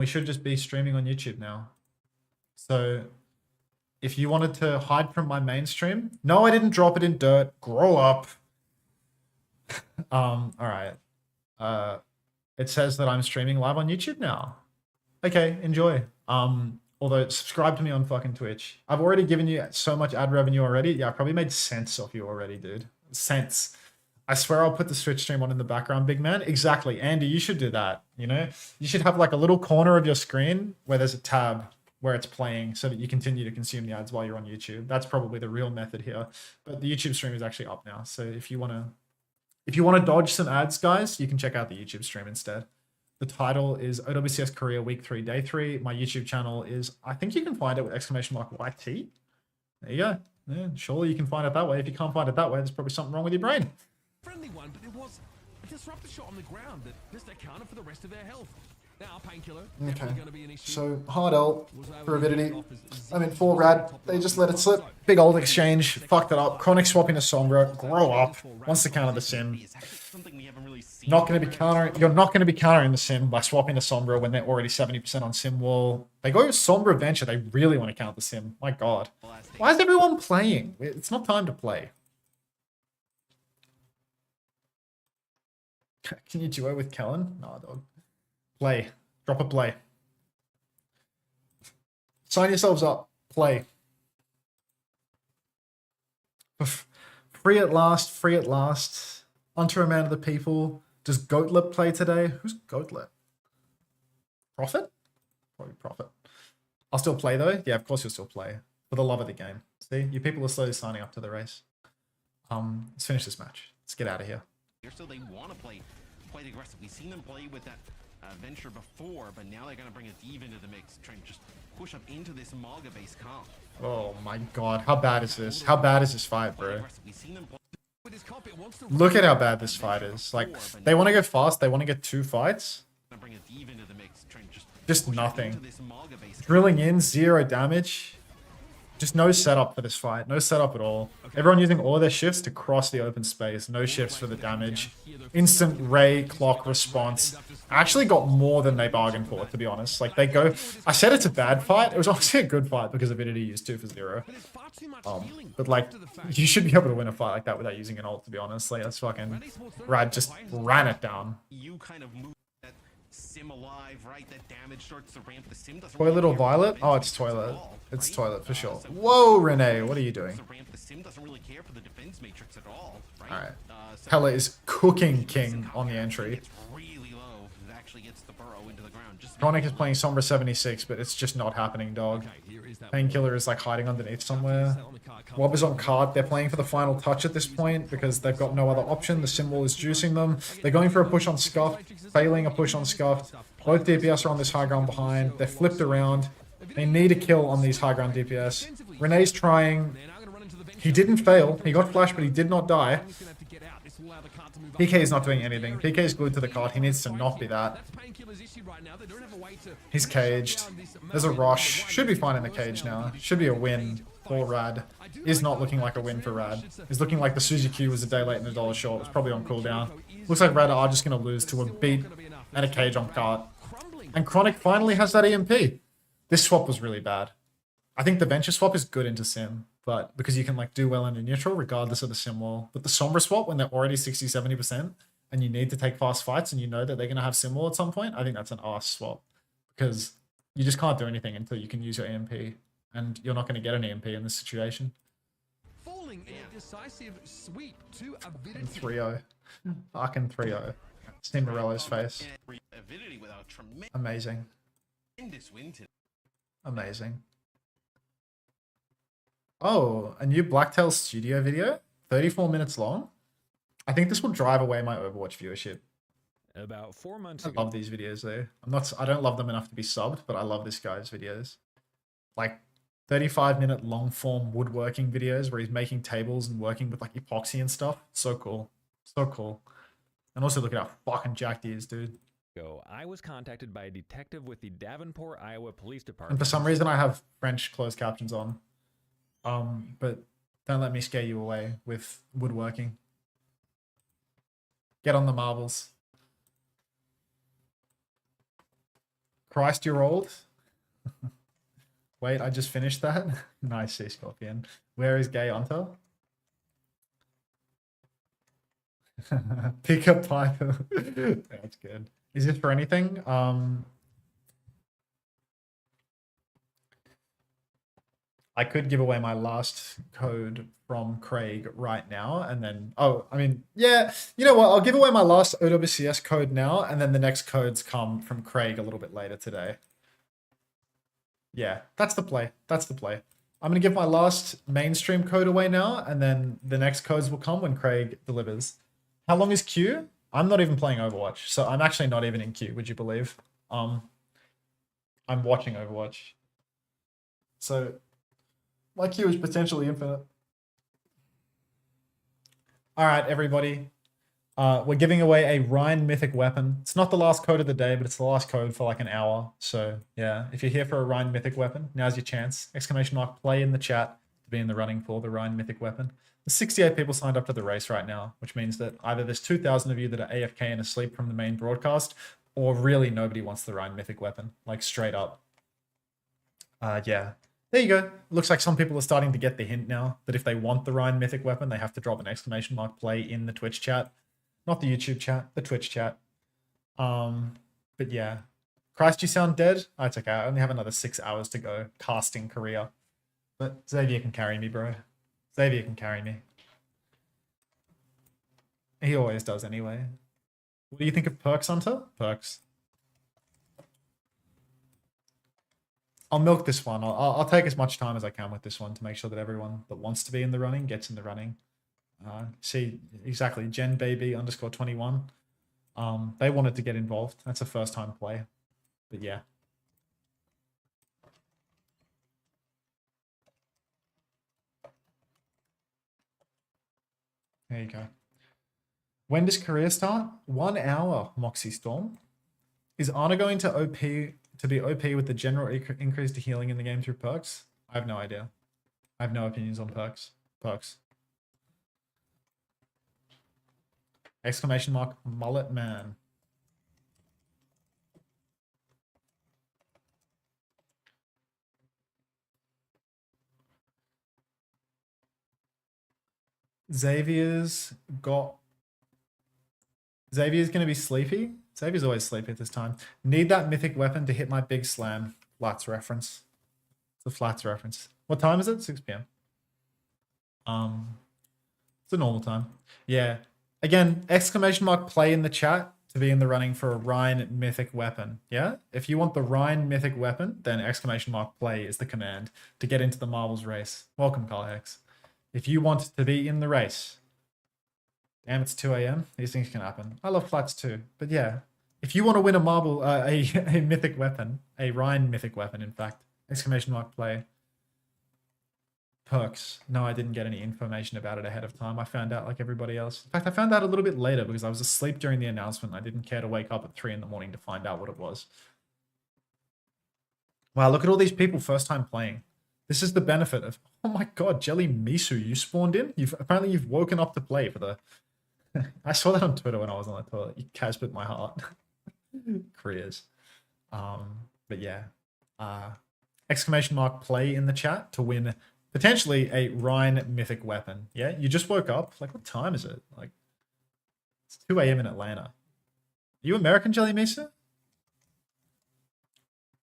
We should just be streaming on YouTube now. So if you wanted to hide from my mainstream, no, I didn't drop it in dirt. Grow up. All right. It says that I'm streaming live on YouTube now. Okay, enjoy. Although subscribe to me on fucking Twitch. I've already given you so much ad revenue already. Yeah, I probably made sense off you already, dude. Sense. I swear I'll put the Switch stream on in the background, big man. Exactly. Andy, you should do that. You know, you should have like a little corner of your screen where there's a tab where it's playing so that you continue to consume the ads while you're on YouTube. That's probably the real method here. But the YouTube stream is actually up now. So if you want to dodge some ads, guys, you can check out the YouTube stream instead. The title is OWCS Korea Week 3, Day 3. My YouTube channel is, I think you can find it with !YT. There you go. Yeah, surely you can find it that way. If you can't find it that way, there's probably something wrong with your brain. Friendly one, but it was a disruptive shot on the ground that just accounted for the rest of their health. Now, painkiller. Okay. So hard ult for avidity. I mean, full rad. They just let it slip. Big old exchange. Fucked it up. Chronic swapping to Sombra. Grow up. Wants to counter the sim. Not going to be countering. You're not going to be countering the sim by swapping to Sombra when they're already 70% on sim wall. They go Sombra Venture. They really want to counter the sim. My god. Why is everyone playing? It's not time to play. Can you duo with Kellen? Nah, dog. Play. Drop a play. Sign yourselves up. Play. Free at last. Free at last. Unto a man of the people. Does Goatlet play today? Who's Goatlet? Prophet? Probably Prophet. I'll still play though. Yeah, of course you'll still play. For the love of the game. See? You people are slowly signing up to the race. Let's finish this match. Let's get out of here. So they want to play quite aggressive. We've seen them play with that Venture before, but now they're going to bring a Div into the mix, trying to just push up into this Malga-based comp. Oh my god, how bad is this? How bad is this fight, bro? Look at how bad this fight is. Like, they want to go fast, they want to get 2 fights. Just nothing. Drilling in, 0 damage. Just no setup for this fight. No setup at all. Everyone using all their shifts to cross the open space. No shifts for the damage. Instant ray clock response. I actually got more than they bargained for, to be honest. Like, they go... I said it's a bad fight. It was honestly a good fight because Avidity used 2 for 0. But, like, you should be able to win a fight like that without using an ult, to be honest. Like, that's fucking... Rad just ran it down. Sim alive, right? That damage starts to ramp. The sim doesn't Toilet or Violet? Oh, it's Toilet. It's Toilet for sure. Whoa, Renee, what are you doing? The sim doesn't really care for the defense matrix at all, right? Alright. Pella is cooking King on the entry. It's really low. It actually gets the burrow into the ground. Chronic is playing Sombra 76, but it's just not happening, dog. Painkiller is like hiding underneath somewhere. Wob is on card. They're playing for the final touch at this point because they've got no other option. The symbol is juicing them. They're going for a push on Scuffed, failing a push on Scuffed. Both DPS are on this high ground behind. They're flipped around. They need a kill on these high ground DPS. Renee's trying. He didn't fail. He got flashed, but he did not die. PK is not doing anything. PK is glued to the card. He needs to not be that. He's caged. There's a rush. Should be fine in the cage now. Should be a win for Rad. Is not looking like a win for Rad. Is looking like the Suzy Q was a day late and $1 short. It's probably on cooldown. Looks like Rad are just going to lose to a beat and a cage on cart. And Chronic finally has that EMP. This swap was really bad. I think the Venture swap is good into Sim, but because you can like do well into neutral regardless of the Sim wall. But the Sombra swap, when they're already 60-70% and you need to take fast fights and you know that they're going to have Sim wall at some point, I think that's an arse swap. Because you just can't do anything until you can use your EMP. And you're not going to get an EMP in this situation. Falling in a decisive sweep to 3-0. Fucking 3-0. Steam Morello's face. Amazing. Amazing. Oh, a new Blacktail Studio video? 34 minutes long? I think this will drive away my Overwatch viewership. About 4 months ago. I love these videos though. I don't love them enough to be subbed, but I love this guy's videos. Like 35-minute long form woodworking videos where he's making tables and working with like epoxy and stuff. So cool. So cool. And also look at how fucking jacked he is, dude. I was contacted by a detective with the Davenport, Iowa Police Department. And for some reason I have French closed captions on. But don't let me scare you away with woodworking. Get on the marbles. Christ, you're old. Wait, I just finished that. Nice, Sea Scorpion. Where is Gay Hunter? Pick up Piper. That's good. Is this for anything? I could give away my last code from Craig right now, and then yeah, you know what? I'll give away my last OWCS code now, and then the next codes come from Craig a little bit later today. Yeah, that's the play. That's the play. I'm gonna give my last mainstream code away now, and then the next codes will come when Craig delivers. How long is queue? I'm not even playing Overwatch, so I'm actually not even in queue. Would you believe? I'm watching Overwatch, so my queue is potentially infinite. All right, everybody. We're giving away a Rhine Mythic weapon. It's not the last code of the day, but it's the last code for like an hour. So yeah, if you're here for a Rhine Mythic weapon, now's your chance. Exclamation mark play in the chat to be in the running for the Rhine Mythic weapon. There's 68 people signed up to the race right now, which means that either there's 2,000 of you that are AFK and asleep from the main broadcast, or really nobody wants the Rhine Mythic weapon, like straight up. Yeah. There you go. Looks like some people are starting to get the hint now that if they want the Rhine Mythic weapon, they have to drop an exclamation mark play in the Twitch chat. Not the YouTube chat, the Twitch chat. But yeah. Christ, you sound dead? Oh, it's okay. I only have another 6 hours to go casting career. But Xavier can carry me, bro. Xavier can carry me. He always does anyway. What do you think of Perks, Hunter? Perks. I'll milk this one. I'll take as much time as I can with this one to make sure that everyone that wants to be in the running gets in the running. See, exactly, Gen Baby _21. They wanted to get involved. That's a first time play. But yeah. There you go. When does career start? 1 hour, Moxie Storm. Is Ana going to be OP with the general increase to healing in the game through perks? I have no idea. I have no opinions on perks. Perks. Exclamation mark mullet man. Xavier's going to be sleepy. Xavier's always sleepy at this time. Need that mythic weapon to hit my big slam. Flats reference. It's a Flats reference. What time is it? 6 p.m. It's a normal time. Yeah. Again, exclamation mark play in the chat to be in the running for a Rhine Mythic weapon. Yeah? If you want the Rhine Mythic weapon, then exclamation mark play is the command to get into the Marbles race. Welcome, Carl Hex. If you want to be in the race, damn, it's 2 a.m. These things can happen. I love Flats too. But yeah, if you want to win a marble, a mythic weapon, a Rhine Mythic weapon, in fact, exclamation mark play. Perks. No, I didn't get any information about it ahead of time. I found out like everybody else. In fact, I found out a little bit later because I was asleep during the announcement. I didn't care to wake up at 3 in the morning to find out what it was. Wow, look at all these people first time playing. This is the benefit of, oh my god, Jelly Misu, you spawned in? Apparently you've woken up to play for the... I saw that on Twitter when I was on the toilet. You Caspered my heart. Careers. But yeah. Exclamation mark play in the chat to win potentially a Rhine Mythic weapon. Yeah, you just woke up. Like, what time is it? Like, it's 2 a.m. in Atlanta. Are you American, Jelly Misa?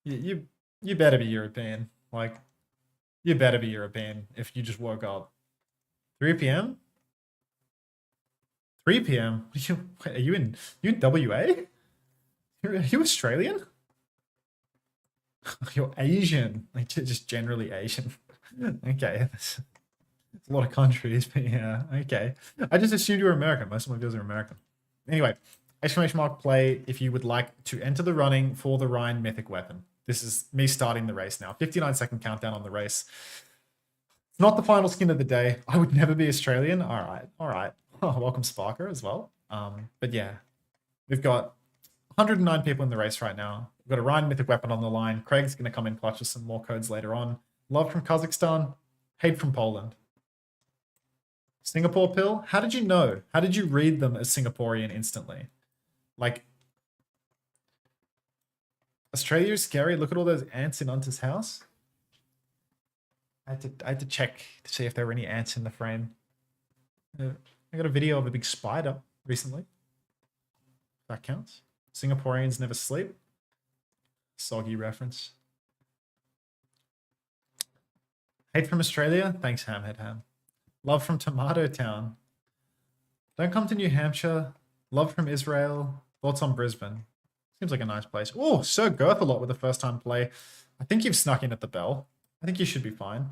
You better be European. Like, you better be European if you just woke up. 3 p.m.? 3 p.m.? Are you in WA? Are you Australian? You're Asian. Like, just generally Asian. Okay. There's a lot of countries, but yeah, okay. I just assumed you were American. Most of my viewers are American. Anyway, exclamation mark play if you would like to enter the running for the Rhine Mythic weapon. This is me starting the race now. 59-second countdown on the race. It's not the final skin of the day. I would never be Australian. All right. All right. Oh, welcome Sparker as well. But yeah, we've got 109 people in the race right now. We've got a Rhine Mythic weapon on the line. Craig's going to come in clutch with some more codes later on. Love from Kazakhstan. Hate from Poland. Singapore pill? How did you know? How did you read them as Singaporean instantly? Like, Australia is scary. Look at all those ants in Unta's house. I had to check to see if there were any ants in the frame. I got a video of a big spider recently. That counts. Singaporeans never sleep. Soggy reference. Hate from Australia? Thanks, Hamhead Ham. Love from Tomato Town. Don't come to New Hampshire. Love from Israel. Thoughts on Brisbane? Seems like a nice place. Oh, Sir Girth a lot with the first time play. I think you've snuck in at the bell. I think you should be fine.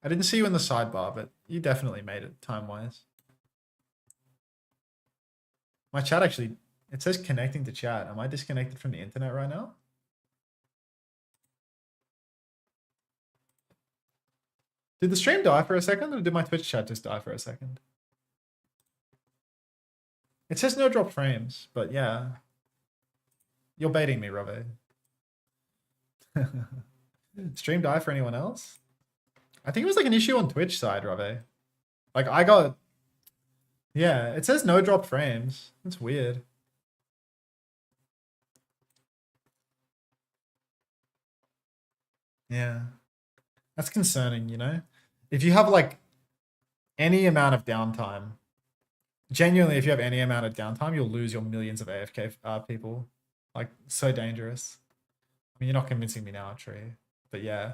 I didn't see you in the sidebar, but you definitely made it time-wise. My chat actually, it says connecting to chat. Am I disconnected from the internet right now? Did the stream die for a second, or did my Twitch chat just die for a second? It says no drop frames, but yeah. You're baiting me, Robbie. Stream die for anyone else? I think it was like an issue on Twitch side, Robbie. Like I got... Yeah, it says no drop frames. That's weird. Yeah. That's concerning, you know? If you have like any amount of downtime, genuinely, if you have any amount of downtime, you'll lose your millions of AFK people. Like, so dangerous. I mean, you're not convincing me now, Tree. But yeah.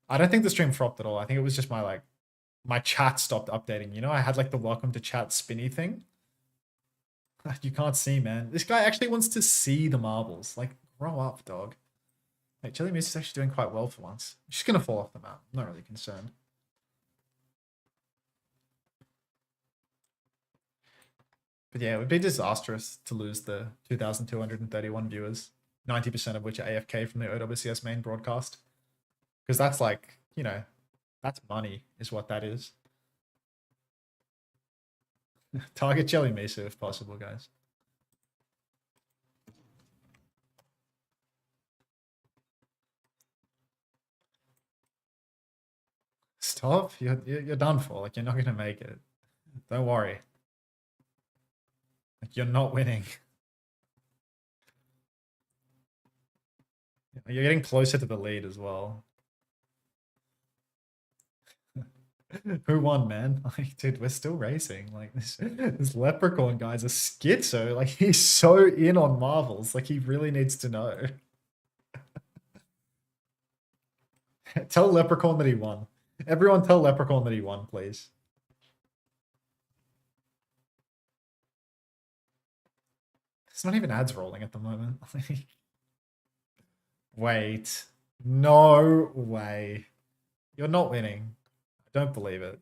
I don't think the stream flopped at all. I think it was just my chat stopped updating. You know, I had like the welcome to chat spinny thing. You can't see, man. This guy actually wants to see the marbles. Like, grow up, dog. Like, Jelly Moose is actually doing quite well for once. She's going to fall off the map. I'm not really concerned. But yeah, it would be disastrous to lose the 2,231 viewers, 90% of which are AFK from the OWCS main broadcast. Because that's like, you know, that's money is what that is. Target Jelly Mesa if possible, guys. Stop. You're done for. Like, you're not going to make it. Don't worry. Like, you're not winning. You're getting closer to the lead as well. Who won, man? Like, dude, we're still racing. Like, this leprechaun guy's a schizo. Like, he's so in on marvels. Like, he really needs to know. Tell Leprechaun that he won. Everyone tell Leprechaun that he won, please. It's not even ads rolling at the moment. Wait. No way. You're not winning. I don't believe it.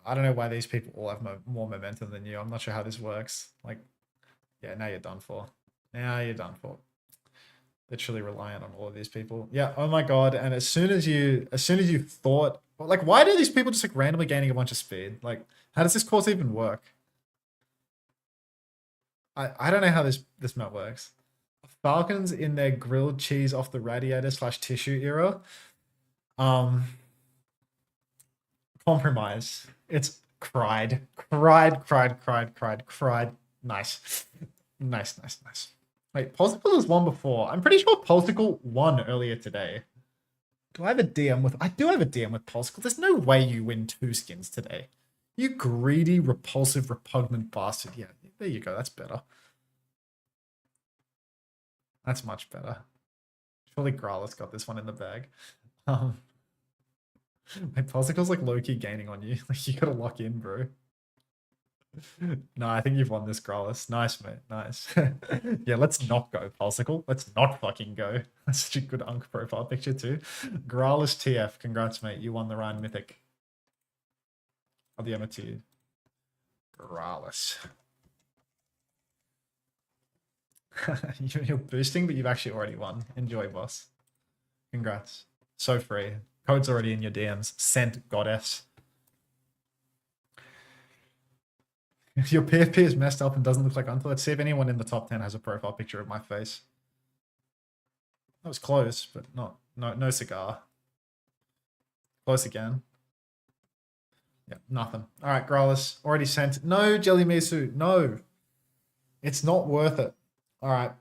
I don't know why these people all have more momentum than you. I'm not sure how this works. Like, yeah, now you're done for. Now you're done for. Literally reliant on all of these people. Yeah, oh my god. And as soon as you thought, like, why do these people just like randomly gaining a bunch of speed? Like, how does this course even work? I don't know how this map works. Falcons in their grilled cheese off the radiator / tissue era. Compromise. It's cried. Nice. Nice. Wait, Polsicle has won before. I'm pretty sure Polsicle won earlier today. Do I have a DM with... I do have a DM with Polsicle. There's no way you win 2 skins today. You greedy, repulsive, repugnant bastard. Yeah, there you go. That's better. That's much better. Surely Growler's got this one in the bag. My Polsicle's like low-key gaining on you. Like, you gotta lock in, bro. No, I think you've won this, Growlers. Nice, mate. Nice. Yeah, let's not go, Polsicle. Let's not fucking go. That's such a good Unk profile picture, too. Growlers TF. Congrats, mate. You won the Ryan Mythic. I'll DM it to you. Growlers. You're boosting, but you've actually already won. Enjoy, boss. Congrats. So free. Code's already in your DMs. Sent, goddess. Your PFP is messed up and doesn't look like Uncle. Let's see if anyone in the top 10 has a profile picture of my face. That was close, but no cigar. Close again. Yeah, nothing. All right, Growlers. Already sent. No, Jelly Misu. No. It's not worth it. All right.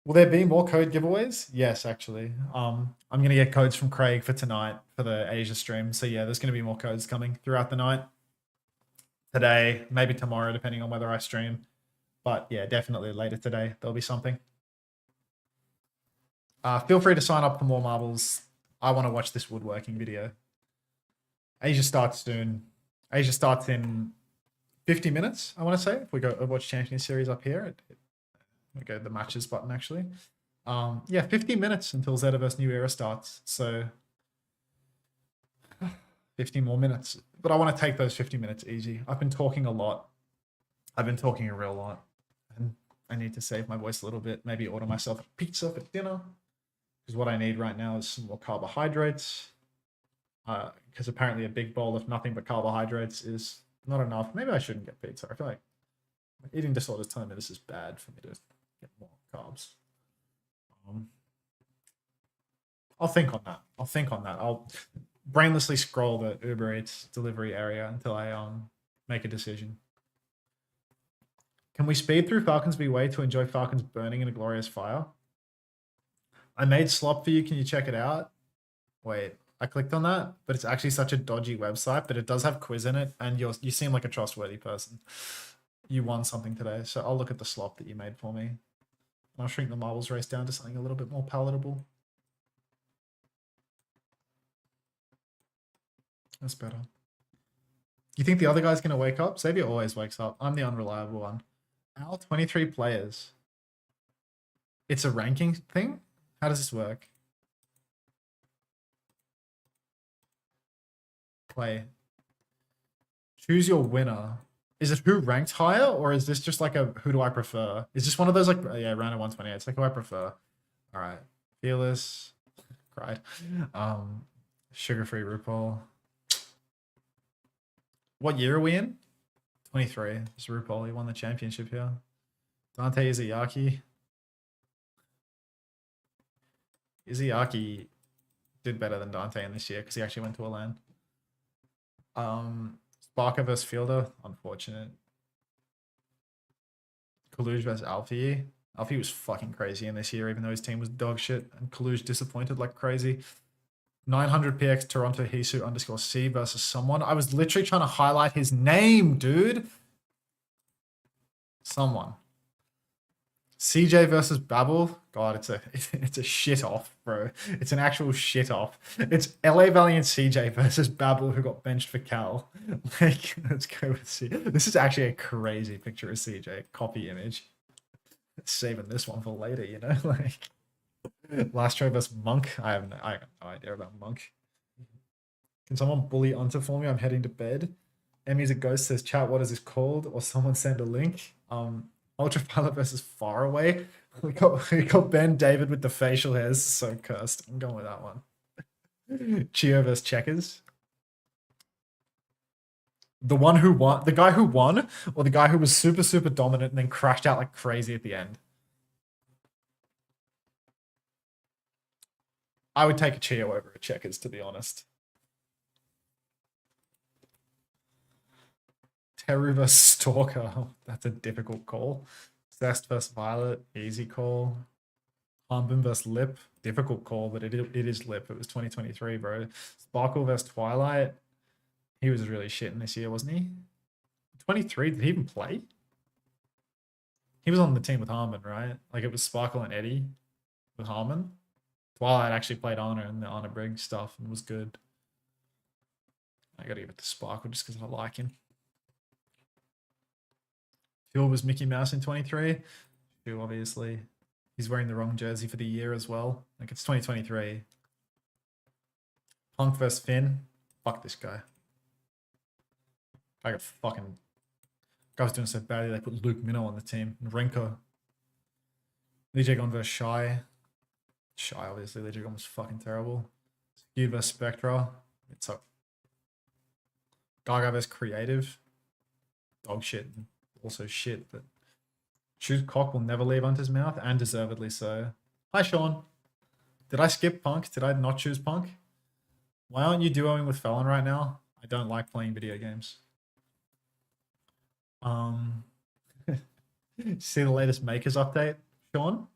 Will there be more code giveaways? Yes, actually. I'm gonna get codes from Craig for tonight for the Asia stream. So yeah, there's gonna be more codes coming throughout the night. Today, maybe tomorrow, depending on whether I stream. But yeah, definitely later today there'll be something. Feel free to sign up for more marbles. I want to watch this woodworking video. Asia starts soon. Asia starts in 50 minutes, I want to say. If we go Overwatch Champion Series up here, we go to the matches button actually. Yeah, 50 minutes until Zeta vs New Era starts. So 50 more minutes. But I want to take those 50 minutes easy. I've been talking a lot. I've been talking a real lot. And I need to save my voice a little bit. Maybe order myself a pizza for dinner. Because what I need right now is some more carbohydrates. Because apparently a big bowl of nothing but carbohydrates is not enough. Maybe I shouldn't get pizza. I feel like eating disorders telling me this is bad for me to get more carbs. I'll think on that. I'll brainlessly scroll the Uber Eats delivery area until I make a decision. Can we speed through Falconsby Way to enjoy Falcons burning in a glorious fire? I made slop for you. Can you check it out? Wait, I clicked on that, but it's actually such a dodgy website, but it does have quiz in it, and you seem like a trustworthy person. You won something today, so I'll look at the slop that you made for me. I'll shrink the marbles race down to something a little bit more palatable. That's better. You think the other guy's going to wake up? Xavier always wakes up. I'm the unreliable one. Our 23 players. It's a ranking thing? How does this work? Wait. Choose your winner. Is it who ranked higher, or is this just like a who do I prefer? Is this one of those like, yeah, round of 128. It's like who I prefer. All right. Fearless. Cried. Sugar-free RuPaul. What year are we in? 23. It's RuPaul. He won the championship here. Dante Izayaki. Izayaki did better than Dante in this year because he actually went to a LAN. Sparker versus Fielder. Unfortunate. Kaluge versus Alfie. Alfie was fucking crazy in this year, even though his team was dog shit. And Kaluge disappointed like crazy. 900 PX Toronto Hisu _C versus someone. I was literally trying to highlight his name, dude. Someone. CJ versus Babel. God, it's a shit off, bro. It's an actual shit off. It's LA Valiant CJ versus Babel, who got benched for Cal. Like, let's go with CJ. This is actually a crazy picture of CJ. Copy image. Saving this one for later, you know, like. Lastro versus Monk. I have no idea about Monk. Can someone bully Unter for me? I'm heading to bed. Emmy's a ghost says, chat, what is this called? Or someone send a link. Ultraviolet versus Far Away. We got Ben David with the facial hairs. So cursed. I'm going with that one. Chio versus Checkers. The one who won, the guy who won, or the guy who was super, super dominant and then crashed out like crazy at the end. I would take a Chio over a Checkers, to be honest. Teru versus Stalker. Oh, that's a difficult call. Zest versus Violet. Easy call. Harmbin versus Lip. Difficult call, but it is Lip. It was 2023, bro. Sparkle versus Twilight. He was really shit in this year, wasn't he? 23, did he even play? He was on the team with Harmon, right? Like it was Sparkle and Eddie with Harmon. Twilight actually played Honor in the Honor Brig stuff and was good. I gotta give it to Sparkle just because I like him. Phil was Mickey Mouse in 23. Phil, obviously. He's wearing the wrong jersey for the year as well. Like it's 2023. Punk versus Finn. Fuck this guy. I got fucking. Guy was doing so badly they put Luke Minnow on the team. And Renko. Lee Gon versus Shy. Shy, obviously. Lee Gon was fucking terrible. Skewed versus Spectra. It's up. Gaga versus Creative. Dog shit. Also shit, but Choose Cock will never leave Hunter's mouth, and deservedly so. Hi, Sean. Did I skip Punk? Did I not choose Punk? Why aren't you duoing with Felon right now? I don't like playing video games. See the latest Makers update, Sean?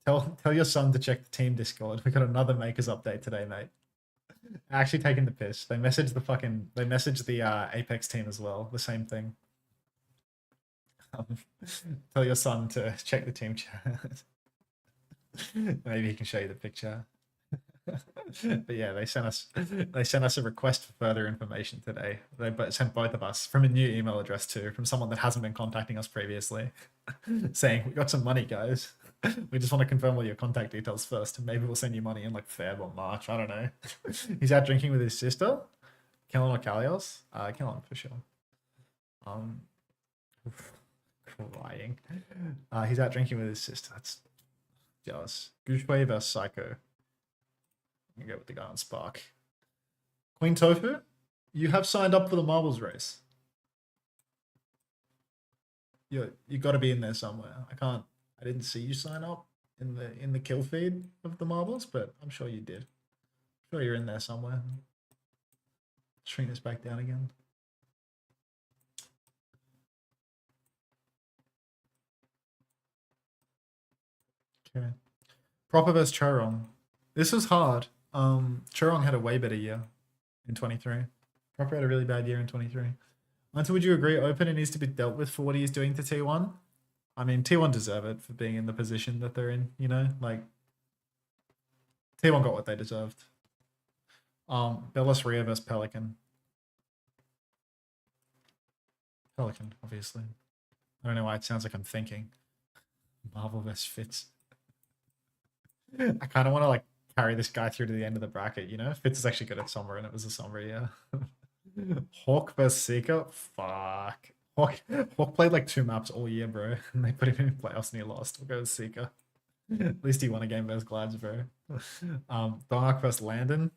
Tell your son to check the team Discord. We got another Makers update today, mate. Actually taking the piss. They messaged the Apex team as well. The same thing. Tell your son to check the team chat. Maybe he can show you the picture. But yeah, they sent us a request for further information today. They sent both of us from a new email address too, from someone that hasn't been contacting us previously, saying we got some money, guys. We just want to confirm all your contact details first, and maybe we'll send you money in like Feb or March. I don't know. He's out drinking with his sister, Kellen or Kalios. Kellen for sure. Crying. He's out drinking with his sister. That's jealous. Gooshway vs Psycho. I'm gonna go with the guy on Spark. Queen Tofu, you have signed up for the marbles race. You got to be in there somewhere. I didn't see you sign up in the kill feed of the marbles, but I'm sure you did. I'm sure you're in there somewhere. Shrink this back down again. Okay. Proper vs Chorong. This was hard. Chorong had a way better year in 23. Proper had a really bad year in 23. Hunter, would you agree Opener needs to be dealt with for what he is doing to T1? I mean, T1 deserve it for being in the position that they're in, you know? Like, T1 got what they deserved. Bellas Ria vs Pelican. Pelican, obviously. I don't know why it sounds like I'm thinking. Marvel vs Fitz. I kind of want to, like, carry this guy through to the end of the bracket, you know? Fitz is actually good at Sombra, and it was a Sombra, yeah. Hawk vs Seeker? Fuck. Hawk played like 2 maps all year, bro. And they put him in playoffs and he lost. We'll go with Seeker. At least he won a game versus Glads, bro. Donark vs Landon.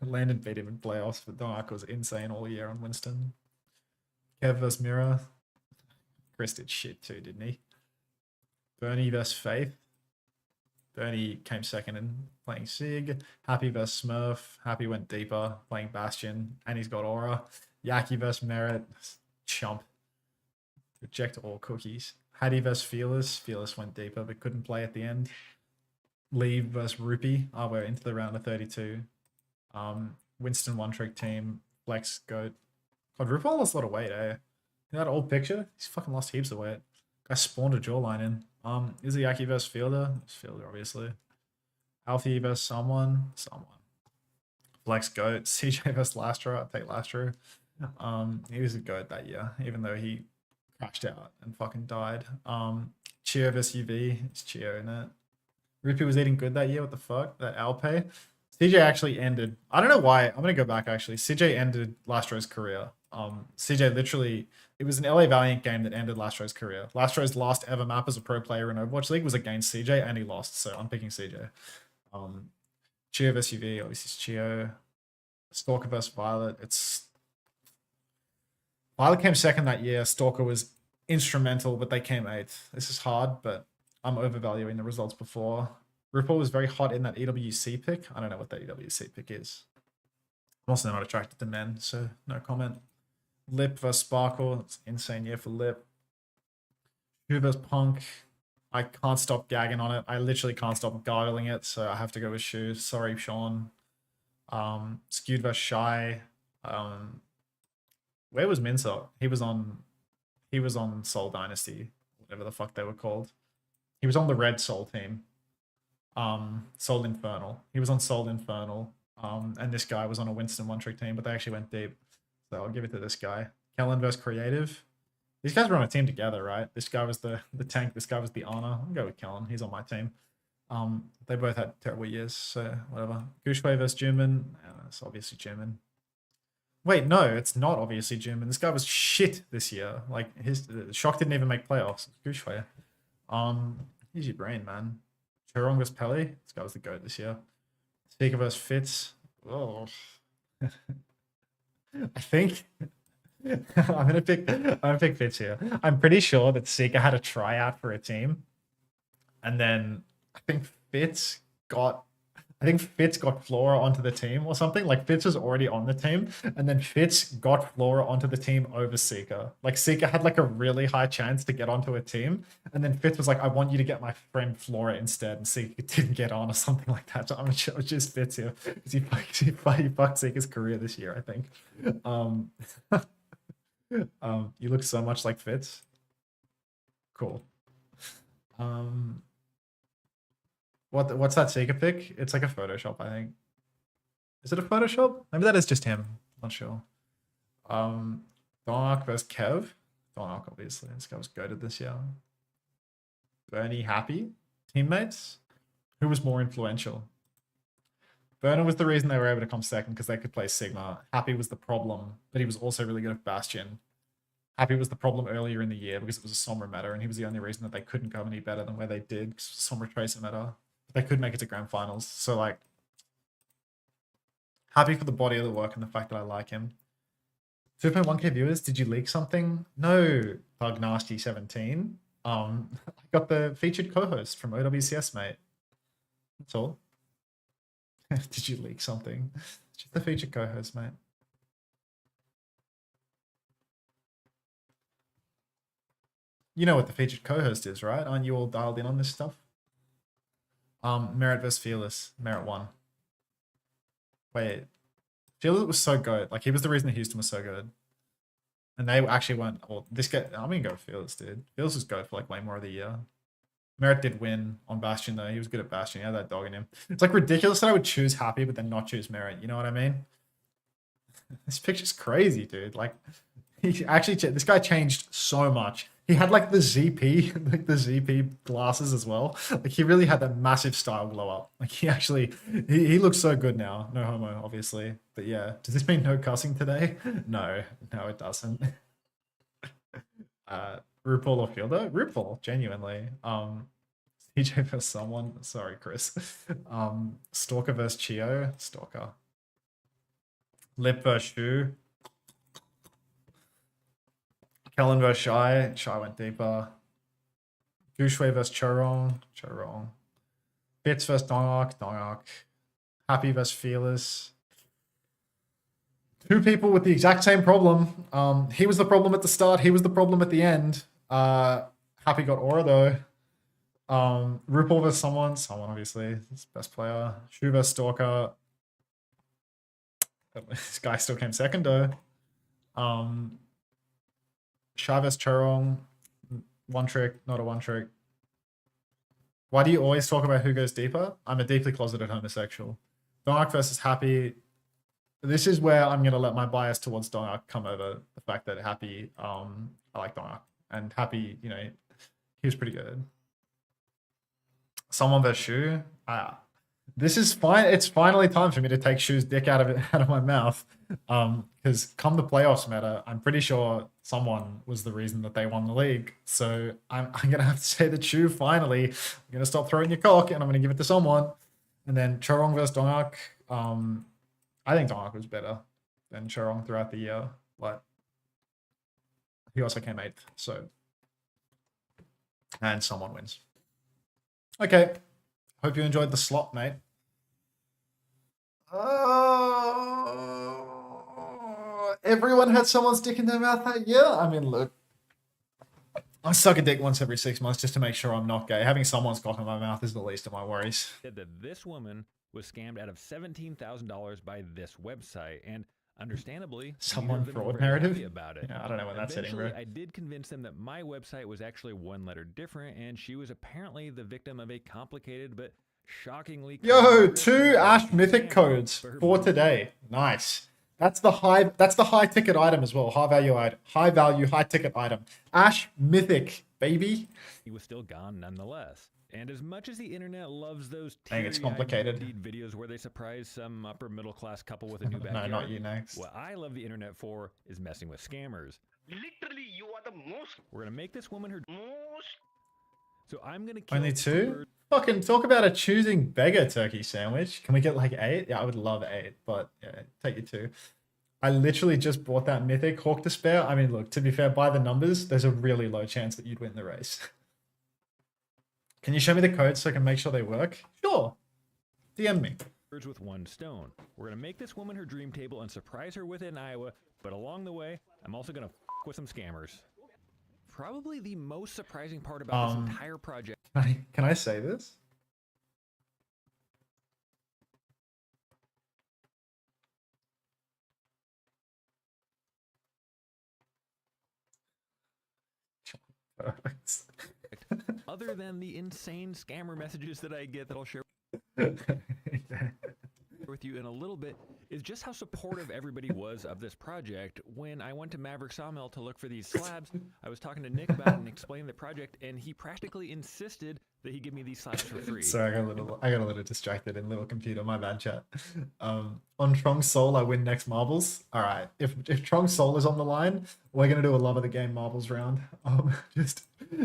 Landon beat him in playoffs, but Donark was insane all year on Winston. Kev vs Mira. Chris did shit too, didn't he? Bernie vs Faith. Bernie came second in playing Sig. Happy vs Smurf. Happy went deeper playing Bastion. And he's got Aura. Yaki vs Merit. Chump. Reject all cookies. Hattie vs Fearless. Fearless went deeper but couldn't play at the end. Leave vs Rupee. Oh, we're into the round of 32. Winston one trick team. Flex Goat. God, Rupee lost a lot of weight, eh? That old picture? He's fucking lost heaps of weight. Guy spawned a jawline in. Is it Yaki vs Fielder? It's Fielder, obviously. Alfie vs someone. Flex Goat. CJ vs Lastra. I'll take Lastra. He was a goat that year, even though he crashed out and fucking died. Chio vs UV. It's Chio, isn't it? Rupee was eating good that year. What the fuck? That Alpay. CJ actually ended. I don't know why. I'm gonna go back actually. CJ ended Lastro's career. CJ literally. It was an LA Valiant game that ended Lastro's career. Lastro's last ever map as a pro player in Overwatch League was against CJ, and he lost. So I'm picking CJ. Chio vs UV. Obviously, it's Chio. Stalker vs Violet. Violet came second that year. Stalker was instrumental, but they came 8th. This is hard, but I'm overvaluing the results before. RuPaul was very hot in that EWC pick. I don't know what that EWC pick is. I'm also not attracted to men, so no comment. Lip vs Sparkle. It's an insane year for Lip. Shu vs Punk. I can't stop gagging on it. I literally can't stop gargling it, so I have to go with Shu. Sorry, Sean. Skewed vs Shy. Where was Minsok? He was on Soul Dynasty, whatever the fuck they were called. He was on the red Soul team. Soul Infernal. He was on Soul Infernal. And this guy was on a Winston one-trick team, but they actually went deep. So I'll give it to this guy. Kellen vs Creative. These guys were on a team together, right? This guy was the tank. This guy was the honor. I'll go with Kellen. He's on my team. They both had terrible years, so whatever. Gushway vs Juman. It's obviously Juman. Wait, no, it's not obviously Juman. This guy was shit this year. Like, his Shock didn't even make playoffs. Gushway. Use your brain, man. Chorong vs Pele. This guy was the GOAT this year. Seeker vs Fitz. Oh. I think I'm gonna pick Fitz here. I'm pretty sure that Seeker had a tryout for a team, and then I think Fitz got I think Fitz got Flora onto the team or something. Like Fitz was already on the team, and then Fitz got Flora onto the team over Seeker. Like Seeker had like a really high chance to get onto a team, and then Fitz was like, "I want you to get my friend Flora instead," and Seeker didn't get on or something like that. So I'm just Fitz here because he fucked Seeker's career this year, I think. You look so much like Fitz. Cool. What's that Seeker pic? It's like a Photoshop, I think. Is it a Photoshop? Maybe that is just him. Not sure. Donark versus Kev. Donark, obviously. This guy was goated this year. Bernie Happy. Teammates. Who was more influential? Burner was the reason they were able to come second because they could play Sigma. Happy was the problem, but he was also really good at Bastion. Happy was the problem earlier in the year because it was a Sombra meta, and he was the only reason that they couldn't go any better than where they did because Sombra Tracer meta. They could make it to grand finals. So, like, happy for the body of the work and the fact that I like him. 2.1k viewers, did you leak something? No, Thug Nasty 17. I got the featured co-host from OWCS, mate. That's all. Did you leak something? Just the featured co-host, mate. You know what the featured co-host is, right? Aren't you all dialed in on this stuff? Merit versus Fearless. Merit won. Wait. Fearless was so good. Like, he was the reason that Houston was so good. And they actually weren't... Well, this guy... I'm gonna go with Fearless, dude. Fearless was good for, like, way more of the year. Merit did win on Bastion, though. He was good at Bastion. He had that dog in him. It's, like, ridiculous that I would choose Happy, but then not choose Merit. You know what I mean? This picture's crazy, dude. Like, he actually... This guy changed so much. He had like the ZP, like the ZP glasses as well. Like he really had that massive style glow up. Like he looks so good now. No homo, obviously. But yeah, does this mean no cussing today? No, it doesn't. RuPaul or Fielder? RuPaul, genuinely. CJ versus someone. Sorry, Chris. Stalker versus Chio. Stalker. Lip versus Shoe. Kellen versus Shy. Shy went deeper. Gushway versus Chorong. Chorong. Bits versus Dongark. Dongark. Happy versus Fearless. Two people with the exact same problem. He was the problem at the start. He was the problem at the end. Happy got Aura though. RuPaul versus someone. Someone, obviously. It's best player. Shu versus Stalker. This guy still came second though. Chavez Chorong, one trick, not a one trick. Why do you always talk about who goes deeper? I'm a deeply closeted homosexual. Donark versus Happy. This is where I'm going to let my bias towards Donark come over the fact that Happy, I like Donark. And Happy, you know, he was pretty good. Someone versus Shu. This is fine. It's finally time for me to take Shu's dick out of my mouth. Because come the playoffs meta, I'm pretty sure someone was the reason that they won the league. So I'm gonna have to say that Shu finally, I'm gonna stop throwing your cock and I'm gonna give it to someone. And then Chorong versus Dongark. I think Dongark was better than Chorong throughout the year, but he also came 8th. So, and someone wins. Okay. Hope you enjoyed the slot, mate. Everyone had someone's dick in their mouth that year. I mean, look, I suck a dick once every 6 months just to make sure I'm not gay. Having someone's cock in my mouth is the least of my worries. Said that this woman was scammed out of $17,000 by this website, and understandably, Someone neither of them were fraud very narrative? happy about it. Yeah, I don't know when that's hitting, bro. Eventually, I did convince them that my website was actually one letter different, and she was apparently the victim of a complicated but shockingly... Yo, 2 Ash Mythic codes for today. Nice. That's the high ticket item as well. High value, high ticket item. Ash Mythic, baby. He was still gone nonetheless. And as much as the internet loves those I think it's complicated. teary-eyed videos where they surprise some upper middle class couple with a new No, backyard, not you next. what I love the internet for is messing with scammers. Literally, you are the most. We're gonna make this woman her. So I'm gonna kill Only 2? birds. Fucking talk about a choosing beggar turkey sandwich. Can we get like 8? Yeah, I would love 8, but yeah, take your 2. I literally just bought that Mythic Hawk to spare. I mean, look, to be fair, by the numbers, there's a really low chance that you'd win the race. Can you show me the codes so I can make sure they work? Sure. DM me. birds with one stone. We're gonna make this woman her dream table and surprise her with it in Iowa, but along the way, I'm also gonna with some scammers. Probably the most surprising part about this entire project. Can I say this? Other than the insane scammer messages that I get that I'll share with you in a little bit, is just how supportive everybody was of this project. When I went to Maverick Sawmill to look for these slabs, I was talking to Nick about it and explaining the project, and he practically insisted that he give me these slabs for free. Sorry, I got a little distracted in little computer. My bad, chat. On Trong Soul, I win next marbles. All right, if Trong Soul is on the line, we're gonna do a love of the game marbles round.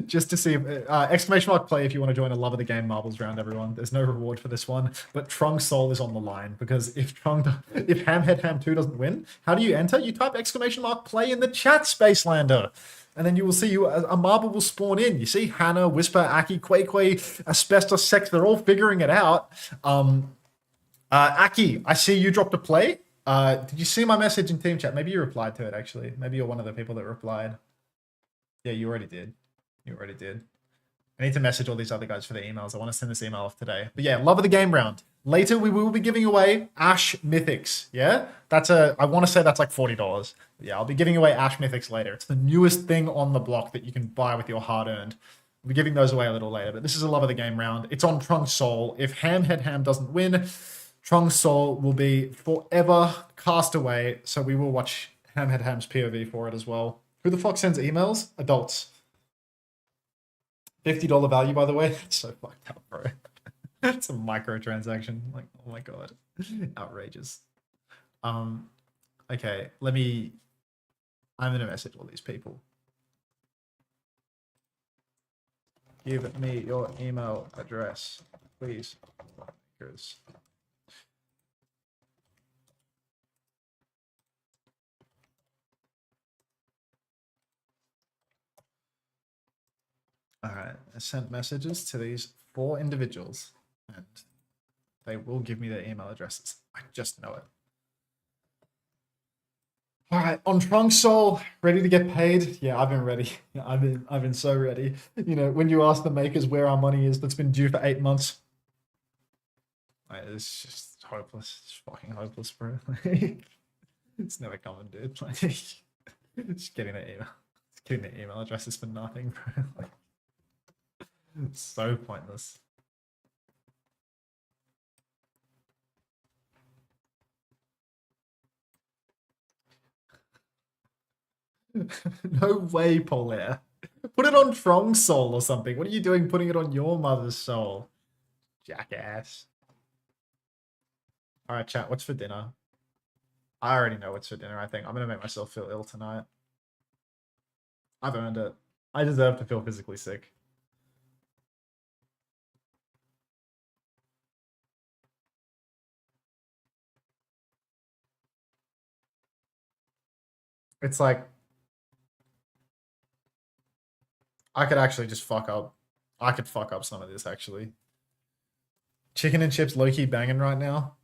Just to see if, exclamation mark play if you want to join a love of the game marbles round, everyone. There's no reward for this one, but Trong Soul is on the line because if Hamhead Ham 2 doesn't win, how do you enter? You type exclamation mark play in the chat, Spacelander. And then you will see a marble will spawn in. You see Hannah, Whisper, Aki, Quay, Asbestos, Sex. They're all figuring it out. Aki, I see you dropped a play. Did you see my message in team chat? Maybe you replied to it, actually. Maybe you're one of the people that replied. Yeah, you already did. You already did. I need to message all these other guys for the emails. I want to send this email off today. But yeah, love of the game round. Later, we will be giving away Ash Mythics. Yeah? I want to say that's like $40. Yeah, I'll be giving away Ash Mythics later. It's the newest thing on the block that you can buy with your hard-earned. We'll be giving those away a little later. But this is a love of the game round. It's on Trong Soul. If Hamhead Ham doesn't win, Trong Soul will be forever cast away. So we will watch Hamhead Ham's POV for it as well. Who the fuck sends emails? Adults. $50 value, by the way. It's so fucked up, bro. It's a microtransaction. Like, oh my god. Outrageous. Okay, I'm gonna message all these people. Give me your email address, please. All right, I sent messages to these 4 individuals, and they will give me their email addresses. I just know it. All right, on Trong Soul, ready to get paid? Yeah, I've been ready. Yeah, I've been so ready. You know, when you ask the makers where our money is, that's been due for 8 months. It's just hopeless. It's fucking hopeless, bro. It's never coming, dude. Like, just getting the email addresses for nothing, bro. Like, it's so pointless. No way, Polaire. Put it on Trong Soul or something. What are you doing putting it on your mother's soul? Jackass. Alright, chat, what's for dinner? I already know what's for dinner, I think. I'm gonna make myself feel ill tonight. I've earned it. I deserve to feel physically sick. It's like I could actually just fuck up. I could fuck up some of this, actually. Chicken and chips low-key banging right now.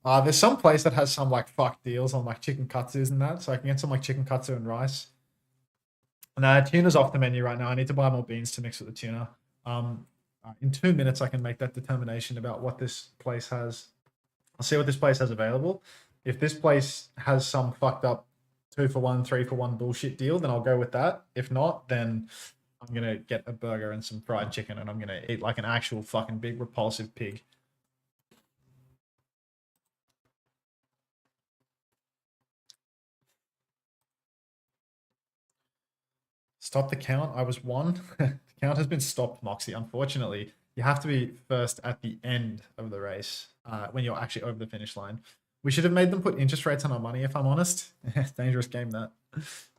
There's some place that has some, like, fuck deals on, like, chicken katsus and that, so I can get some, like, chicken katsu and rice. Nah, tuna's off the menu right now. I need to buy more beans to mix with the tuna. In 2 minutes, I can make that determination about what this place has. I'll see what this place has available. If this place has some fucked up 2-for-1, 3-for-1 bullshit deal, then I'll go with that. If not, then I'm going to get a burger and some fried chicken, and I'm going to eat like an actual fucking big repulsive pig. Stop the count. I was 1. The count has been stopped, Moxie. Unfortunately, you have to be first at the end of the race when you're actually over the finish line. We should have made them put interest rates on our money, if I'm honest. Dangerous game, that.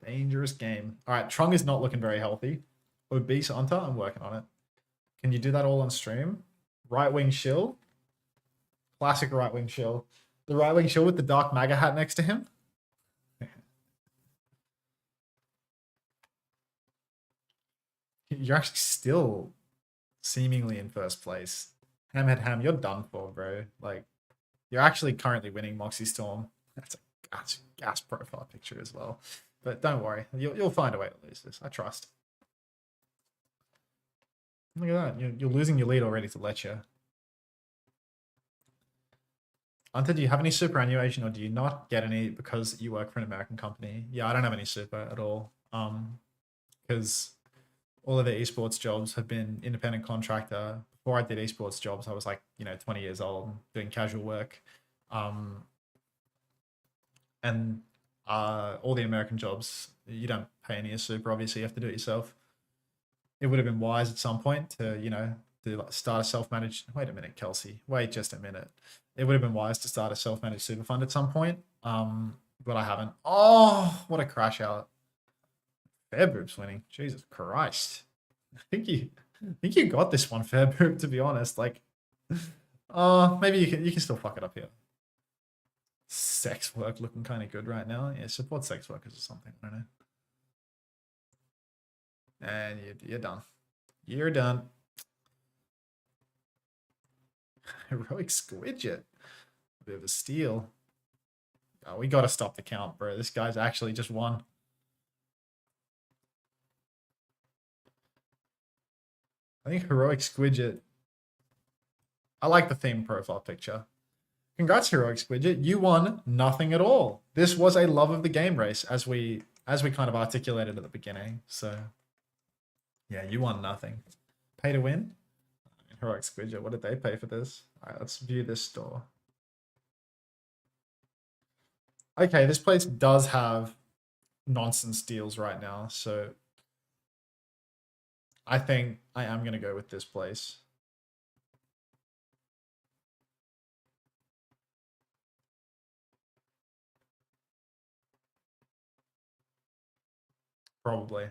Dangerous game. All right, Trung is not looking very healthy. Obese Hunter, I'm working on it. Can you do that all on stream? Right wing shill. Classic right wing shill. The right wing shill with the dark MAGA hat next to him. You're actually still seemingly in first place. Hamhead Ham, you're done for, bro. Like, you're actually currently winning Moxie Storm. That's a gas profile picture as well. But don't worry, you'll find a way to lose this. I trust. Look at that. You're losing your lead already to Lecture. Ante, do you have any superannuation or do you not get any because you work for an American company? Yeah, I don't have any super at all. Because all of the esports jobs have been independent contractor. Before I did esports jobs, I was like, 20 years old doing casual work. And all the American jobs, you don't pay any super, obviously you have to do it yourself. It would have been wise at some point to, start a self-managed, wait a minute, Kelsey, wait just a minute. It would have been wise to start a self-managed super fund at some point. But I haven't. Oh, what a crash out. Fairboop's winning. Jesus Christ. I think you got this one, Fairboop, to be honest. Like, maybe you can still fuck it up here. Sex work looking kind of good right now. Yeah, support sex workers or something. I don't know. And you're done. You're done. Heroic Squidget. A bit of a steal. Oh, we got to stop the count, bro. This guy's actually just won. I think Heroic Squidget. I like the theme profile picture. Congrats, Heroic Squidget. You won nothing at all. This was a love of the game race, as we kind of articulated at the beginning. So, yeah, you won nothing. Pay to win? Heroic Squidget, what did they pay for this? All right, let's view this store. Okay, this place does have nonsense deals right now, so I think I am going to go with this place. Probably.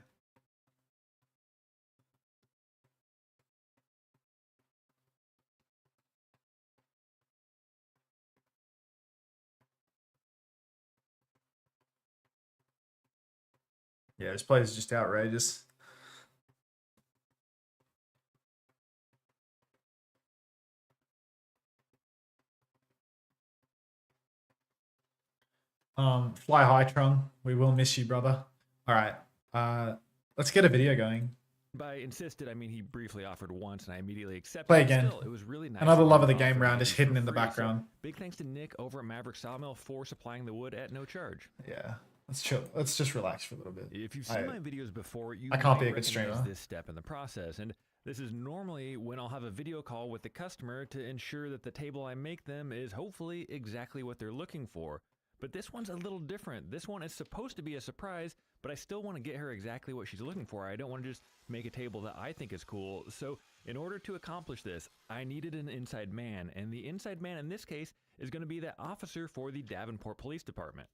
Yeah, this place is just outrageous. Fly high, Trung. We will miss you, brother. All right. Let's get a video going. By insisted, I mean he briefly offered once, and I immediately accepted. Play again. Still, it was really nice. Another love of the to game offer round me is for hidden in the free, so background. big thanks to Nick over at Maverick Sawmill for supplying the wood at no charge. Yeah, let's chill. Let's just relax for a little bit. If you've seen my videos before, you I can't might be a good recognize streamer. this step in the process, and this is normally when I'll have a video call with the customer to ensure that the table I make them is hopefully exactly what they're looking for. But this one's a little different. This one is supposed to be a surprise, but I still want to get her exactly what she's looking for. I don't want to just make a table that I think is cool. So in order to accomplish this, I needed an inside man, and the inside man in this case is going to be that officer for the Davenport Police Department.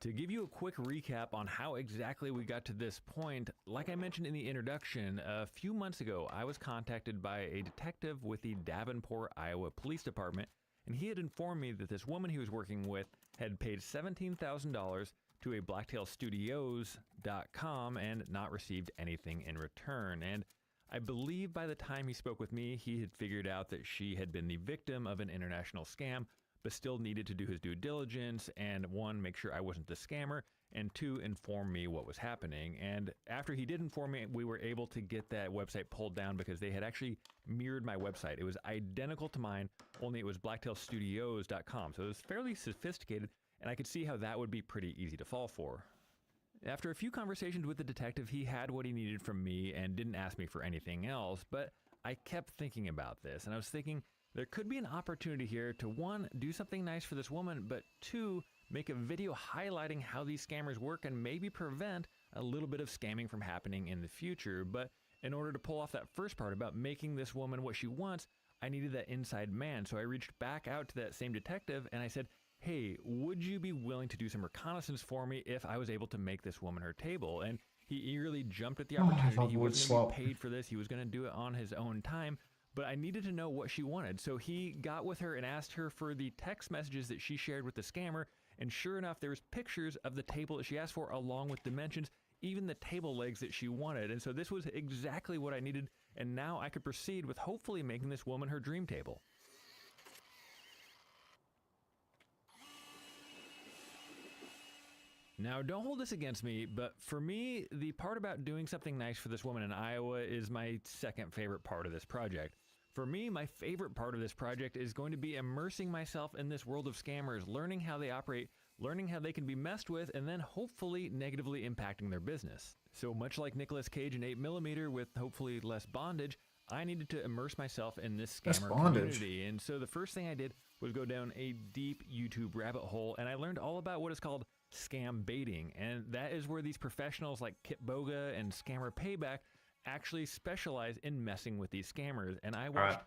To give you a quick recap on how exactly we got to this point, like I mentioned in the introduction, a few months ago I was contacted by a detective with the Davenport, Iowa Police Department, and he had informed me that this woman he was working with had paid $17,000 to a blacktailstudios.com and not received anything in return. And I believe by the time he spoke with me, he had figured out that she had been the victim of an international scam, but still needed to do his due diligence and, one, make sure I wasn't the scammer, and two, inform me what was happening. And after he did inform me, we were able to get that website pulled down because they had actually mirrored my website. It was identical to mine, only it was blacktailstudios.com. So it was fairly sophisticated, and I could see how that would be pretty easy to fall for. After a few conversations with the detective, he had what he needed from me and didn't ask me for anything else, but I kept thinking about this, and I was thinking, there could be an opportunity here to, one, do something nice for this woman, but two, make a video highlighting how these scammers work and maybe prevent a little bit of scamming from happening in the future. But in order to pull off that first part about making this woman what she wants, I needed that inside man. So I reached back out to that same detective and I said, hey, would you be willing to do some reconnaissance for me if I was able to make this woman her table? And he eagerly jumped at the opportunity. He wasn't going to be paid for this. He was going to do it on his own time. But I needed to know what she wanted. So he got with her and asked her for the text messages that she shared with the scammer. And sure enough, there was pictures of the table that she asked for along with dimensions, even the table legs that she wanted. And so this was exactly what I needed, and now I could proceed with hopefully making this woman her dream table. Now, don't hold this against me, but for me, the part about doing something nice for this woman in Iowa is my second favorite part of this project. For me, my favorite part of this project is going to be immersing myself in this world of scammers, learning how they operate, learning how they can be messed with, and then hopefully negatively impacting their business. So much like Nicolas Cage in 8mm with hopefully less bondage, I needed to immerse myself in this scammer community. And so the first thing I did was go down a deep YouTube rabbit hole, and I learned all about what is called scam baiting. And that is where these professionals like Kit Boga and Scammer Payback actually specialize in messing with these scammers. And I watched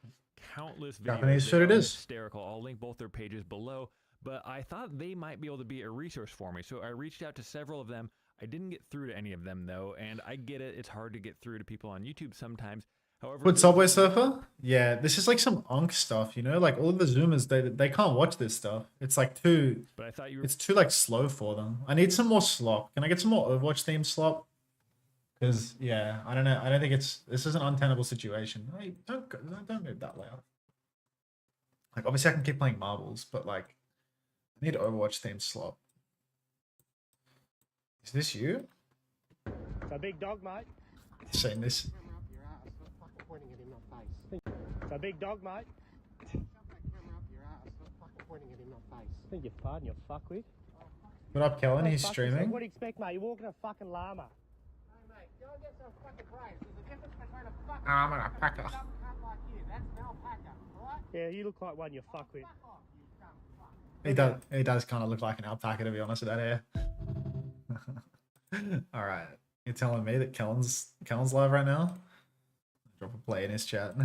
countless videos. Japanese shit it is. Hysterical. I'll link both their pages below. But I thought they might be able to be a resource for me. So I reached out to several of them. I didn't get through to any of them though. And I get it. It's hard to get through to people on YouTube sometimes. However, With Subway Surfer? Yeah, this is like some unk stuff, you know? Like all of the Zoomers, they can't watch this stuff. It's like too... But I thought you were... It's too like slow for them. I need some more slop. Can I get some more Overwatch themed slop? Because, yeah, I don't know. I don't think it's... This is an untenable situation. Hey, don't move that loud. Like, obviously I can keep playing marbles, but like... I need Overwatch themed slop. Is this you? It's a big dog, mate. Saying this... Pointing at him, not face. It's a big dog, mate. Shove that camera up your ass. Stop fucking pointing at him, not face. Beg your pardon, you fuckwit. What up, Kellen? He's Fuck streaming. yourself. What do you expect, mate? You're walking a fucking llama. Hey, mate, go and get some fucking brains. There's a difference between a fucking I'm an alpaca. dumb cunt like you. That's an alpaca, alright? Yeah, you look like one, you fuckwit. Fuck off, you dumb fuck. He does kind of look like an alpaca, to be honest with that hair. All right, you're telling me that Kellen's live right now? Drop a play in his chat.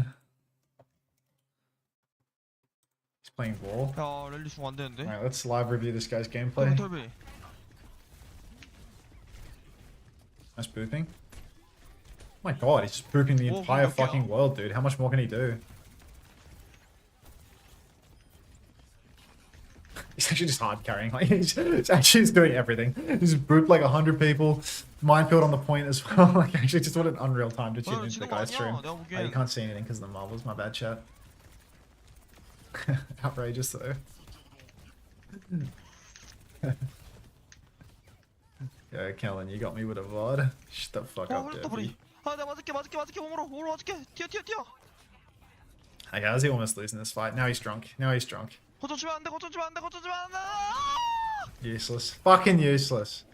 He's playing War. 야 랠리 주면 안 되는데? Alright, let's live review this guy's gameplay. 털비. Nice booping. Oh my god, he's just booping the Whoa, entire okay. fucking world, dude. How much more can he do? He's actually just hard carrying. Like he's actually just doing everything. He's booped like 100 people. Minefield on the point as well. Like actually, just what an unreal time to tune into the guy's stream. Oh, you can't see anything because of the marbles. My bad, chat. Outrageous though. Yeah, Kellen, you got me with a VOD. Shut the fuck up, 그랬다 dude. 버리. 아 내가 맞을게 몸으로 맞을게. 뛰어. Hey, how's he almost losing this fight? Now he's drunk. 거쳐 주면 안 돼. Useless. Fucking useless.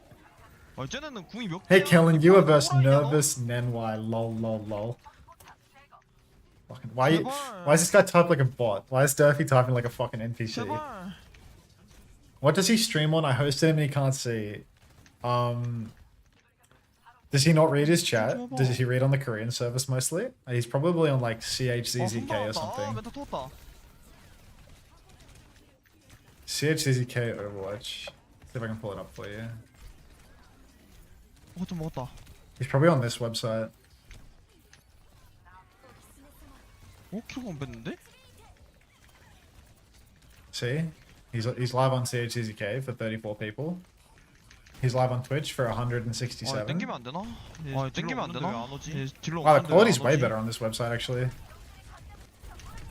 아 쟤네는 궁이 몇 Hey, 개야? Kellen, you are versus 호랑이야, 너? nervous Nenwai. Lol. Fucking, why is this guy typed like a bot? Why is Durfee typing like a fucking NPC? 제발. What does he stream on? I hosted him and he can't see. Does he not read his chat? Does he read on the Korean service mostly? He's probably on like CHZZK or something. 멘탈 터졌다. CHZZK Overwatch. See if I can pull it up for you. 좀 먹었다. He's probably on this website. 5kg 안 뺐는데? See? He's live on CHZZK for 34 people. He's live on Twitch for 아 167. 땡기면 안 되나? 아 땡기면 안 되나? 안 오지. 딜러 Wow, the 없는데 quality's 왜 way 안 오지? better on this website actually.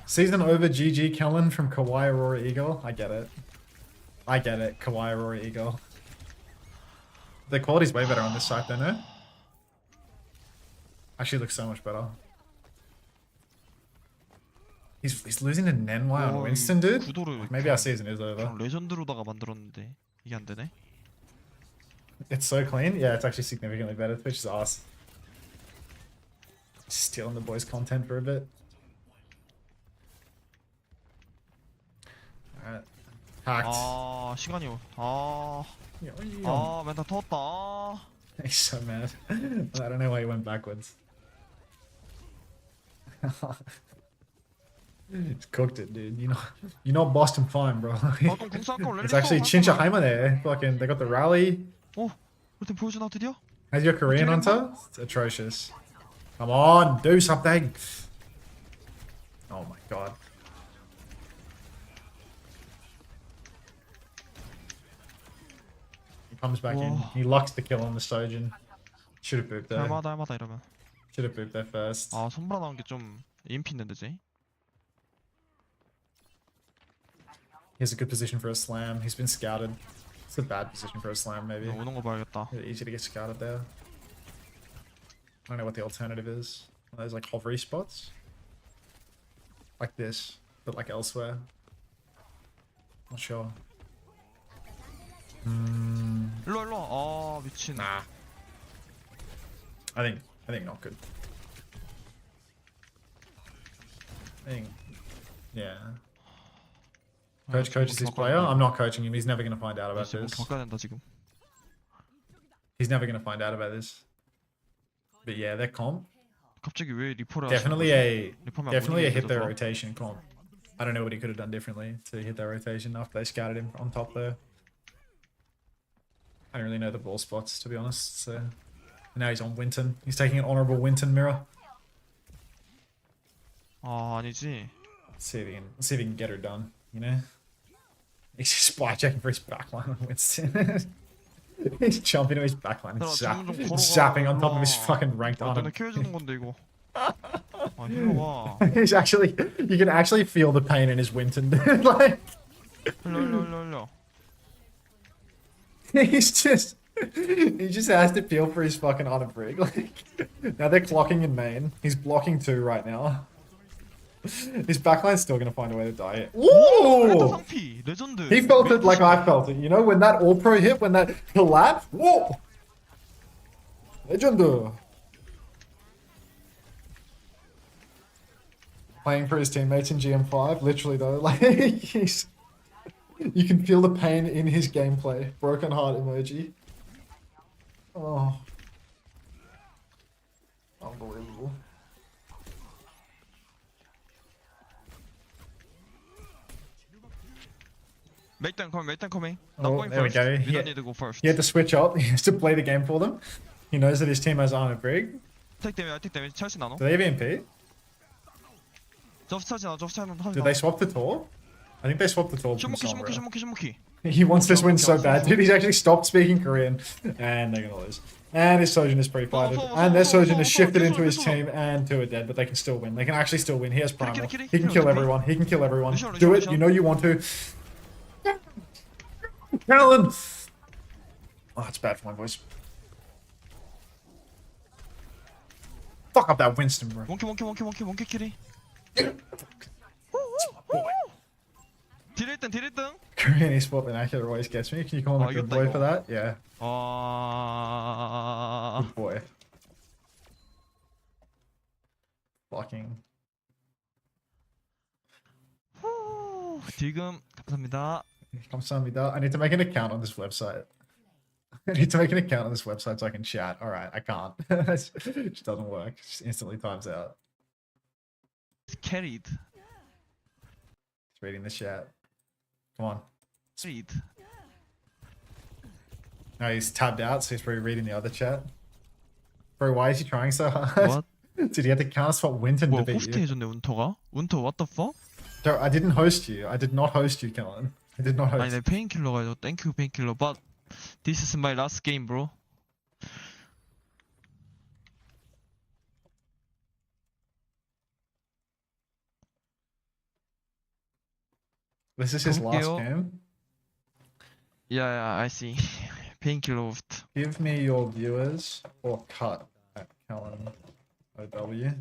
Season over GG Kellen from Kawaii Aurora Eagle. I get it, Kawaii Aurora Eagle. The quality's way better on this site though, no? Actually looks so much better. He's losing to Nenwai on 와, Winston, dude? 구도를 Maybe our season is over. 그냥 레전드로다가 만들었는데 이게 안 되네. It's so clean. Yeah, it's actually significantly better. Twitch is ass. Stealing the boys' content for a bit. Alright. Hacked. 아 시간이 아 Oh, 멘탈 터졌다. he's so mad. I don't know why he went backwards. He's cooked it, dude. You're not Boston fine, bro. 아 그럼 궁 쏠까? It's actually Chincha Haima there. Fucking, they got the rally. 어 우리 팀 보여주나 드디어? How's your Korean hunter? It's atrocious. Come on, do something. Oh my god. He comes back in. Whoa. He locks the kill on the Sojin. Should have booped there. 할마다 이러면. Should have booped there first. 아 손보라 나온 게 좀 EMP 있는데 쟤. He has a good position for a slam. He's been scouted. It's a bad position for a slam, maybe. 오는 거 봐야겠다. Easy to get scouted there. I don't know what the alternative is. One of those like hovery spots. Like this, but like elsewhere. Not sure. 일로 아 미친. Nah. I think not good. I think, yeah. Coach is his player. I'm not coaching him. He's never gonna find out about 지금 this. 바꿔야 된다 지금. He's never gonna find out about this. But yeah, their comp 갑자기 왜 리포를 definitely 리포면 definitely a hit their rotation comp. I don't know what he could have done differently to hit their rotation after they scouted him on top there. I don't really know the ball spots, to be honest. So now he's on Winton. He's taking an honorable Winton mirror. 아 아니지. Let's see if he can get her done. You know, he's just spy checking for his backline on Winston. He's jumping to his backline and zapping on top of his fucking ranked 아 arm. 너네 키워주는 건데 이거. 아 일로 와. He's actually, you can actually feel the pain in his Winton. Like, 일로. he just has to feel for his fucking honor brig. Like, now they're clocking in main. He's blocking 2 right now. His backline's still gonna find a way to die. 레드 Ooh! 상피 레전드. He felt it like I felt it. You know, when that all pro hit, when that collapse. Whoa! Legend. Playing for his teammates in GM5, literally though, like he's, you can feel the pain in his gameplay. Broken heart emoji. Oh, unbelievable. Make them coming. Oh, Not going there we first. go. We He- don't need to go first. He had to switch up. He has to play the game for them. He knows that his team has armor brig. Take damage. 찰스 나노. Do they have EMP? 저프 찰스 나노. Did they swap the Tor? I think they swapped the Tor from 슈모키. Sombra. He wants this win so bad, dude. He's actually stopped speaking Korean, and they're gonna lose. And his Sojin is pre-fighted, and their Sojin is shifted into his team, and 2 are dead, but they can still win. They can actually still win. He has primal. He can kill everyone. He can kill everyone. Do it. You know you want to. Callan! Oh, it's bad for my voice. Fuck up that Winston, bro. 몽키 키리. 딜 1등. Korean esport vernacular always gets me. Can you call him Oh, a you good think boy for so? that? Yeah, 아. good boy. Fucking. 딜금 감사합니다. I need to make an account on this website. I need to make an account on this website so I can chat. All right, I can't. It just doesn't work. It just instantly times out. Carried. Just reading the chat. Come on. No, he's tabbed out, so he's probably reading the other chat. Bro, why is he trying so hard? What? Did he have to counter spot Winton to 뭐야 beat 호스트 you? 해줬네 운터가? 운터 what the fuck? Bro, I didn't host you. I did not host you, Kellen. I did not host 아니 내 페인킬러가 해줘. Thank you 페인킬러. But this is my last game, bro. This is his last 가볼게요. game. Yeah, I see. 페인킬러 호스트. Give me your viewers or cut at Kellen OW.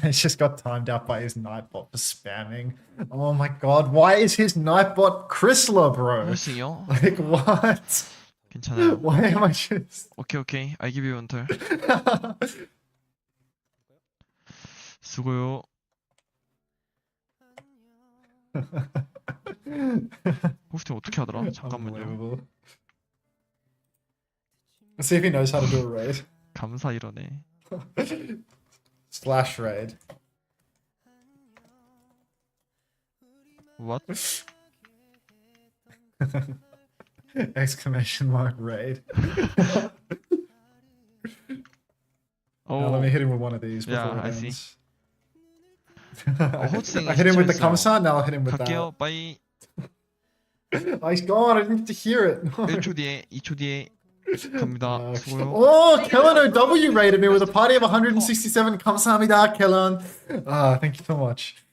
It's just got timed out by his Nightbot for spamming. Oh my god, why is his Nightbot Chrysler, bro? 호스팅이요? Like, what? 괜찮아요. Why am I just... 오케이. I give you until. 수고요. 호스팅 어떻게 하더라? 잠깐만요. Unbelievable. Let's see if he knows how to do a raid. 감사 이러네. Slash raid. What? Exclamation mark raid. Oh, Now let me hit him with one of these before Yeah, it I see. ends. 호스팅 I hit him with the 시청했어요. Kamsa, now I'll hit him with 갈게요. 빠이. that. Oh, he's gone, I didn't get to hear it. No. 1초 뒤에, 2초 뒤에. 갑니다. 수고요. Oh, Kellen OW rated me with a party of 167. 감사합니다, Kellen. Thank you so much.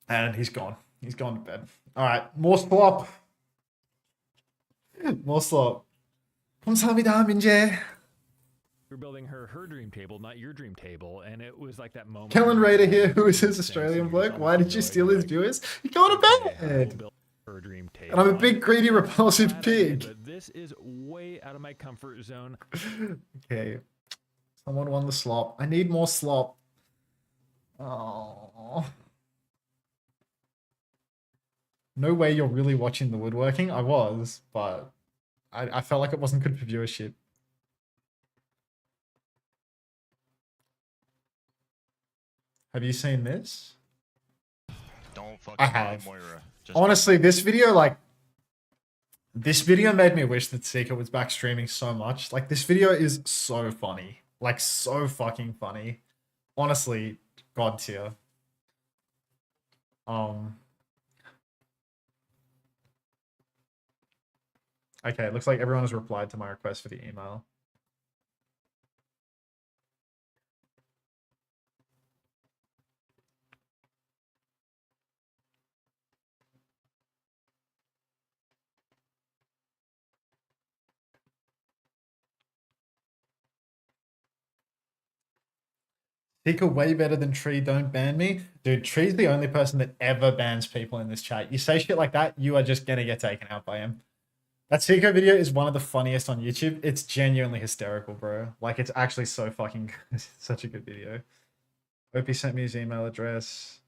And he's gone. He's gone to bed. All right, more slop. More slop. 감사합니다, 민재. We're building her dream table, not your dream table, and it was like that moment. Kellen Raider here, who is his Australian bloke. Why did you steal his viewers? He go to bed. Her dream table. And I'm a big, greedy, repulsive pig. But this is way out of my comfort zone. Okay. Someone won the slop. I need more slop. Oh. No way you're really watching the woodworking. I was, but I felt like it wasn't good for viewership. Have you seen this? Don't fucking I have. Moira. Just Honestly, this video made me wish that Seeker was back streaming so much. Like, this video is so funny. Like, so fucking funny. Honestly, God tier. Okay, it looks like everyone has replied to my request for the email. Seeker way better than Tree, don't ban me. Dude, Tree's the only person that ever bans people in this chat. You say shit like that, you are just gonna get taken out by him. That Seeker video is one of the funniest on YouTube. It's genuinely hysterical, bro. Like, it's actually so fucking good. It's such a good video. Hope he sent me his email address.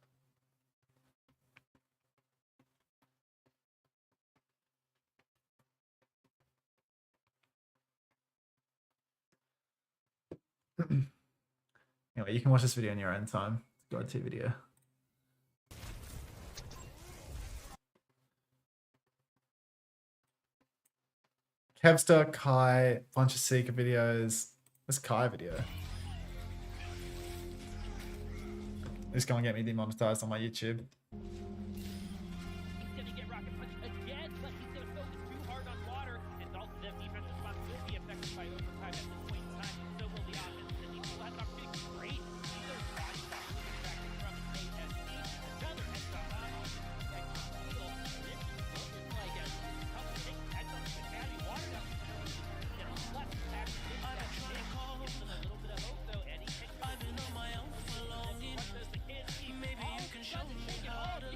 Anyway, you can watch this video in your own time. God tier video. Kevster, Kai, bunch of Seeker videos. This Kai video. This is gonna get me demonetized on my YouTube. He's gonna get rocket punched again, but he's gonna focus too hard on water, and Dalton's defensive response will be affected by overtime at this point in time. So will the offense, and he still has an opportunity. Great. These are body shots moving back from ASC. Another headshot on the second wheel. This looks like a tough to take headshot to the caddy. Water down. You know, left back. Gives them a little bit of hope though, and he takes I've been on my own for long enough. Maybe you can show me harder.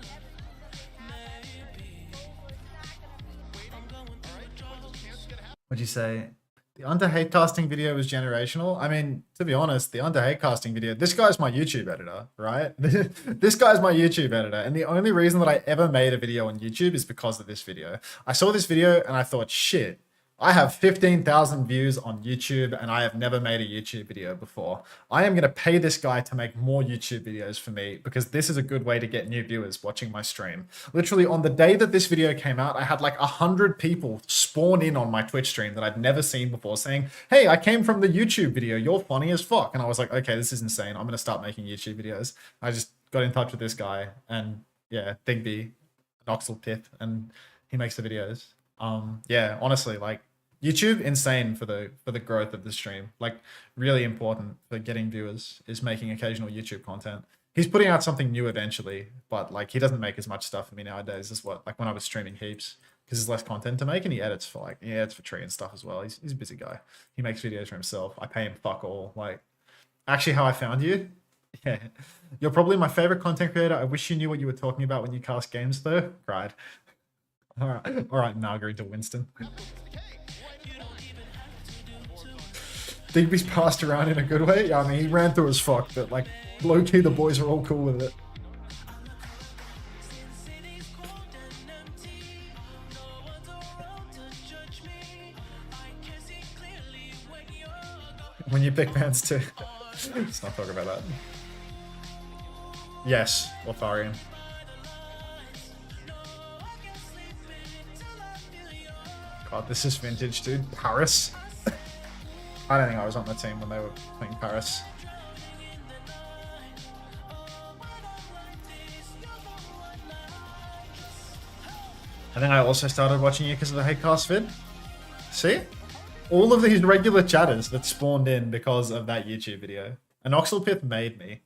What'd you say? The under hate casting video was generational. I mean, to be honest, the under hate casting video, this guy's my YouTube editor, right? This guy's my YouTube editor. And the only reason that I ever made a video on YouTube is because of this video. I saw this video and I thought, shit, I have 15,000 views on YouTube and I have never made a YouTube video before. I am going to pay this guy to make more YouTube videos for me because this is a good way to get new viewers watching my stream. Literally on the day that this video came out, I had like 100 people spawn in on my Twitch stream that I'd never seen before saying, hey, I came from the YouTube video. You're funny as fuck. And I was like, okay, this is insane. I'm going to start making YouTube videos. I just got in touch with this guy and yeah, Digby, Noxel Pip, and he makes the videos. Yeah, honestly, like, YouTube, insane for the growth of the stream. Like, really important for getting viewers is making occasional YouTube content. He's putting out something new eventually, but like he doesn't make as much stuff for me nowadays as what like when I was streaming heaps because there's less content to make, and he edits for Tree and stuff as well. He's a busy guy. He makes videos for himself. I pay him fuck all. Like, actually, how I found you? Yeah, you're probably my favorite content creator. I wish you knew what you were talking about when you cast games, though. Cried. All right, Margaret to Winston. Digby's passed around in a good way. Yeah, I mean, he ran through as fuck, but like, low-key, the boys are all cool with it. When you pick bands too. Let's not talk about that. Yes, Lotharian. God, this is vintage, dude. Paris. I don't think I was on the team when they were playing Paris. I think I also started watching you because of the Hatecast vid. See? all of these regular chatters that spawned in because of that YouTube video. An Oxelpith made me.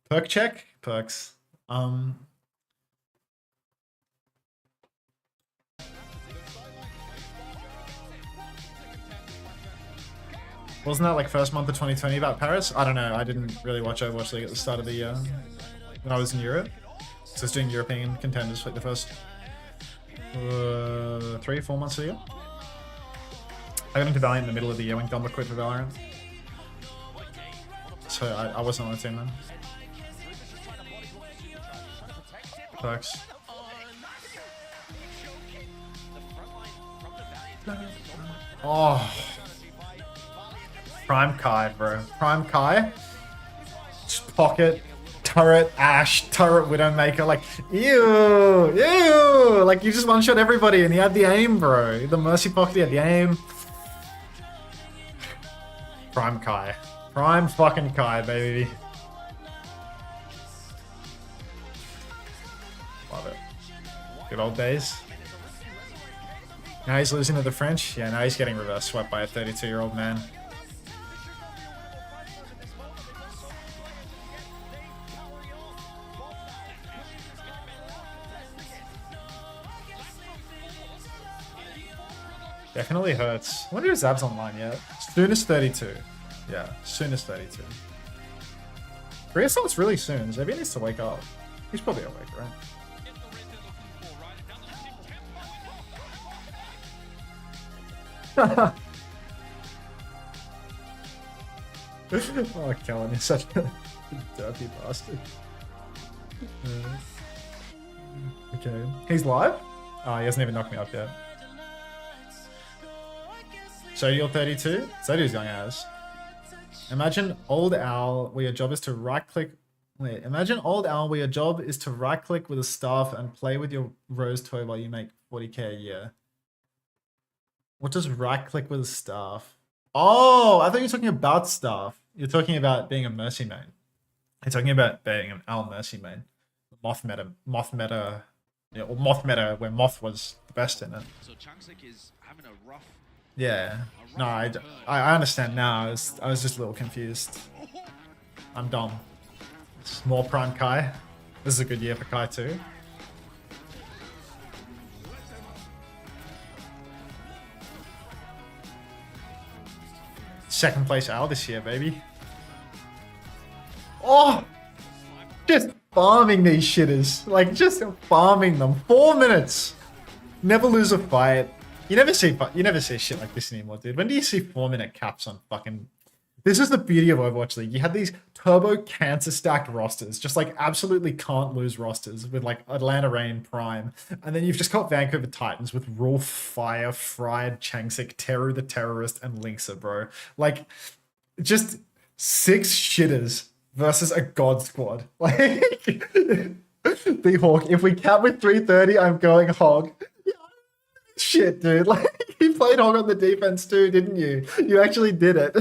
Perk check? Perks. Wasn't that like first month of 2020 about Paris? I don't know. I didn't really watch Overwatch League at the start of the year when I was in Europe. So I was doing European contenders for like the first 3-4 months of the year. I got into Valiant in the middle of the year when Gumba quit for Valorant. So I wasn't on the team then. Perks. Oh. Prime Kai, bro. Prime Kai. Just pocket, turret, Ash, turret, Widowmaker. Like, ew, ew. Like, you just one-shot everybody and he had the aim, bro. The Mercy Pocket, he had the aim. Prime Kai. Prime fucking Kai, baby. Love it. Good old days. Now he's losing to the French. Yeah, now he's getting reverse swept by a 32-year-old man. Definitely hurts. I wonder if Zab's online yet. Soon as 32. Yeah, soon as 32. Reassault's really soon. Zabby needs to wake up. He's probably awake, right? Oh, Kellen, you're such a dirty bastard. Okay. He's live? Oh, he hasn't even knocked me up yet. So you're 32? So he's young as. Imagine old owl where your job is to right click. Wait, imagine old owl where your job is to right click with a staff and play with your rose toy while you make 40k a year. What does right click with a staff? Oh, I thought you were talking about staff. You're talking about being a mercy main. You're talking about being an owl mercy main. Moth meta, yeah, or moth meta where moth was the best in it. So Changsik is having a rough. Yeah. No, I understand now. I was just a little confused. I'm dumb. It's more Prime Kai. This is a good year for Kai too. Second place Owl this year, baby. Oh! Just farming these shitters. Like, just farming them. 4 minutes. Never lose a fight. You never see shit like this anymore, dude. When do you see 4-minute caps on fucking... This is the beauty of Overwatch League. You had these turbo cancer stacked rosters, just like absolutely can't lose rosters with like Atlanta Reign Prime. And then you've just got Vancouver Titans with Rolf, Fire, Fried, Changsik, Teru the Terrorist, and Linksa, bro. Like, just 6 shitters versus a god squad. Like, the Hawk. If we cap with 330, I'm going hog. Shit, dude. Like, you played hog on the defense too, didn't you? You actually did it.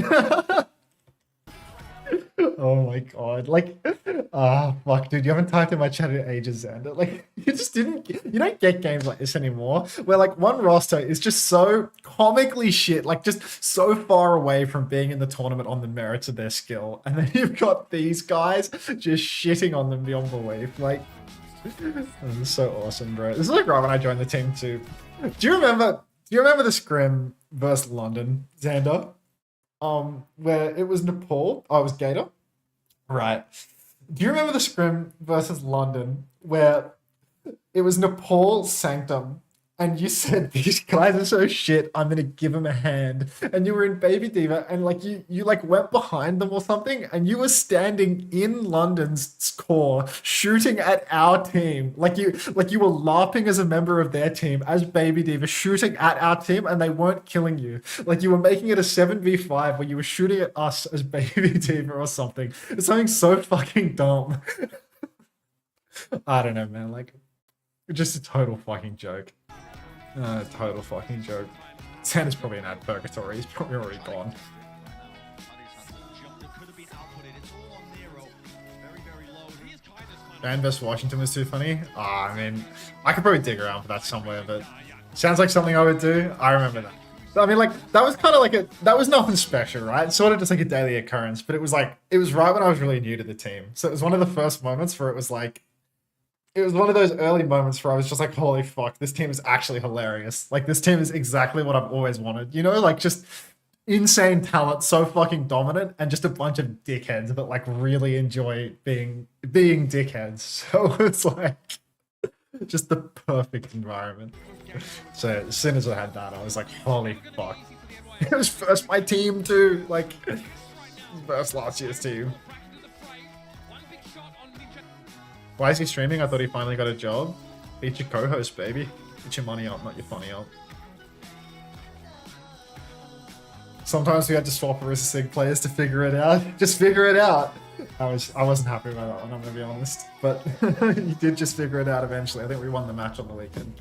Oh my god. Like, fuck, dude. You haven't typed in my chat in ages, Xander. Like, you just didn't... You don't get games like this anymore, where like one roster is just so comically shit, like just so far away from being in the tournament on the merits of their skill. And then you've got these guys just shitting on them beyond belief. Like, this is so awesome, bro. This is like right when I joined the team too. Do you remember the scrim versus London, Xander? Where it was Nepal. Oh, it was Gator. Right. Do you remember the scrim versus London where it was Nepal Sanctum and you said these guys are so shit, I'm gonna give them a hand, and you were in Baby Diva and like you like went behind them or something and you were standing in London's core shooting at our team, like you were LARPing as a member of their team as Baby Diva shooting at our team and they weren't killing you, like you were making it a 7v5 where you were shooting at us as Baby Diva or something. It's something so fucking dumb. I don't know, man, like just a total fucking joke. Total fucking joke. Santa's probably in ad purgatory. He's probably already gone. Band vs Washington was too funny. I mean, I could probably dig around for that somewhere, but sounds like something I would do. I remember that. I mean, like, that was kind of like that was nothing special, right? It's sort of just like a daily occurrence, but it was like, it was right when I was really new to the team. So it was one of the first moments where it was like, it was one of those early moments where I was just like, holy fuck, this team is actually hilarious. Like, this team is exactly what I've always wanted. You know, like, just insane talent, so fucking dominant, and just a bunch of dickheads that like really enjoy being dickheads. So it's like just the perfect environment. So as soon as I had that, I was like, holy fuck. It was first my team too, like first last year's team. Why is he streaming? I thought he finally got a job. Beat your co-host, baby. Get your money up, not your funny up. Sometimes we had to swap Arisa Sig players to figure it out. Just figure it out. I wasn't happy about that one, I'm gonna be honest. But you did just figure it out eventually. I think we won the match on the weekend.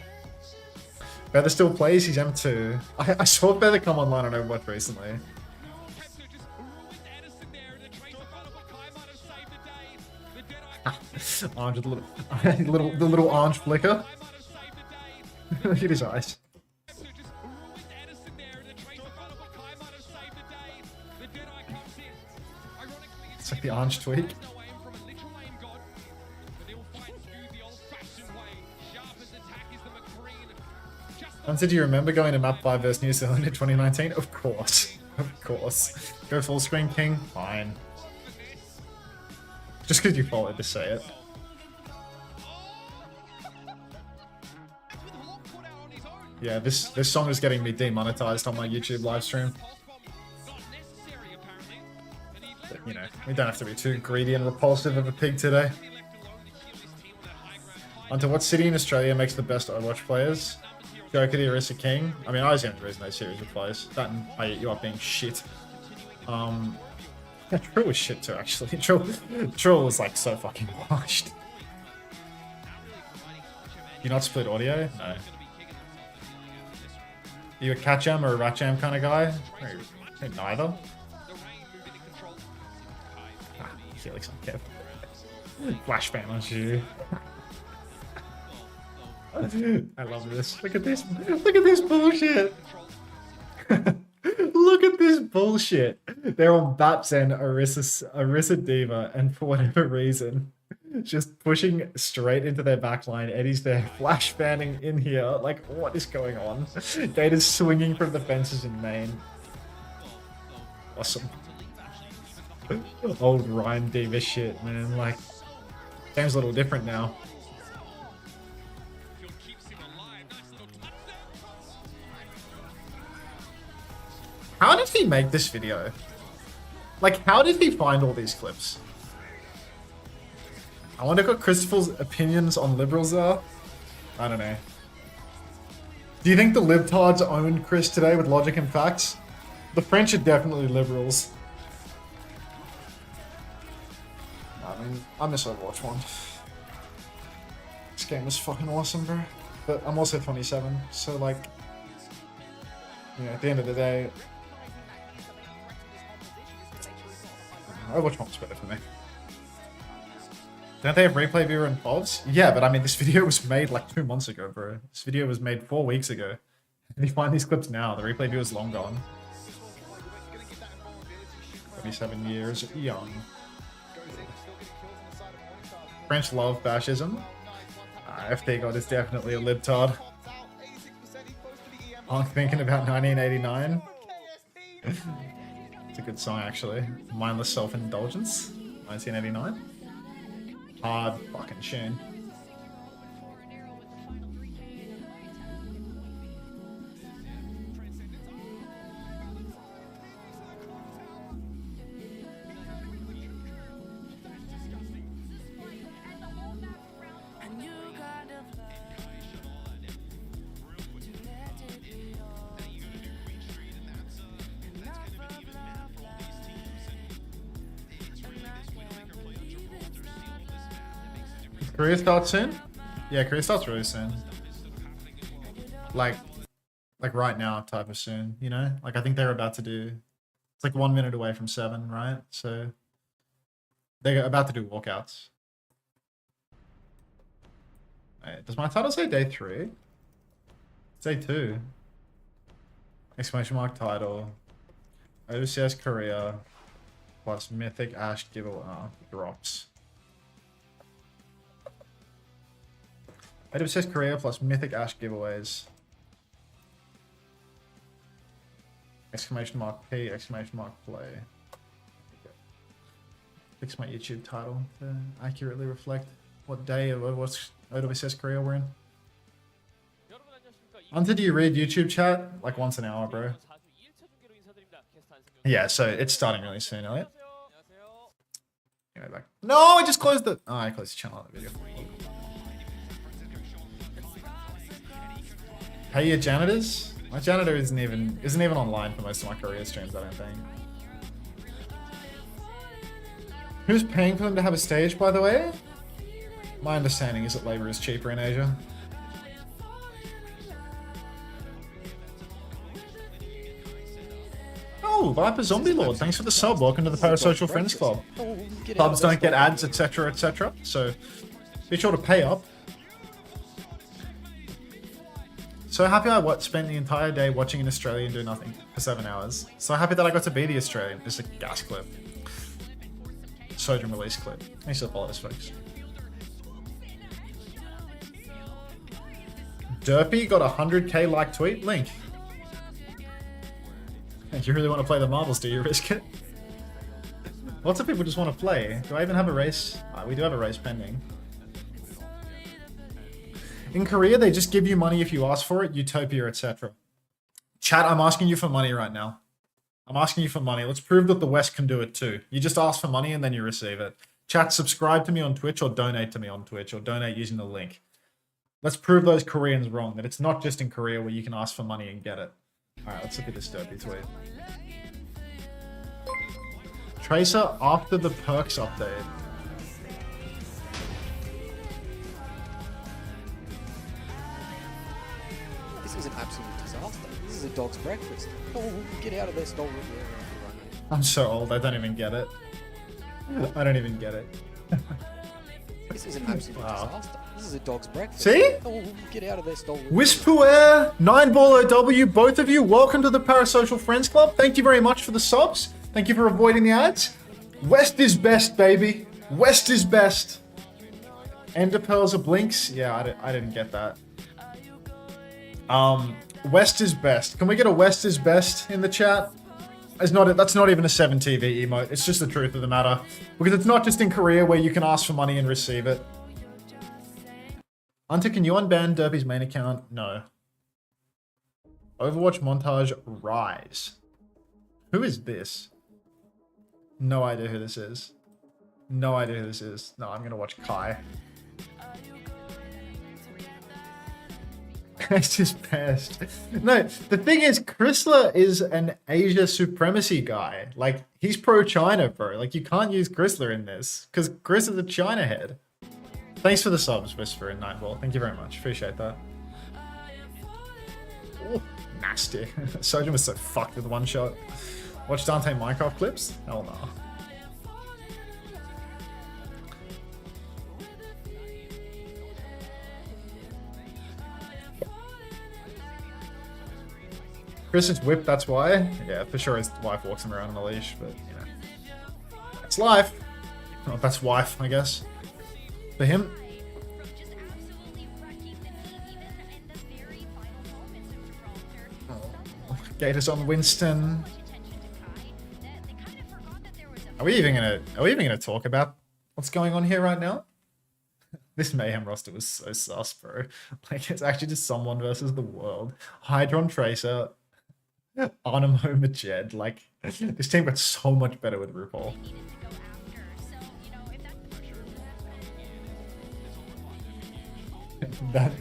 Feather still plays, he's M2. I saw Feather come online on Overwatch recently. Orange, the little orange flicker. Look at his eyes. It's like the orange tweak. Hunter, do you remember going to map 5 versus New Zealand in 2019? Of course. Of course. Go full screen king? Fine. Just because you followed to say it. Yeah, this song is getting me demonetized on my YouTube live stream. But, you know, we don't have to be too greedy and repulsive of a pig today. Onto what city in Australia makes the best Overwatch players? Joker, the Orisa King. I mean, I was the only reason those series replace. That and I eat you up being shit. Yeah, Trill was shit too, actually. Trill was like so fucking washed. You not split audio? No. Are you a cat jam or a rat jam kind of guy? Or neither. Ah, Felix on Kev. Flashbang on you. I love this. Look at this. Look at this bullshit. Look at this bullshit. They're on Baps and Orisa Diva, and for whatever reason, just pushing straight into their backline. Eddie's there, flash fanning in here. Like, what is going on? Data's swinging from the fences in main. Awesome. Old Ryan Diva shit, man. Like, game's a little different now. How did he make this video? Like, how did he find all these clips? I wonder what Christopher's opinions on liberals are. I don't know. Do you think the libtards owned Chris today with logic and facts? The French are definitely liberals. I mean, I miss Overwatch 1. This game was fucking awesome, bro. But I'm also 27, so like, you know, at the end of the day, Overwatch 1's better for me. Don't they have replay viewer and pods? Yeah, but I mean, this video was made like 2 months ago, bro. This video was made 4 weeks ago. And you find these clips now, the replay viewer's long gone. 27 years young. French love fascism. FD God is definitely a libtard. I'm thinking about 1989. It's a good song, actually. Mindless Self-Indulgence, 1989. Hard fucking tune. Career starts soon? Yeah, career starts really soon. Like right now type of soon, you know? Like I think they're about to do, it's like 1 minute away from 7, right? So they're about to do walkouts. Wait, does my title say day 3? It's day 2. Exclamation mark title. OWCS Korea plus Mythic Ash giveaway drops. OWCS Korea plus Mythic Ash giveaways. Exclamation mark P, exclamation mark play. Fix my YouTube title to accurately reflect what day of OWCS Korea we're in. 여러분 안녕하십니까? Hunter, do you read YouTube chat? Like once an hour, bro. 4주 1차 중계로 인사드립니다. 게스트 한승규. Yeah, so it's starting really soon, Elliot. 안녕하세요. Anyway, back. No, I just closed the. Oh, I closed the channel on the video. Pay your janitors? My janitor isn't even online for most of my career streams, I don't think. Who's paying for them to have a stage, by the way? My understanding is that labor is cheaper in Asia. Oh, Viper Zombie Lord, thanks for the sub. Welcome to the Parasocial Friends Club. Subs don't get ads, etc., etc. So be sure to pay up. So happy I spent the entire day watching an Australian do nothing for 7 hours. So happy that I got to be the Australian. Just a gas clip. Sojourn release clip. Thanks for the follows, folks. Derpy got a 100k like tweet. Link. You really want to play the marbles, do you, Risk it? Lots of people just want to play. Do I even have a race? We do have a race pending. In Korea, they just give you money if you ask for it, Utopia, etc. Chat, I'm asking you for money right now. I'm asking you for money. Let's prove that the West can do it too. You just ask for money and then you receive it. Chat, subscribe to me on Twitch or donate to me on Twitch or donate using the link. Let's prove those Koreans wrong, that it's not just in Korea where you can ask for money and get it. Alright, let's look at this derpy tweet. Tracer after the perks update. This is an absolute disaster. This is a dog's breakfast. Oh, get out of there, stole it. I'm so old, I don't even get it. I don't even get it. This is an absolute disaster. This is a dog's breakfast. See? Oh, get out of there, stole it. Wispuair, 9ball OW, both of you, welcome to the Parasocial Friends Club. Thank you very much for the subs. Thank you for avoiding the ads. West is best, baby. West is best. Ender Pearls are blinks. Yeah, I didn't get that. West is best. Can we get a West is best in the chat? That's not even a 7TV emote. It's just the truth of the matter. Because it's not just in Korea where you can ask for money and receive it. Hunter, can you unban Derpy's main account? No. Overwatch montage Rise. Who is this? No idea who this is. No idea who this is. No, I'm gonna watch Kai. This is best. No, the thing is, Chrysler is an Asia supremacy guy. Like, he's pro-China, bro. Like, you can't use Chrysler in this, because Chris is a China head. Thanks for the subs, Whisper and Nightball. Thank you very much. Appreciate that. Ooh, nasty. Sojourn was so fucked with one shot. Watch Dante Minecraft clips? Hell no. Chris is whipped, that's why. Yeah, for sure his wife walks him around on a leash, but, you know. That's life. Oh, that's wife, I guess. For him. Oh, Gators on Winston. Are we even gonna talk about what's going on here right now? This Mayhem roster was so sus, bro. Like, it's actually just someone versus the world. Hydron Tracer. Animo Majed, like, this team got so much better with RuPaul. That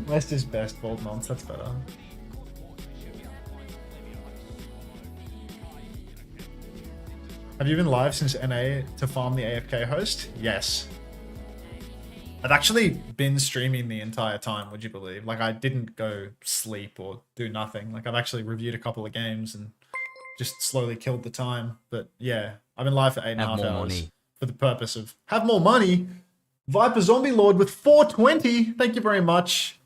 West is best, bold nonce, that's better. Have you been live since NA to farm the AFK host? Yes. I've actually been streaming the entire time, would you believe? Like, I didn't go sleep or do nothing. Like, I've actually reviewed a couple of games and just slowly killed the time. But yeah, I've been live for 8.5 hours for the purpose of have more money. Viper Zombie Lord with 420. Thank you very much.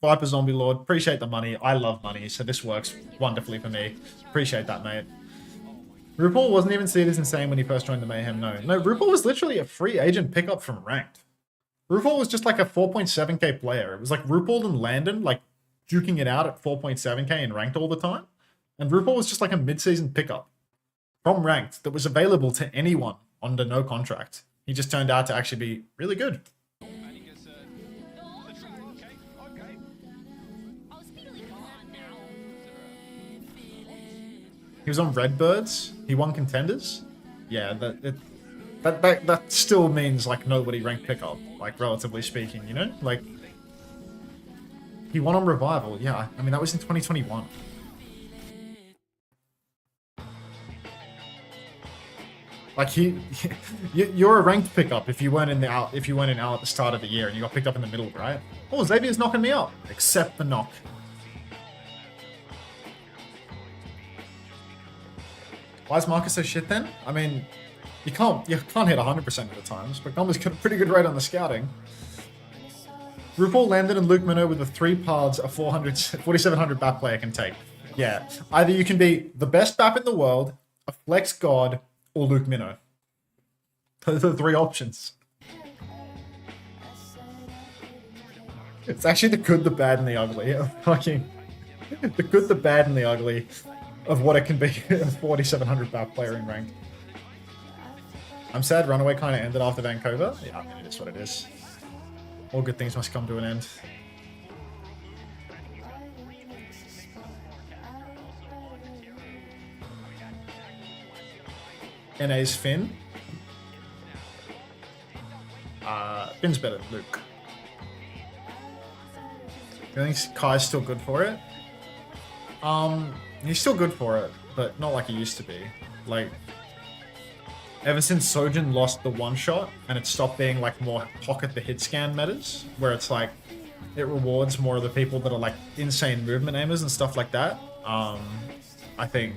Viper Zombie Lord, appreciate the money. I love money, so this works wonderfully for me. Appreciate that, mate. RuPaul wasn't even seen as insane when he first joined the Mayhem. No, RuPaul was literally a free agent pickup from Ranked. RuPaul was just like a 4.7k player. It was like RuPaul and Landon like duking it out at 4.7k in Ranked all the time. And RuPaul was just like a mid-season pickup from Ranked that was available to anyone under no contract. He just turned out to actually be really good. He was on Redbirds. He won contenders. Yeah, that still means like nobody ranked pickup, like relatively speaking, you know? Like he won on Revival. Yeah, I mean that was in 2021. Like you're a ranked pickup if you weren't in Al at the start of the year and you got picked up in the middle, right? Oh, Xavier's knocking me up. Accept the knock. Why is Marcus so shit then? I mean, you can't hit 100% of the times, but Gomba's got a pretty good rate on the scouting. RuPaul, Landon, and Luke Minnow with the 3 paths a 4,700 BAP player can take. Yeah, either you can be the best BAP in the world, a flex god, or Luke Minnow. Those are the 3 options. It's actually the good, the bad, and the ugly. Fucking the good, the bad, and the ugly of what it can be a 4,700 BAP player in rank. I'm sad Runaway kind of ended after Vancouver. Yeah, I mean, it is what it is. All good things must come to an end. NA's Finn. Finn's better than Luke. I think Kai's still good for it. He's still good for it, but not like he used to be. Like, ever since Sojin lost the one-shot and it stopped being like more pocket the hit scan metas, where it's like it rewards more of the people that are like insane movement aimers and stuff like that. I think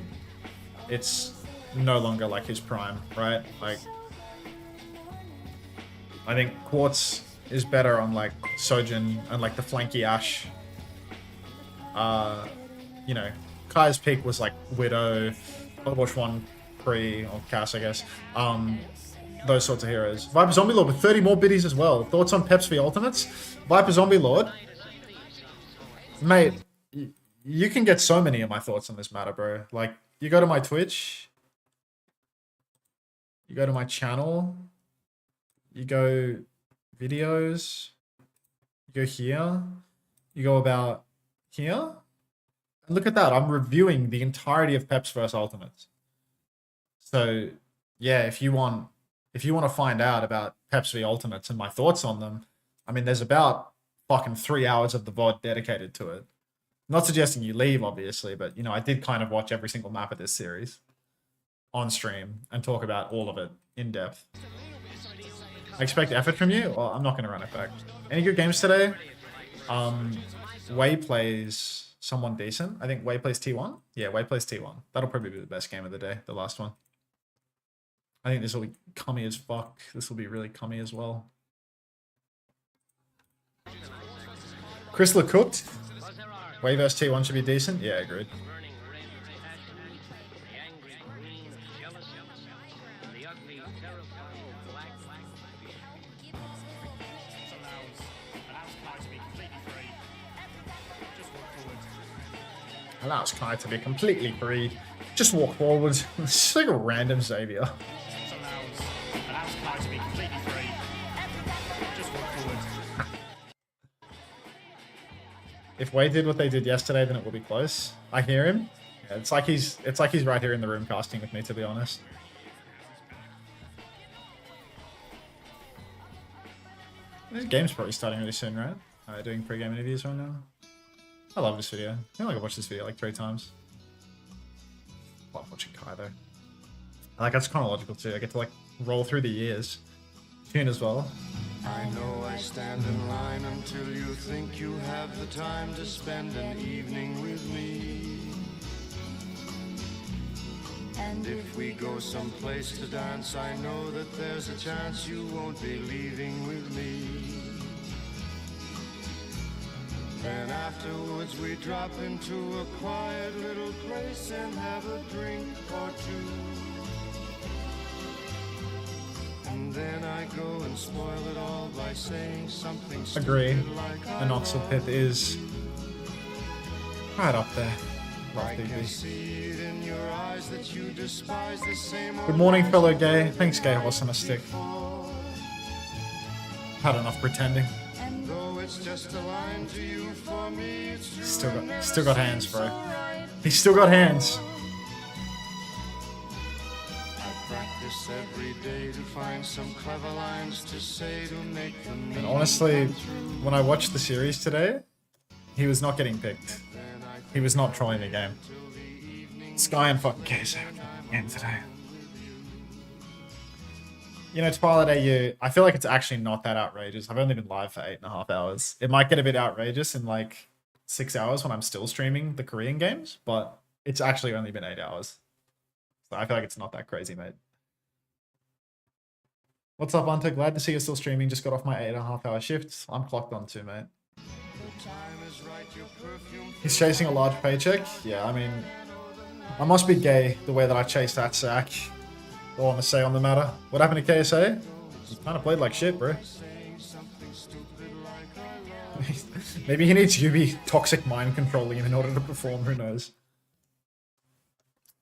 it's no longer like his prime, right? Like, I think Quartz is better on like Sojin and like the flanky Ash. You know, Kai's peak was like Widow, Overwatch 1 pre, or Cass, I guess. Those sorts of heroes. Viper Zombie Lord with 30 more biddies as well. Thoughts on Peps v Ultimates? Viper Zombie Lord? Mate, you can get so many of my thoughts on this matter, bro. Like, you go to my Twitch, you go to my channel, you go videos, you go here, you go about here, and look at that, I'm reviewing the entirety of Peps vs Ultimates. So yeah, if you want to find out about Peps v Ultimates and my thoughts on them, I mean, there's about fucking 3 hours of the VOD dedicated to it. Not suggesting you leave, obviously, but you know, I did kind of watch every single map of this series on stream and talk about all of it in depth. I expect effort from you. Well, I'm not going to run it back. Any good games today? Way plays someone decent. I think Way plays T1. Yeah, Way plays T1. That'll probably be the best game of the day, the last one. I think this will be cummy as fuck. This will be really cummy as well. Chrysler cooked. Way vs T1 should be decent. Yeah, agreed. Allows Kai to be completely free. Just walk forward. It's like a random Xavier. If Wade did what they did yesterday, then it will be close. I hear him. Yeah, it's like he's right here in the room casting with me, to be honest. This game's probably starting really soon, right? Doing pre-game interviews right now. I love this video. I feel like I've watched this video like 3 times. I love watching Kai though. I like that's chronological too. I get to like roll through the years. Tune as well. I know I stand in line until you think you have the time to spend an evening with me. And if we go someplace to dance, I know that there's a chance you won't be leaving with me. Then afterwards we drop into a quiet little place and have a drink or two. And then I go and spoil it all by saying something Agree. stupid like An Oxel Pip is right up there. Love I can DB. see it in your eyes that you despise the same Good morning, fellow gay. Thanks, gay horse on a stick. Had enough pretending. Though it's just a line to you, for me it's true. Still got hands, bro. He's still got hands. I practice every day to find some clever lines to say to make them. And honestly, when I watched the series today, he was not getting picked. He was not trolling the game. Sky and fucking KSO game today. You know, Twilight AU, I feel like it's actually not that outrageous. I've only been live for 8.5 hours. It might get a bit outrageous in like 6 hours when I'm still streaming the Korean games, but it's actually only been 8 hours. So I feel like it's not that crazy, mate. What's up, Hunter? Glad to see you're still streaming. Just got off my 8.5 hour shift. I'm clocked on too, mate. He's chasing a large paycheck? Yeah, I mean, I must be gay the way that I chase that sack. All I'm gonna say on the matter. What happened to KSA? He kind of played like shit, bro. Maybe he needs Yubi toxic mind controlling him in order to perform, who knows.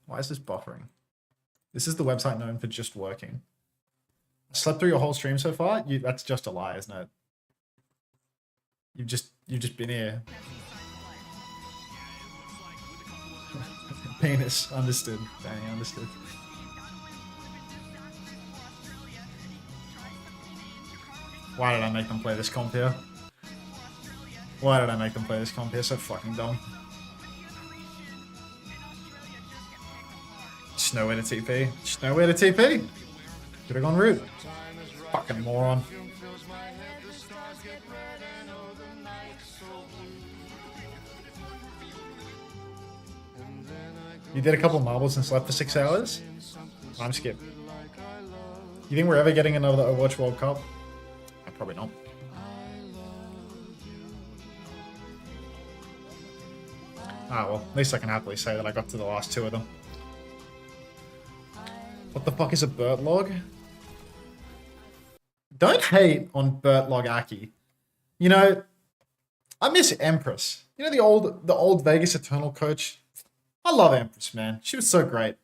Why is this buffering? This is the website known for just working. I slept through your whole stream so far? That's just a lie, isn't it? You've just been here. Penis, understood. Danny, understood. Why did I make them play this comp here? Why did I make them play this comp here? So fucking dumb. Just nowhere to TP. Just nowhere to TP. Could have gone root. Fucking moron. You did a couple marbles and slept for 6 hours? Time skip. You think we're ever getting another Overwatch World Cup? Probably not. Ah, well, at least I can happily say that I got to the last 2 of them. What the fuck is a Burt log? Don't hate on Burt log Aki. You know, I miss Empress. You know the old Vegas Eternal coach? I love Empress, man. She was so great.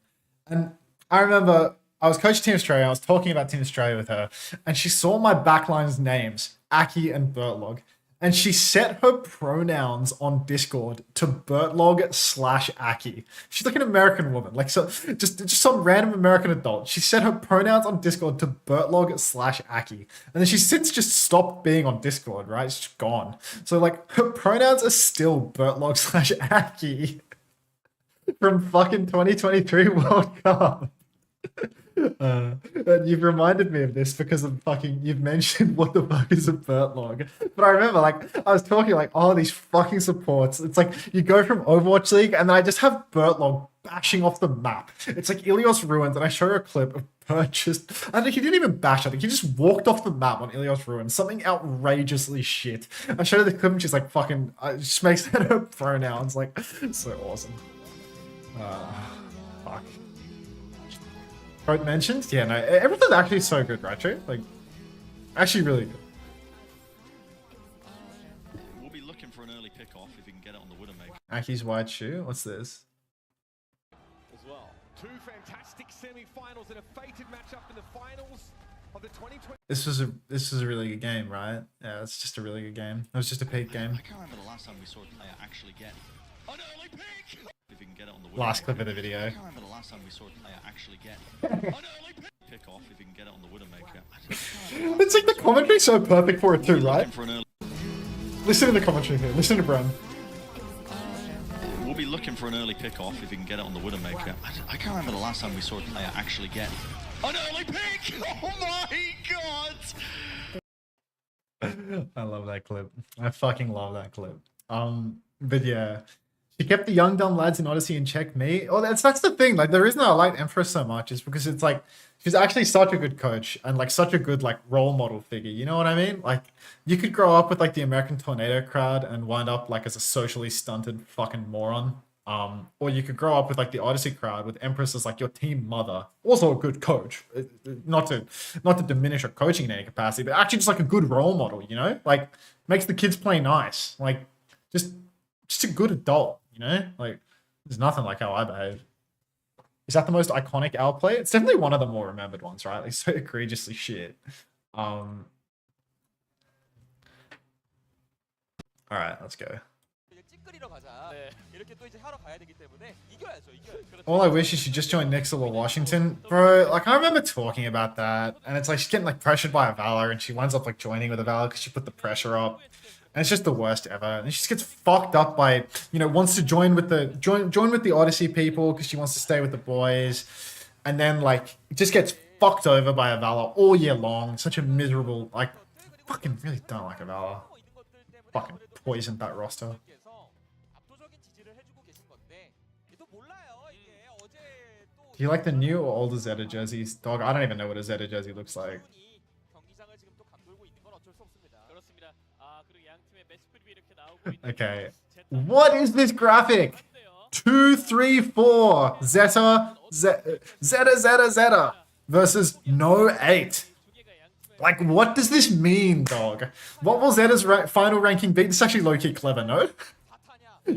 And I remember I was coaching Team Australia, I was talking about Team Australia with her, and she saw my backline's names, Aki and Bertlog, and she set her pronouns on Discord to Bertlog/Aki. She's like an American woman, like so just some random American adult. She set her pronouns on Discord to Bertlog/Aki. And then she's since just stopped being on Discord, right? It's just gone. So like her pronouns are still Bertlog/Aki from fucking 2023 World Cup. And you've reminded me of this because of you've mentioned what the fuck is a Burt log. But I remember I was talking oh, these fucking supports. It's like you go from Overwatch League and then I just have Burt log bashing off the map. It's like Ilios Ruins and I show her a clip of Burt just, I think he didn't even bash, I think he just walked off the map on Ilios Ruins. Something outrageously shit. I showed her the clip and she's like fucking, just makes that her pronouns. Like, so awesome. Fuck. Quote mentioned? Yeah, no, everything's actually so good, right, True? Like, actually really good. We'll be looking for an early pick-off if we can get it on the Widowmaker. Aki's wide shoe? What's this? As well. 2 fantastic semi-finals and a fated matchup in the finals of the 2020. This was a really good game, right? Yeah, it's just a really good game. It was just a peak game. I can't remember the last time we saw a player actually get an early pick. If we can get it on the Widowmaker. Last clip of the video. I can't remember the last time we saw a player actually get an early pick-off if we can get it on the Widowmaker. It's like the commentary's so perfect for it too, right? Early... Listen to the commentary here. Listen to Bren. We'll be looking for an early pick-off if we can get it on the Widowmaker. I can't remember the last time we saw a player actually get an early pick. Oh my god! I love that clip. I fucking love that clip. But yeah, She kept the young dumb lads in Odyssey in check. Me. Oh, that's the thing. Like, the reason I like Empress so much is because it's like she's actually such a good coach and like such a good like role model figure. You know what I mean? Like, you could grow up with like the American Tornado crowd and wind up like as a socially stunted fucking moron. Or you could grow up with like the Odyssey crowd with Empress as like your team mother, also a good coach. Not to diminish her coaching in any capacity, but actually just like a good role model. You know, like makes the kids play nice. Like just a good adult. You know, like there's nothing like how I behave. Is that the most iconic Al play? It's definitely one of the more remembered ones, right? Like so egregiously shit. All right, let's go. All I wish is she just joined Nixel or Washington. Bro, like I remember talking about that. And it's like she's getting like pressured by a Valor and she winds up like joining with a Valor because she put the pressure up. And it's just the worst ever. And she just gets fucked up by, you know, wants to join with the join with the Odyssey people because she wants to stay with the boys. And then like just gets fucked over by a Valor all year long. Such a miserable, like fucking really don't like a Valor. Fucking poisoned that roster. Do you like the new or older Zeta jerseys? Dog, I don't even know what a Zeta jersey looks like. Okay. What is this graphic? 2, 3, 4. Zeta versus no 8. Like, what does this mean, dog? What will Zeta's final ranking be? This is actually low-key clever, no?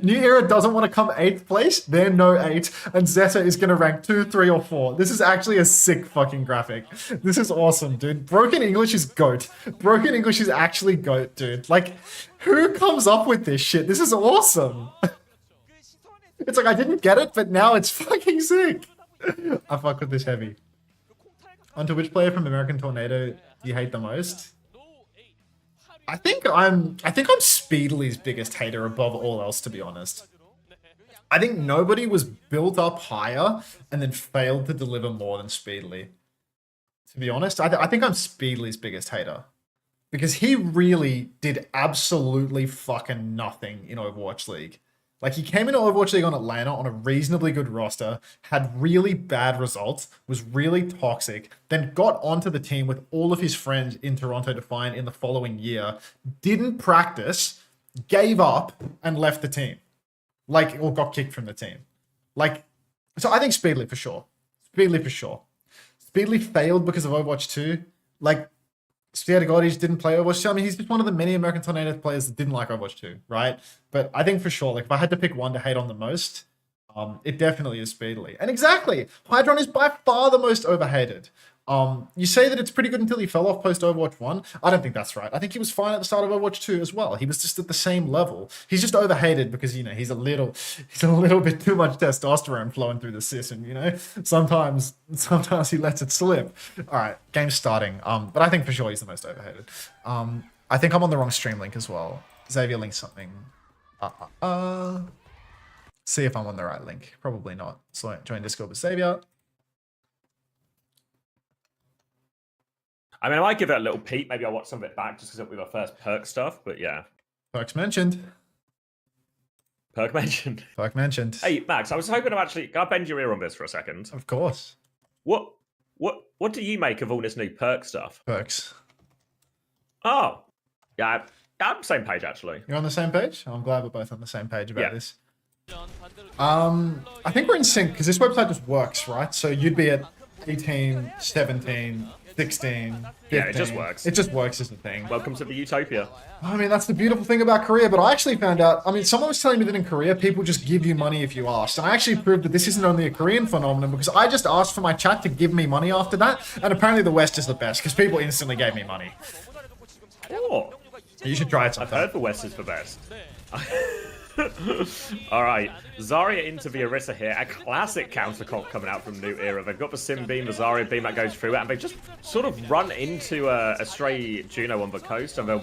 New Era doesn't want to come 8th place. They're no 8. And Zeta is going to rank 2, 3, or 4. This is actually a sick fucking graphic. This is awesome, dude. Broken English is GOAT. Broken English is actually GOAT, dude. Like, who comes up with this shit? This is awesome. It's like, I didn't get it, but now it's fucking sick. I fuck with this heavy. Onto which player from American Tornado do you hate the most? I think I'm Speedly's biggest hater above all else, to be honest. I think nobody was built up higher and then failed to deliver more than Speedly. To be honest, I think I'm Speedly's biggest hater. Because he really did absolutely fucking nothing in Overwatch League. Like, he came into Overwatch League on Atlanta on a reasonably good roster, had really bad results, was really toxic, then got onto the team with all of his friends in Toronto Defiant in the following year, didn't practice, gave up, and left the team. Like, or got kicked from the team. Like, so I think Speedly for sure. Speedly for sure. Speedly failed because of Overwatch 2. Like, Stiadagottis didn't play Overwatch 2. I mean, he's just one of the many American Tornado players that didn't like Overwatch 2, right? But I think for sure, like, if I had to pick one to hate on the most, it definitely is Speedly. And exactly, Hydron is by far the most overhated. You say that it's pretty good until he fell off post Overwatch 1. I don't think that's right. I think he was fine at the start of Overwatch 2 as well. He was just at the same level. He's just overhated because, you know, he's a little bit too much testosterone flowing through the system, you know? Sometimes he lets it slip. All right, game's starting. But I think for sure he's the most overhated. I think I'm on the wrong stream link as well. Xavier linked something. See if I'm on the right link. Probably not. So join Discord with Xavier. I mean, I might give it a little peek. Maybe I'll watch some of it back just because it'll be my first perk stuff. But yeah. Perks mentioned. Perk mentioned. Perk mentioned. Hey, Max, I was hoping to actually... Can I bend your ear on this for a second? Of course. What do you make of all this new perk stuff? Perks. Oh. Yeah, I'm on the same page, actually. You're on the same page? I'm glad we're both on the same page about this. I think we're in sync because this website just works, right? So you'd be at 18, 17... 16, 15. Yeah, it just works. It just works as a thing. Welcome to the utopia. I mean, that's the beautiful thing about Korea, but I actually found out, I mean, someone was telling me that in Korea, people just give you money if you ask. And I actually proved that this isn't only a Korean phenomenon because I just asked for my chat to give me money after that. And apparently the West is the best because people instantly gave me money. Oh. You should try it sometime. I've heard the West is the best. Alright, Zarya into the Orisa here. A classic counter comp coming out from New Era. They've got the Sim Beam, the Zarya Beam that goes through it, and they've just sort of run into a stray Juno on the coast, and they'll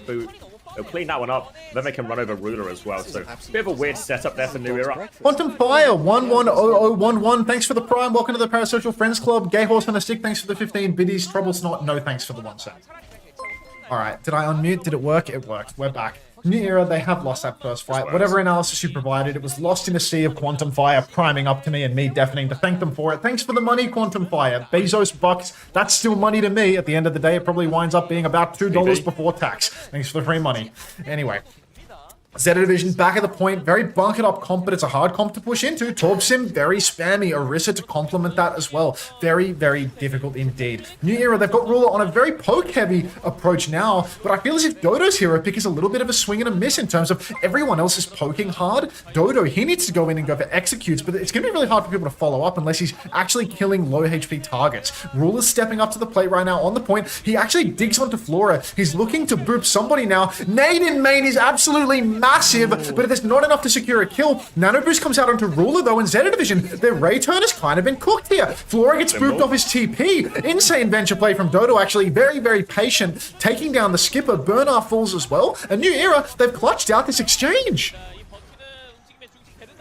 clean that one up. Then they can run over Ruler as well. So, a bit of a weird setup there for New Era. Quantum Fire 110011. Thanks for the Prime. Welcome to the Parasocial Friends Club. Gay Horse on a Stick. Thanks for the 15 biddies. Trouble Snot. No thanks for the 1 cent. Alright, did I unmute? Did it work? It worked. We're back. New Era, they have lost that first fight. Whatever analysis you provided, it was lost in a sea of Quantum Fire priming up to me and me deafening to thank them for it. Thanks for the money, Quantum Fire. Bezos bucks, that's still money to me. At the end of the day, it probably winds up being about $2 before tax. Thanks for the free money. Anyway. Zeta Division back at the point, very bunkered up comp, but it's a hard comp to push into. Torb very spammy. Orisa to complement that as well. Very, very difficult indeed. New Era, they've got Ruler on a very poke-heavy approach now, but I feel as if Dodo's hero pick is a little bit of a swing and a miss in terms of everyone else is poking hard. Dodo, he needs to go in and go for executes, but it's going to be really hard for people to follow up unless he's actually killing low HP targets. Ruler's stepping up to the plate right now on the point. He actually digs onto Flora. He's looking to boop somebody now. Nade in main is absolutely massive, but there's not enough to secure a kill. Nano Boost comes out onto Ruler though in Zeta Division. Their Ray turn has kind of been cooked here. Flora gets booped off his TP. Insane venture play from Dodo, actually very, very patient, taking down the skipper. Bernard falls as well. A New Era, they've clutched out this exchange.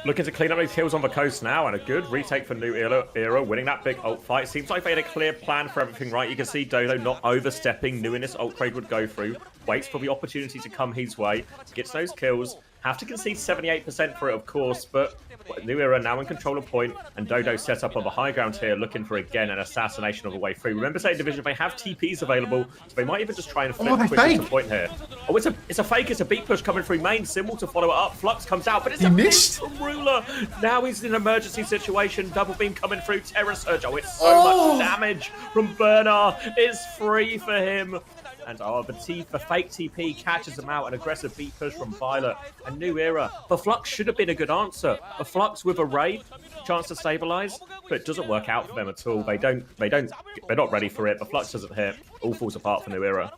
Looking to clean up these kills on the coast now, and a good retake for New Era, winning that big ult fight. Seems like they had a clear plan for everything, right? You can see Dodo not overstepping, knowing this ult trade would go through, waits for the opportunity to come his way, gets those kills, have to concede 78% for it, of course, but New Era now in control of point, and Dodo set up on the high ground here, looking for, again, an assassination of the way through. Remember, Zeta Division, they have TPs available, so they might even just try and flip quickly to point here. Oh, it's a fake, it's a beat push coming through main, Symbol to follow it up, Flux comes out, but it's a miss from Ruler. Now he's in an emergency situation, double beam coming through, Terror Surge. Oh, it's so much damage from Bernard. It's free for him. And the fake TP catches him out. An aggressive beat push from Violet. A New Era. The Flux should have been a good answer. The Flux with a raid, chance to stabilize, but it doesn't work out for them at all. They're not ready for it. The Flux doesn't hit. All falls apart for New Era.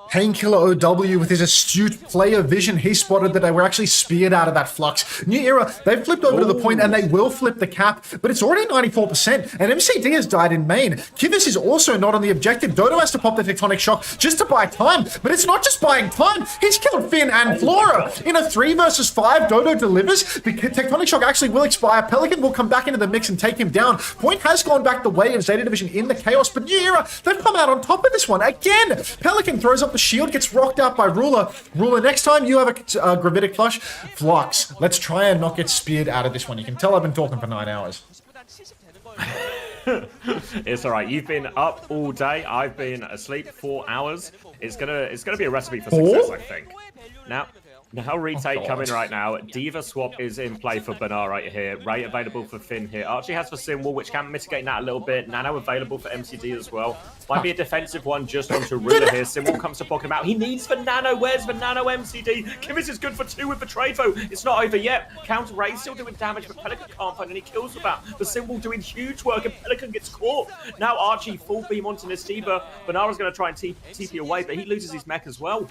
Painkiller OW with his astute player vision, he spotted that they were actually speared out of that Flux. New Era, they've flipped over to the point and they will flip the cap, but it's already 94%, and MCD has died in main. Kivus is also not on the objective. Dodo has to pop the Tectonic Shock just to buy time, but it's not just buying time. He's killed Finn and Flora. In a 3 versus 5, Dodo delivers. The Tectonic Shock actually will expire. Pelican will come back into the mix and take him down. Point has gone back the way of Zeta Division in the chaos, but New Era, they've come out on top of this one. Again, Pelican throws up the shield, gets rocked out by Ruler. Ruler, next time you have a Gravitic Flush, Flux, let's try and not get speared out of this one. You can tell I've been talking for 9 hours. It's all right. You've been up all day. I've been asleep 4 hours. It's gonna be a recipe for success, I think. Now retake coming right now. Diva swap is in play for Bernard right here. Ray available for Finn here. Archie has for Sinwall, which can mitigate that a little bit. Nano available for MCD as well. Might be a defensive one just onto Ruler here. Sinwall comes to block him out. He needs the Nano. Where's the Nano MCD? Kivis is good for 2 with the trade though. It's not over yet. Counter Ray still doing damage, but Pelican can't find any kills with that. The Sinwall doing huge work and Pelican gets caught. Now Archie full beam onto Nistiba. Bernard is going to try and TP away, but he loses his mech as well.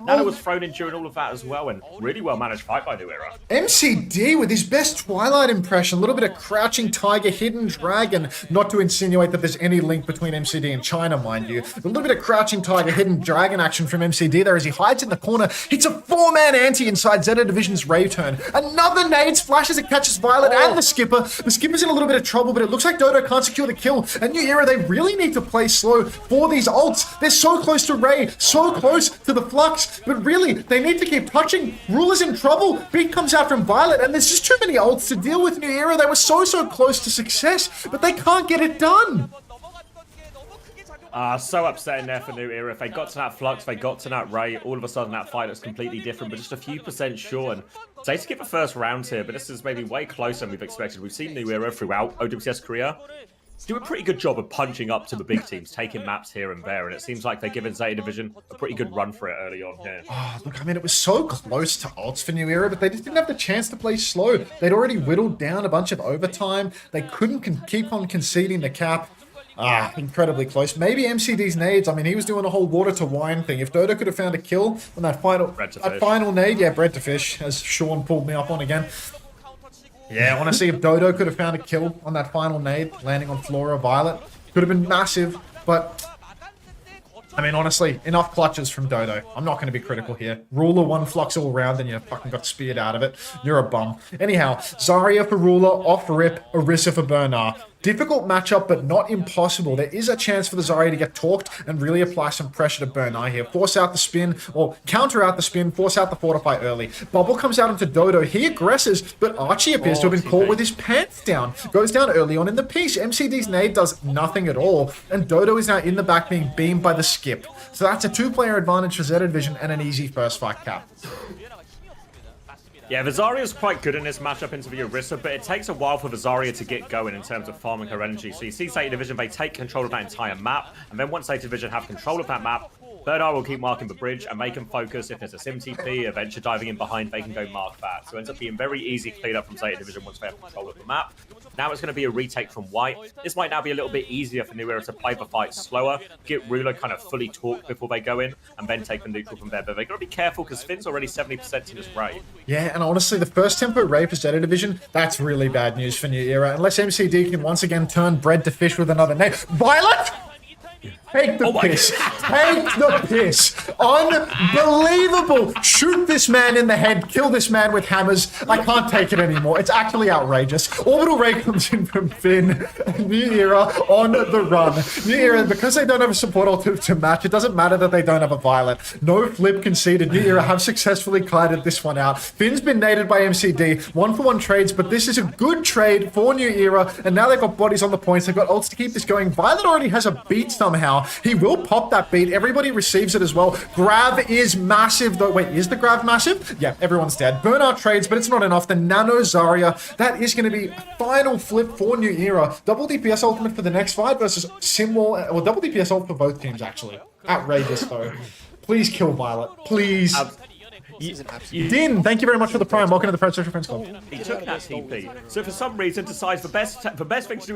Nano was thrown in during all of that as well, and really well managed fight by New Era. MCD with his best Twilight impression, a little bit of Crouching Tiger, Hidden Dragon, not to insinuate that there's any link between MCD and China, mind you. A little bit of Crouching Tiger, Hidden Dragon action from MCD there as he hides in the corner, hits a 4-man anti inside Zeta Division's Rave turn. Another nade splashes, it catches Violet and the Skipper. The Skipper's in a little bit of trouble, but it looks like Dodo can't secure the kill. And New Era, they really need to play slow for these ults. They're so close to Ray, so close to the Flux. But really, they need to keep touching. Ruler's in trouble. Beat comes out from Violet, and there's just too many ults to deal with New Era. They were so close to success, but they can't get it done. So upsetting there for New Era. If they got to that Flux, they got to that Ray, all of a sudden that fight looks completely different, but just a few % short. And they skip the first round here, but this is maybe way closer than we've expected. We've seen New Era throughout OWCS career do a pretty good job of punching up to the big teams, taking maps here and there, and it seems like they're giving Zeta Division a pretty good run for it early on here. Oh, look, I mean, it was so close to ults for New Era, but they just didn't have the chance to play slow. They'd already whittled down a bunch of overtime. They couldn't keep on conceding the cap. Incredibly close. Maybe MCD's nades. I mean, he was doing a whole water to wine thing. If Dodo could have found a kill on that final nade, yeah, bread to fish, as Sean pulled me up on again. Yeah, I want to see if Dodo could have found a kill on that final nade, landing on Flora Violet. Could have been massive, but I mean, honestly, enough clutches from Dodo. I'm not going to be critical here. Ruler 1 Flux all round and you fucking got speared out of it. You're a bum. Anyhow, Zarya for Ruler, off rip, Orisa for Bernard. Difficult matchup, but not impossible. There is a chance for the Zarya to get talked and really apply some pressure to Bernai here. Force out the spin, or counter out the spin, force out the fortify early. Bubble comes out into Dodo. He aggresses, but Archie appears to have been caught with his pants down. Goes down early on in the piece. MCD's nade does nothing at all, and Dodo is now in the back being beamed by the skip. So that's a 2-player advantage for Zeta Division and an easy first fight cap. Yeah, Vizaria's quite good in this matchup into the Orisa, but it takes a while for Vizaria to get going in terms of farming her energy. So you see Zeta Division, they take control of that entire map, and then once Zeta Division have control of that map, Third Eye will keep marking the bridge and make them focus. If there's a Sim TP, a Venture diving in behind, they can go mark that. So it ends up being very easy clean up from Zeta Division once they have control of the map. Now it's going to be a retake from White. This might now be a little bit easier for New Era to play the fight slower, get Ruler kind of fully talked before they go in, and then take the neutral from there. But they've got to be careful because Finn's already 70% to this raid. Yeah, and honestly, the first tempo raid for Zeta Division, that's really bad news for New Era. Unless MCD can once again turn bread to fish with another name. Violet! Take the piss. Take the piss. Unbelievable. Shoot this man in the head. Kill this man with hammers. I can't take it anymore. It's actually outrageous. Orbital Ray comes in from Finn. New Era on the run. New Era, because they don't have a support alternative to match, it doesn't matter that they don't have a Violet. No flip conceded. New Era have successfully kited this one out. Finn's been naded by MCD. 1-for-1 trades, but this is a good trade for New Era. And now they've got bodies on the points. They've got ults to keep this going. Violet already has a beat somehow. He will pop that beat. Everybody receives it as well. Grav is massive, though. Wait, is the Grav massive? Yeah, everyone's dead. Burnout trades, but it's not enough. The Nano Zarya, that is going to be a final flip for New Era. Double DPS ultimate for the next fight versus Simwall. Well, double DPS ult for both teams, actually. Outrageous, though. Please kill Violet. Please. Din, thank you very much for the prime. Welcome to the Pro Social Friends Club. He took that TP, so for some reason decides the best thing to do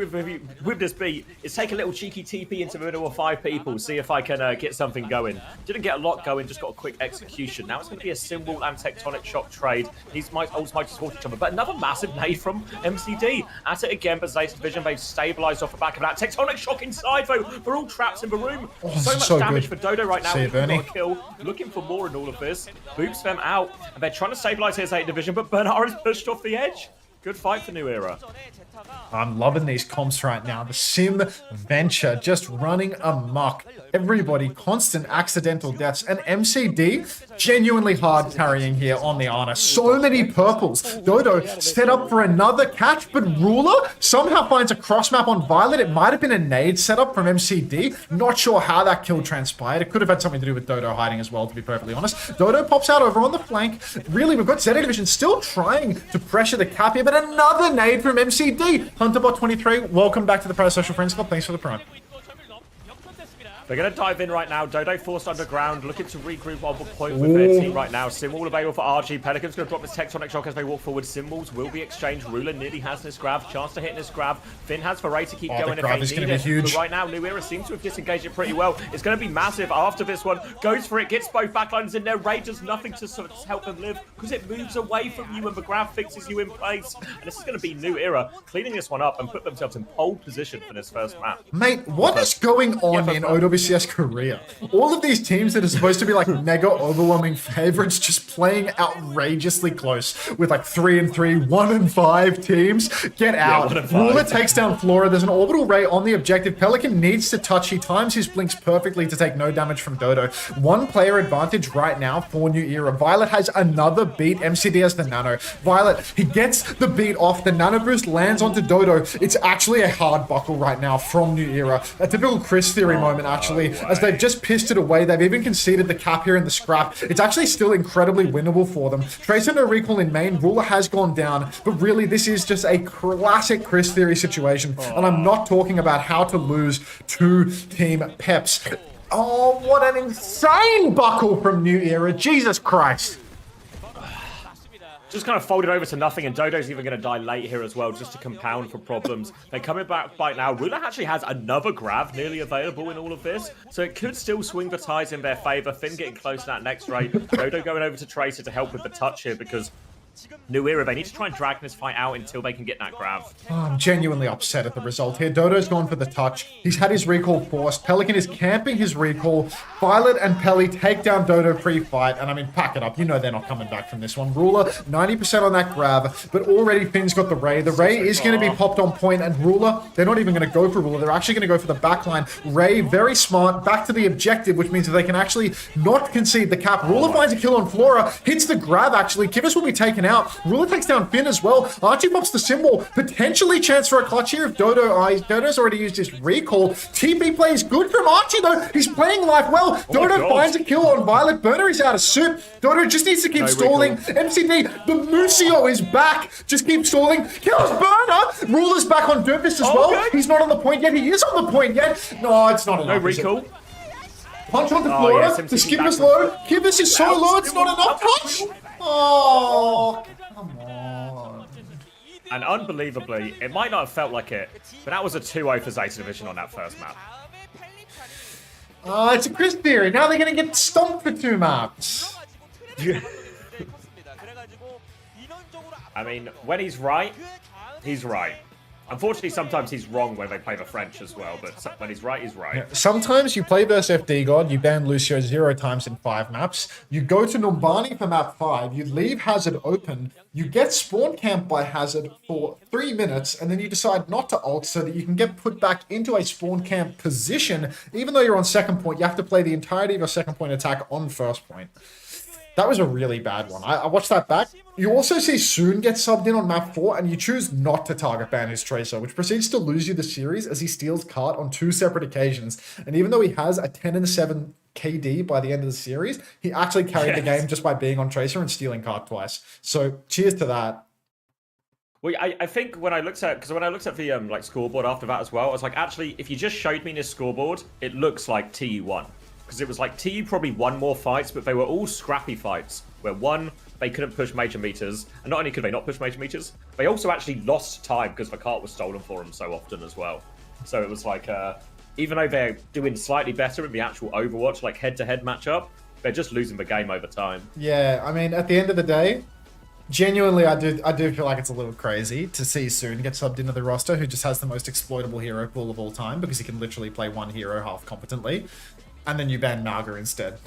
with this beat is take a little cheeky TP into the middle of 5 people, see if I can get something going. Didn't get a lot going, just got a quick execution. Now it's going to be a Symbol and Tectonic Shock trade. These ults might support each other, but another massive nade from MCD. At it again, but Zeta Division, they've stabilized off the back of that. Tectonic Shock inside, though. They're all trapped in the room. So much damage for Dodo right now. See you, Bernie. Got a kill. Looking for more in all of this. Boops them out, and they're trying to stabilize his 8 division, but Bernard is pushed off the edge. Good fight for New Era. I'm loving these comps right now. The Sim Venture just running amok. Everybody, constant accidental deaths. And MCD, genuinely hard carrying here on the Ana. So many purples. Dodo set up for another catch, but Ruler somehow finds a cross map on Violet. It might have been a nade setup from MCD. Not sure how that kill transpired. It could have had something to do with Dodo hiding as well, to be perfectly honest. Dodo pops out over on the flank. Really, we've got Zeta Division still trying to pressure the cap here, but another nade from MCD. Hunterbot23, welcome back to the Parasocial Friends Club. Thanks for the prime. They're going to dive in right now. Dodo forced underground, looking to regroup on the point with their team right now. Symbol available for Archie. Pelican's going to drop this Tectonic Shock as they walk forward. Symbols will be exchanged. Ruler nearly has this grab. Chance to hit this grab. Finn has for Ray to keep going if they need it. Huge. But right now, New Era seems to have disengaged it pretty well. It's going to be massive after this one. Goes for it, gets both backlines in there. Ray does nothing to sort of help them live because it moves away from you and the grab fixes you in place. And this is going to be New Era cleaning this one up and put themselves in pole position for this first map. Mate, what is going on in OWCS Korea? All of these teams that are supposed to be like mega overwhelming favorites just playing outrageously close with like 3-3, 1-5 teams. Get out. Yeah, Ruler takes down Flora. There's an orbital ray on the objective. Pelican needs to touch. He times his blinks perfectly to take no damage from Dodo. 1 player advantage right now for New Era. Violet has another beat. MCD has the Nano. Violet, he gets the beat off. The Nano boost lands onto Dodo. It's actually a hard buckle right now from New Era. A typical Chris Theory moment, actually, as they've just pissed it away. They've even conceded the cap here in the scrap. It's actually still incredibly winnable for them. Tracer no recall in main. Ruler has gone down, but really this is just a classic Chris Theory situation. And I'm not talking about how to lose 2 team peps. Oh, what an insane buckle from New Era. Jesus Christ. Just kind of folded over to nothing, and Dodo's even going to die late here as well, just to compound for problems. They're coming back right now. Ruler actually has another grab nearly available in all of this, so it could still swing the tides in their favor. Finn getting close to that next raid. Dodo going over to Tracer to help with the touch here, because New Era, they need to try and drag this fight out until they can get that grab. Oh, I'm genuinely upset at the result here. Dodo's gone for the touch. He's had his recall forced. Pelican is camping his recall. Violet and Pelly take down Dodo pre-fight. And I mean, pack it up. You know they're not coming back from this one. Ruler, 90% on that grab. But already Finn's got the Ray. The Ray is going to be popped on point. And Ruler, they're not even going to go for Ruler. They're actually going to go for the backline. Ray, very smart. Back to the objective, which means that they can actually not concede the cap. Ruler finds a kill on Flora. Hits the grab, actually. Kivas will be taken out. Ruler takes down Finn as well. Archie pops the symbol. Potentially chance for a clutch here if Dodo's already used his recall. TP play is good from Archie, though. He's playing life well. Dodo finds a kill on Violet. Burner is out of soup. Dodo just needs to keep stalling. MCD, the Museo is back. Just keep stalling. Kills Burner. Ruler's back on Doofus as well. He's not on the point yet. He is on the point yet. No, it's not enough. No recall. Punch onto Flora. The skip is low. Kivas is so low. It's not enough touch. Oh, come on. And unbelievably, it might not have felt like it, but that was a 2-0 for Zeta Division on that first map. It's a Chris theory. Now they're going to get stomped for 2 maps. I mean, when he's right, he's right. Unfortunately, sometimes he's wrong when they play the French as well, but when he's right, he's right. Yeah. Sometimes you play versus FD God, you ban Lucio 0 times in 5 maps, you go to Numbani for map 5, you leave Hazard open, you get spawn camped by Hazard for 3 minutes, and then you decide not to ult so that you can get put back into a spawn camp position. Even though you're on second point, you have to play the entirety of your second point attack on first point. That was a really bad one. I watched that back. You also see Soon get subbed in on map 4, and you choose not to target ban his Tracer, which proceeds to lose you the series as he steals cart on 2 separate occasions. And even though he has a 10-7 KD by the end of the series, he actually carried the game just by being on Tracer and stealing cart twice. So cheers to that. Well, I think when I looked at the like scoreboard after that as well, I was like, actually, if you just showed me this scoreboard, it looks like TU won. Because it was like TU probably won more fights, but they were all scrappy fights. Where one, they couldn't push major meters, and not only could they not push major meters, they also actually lost time because the cart was stolen for them so often as well. So it was like, even though they're doing slightly better in the actual Overwatch, like head-to-head matchup, they're just losing the game over time. Yeah, I mean, at the end of the day, genuinely, I do feel like it's a little crazy to see Soon get subbed into the roster, who just has the most exploitable hero pool of all time, because he can literally play one hero half competently. And then you ban Malga instead.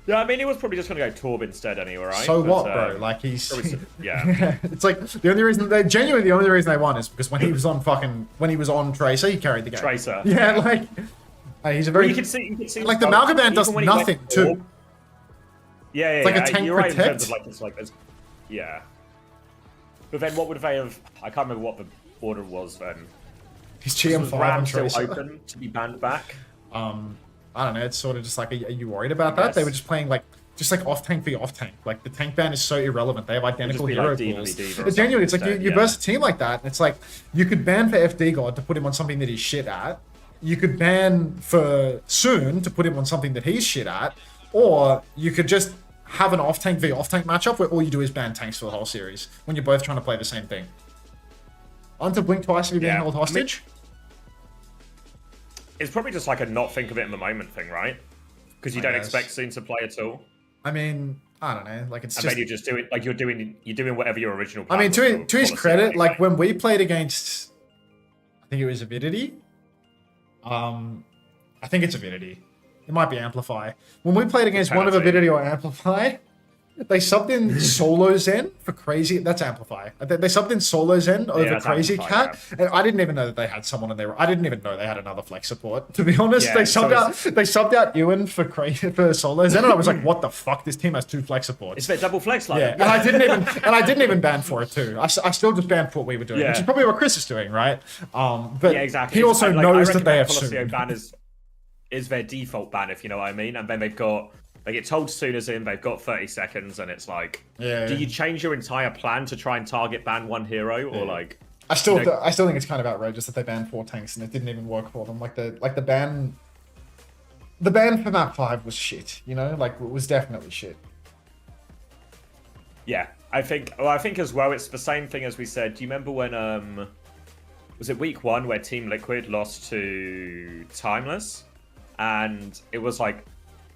Yeah, I mean, he was probably just going to go Torb instead anyway, right? So what, bro? Like, he's... yeah. It's like, the only reason they won is because when he was on Tracer, he carried the game. Tracer. Yeah, like... he's a very... Well, you can see like, the Malga ban does nothing, too. Yeah, it's like a tank you're right protect. in terms of, like, it's like, yeah. But then what would they have... I can't remember what the order was then. He's GM5 Ram still open to be banned back. I don't know. It's sort of just like, are you worried about that? They were just playing like off tank v off tank. Like the tank ban is so irrelevant. They have identical hero pools. It's genuinely, it's like you verse a team like that, and it's like you could ban for FD God to put him on something that he's shit at. You could ban for Soon to put him on something that he's shit at, or you could just have an off tank v off tank matchup where all you do is ban tanks for the whole series when you're both trying to play the same thing. On to blink twice if you're being held hostage. It's probably just like a not think of it in the moment thing, right? Because you don't expect Soon to play at all. I mean, I don't know. Like it's and just... then you just do it like you're doing whatever your original plan I mean, to his credit, anyway. like when we played against, I think it was Avidity. I think it's Avidity. It might be Amplify. When we played against one of Avidity or Amplify, they subbed in Solo Zen for Crazy. That's Amplify. They subbed in Solo Zen over Crazy Cat, and I didn't even know that they had someone in there. I didn't even know they had another flex support. To be honest, they subbed out Ewan for Solo Zen, and I was like, "What the fuck? This team has 2 flex supports." It's their double flex line. Yeah, and I didn't even ban for it too. I still just banned for what we were doing, which is probably what Chris is doing, right? But exactly. He also knows that they have Colosseo ban is their default ban, if you know what I mean, and then they get told soon as in, they've got 30 seconds, and it's like, do you change your entire plan to try and target ban one hero, or like? I still think it's kind of outrageous that they banned 4 tanks and it didn't even work for them. Like the ban for map 5 was shit. You know, like it was definitely shit. Yeah, I think as well, it's the same thing as we said. Do you remember when was it week 1 where Team Liquid lost to Timeless, and it was like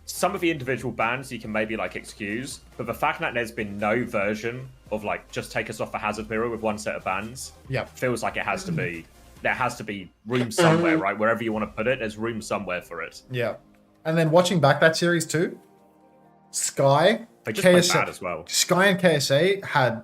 some of the individual bans you can maybe like excuse, but the fact that there's been no version of like just take us off the hazard mirror with one set of bans, feels like it has to be. There has to be room somewhere, right? Wherever you want to put it, there's room somewhere for it. Yeah, and then watching back that series too, Sky, they just played bad as well. Sky and KSA had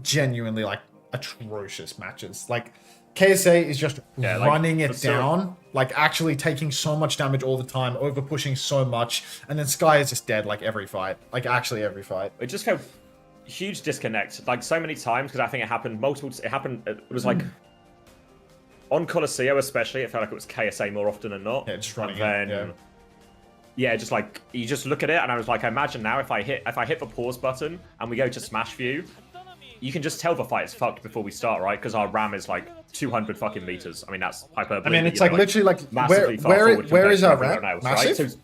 genuinely like atrocious matches. Like KSA is just running it down, like actually taking so much damage all the time, over pushing so much, and then Sky is just dead like every fight, like actually every fight. It just felt huge disconnect, like so many times, because I think it happened multiple. It was like on Colosseo especially, it felt like it was KSA more often than not. Yeah, just running it. Yeah, just like you just look at it, and I was like, I imagine now if I hit the pause button and we go to smash view, you can just tell the fight is fucked before we start, right? Because our RAM is like 200 fucking meters. I mean, that's hyperbole. I mean, it's like literally like where is our RAM? Else, Massive.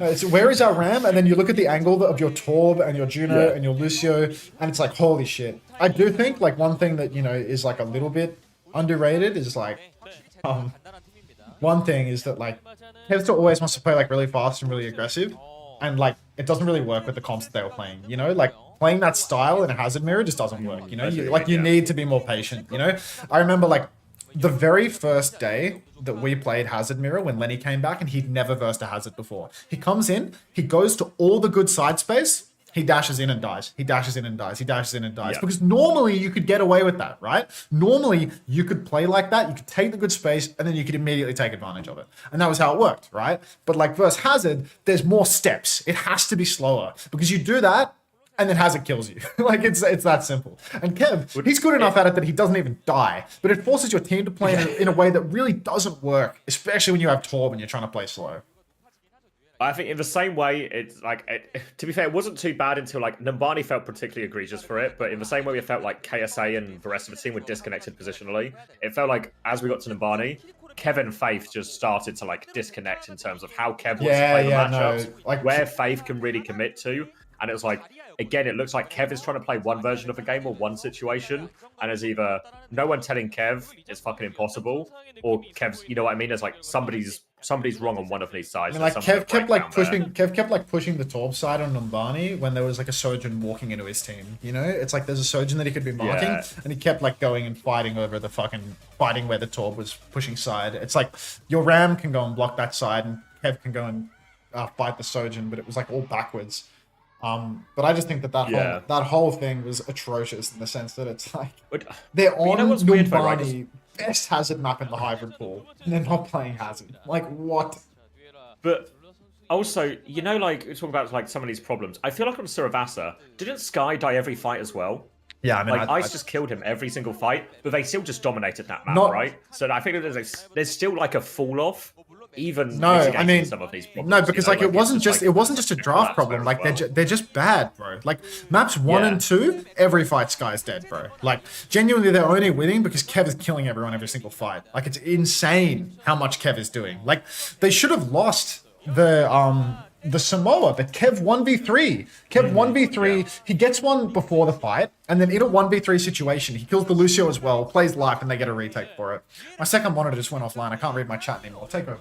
Right? So where is our RAM? And then you look at the angle of your Torb and your Juno and your Lucio, and it's like, holy shit. I do think like one thing that, you know, is like a little bit underrated is like, one thing is that like, Kevster always wants to play like really fast and really aggressive, and like it doesn't really work with the comps that they were playing, you know, like playing that style in a hazard mirror just doesn't work, you know, you need to be more patient, you know. I remember like the very first day that we played hazard mirror when Lenny came back, and he'd never versed a hazard before. He comes in, he goes to all the good side space, he dashes in and dies. He dashes in and dies. He dashes in and dies. Because normally you could get away with that, right? Normally you could play like that. You could take the good space and then you could immediately take advantage of it. And that was how it worked, right? But like versus Hazard, there's more steps. It has to be slower because you do that and then Hazard kills you. Like it's that simple. And Kev, he's good enough at it that he doesn't even die, but it forces your team to play in a way that really doesn't work, especially when you have Torb and you're trying to play slow. I think in the same way, it's like, to be fair, it wasn't too bad until like Numbani felt particularly egregious for it, but in the same way it felt like KSA and the rest of the team were disconnected positionally, it felt like as we got to Numbani, Kevin Faith just started to like disconnect in terms of how Kev wants to play the matchups, like where Faith can really commit to, and it was like, again, it looks like Kev is trying to play one version of a game or one situation, and there's either no one telling Kev it's fucking impossible, or Kev's, you know what I mean? There's like somebody's wrong on one of these sides. I mean, like Kev kept like pushing the Torb side on Numbani when there was like a Sojourn walking into his team. You know, it's like there's a Sojourn that he could be marking, and he kept like going and fighting over the fighting where the Torb was pushing side. It's like your Ram can go and block that side, and Kev can go and fight the Sojourn, but it was like all backwards. But I just think that whole thing was atrocious in the sense that it's like they're on Numbani, best hazard map in the hybrid pool, and they're not playing hazard. Like what? But also, you know, like we're talking about like some of these problems. I feel like on Suravasa, didn't Sky die every fight as well? Yeah, I mean, like Ice just killed him every single fight, but they still just dominated that map, right? So I think there's still like a fall off. Even I mean, some of these problems, no, because like it wasn't just a draft problem. Like they're just bad, bro. Like maps 1 and 2, every fight Sky's dead, bro. Like genuinely, they're only winning because Kev is killing everyone every single fight. Like it's insane how much Kev is doing. Like they should have lost the Samoa, but Kev 1v3. Kev 1v3, he gets one before the fight, and then in a 1v3 situation, he kills the Lucio as well, plays life, and they get a retake for it. My second monitor just went offline. I can't read my chat anymore. Take over.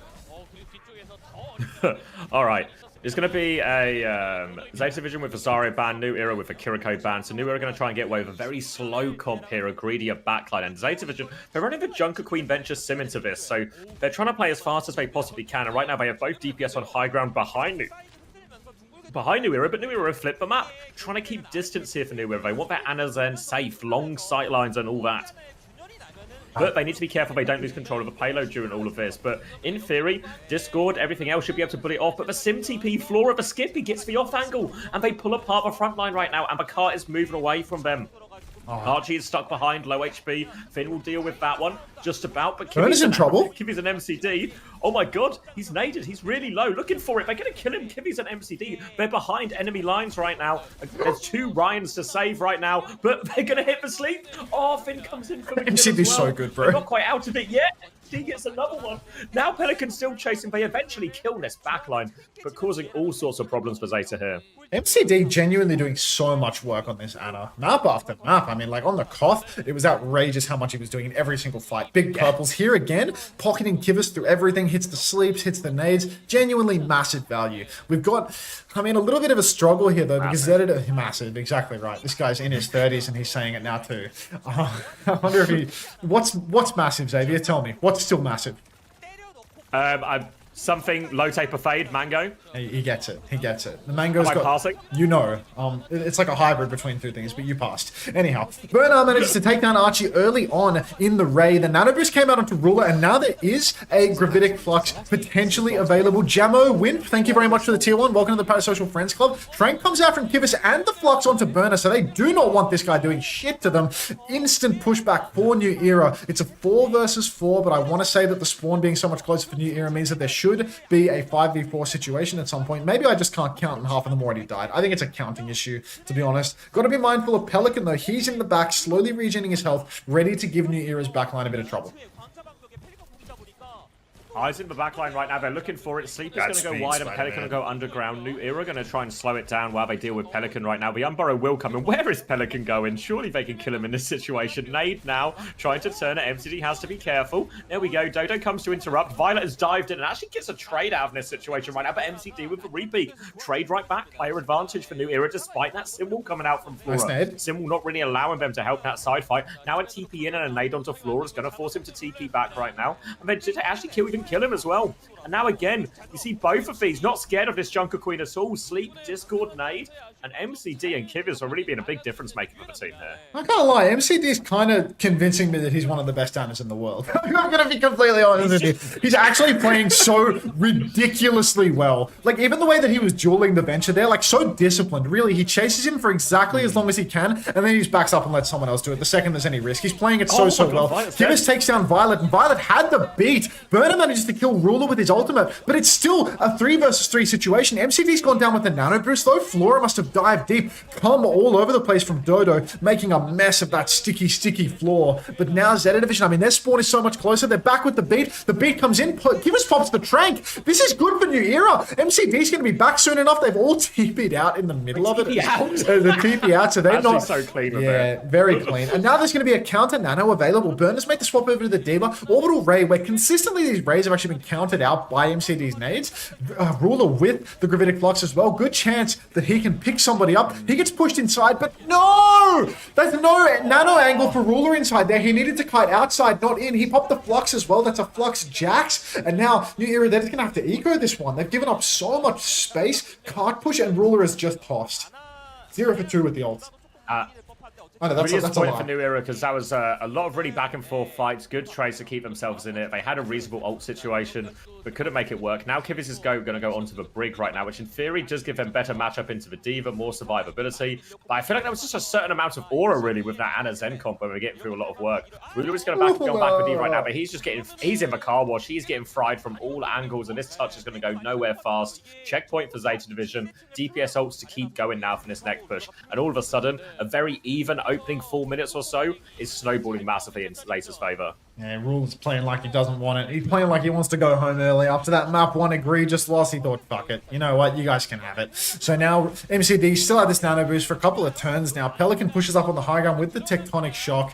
All right. There's going to be a Zeta Division with a Zarya ban, New Era with a Kiriko ban. So New Era are going to try and get away with a very slow comp here, a greedier backline. And Zeta Division, they're running the Junker Queen Venture sim into this. So they're trying to play as fast as they possibly can. And right now they have both DPS on high ground behind New Era, but New Era flip the map. Trying to keep distance here for New Era. They want their Ana Zen safe, long sight lines and all that. But they need to be careful they don't lose control of the payload during all of this. But in theory, Discord, everything else should be able to put it off. But the Sim TP, Flora, the skip, he gets the off angle. And they pull apart the front line right now. And the cart is moving away from them. Archie is stuck behind, low HP. Finn will deal with that one, just about. But Kimmy's in trouble. Kimmy's an MCD. Oh my god, he's naded. He's really low. Looking for it. They're going to kill him. Kimmy's an MCD. They're behind enemy lines right now. There's 2 Ryans to save right now, but they're going to hit the sleep. Oh, Finn comes in for the kill MCD's as well. so good, bro. They're not quite out of it yet. MCD gets another one. Now Pelican still chasing. They eventually kill this backline, but causing all sorts of problems for Zeta here. MCD genuinely doing so much work on this Ana. Map after map. I mean, like on the Koth, it was outrageous how much he was doing in every single fight. Big purples here again, pocketing Kivas through everything, hits the sleeps, hits the nades. Genuinely massive value. We've got, I mean, a little bit of a struggle here though, because Zeta, massive, exactly right. This guy's in his 30s and he's saying it now too. I wonder if he, what's massive, Xavier? Tell me, what's still massive? Something low taper fade, Mango. He gets it. He gets it. The Mango's Am I got, passing? you know, it's like a hybrid between two things, but you passed. Anyhow, Bernard manages to take down Archie early on in the raid. The Nano Boost came out onto Ruler, and now there is a Gravitic Flux potentially available. Jamo Wimp, thank you very much for the tier 1. Welcome to the Parasocial Friends Club. Trank comes out from Kivas and the Flux onto Burner, so they do not want this guy doing shit to them. Instant pushback for New Era. It's a 4 versus 4, but I want to say that the spawn being so much closer for New Era means that there should be a 5v4 situation at some point. Maybe I just can't count and half of them already died. I think it's a counting issue, to be honest. Got to be mindful of Pelican, though. He's in the back, slowly regening his health, ready to give New Era's backline a bit of trouble. Eyes in the backline right now. They're looking for it. Sleep is going to go wide and Pelican will go underground. New Era going to try and slow it down while they deal with Pelican right now. The Unburrow will come in. Where is Pelican going? Surely they can kill him in this situation. Nade now trying to turn it. MCD has to be careful. There we go. Dodo comes to interrupt. Violet has dived in and actually gets a trade out of this situation right now. But MCD with the repeat. Trade right back. Player advantage for New Era despite that symbol coming out from Flora. Symbol not really allowing them to help that side fight. Now a TP in and a nade onto Flora is going to force him to TP back right now. And then to actually kill him as well. And now again, you see both of these not scared of this Junker Queen at all. Sleep, Discord, nade, and MCD and Kivas are really being a big difference maker for the team here. I can't lie, MCD is kind of convincing me that he's one of the best downers in the world. I'm going to be completely honest with you. He's actually playing so ridiculously well. Like, even the way that he was dueling the Venture there, like, so disciplined. Really, he chases him for exactly as long as he can, and then he just backs up and lets someone else do it the second there's any risk. He's playing it so well. Kivas takes down Violet, and Violet had the beat. Burner manages to kill Ruler with his ultimate, but it's still a 3 versus 3 situation. MCD's gone down with the Nano Boost, though. Flora must have dived deep, come all over the place from Dodo, making a mess of that sticky floor. But now Zeta Division, I mean, their spawn is so much closer. They're back with the beat. The beat comes in. Kivas pops the Trank. This is good for New Era. MCD's going to be back soon enough. They've all TP'd out in the middle of it. The TP out, so they're actually not... so clean with it. Very clean. And now there's going to be a counter Nano available. Burner's made the swap over to the Diva. Orbital Ray, where consistently these Rays have actually been countered out by MCD's nades. Ruler with the Gravitic Flux as well. Good chance that he can pick somebody up. He gets pushed inside, but no! There's no Nano angle for Ruler inside there. He needed to kite outside, not in. He popped the Flux as well. That's a Flux Jax. And now New Era, they're just going to have to eco this one. They've given up so much space. Cart push and Ruler has just tossed. 0 for 2 with the ult. Oh, no, that's a point for New Era because that was a lot of really back and forth fights. Good trades to keep themselves in it. They had a reasonable ult situation, but couldn't make it work. Now Kivas is going to go onto the Brig right now, which in theory does give them better matchup into the Diva, more survivability. But I feel like there was just a certain amount of aura really with that Ana Zen comp where we're getting through a lot of work. Ruler is going to go back with Diva right now, but he's just he's in the car wash. He's getting fried from all angles, and this touch is going to go nowhere fast. Checkpoint for Zeta Division. DPS ults to keep going now for this next push. And all of a sudden, a very even opening 4 minutes or so is snowballing massively in Laser's favor. Yeah, Rule's playing like he doesn't want it. He's playing like he wants to go home early. After that map 1 egregious loss, he thought, fuck it. You know what? You guys can have it. So now MCD still had this Nano Boost for a couple of turns now. Pelican pushes up on the high ground with the Tectonic Shock.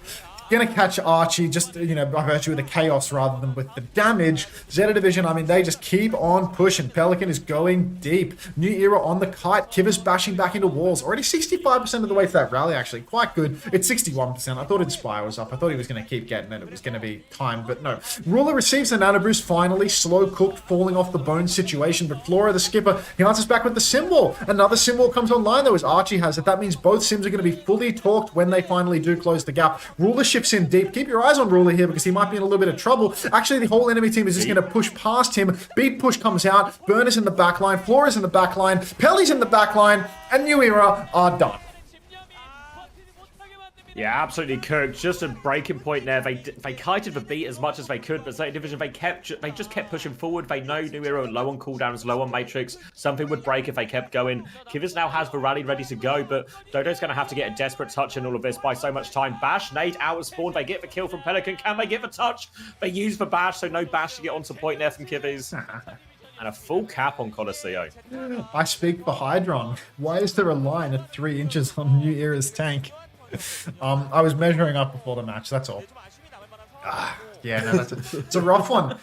Gonna catch Archie just, you know, by virtue of the chaos rather than with the damage. Zeta Division, I mean, they just keep on pushing. Pelican is going deep. New Era on the kite. Kivas bashing back into walls. Already 65% of the way to that rally, actually. Quite good. It's 61%. I thought Inspire was up. I thought he was going to keep getting it. It was going to be timed, but no. Ruler receives the Nano Boost finally. Slow cooked, falling off the bone situation. But Flora, the skipper, he answers back with the symbol. Another symbol comes online, though, as Archie has it. That means both sims are going to be fully torqued when they finally do close the gap. Ruler shifts in deep. Keep your eyes on Ruler here because he might be in a little bit of trouble. Actually, the whole enemy team is just going to push past him. Beat push comes out. Burner's in the back line. Flora's in the back line. Pelly's in the back line. And New Era are done. Yeah, absolutely cooked. Just a breaking point there. They kited the beat as much as they could, but Zeta Division, they just kept pushing forward. They know New Era were low on cooldowns, low on Matrix. Something would break if they kept going. Kivers now has the rally ready to go, but Dodo's going to have to get a desperate touch in all of this by so much time. Bash, nade out of spawn. They get the kill from Pelican. Can they get the touch? They use the bash, so no bash to get onto point there from Kivers. And a full cap on Colosseo. I speak for Hydron. Why is there a line of 3 inches on New Era's tank? I was measuring up before the match, that's all. Yeah, no, it's a rough one.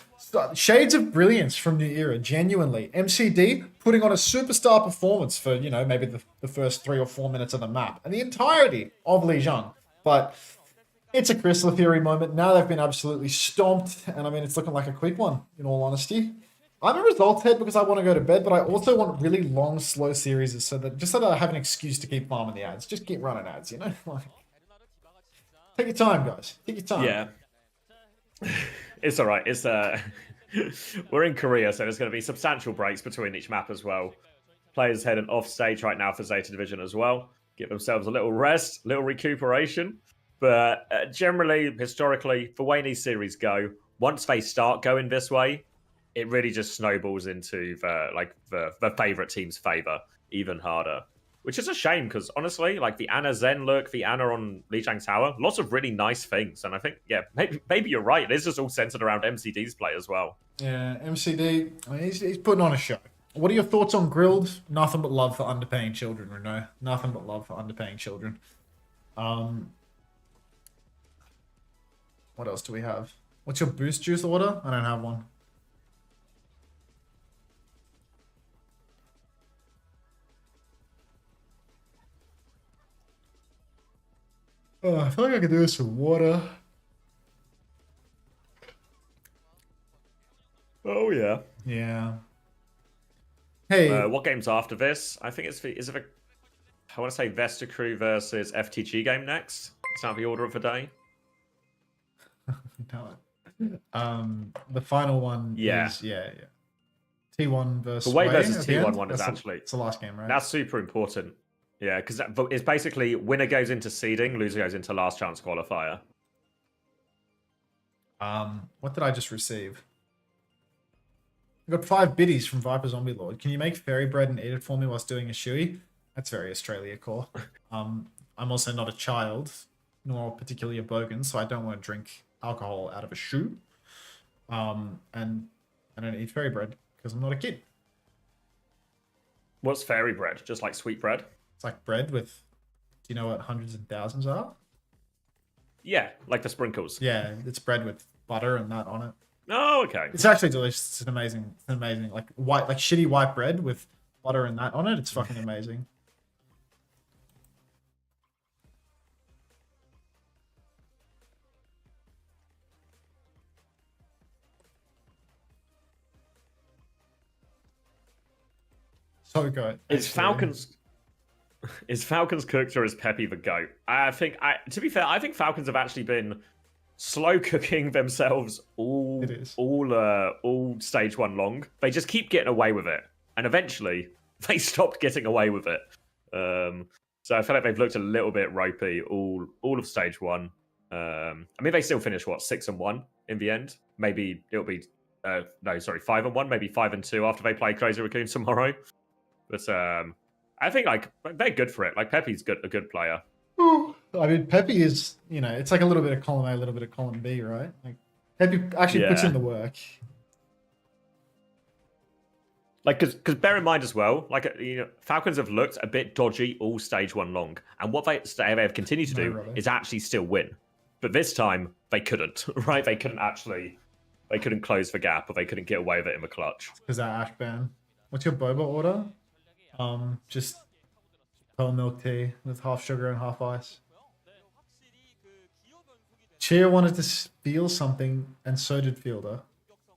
Shades of brilliance from New Era, genuinely. MCD putting on a superstar performance for, you know, maybe the first 3 or 4 minutes of the map and the entirety of Lijiang. But it's a Crystal Theory moment. Now they've been absolutely stomped, and I mean, it's looking like a quick one, in all honesty. I'm a results head because I want to go to bed, but I also want really long, slow series so that I have an excuse to keep farming the ads. Just keep running ads, you know? Like, take your time, guys. Take your time. Yeah. It's all right. It's we're in Korea, so there's going to be substantial breaks between each map as well. Players heading off stage right now for Zeta Division as well. Give themselves a little rest, little recuperation. But generally, historically, the way these series go, once they start going this way, it really just snowballs into the favorite team's favor even harder, which is a shame because honestly, like the Ana Zen look, the Ana on Lijiang Tower, lots of really nice things, and I think maybe you're right. It is just all centered around MCD's play as well. Yeah, MCD, I mean, he's putting on a show. What are your thoughts on Grilled? Nothing but love for underpaying children, Renault. Nothing but love for underpaying children. What else do we have? What's your boost juice order? I don't have one. Oh, I feel like I could do with some water. Oh, yeah. Yeah. Hey. What game's after this? I think I want to say Vesta Crew versus FTG game next. Is that the order of the day? The final one is, T1 versus The Way versus T1 one is it's the last game, right? That's super important. Yeah, because it's basically winner goes into seeding, loser goes into last chance qualifier. What did I just receive? I got 5 biddies from Viper Zombie Lord. Can you make fairy bread and eat it for me whilst doing a shoey? That's very Australia core. I'm also not a child, nor particularly a bogan, so I don't want to drink alcohol out of a shoe. And I don't eat fairy bread because I'm not a kid. What's fairy bread? Just like sweet bread? It's like bread with, do you know what hundreds and thousands are? Yeah, like the sprinkles. Yeah, it's bread with butter and that on it. Oh, okay. It's actually delicious. It's amazing. Like shitty white bread with butter and that on it. It's fucking amazing. So good. Is Falcons cooked or is Peppy the GOAT? To be fair, I think Falcons have actually been slow cooking themselves all stage 1 long. They just keep getting away with it, and eventually they stopped getting away with it. So I feel like they've looked a little bit ropey all of stage 1. I mean, they still finish 6-1 in the end. Maybe it'll be 5-1, maybe 5-2 after they play Crazy Raccoon tomorrow. But I think they're good for it. Like Peppy's a good player. I mean, Peppy is, it's like a little bit of column A, a little bit of column B, right? Like Peppy actually puts in the work. Like, because bear in mind as well, Falcons have looked a bit dodgy all stage 1 long, and what they have continued to do is actually still win. But this time they couldn't, right? They couldn't close the gap, or they couldn't get away with it in the clutch. Because that ash ban. What's your boba order? Just pearl milk tea with half sugar and half ice. Cheer wanted to feel something, and so did Fielder.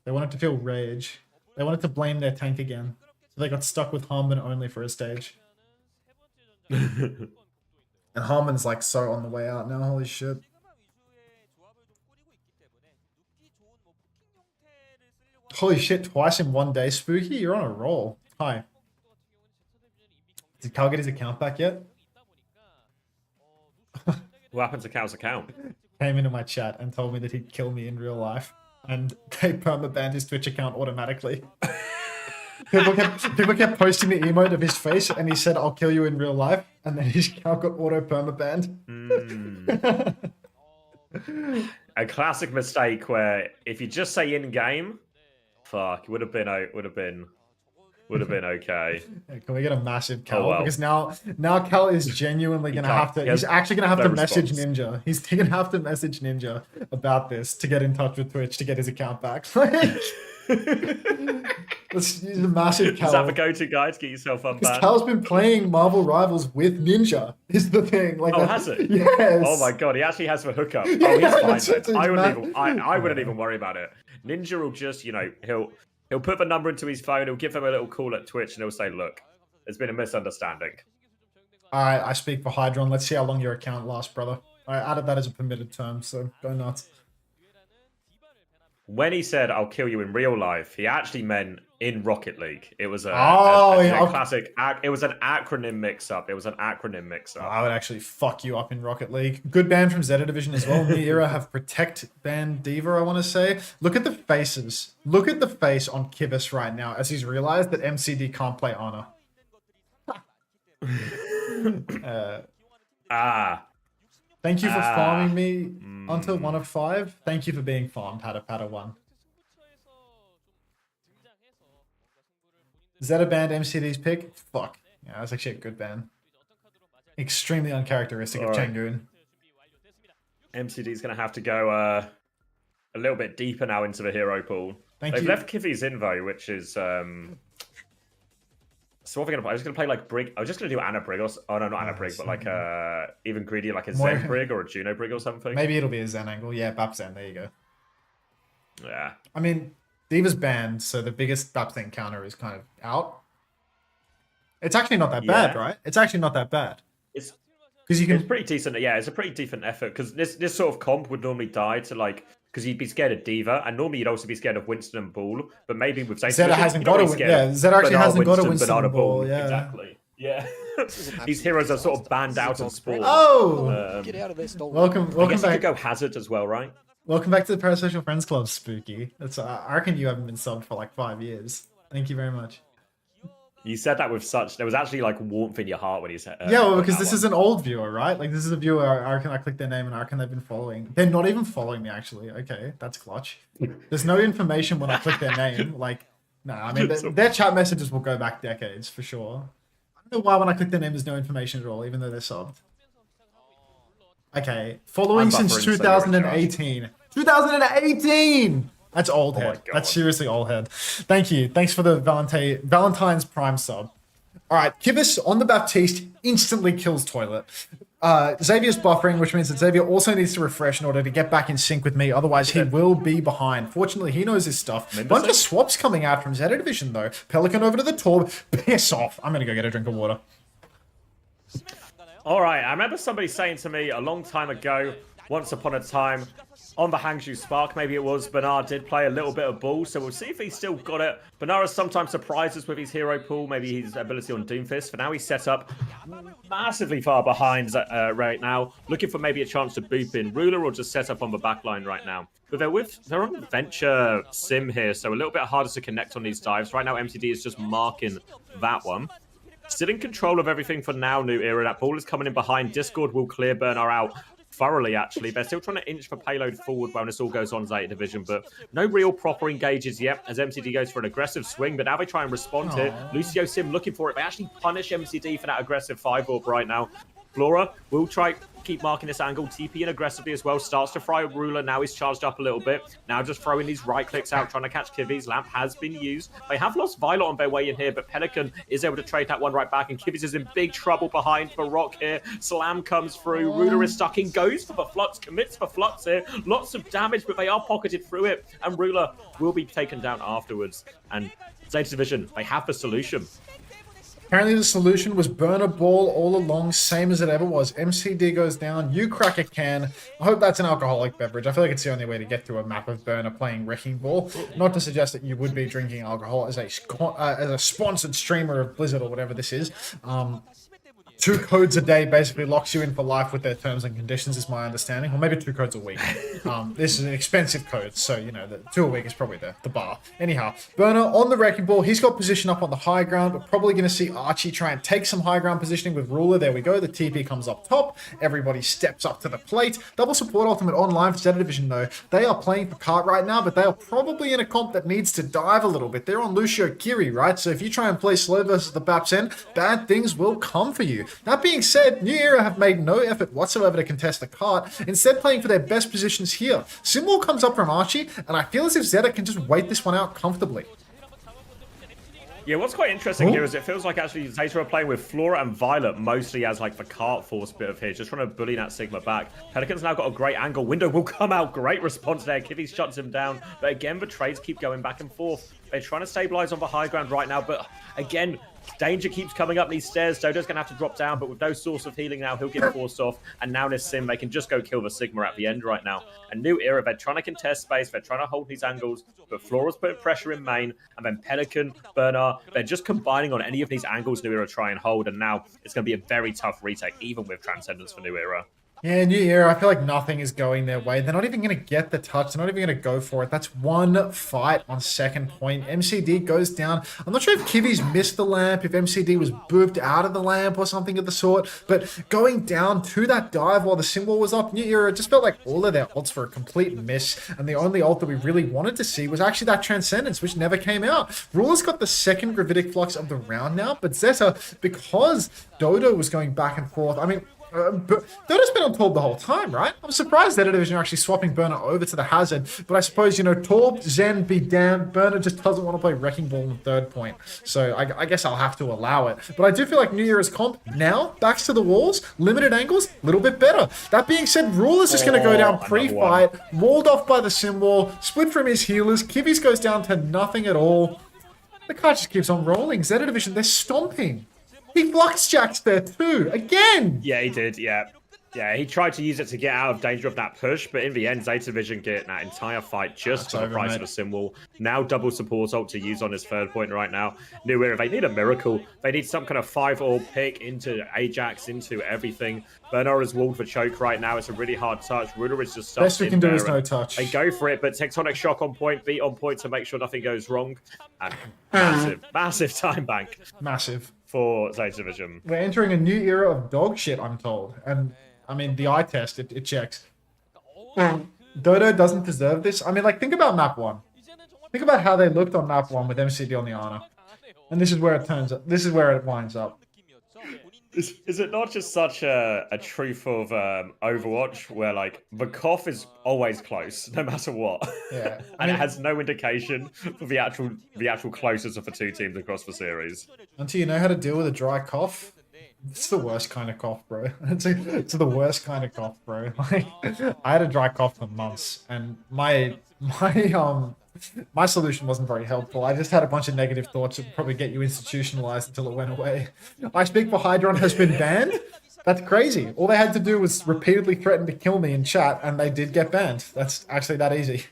They wanted to feel rage. They wanted to blame their tank again. So they got stuck with Harmon only for a stage. And Harmon's so on the way out now, holy shit. Holy shit, twice in 1 day, Spooky? You're on a roll. Hi. Did Carl get his account back yet? What happened to Cal's account? Came into my chat and told me that he'd kill me in real life, and they perma-banned his Twitch account automatically. people kept posting the emote of his face, and he said, "I'll kill you in real life," and then his account got auto perma-banned. A classic mistake where if you just say in game, fuck, would have been okay. Yeah, can we get a massive Cal? Oh, well. Because now Cal is genuinely gonna have to. He's actually gonna have to message Ninja. He's gonna have to message Ninja about this to get in touch with Twitch to get his account back. Let's use a massive Cal. Is that the go-to guy to get yourself unbanned? Because Cal's been playing Marvel Rivals with Ninja. Is the thing? Like, oh, has it? Yes. Oh my god, he actually has the hookup. Yeah, Oh, he's fine. that's Then. I wouldn't even worry about it. Ninja will just, he'll put the number into his phone. He'll give him a little call at Twitch, and he'll say, "Look, there's been a misunderstanding." All right, I speak for Hydron. Let's see how long your account lasts, brother. I added that as a permitted term, so go nuts. When he said, "I'll kill you in real life," he actually meant in Rocket League. It was a classic. It was an acronym mix-up. I would actually fuck you up in Rocket League. Good ban from Zeta Division as well. New Era have Protect ban Diva, I want to say. Look at the faces. Look at the face on Kibis right now as he's realized that MCD can't play Ana. Thank you for farming me until 1 of 5. Thank you for being farmed, Hatta 1. Zeta banned MCD's pick? Fuck. Yeah, that's actually a good ban. Extremely uncharacteristic of Changoon. MCD's going to have to go a little bit deeper now into the hero pool. They've left Kivi's in though, which is... So what are we gonna play? I was gonna play like Brig. I was just gonna do Ana Brig or not Ana Brig, but like even greedy like a Zen Brig or a Juno Brig or something. Maybe it'll be a Zen angle. Yeah, Bap Zen. There you go. Yeah. I mean, Diva's banned, so the biggest Bap Zen counter is kind of out. It's actually not that bad, right? It's actually not that bad. It's pretty decent. Yeah, it's a pretty decent effort because this sort of comp would normally die to like. Because you'd be scared of Diva, and normally you'd also be scared of Winston and Bull, but maybe with Zeta hasn't got a Zeta actually hasn't got a Winston and Bull. Yeah, exactly. Yeah, these heroes are sort of banned out of sport. Oh, get out of this! Welcome I guess back. You could go Hazard as well, right? Welcome back to the Parasocial Friends Club, Spooky. That's I reckon you haven't been subbed for like 5 years. Thank you very much. You said that with such... There was actually, like, warmth in your heart when you said... yeah, well, because this is an old viewer, right? Like, this is a viewer, I reckon I click their name and I reckon they've been following. They're not even following me, actually. Okay, that's clutch. There's no information when I click their name. Like, nah, I mean, their chat messages will go back decades, for sure. I don't know why when I click their name there's no information at all, even though they're subbed. Okay, following since 2018. 2018! That's old head. That's seriously old head. Thank you. Thanks for the Valentine's Prime sub. All right, Kibis on the Baptiste instantly kills Toilet. Xavier's buffering, which means that Xavier also needs to refresh in order to get back in sync with me. Otherwise, he will be behind. Fortunately, he knows his stuff. Bunch of swaps coming out from Zeta Division, though. Pelican over to the Torb. Piss off. I'm going to go get a drink of water. All right, I remember somebody saying to me a long time ago, once upon a time, on the Hangzhou Spark, maybe it was, Bernard did play a little bit of ball, so we'll see if he's still got it. Bernard has sometimes surprised us with his hero pool, maybe his ability on Doomfist. For now, he's set up massively far behind right now, looking for maybe a chance to boop in Ruler or just set up on the backline right now. But they're on Venture Sim here, so a little bit harder to connect on these dives. Right now, MCD is just marking that one. Still in control of everything for now, New Era. That ball is coming in behind. Discord will clear Bernard out thoroughly, actually. They're still trying to inch the payload forward when this all goes on Zeta Division, but no real proper engages yet as MCD goes for an aggressive swing, but now they try and respond here. Lucio Sim looking for it. They actually punish MCD for that aggressive 5-orb right now. Flora will try keep marking this angle. TP in aggressively as well. Starts to fry Ruler. Now he's charged up a little bit. Now just throwing these right clicks out, trying to catch Kivi's. Lamp has been used. They have lost Violet on their way in here, but Pelican is able to trade that one right back, and Kivi's is in big trouble behind for Rock here. Slam comes through. Ruler is stuck in, goes for the Flux, commits for Flux here. Lots of damage, but they are pocketed through it, and Ruler will be taken down afterwards. And Zeta Division, they have the solution. Apparently the solution was burn a ball all along, same as it ever was. MCD goes down, you crack a can. I hope that's an alcoholic beverage. I feel like it's the only way to get through a map of burner playing Wrecking Ball. Not to suggest that you would be drinking alcohol as a sponsored streamer of Blizzard or whatever this is. 2 codes a day basically locks you in for life with their terms and conditions, is my understanding. Or maybe 2 codes a week. This is an expensive code, so, you know, the 2 a week is probably the bar. Anyhow, Burner on the wrecking ball. He's got position up on the high ground. We're probably going to see Archie try and take some high ground positioning with Ruler. There we go. The TP comes up top. Everybody steps up to the plate. Double support ultimate online for Zeta Division, though. They are playing for cart right now, but they are probably in a comp that needs to dive a little bit. They're on Lucio Kiri, right? So if you try and play slow versus the Baps End, bad things will come for you. That being said, New Era have made no effort whatsoever to contest the cart, instead playing for their best positions here. Symbol comes up from Archie, and I feel as if Zeta can just wait this one out comfortably. Yeah, what's quite interesting here is it feels like actually Zeta are playing with Flora and Violet mostly as like the cart force bit of here, just trying to bully that Sigma back. Pelican's now got a great angle. Window will come out. Great response there. Kivy shuts him down. But again, the trades keep going back and forth. They're trying to stabilize on the high ground right now, but again, danger keeps coming up these stairs. Dodo's going to have to drop down, but with no source of healing now, he'll get forced off. And now this Sim, they can just go kill the Sigma at the end right now. A New Era, they're trying to contest space. They're trying to hold these angles, but Flora's putting pressure in main. And then Pelican, Bernard, they're just combining on any of these angles New Era try and hold. And now it's going to be a very tough retake, even with Transcendence for New Era. Yeah, New Era, I feel like nothing is going their way. They're not even going to get the touch. They're not even going to go for it. That's 1 fight on second point. MCD goes down. I'm not sure if Kivi's missed the lamp, if MCD was booped out of the lamp or something of the sort, but going down to that dive while the symbol was up, New Era, it just felt like all of their ults were a complete miss, and the only ult that we really wanted to see was actually that Transcendence, which never came out. Ruler's got the second Gravitic Flux of the round now, but Zeta, because Dodo was going back and forth, I mean, but Dodo's been on Torb the whole time, right? I'm surprised that Division are actually swapping Burner over to the Hazard, but I suppose, you know, Torb, Zen, be damned, Burner just doesn't want to play Wrecking Ball in the third point, so I guess I'll have to allow it. But I do feel like New Era's comp now, backs to the walls, limited angles, a little bit better. That being said, Ruler's just going to go down pre-fight, walled off by the symbol, split from his healers, Kivi's goes down to nothing at all. The card just keeps on rolling. Zeta Division, they're stomping. He flux jacked there too, again! Yeah, he did, yeah. Yeah, he tried to use it to get out of danger of that push, but in the end, Zeta Division get that entire fight just for the price of a symbol. Now double support ult to use on his third point right now. New Era, they need a miracle. They need some kind of 5-all pick into Ajax, into everything. Bernard is walled for choke right now. It's a really hard touch. Ruler is just stuck. Best we can do is no touch. They go for it, but Tectonic Shock on point, beat on point to make sure nothing goes wrong. And massive time bank. Massive. For Zeta Division. We're entering a new era of dog shit, I'm told. And, I mean, the eye test, it checks. Dodo doesn't deserve this. I mean, like, think about map 1. Think about how they looked on map 1 with MCD on the Ana. And this is where it turns up. This is where it winds up. Is it not just such a truth of Overwatch where, like, the cough is always close, no matter what? Yeah. And it has no indication for the actual closest of the two teams across the series. Until you know how to deal with a dry cough, it's the worst kind of cough, bro. It's the worst kind of cough, bro. Like, I had a dry cough for months, and my solution wasn't very helpful. I just had a bunch of negative thoughts that would probably get you institutionalized until it went away. I Speak for Hydron has been banned? That's crazy. All they had to do was repeatedly threaten to kill me in chat, and they did get banned. That's actually that easy.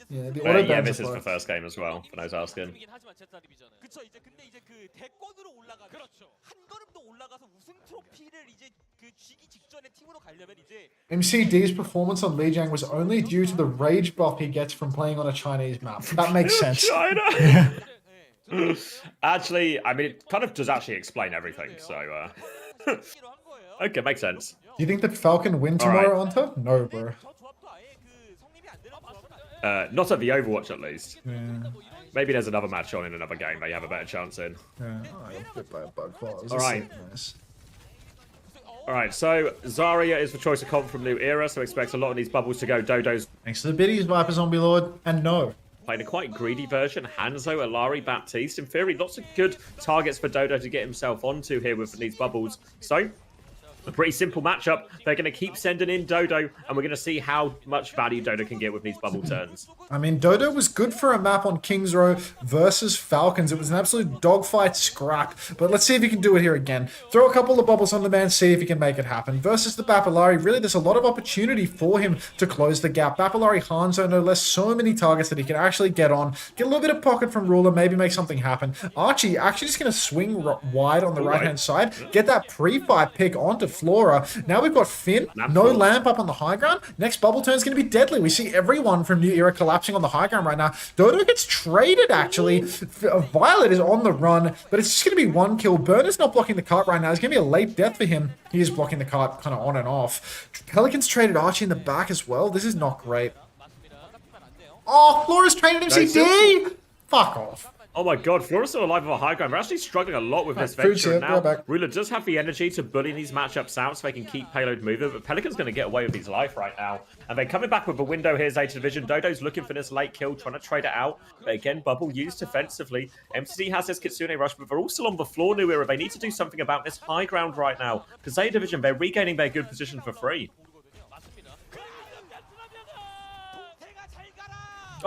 Yeah, this is the first game as well, for those asking. MCD's performance on Lijiang was only due to the rage buff he gets from playing on a Chinese map. That makes sense. China! Actually, I mean, it kind of does actually explain everything, so... okay, makes sense. Do you think that Falcon win tomorrow, Onto? No, bro. Not at the Overwatch, at least. Yeah. Maybe there's another match on in another game that you have a better chance in. Yeah. Alright. Alright, so Zarya is the choice of comp from New Era, so expect a lot of these bubbles to go Dodo's. Thanks to the biddies, Viper Zombie Lord, and no. Playing a quite greedy version, Hanzo, Alari, Baptiste. In theory, lots of good targets for Dodo to get himself onto here with these bubbles. So, A pretty simple matchup. They're going to keep sending in Dodo, and we're going to see how much value Dodo can get with these bubble turns. I mean, Dodo was good for a map on Kings Row versus Falcons. It was an absolute dogfight scrap. But let's see if he can do it here again. Throw a couple of bubbles on the man, see if he can make it happen. Versus the Bapalari, really, there's a lot of opportunity for him to close the gap. Bapalari, Hanzo, no less, so many targets that he can actually get on. Get a little bit of pocket from Ruler, maybe make something happen. Archie actually just going to swing wide on the right-hand side. Get that pre-fight pick onto Flora. Now we've got Finn, no lamp up on the high ground. Next bubble turn is going to be deadly. We see everyone from New Era collapsing on the high ground right now. Dodo gets traded, actually. Violet is on the run, but it's just going to be one kill. Burner's not blocking the cart right now. It's going to be a late death for him. He is blocking the cart kind of on and off. Pelicans traded Archie in the back as well. This is not great. Oh, Flora's traded him CD! Fuck off. Oh my god, Flora's still alive with a high ground. We're actually struggling a lot with this venture now. Ruler does have the energy to bully these matchups out so they can keep payload moving, but Pelican's going to get away with his life right now. And they're coming back with a window here, Zeta Division. Dodo's looking for this late kill, trying to trade it out. But again, bubble used defensively. MCD has this Kitsune rush, but they're all still on the floor, New Era. They need to do something about this high ground right now. Because Zeta Division, they're regaining their good position for free.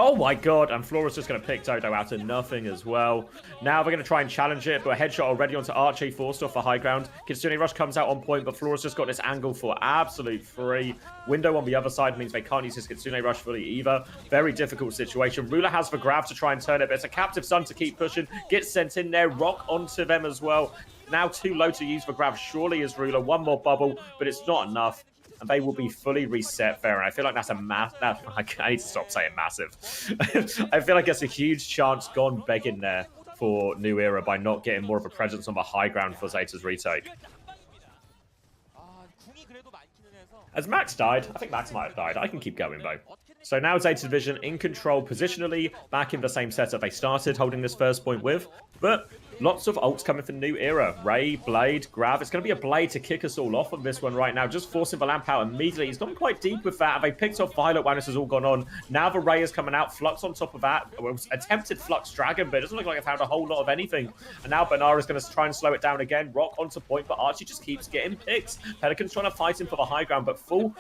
Oh my god, and Flora's just going to pick Dodo out of nothing as well. Now they're going to try and challenge it, but a headshot already onto Archie, forced off for high ground. Kitsune Rush comes out on point, but Flora's just got this angle for absolute free. Window on the other side means they can't use his Kitsune Rush fully either. Very difficult situation. Ruler has the grab to try and turn it, but it's a Captive Sun to keep pushing. Gets sent in there, Rock onto them as well. Now too low to use the grab, surely is Ruler. One more bubble, but it's not enough. And they will be fully reset there. And I feel like that's a I need to stop saying massive. I feel like it's a huge chance gone begging there for New Era by not getting more of a presence on the high ground for Zeta's retake. As Max died, I think Max might have died. I can keep going though. So now Zeta Division in control positionally, back in the same setup they started holding this first point with. But lots of ults coming for New Era. Ray, Blade, Grav. It's going to be a Blade to kick us all off on this one right now. Just forcing the lamp out immediately. He's gone quite deep with that. They picked off Violet when this has all gone on. Now the Ray is coming out. Flux on top of that. Well, attempted Flux Dragon, but it doesn't look like I found a whole lot of anything. And now Banara is going to try and slow it down again. Rock onto point, but Archie just keeps getting picks. Pelican's trying to fight him for the high ground, but full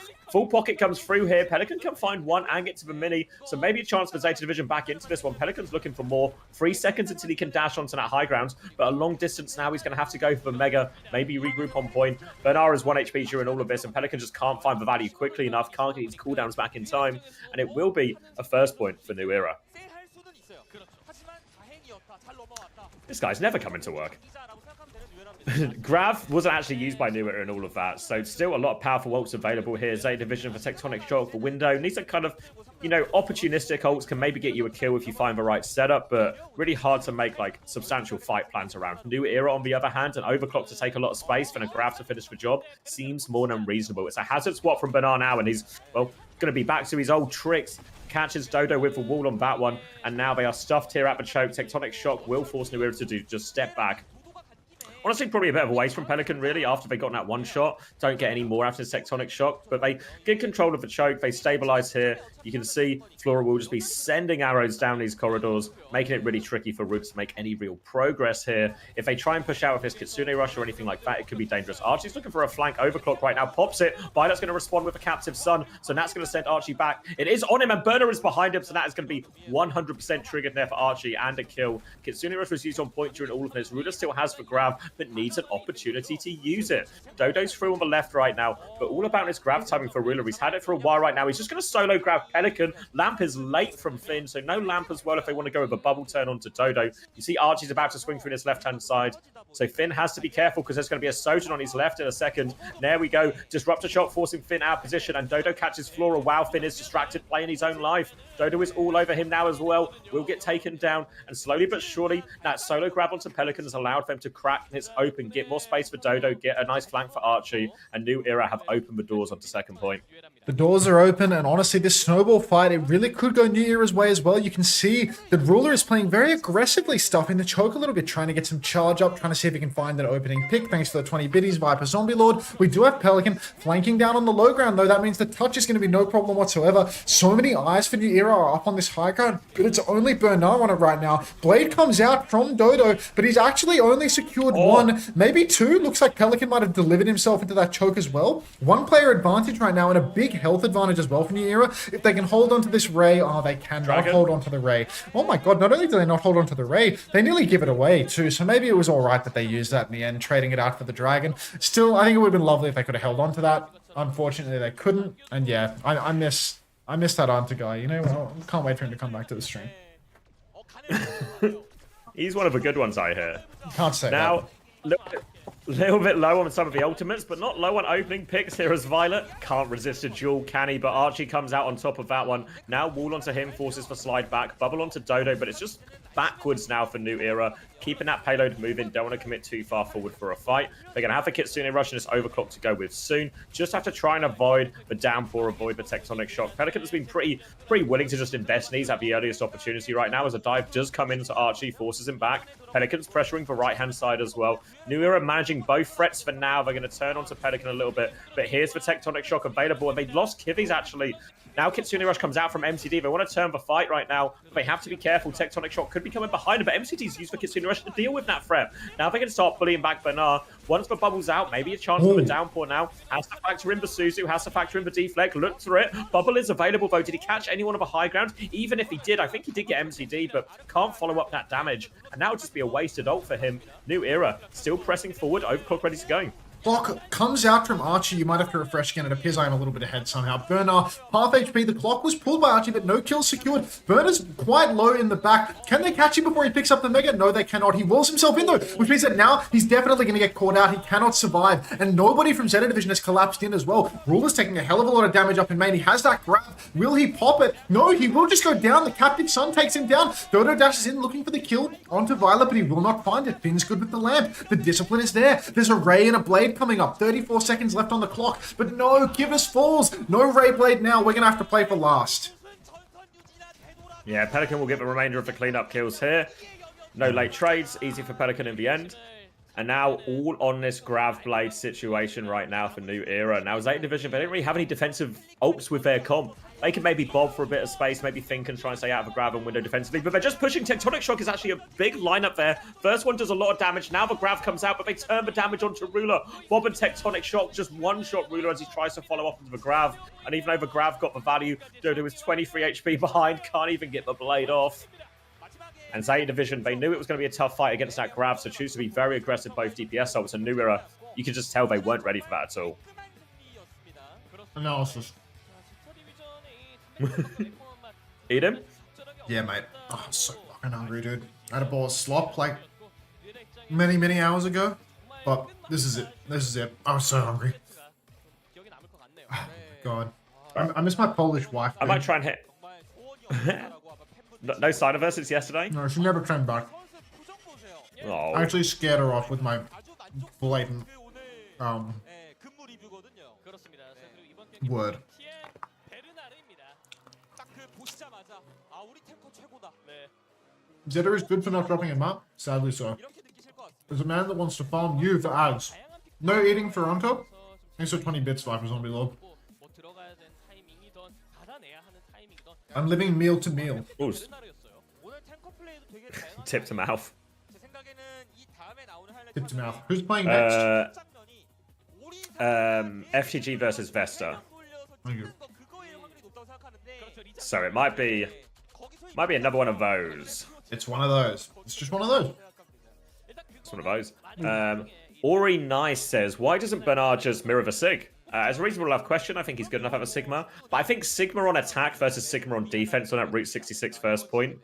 pocket comes through here. Pelican can find one and get to the mini. So maybe a chance for Zeta Division back into this one. Pelican's looking for more. 3 seconds until he can dash onto that high ground. But a long distance now, he's going to have to go for the Mega, maybe regroup on point. Bernara's 1 HP during all of this, and Pelican just can't find the value quickly enough, can't get his cooldowns back in time, and it will be a first point for New Era. This guy's never coming to work. Grav wasn't actually used by New Era in all of that, so still a lot of powerful ults available here. Zeta Division for Tectonic Shock for Window. Needs a kind of, you know, opportunistic ults can maybe get you a kill if you find the right setup, but really hard to make like substantial fight plans around. New Era, on the other hand, an overclock to take a lot of space and a Grav to finish the job seems more than reasonable. It's a hazard swap from Banar now, and he's, well, going to be back to his old tricks. Catches Dodo with the wall on that one, and now they are stuffed here at the choke. Tectonic Shock will force New Era to just step back. Honestly, probably a bit of a waste from Pelican, really, after they got that one shot. Don't get any more after this Tectonic Shock, but they get control of the choke. They stabilize here. You can see Flora will just be sending arrows down these corridors, making it really tricky for Roots to make any real progress here. If they try and push out with his Kitsune Rush or anything like that, it could be dangerous. Archie's looking for a flank overclock right now. Pops it. Violet's going to respond with a Captive Sun, so that's going to send Archie back. It is on him, and Burner is behind him, so that is going to be 100% triggered there for Archie, and a kill. Kitsune Rush was used on point during all of this. Ruler still has the grab, but needs an opportunity to use it. Dodo's through on the left right now, but all about his grab timing for Ruler. He's had it for a while right now. He's just going to solo grab Pelican. Lamp is late from Finn, so no Lamp as well if they want to go with a bubble turn onto Dodo. You see Archie's about to swing through this left-hand side, so Finn has to be careful because there's going to be a Sojourn on his left in a second. There we go. Disruptor shot forcing Finn out of position, and Dodo catches Flora while Finn is distracted, playing his own life. Dodo is all over him now as well. Will get taken down, and slowly but surely, that solo grab onto Pelican has allowed them to crack this open, get more space for Dodo, get a nice flank for Archie, and New Era have opened the doors onto second point. The doors are open, and honestly, this snowball fight, it really could go New Era's way as well. You can see that Ruler is playing very aggressively, stuffing the choke a little bit, trying to get some charge up, trying to see if he can find an opening pick. Thanks for the 20 biddies, Viper Zombie Lord. We do have Pelican flanking down on the low ground, though. That means the touch is going to be no problem whatsoever. So many eyes for New Era are up on this high ground, but it's only Bernard on it right now. Blade comes out from Dodo, but he's actually only secured one, maybe two. Looks like Pelican might have delivered himself into that choke as well. One player advantage right now, and a big health advantage as well for New Era. If they can hold on to this Ray, they cannot hold on to the Ray. Oh my god, not only do they not hold on to the Ray, they nearly give it away too. So maybe it was alright that they used that in the end, trading it out for the Dragon. Still, I think it would have been lovely if they could have held on to that. Unfortunately, they couldn't. And yeah, I miss that Anta guy. You know, well, can't wait for him to come back to the stream. He's one of the good ones, I hear. Can't say now, little bit low on some of the ultimates, but not low on opening picks here as Violet. Can't resist a duel, can he? But Archie comes out on top of that one. Now wall onto him, forces for slide back. Bubble onto Dodo, but it's just backwards now for New Era. Keeping that payload moving, don't want to commit too far forward for a fight. They're going to have the Kitsune Rush and this overclock to go with soon. Just have to try and avoid the downpour, avoid the tectonic shock. Pelican has been pretty willing to just invest in these at the earliest opportunity right now as a dive does come into Archie, forces him back. Pelican's pressuring the right-hand side as well. New Era managing both threats for now. They're going to turn onto Pelican a little bit, but here's the tectonic shock available, and they've lost Kivies actually. Now Kitsune Rush comes out from MCD. They want to turn the fight right now, but they have to be careful. Tectonic Shock could be coming behind them, but MCD's used for Kitsune Rush to deal with that threat. Now they can start bullying back Bernard. Once the bubble's out, maybe a chance for the downpour now. Has to factor in the Suzu, has to factor in the deflect. Look through it. Bubble is available though. Did he catch anyone of a high ground? Even if he did, I think he did get MCD, but can't follow up that damage. And now it'll just be a wasted ult for him. New Era still pressing forward. Overclock ready to go. Clock comes out from Archie. You might have to refresh again. It appears I am a little bit ahead somehow. Bernard, half HP. The clock was pulled by Archie, but no kills secured. Bernard's quite low in the back. Can they catch him before he picks up the Mega? No, they cannot. He walls himself in, though, which means that now he's definitely going to get caught out. He cannot survive. And nobody from Zeta Division has collapsed in as well. Ruler's taking a hell of a lot of damage up in main. He has that grab. Will he pop it? No, he will just go down. The Captive Sun takes him down. Dodo dashes in looking for the kill onto Violet, but he will not find it. Finn's good with the lamp. The discipline is there. There's a Ray and a Blade coming up. 34 seconds left on the clock, but no, Givers falls. No Ray Blade now. We're going to have to play for last. Yeah, Pelican will get the remainder of the cleanup kills here. No late trades. Easy for Pelican in the end. And now all on this Grav Blade situation right now for New Era. Now Zeta Division, they don't really have any defensive ults with their comp. They can maybe bob for a bit of space, maybe think and try and stay out of a grab and window defensively, but they're just pushing. Tectonic Shock is actually a big lineup there. First one does a lot of damage. Now the grab comes out, but they turn the damage onto Ruler. Bob and Tectonic Shock just one-shot Ruler as he tries to follow up into the grab. And even though the grab got the value, Dodo is 23 HP behind, can't even get the blade off. And Zeta Division, they knew it was going to be a tough fight against that grab, so choose to be very aggressive both DPS ults and New Era. You can just tell they weren't ready for that at all. Analysis. Eat him? Yeah, mate. Oh, I'm so fucking hungry, dude. I had a bowl of slop like many hours ago, but this is it. This is it. I'm so hungry. Oh my god. I miss my Polish wife. I might try and hit. No side of her since yesterday? No, she never came back. Oh. I actually scared her off with my blatant word. Zeta is good for not dropping him up. Sadly so. There's a man that wants to farm you for ads. No eating for Onto. Thanks for 20 bits, Viper Zombie Lord. I'm living meal to meal. Ooh. Tip to mouth. Tip to mouth. Who's playing next? FTG versus Vesta. Thank you. So it might be another one of those. It's one of those. It's just one of those. It's one of those. Ori Nice says, why doesn't Bernard just mirror the Sig? As a reasonable enough question, I think he's good enough at a Sigma. But I think Sigma on attack versus Sigma on defense on that Route 66 first point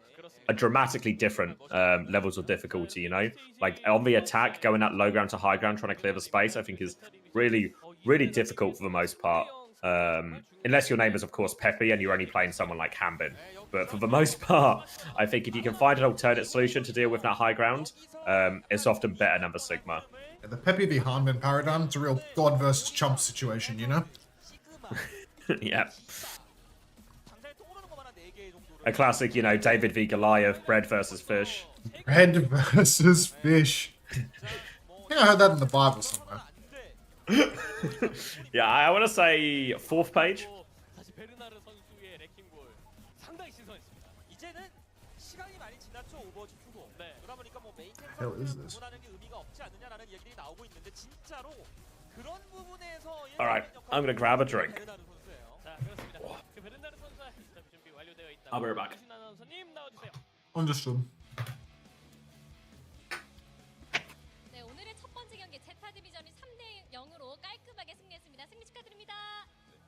are dramatically different levels of difficulty, you know? Like, on the attack, going that low ground to high ground, trying to clear the space, I think is really difficult for the most part. Unless your name is, of course, Peppy and you're only playing someone like Hambin. But for the most part, I think if you can find an alternate solution to deal with that high ground, it's often better than the Sigma. Yeah, the Peppy v Hanbin paradigm, it's a real God versus chump situation, you know? Yeah. A classic, you know, David v Goliath, bread versus fish. Bread versus fish. I think I heard that in the Bible somewhere. Yeah, I want to say 4th page. Hell is this? All right, I'm gonna grab a drink. I'll be right back. Understood. 네, 오늘의 첫 번째 경기 제타 디비전이 3대 0으로 깔끔하게 승리했습니다. 승리 축하드립니다.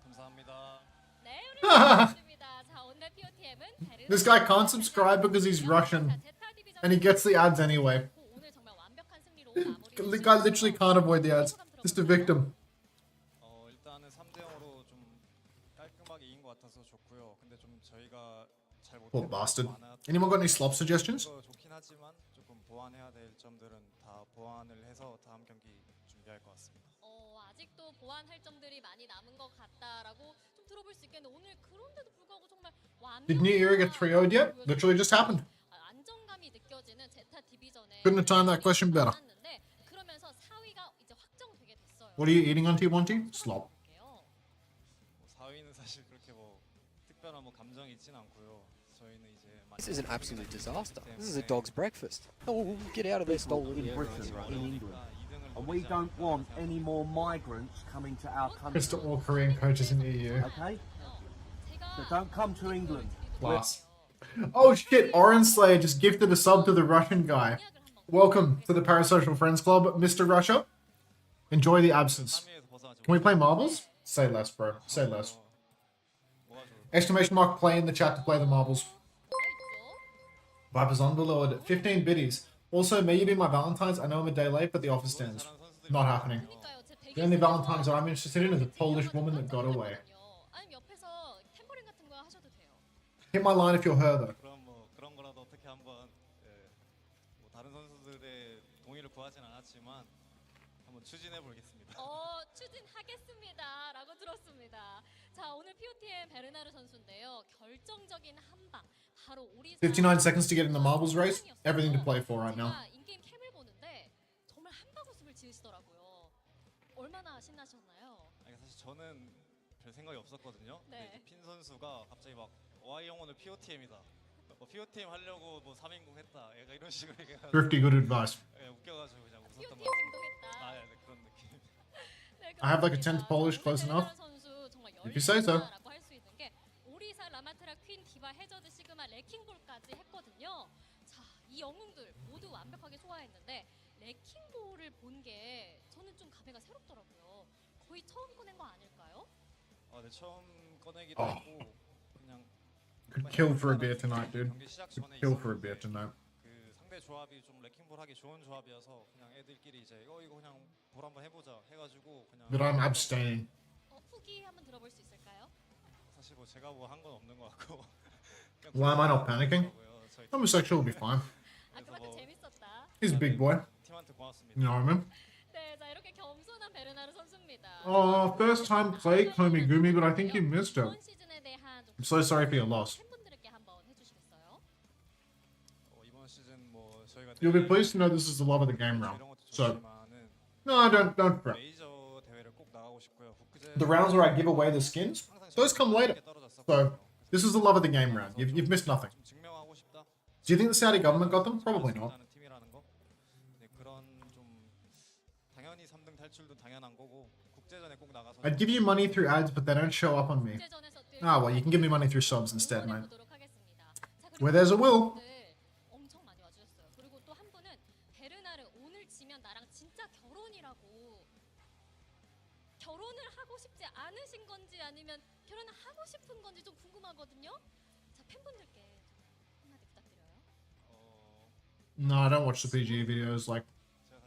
감사합니다. 네, 오늘 좋습니다. 자, 오늘 POTM은 This guy can't subscribe because he's Russian. And he gets the ads anyway. 오늘 정말 완벽한 승리로 The guy literally can't avoid the ads. Just a victim. 일단은 3대 0으로 좀 깔끔하게 이긴 것 같아서 좋고요. 근데 좀 저희가 잘 못. Poor bastard. Anyone got any slop suggestions? 좋긴 하지만 조금 보완해야 될 점들은 다 보완을 해서 다음 경기 준비할 것 같습니다. 아직도 보완할 점들이 많이 남은 것 같다라고 좀 들어볼 수 있겠는데 오늘 그런데도 불구하고 정말 Did New Era get 3-0'd yet? Literally just happened. 안정감이 느껴지는 제타 디비전에 Couldn't have timed that question better. 그러면서 4위가 이제 확정되게 됐어요. What are you eating on T1T? Slop. 4위는 사실 그렇게 뭐 특별한 뭐 감정이 있진 않고요. 저희는 이제 This is an absolute disaster. This is a dog's breakfast. Oh, get out of there, stolen. In Britain, in England. And we don't want any more migrants coming to our country. Just to all Korean coaches in the EU. Okay? So don't come to England. Class. Oh shit, Orange Slayer just gifted a sub to the Russian guy. Welcome to the Parasocial Friends Club, Mr. Russia. Enjoy the absence. Can we play marbles? Say less, bro. Say less. Exclamation mark play in the chat to play the marbles. Vipers on below at 15 biddies. Also, may you be my Valentine's. I know I'm a day late, but the offer stands. Not happening. The only Valentine's I'm interested in is a Polish woman that got away. Hit my line if you're her, though. 그럼 뭐 그런 거라도 어떻게 한번 뭐 다른 선수들의 동의를 구하진 않았지만 한번 추진해 보겠습니다. 추진하겠습니다라고 들었습니다. 자, 오늘 POTM 베르나르 선수인데요. 결정적인 한 방. 바로 우리 59 seconds to get in the marbles race. Everything to play for right now. 인게임 캠을 보는데 정말 한방 웃음을 지으시더라고요. 얼마나 신나셨나요? 아니 사실 저는 별 생각이 없었거든요. 네. 근데 핀 선수가 갑자기 막 Y 영혼을 POTM이다. 뭐 POTM 하려고 뭐 3인국 했다. 얘가 이런 식으로 얘기해가지고 Thrifty good advice. 예, 웃겨가지고 그냥 웃었던 것 POTM 같습니다. 행동했다. 네, 그런 느낌. I have like a 10 to polish close enough. If you say so. 할수 있는 게 오리사 라마트라 퀸 디바 해저드 시그마 레킹볼까지 했거든요. 자, 이 영웅들 모두 완벽하게 소화했는데 레킹볼을 본 게 저는 좀 감회가 새롭더라고요. 거의 처음 꺼낸 거 아닐까요? 네, 처음 꺼내기도 하고 그냥 Could kill for a beer tonight, dude. 경기 시작 Could 전에 kill for a beer tonight. 그 상대 조합이 좀 레킹볼 하기 좋은 조합이어서 그냥 애들끼리 이제 이거 그냥 볼 한번 해보자 해가지고 그냥. But I'm abstaining. 후기 한번 들어볼 수 있을까요? 사실 뭐 제가 뭐 한 건 없는 것 같고. Why am I not panicking? Homosexual will be fine. 그만큼 재밌었다. He's a big boy. 팀한테 고맙습니다. You know what I mean? 네, 자 이렇게 겸손한 베르나르 선수입니다. Oh, first time play Komigumi, but I think you missed it. 이번 시즌에 대한 좀 I'm so sorry for your loss. 팬분들에게 한번 해주시겠어요? 이번 시즌 뭐 저희가 You'll be pleased to know this is the love of the game round. So, no, don't fret. 메이저 대회를 꼭 나가고 싶고요. The rounds where I give away the skins, those come later. So, this is the love of the game round. You've missed nothing. 증명하고 싶다. Do you think the Saudi government got them? Probably not. 팀이라는 거. 네, 그런 좀 당연히 3등 탈출도 당연한 거고 국제전에 꼭 나가서. I'd give you money through ads, but they don't show up on me. Ah, well, you can give me money through subs instead, mate. Where there's a will. 엄청 많이 와주셨어요. 그리고 또 한 분은 베르나르 오늘 지면 나랑 진짜 결혼이라고. 결혼을 하고 싶지 않으신 건지 아니면 결혼을 하고 싶은 건지 좀 궁금하거든요. 자, 팬분들께 좀 한마디 부탁드려요. No, I don't watch the PG videos. Like,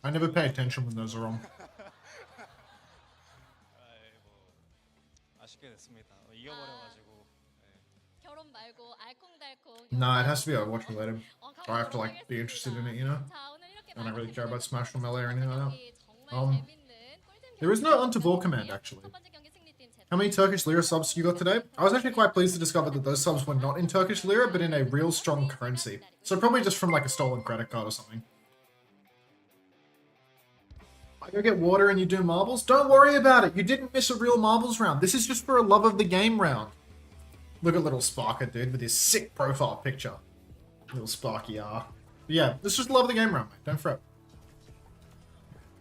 I never pay attention when those are on. 아쉽게 됐습니다. 이겨버려가지고. 결혼 말고 알콩달콩. No, it has to be Overwatch related. So I have to like be interested in it, you know? 자, 오늘 이렇게 I don't really care about Smash from LA or anything like that. 정말 재밌는 꿀잼 There is no on-to-ball command actually. 첫 번째 경기 승리팀 How many Turkish lira subs you got today? I was actually quite pleased to discover that those subs were not in Turkish lira, but in a real strong currency. So probably just from like a stolen credit card or something. I go get water and you do marbles? Don't worry about it. You didn't miss a real marbles round. This is just for a love of the game round. Look at little Sparker, dude, with his sick profile picture. Little Sparky R. But yeah, this is just love of the game round, mate. Don't fret.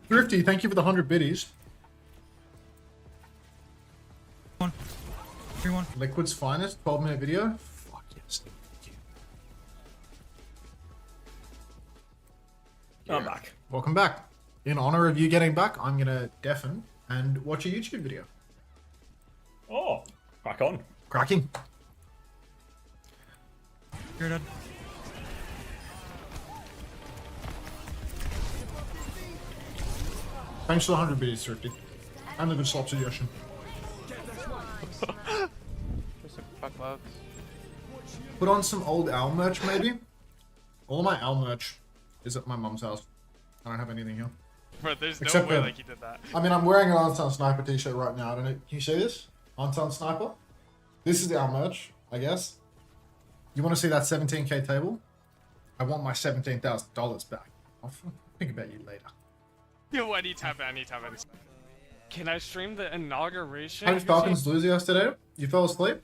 Thrifty, thank you for the 100 biddies. One. 3-1. Liquid's finest, 12-minute video. Fuck yes. I'm back. Welcome back. In honor of you getting back, I'm gonna deafen and watch a YouTube video. Oh, crack on. Cracking. You're dead. Thanks for the 100 biddies, Thrifty. And the good slop suggestion. Put on some old Owl merch, maybe? All my Owl merch is at my mum's house. I don't have anything here. But there's Except no way for- like he did that. I mean, I'm wearing an Unsound Sniper t-shirt right now. I don't know. Can you see this? Unsound Sniper? This is our merch, I guess. You want to see that 17k table? I want my $17,000 back. I'll think about you later. Yo, anytime. Can I stream the inauguration? How did Falcons lose yesterday? You fell asleep?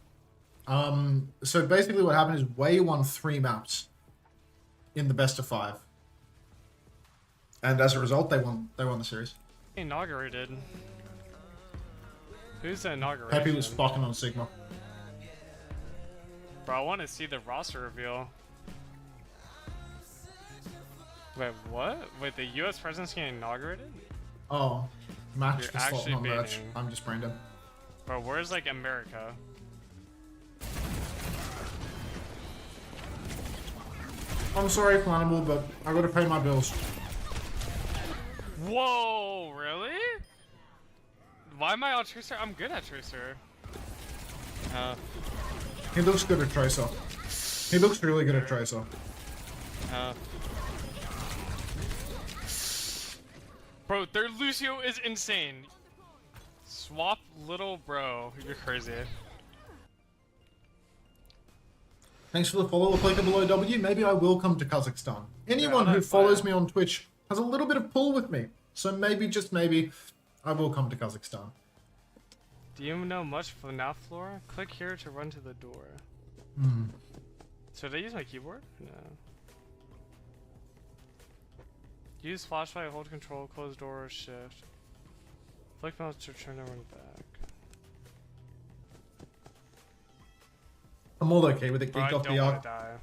So basically what happened is Way won 3 maps in the best of 5. And as a result, they won the series. Inaugurated. Who's the inauguration? Pepe was fucking on Sigma. Bro, I want to see the roster reveal. Wait, what? Wait, the U.S. president's getting inaugurated? Oh, match You're for slot, actually not merch. baiting. I'm just brain dead. Bro, where's like America? I'm sorry, Flammable, but I gotta pay my bills. Whoa, really? Why am I on Tracer? I'm good at Tracer. He looks good at Tracer. He looks really good at Tracer. Bro, their Lucio is insane. Swap little bro. You're crazy. Thanks for the follow. Click below W. Maybe I will come to Kazakhstan. Anyone who follows me on Twitch has a little bit of pull with me. So maybe, just maybe, I will come to Kazakhstan. Do you know much FNAF lore? Click here to run to the door. Hmm. Should I use my keyboard? No. Use flashlight, hold control, close door, shift. Flick mouse to turn and run back. I'm all okay with it. Bro, I Geeked off don't the want arc. to die.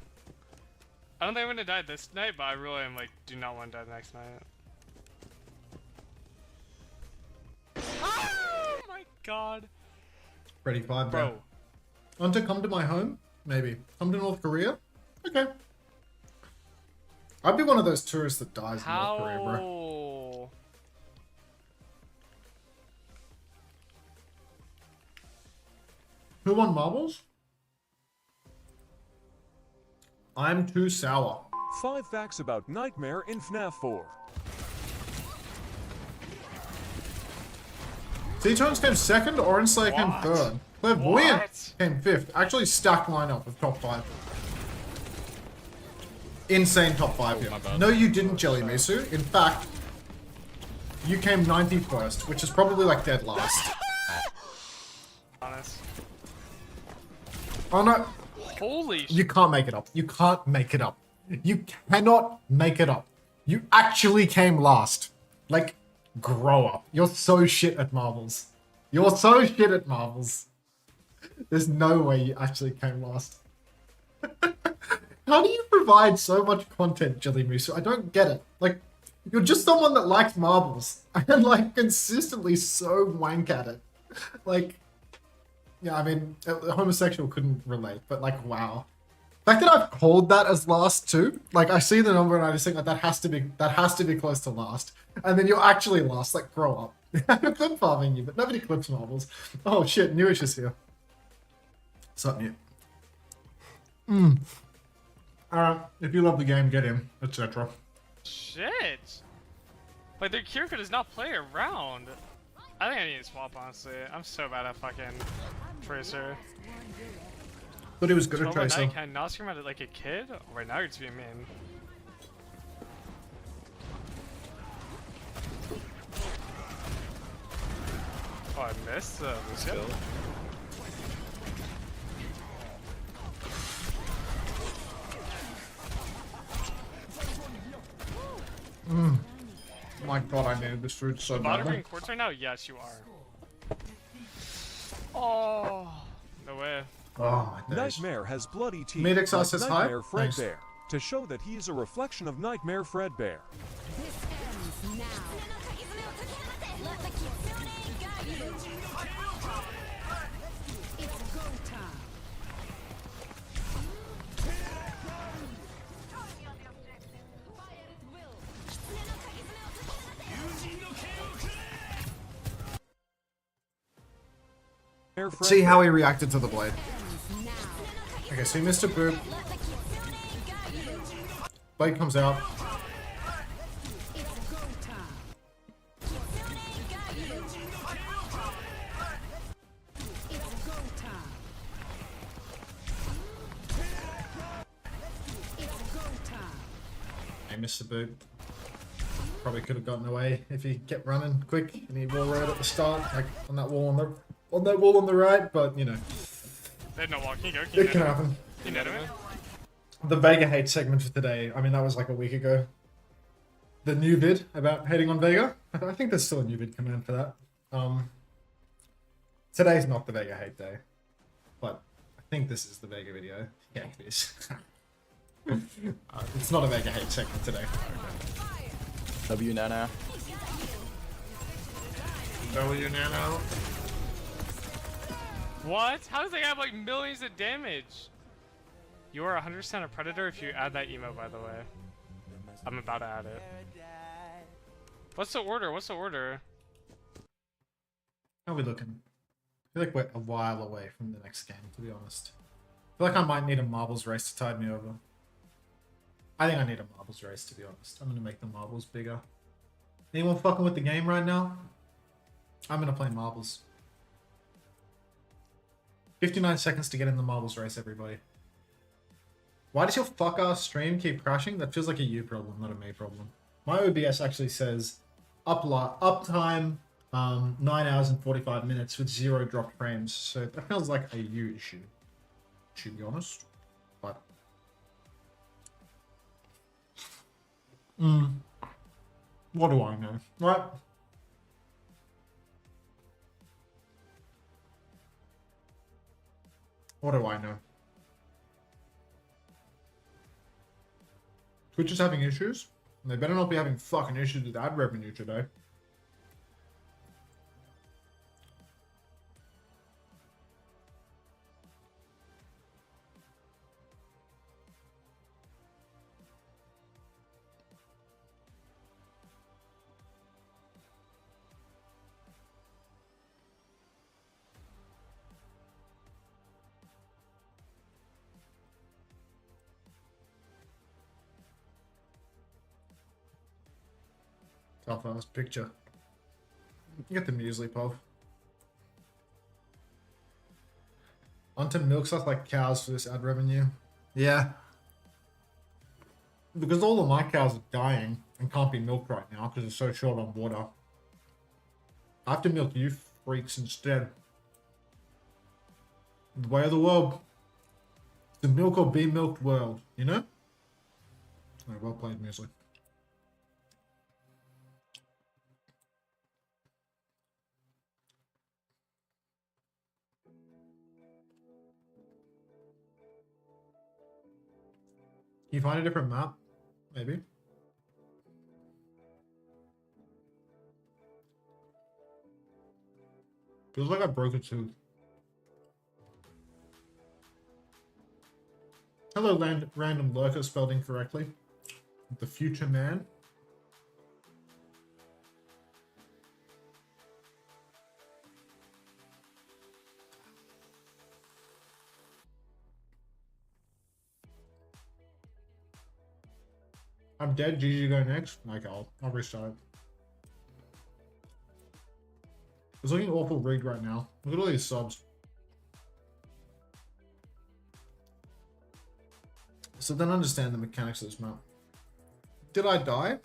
I don't think I'm gonna die this night, but I really am like, do not want to die the next night. Oh my god. Ready 5, Bro. Want to come to my home? Maybe. Come to North Korea? Okay. I'd be one of those tourists that dies in North Korea, bro. How? Who won marbles? I'm too sour. 5 facts about Nightmare in FNAF 4. T-Tones came 2nd, Orange Slayer came 3rd. Clairvoyant came 5th. Actually, stacked lineup of top 5. Insane top 5 here. No, you didn't, Jelly Misu. In fact, you came 91st, which is probably like dead last. Honest. Oh no. Holy shit. You can't make it up. You can't make it up. You cannot make it up. You actually came last. Like, grow up. You're so shit at marbles. You're so shit at marbles. There's no way you actually came last. How do you provide so much content, Jelly Musu? I don't get it. Like, you're just someone that likes marbles and like consistently so wank at it. Like, yeah, I mean, a homosexual couldn't relate, but like, wow. The fact that I've called that as last too, like I see the number and I just think like that has to be close to last. And then you're actually last, like grow up. I'm clip farming you, but nobody clips marbles. Oh shit, Newish is here. Sup, New? Alright, if you love the game, get in, etc. Shit. Like their character does not play around. I think I need to swap, honestly. I'm so bad at fucking Tracer. Thought he was good at Told my Tracer. knight, can I not scream at it like a kid? Oh, right now you're just being mean. Oh, I missed the skill. My god, I needed this food so The bottom bad. green quartz right now? Yes, you are. Oh, no way. Oh my days. Nightmare has bloody teeth Mythic like sauce is high? Nightmare Thanks. Fredbear to show that he is a reflection of Nightmare Fredbear. See how he reacted to the blade. Okay, so he missed a boop. Blade comes out. I missed the boot. Probably could have gotten away if he kept running quick and he wall right at the start, like on that wall on the right. But you know, They had no wall. Can you go? it can happen. Can you net him? The Vega hate segment for today. I mean, that was like a week ago. The new vid about hating on Vega. I think there's still a new vid command for that. Today's not the Vega hate day, but I think this is the Vega video. Yeah, it is. It's not a Vega hate segment today. W Nano. W Nano. What? How does they have like millions of damage? You are 100% a predator if you add that emo, by the way. I'm about to add it. What's the order? What's the order? How are we looking? I feel like we're a while away from the next game, to be honest. I feel like I might need a marbles race to tide me over. I think I need a marbles race, to be honest. I'm gonna make the marbles bigger. Anyone fucking with the game right now? I'm gonna play marbles. 59 seconds to get in the marbles race, everybody. Why does your fuck-ass stream keep crashing? That feels like a you problem, not a me problem. My OBS actually says uptime 9 hours and 45 minutes with 0 dropped frames. So that feels like a you issue, to be honest. But what do I know, right? What do I know? Twitch is having issues. And they better not be having fucking issues with ad revenue today. Tough ass picture. You get the muesli, Pov. Unton milks us like cows for this ad revenue. Yeah. Because all of my cows are dying and can't be milked right now because they're so short on water. I have to milk you freaks instead. The way of the world. The milk or be milked world, you know? Oh, well played, muesli. Can you find a different map? Maybe. Feels like I broke a tooth. Hello, random lurker spelled incorrectly. The future man. I'm dead. GG go next. Okay, I'll restart. It's looking awful rigged right now. Look at all these subs. So don't understand the mechanics of this map. Did I die?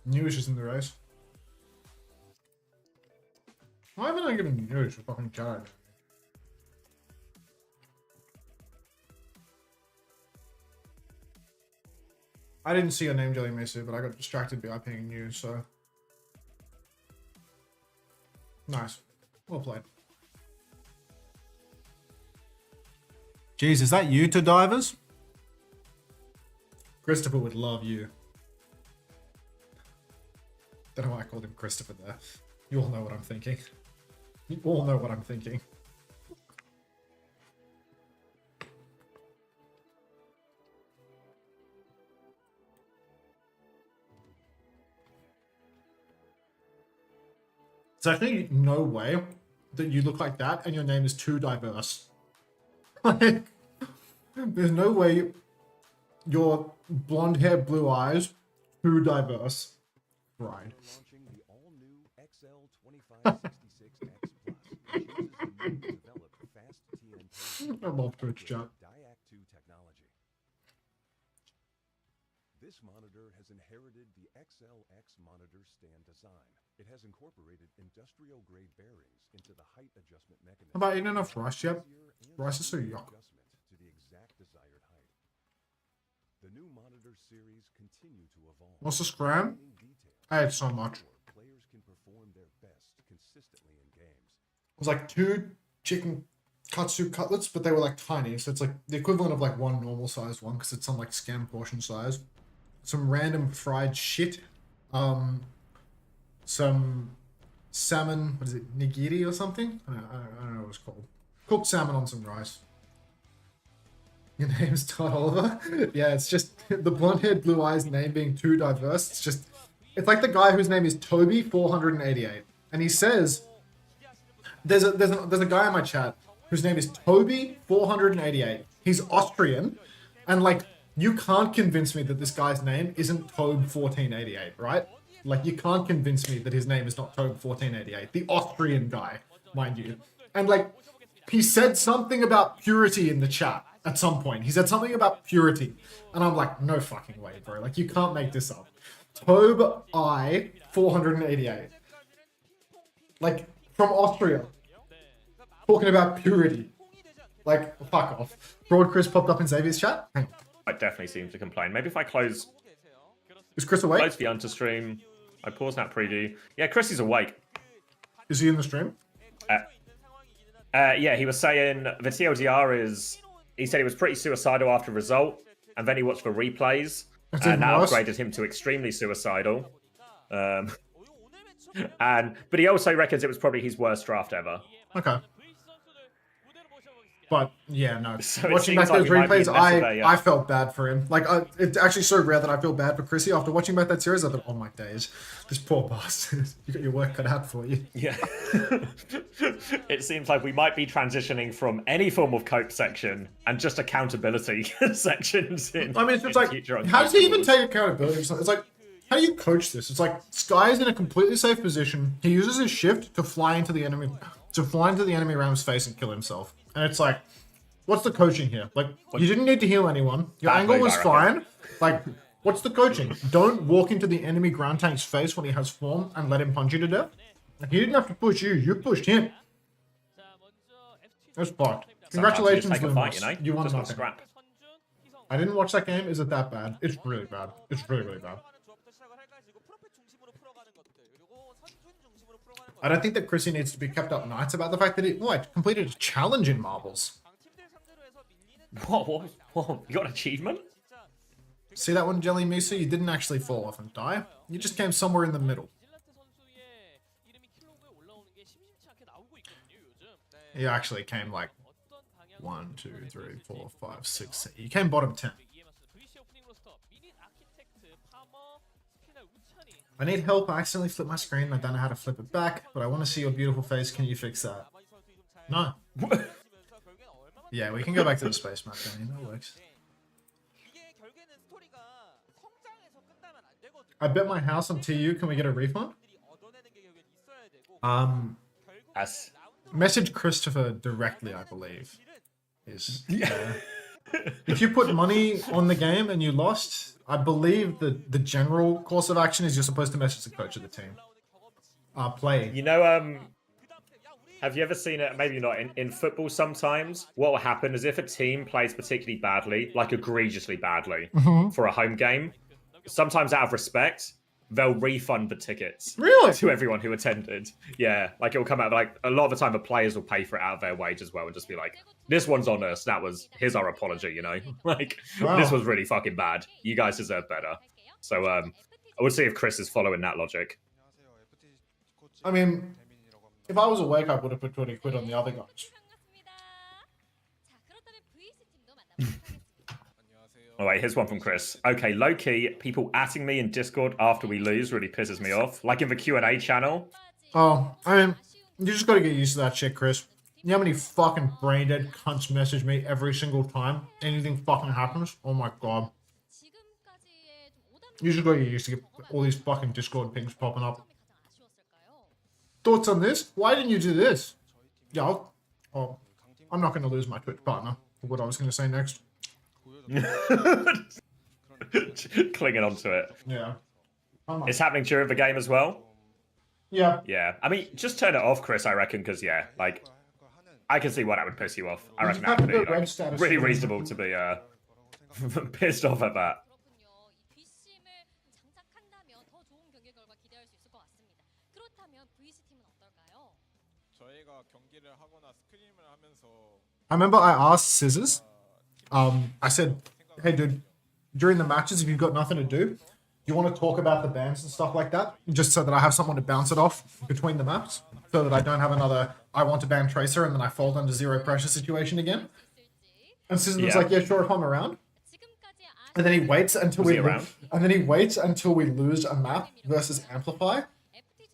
Newish is in the race. Why haven't I given Newish a fucking charge? I didn't see your name, Jelly Mesa, but I got distracted by pinging you, so. Nice. Well played. Jeez, is that you, to divers? Christopher would love you. Don't know why I called him Christopher there. You all know what I'm thinking. You all know what I'm thinking. There's actually no way that you look like that and your name is too diverse. Like, there's no way your blonde hair, blue eyes, too diverse. Right. I love Twitch chat. This monitor has inherited the XLX monitor stand design. It has incorporated industrial grade bearings into the height adjustment mechanism. How about eating enough rice yet? Rice is so yuck. To the exact desired height. The new monitor series continue to evolve. What's the scram? I ate so much. Players can perform their best consistently in games. It was like 2 chicken katsu cutlets, but they were like tiny, so it's like the equivalent of like one normal sized one because it's on like scam portion size. Some random fried shit. Some salmon, what is it, nigiri or something? I don't know what it's called. Cooked salmon on some rice. Your name's Todd Oliver? Yeah, it's just the blonde-haired, blue eyes name being too diverse. It's like the guy whose name is Toby 488, and he says there's a guy in my chat whose name is Toby 488. He's Austrian, and like you can't convince me that this guy's name isn't Tobe 1488, right? Like you can't convince me that his name is not Tobe 1488, the Austrian guy, mind you. And like he said something about purity in the chat. At some point, he said something about purity, and I'm like, no fucking way, bro. Like, you can't make this up. Tobe I 488, like from Austria, talking about purity. Like, fuck off. Broad Chris popped up in Xavier's chat. Hang on. I definitely seem to complain. Maybe if I close. Is Chris awake? Close the Hunter stream. I pause that preview. Yeah, Chris is awake. Is he in the stream? Yeah, he was saying the TLDR is. He said he was pretty suicidal after result, and then he watched the replays, and that upgraded him to extremely suicidal. But he also reckons it was probably his worst draft ever. Okay. But yeah, no. So watching back those replays, I felt bad for him. Like, it's actually so rare that I feel bad for Chrissy. After watching back that series, I thought, oh my days, this poor bastard. You got your work cut out for you. Yeah. It seems like we might be transitioning from any form of cope section and just accountability sections. I mean, it's like, how does he even take accountability? It's like, how do you coach this? It's like Sky is in a completely safe position. He uses his shift to fly into the enemy round's face and kill himself. And it's like, what's the coaching here? Like, you didn't need to heal anyone. Your angle was fine. Like, what's the coaching? Don't walk into the enemy ground tank's face when he has form and let him punch you to death. Like, he didn't have to push you. You pushed him. That's fucked. Congratulations, Lumos. You won nothing. I didn't watch that game. Is it that bad? It's really bad. It's really, really bad. I don't think that Chrissy needs to be kept up nights about the fact that he completed a challenge in marbles. What? You got an achievement? See that one, Jelly Misa? You didn't actually fall off and die. You just came somewhere in the middle. You actually came like 1, 2, 3, 4, 5, 6, 7. You came bottom 10. I need help. I accidentally flipped my screen. I don't know how to flip it back, but I want to see your beautiful face. Can you fix that? No. Yeah, we can go back to the space map, Danny. That works. I bet my house on TU. Can we get a refund? That's Message Christopher directly, I believe. Is if you put money on the game and you lost, I believe the general course of action is you're supposed to message the coach of the team. Play. You know, have you ever seen it? Maybe not. In football, sometimes what will happen is if a team plays particularly badly, like egregiously badly, for a home game, sometimes out of respect, they'll refund the tickets to everyone who attended. Yeah, like it'll come out like a lot of the time the players will pay for it out of their wage as well and just be like, this one's on us. Here's our apology, you know? Like, this was really fucking bad. You guys deserve better. So I would see if Chris is following that logic. I mean, if I was awake, I would have put 20 quid on the other guys. Oh wait, here's one from Chris. Okay, low-key, people atting me in Discord after we lose really pisses me off. Like in the Q&A channel. Oh, I mean, you just gotta get used to that shit, Chris. You know how many fucking brain-dead cunts message me every single time anything fucking happens? Oh my god. You just gotta get used to get all these fucking Discord pings popping up. Thoughts on this? Why didn't you do this? Yo. Oh, I'm not gonna lose my Twitch partner for what I was gonna say next. Clinging onto it. Yeah. It's happening during the game as well? Yeah. Yeah. I mean, just turn it off, Chris, I reckon, because, yeah, like, I can see why that would piss you off. I reckon that would be like, really reasonable to be pissed off at that. I remember I asked Scissors, I said, hey dude, during the matches, if you've got nothing to do, you want to talk about the bans and stuff like that, just so that I have someone to bounce it off between the maps, so that I don't have another, I want to ban Tracer and then I fold under zero pressure situation again. And Scissors was like, yeah, sure, if I'm around. And then he waits until we lose a map versus Amplify.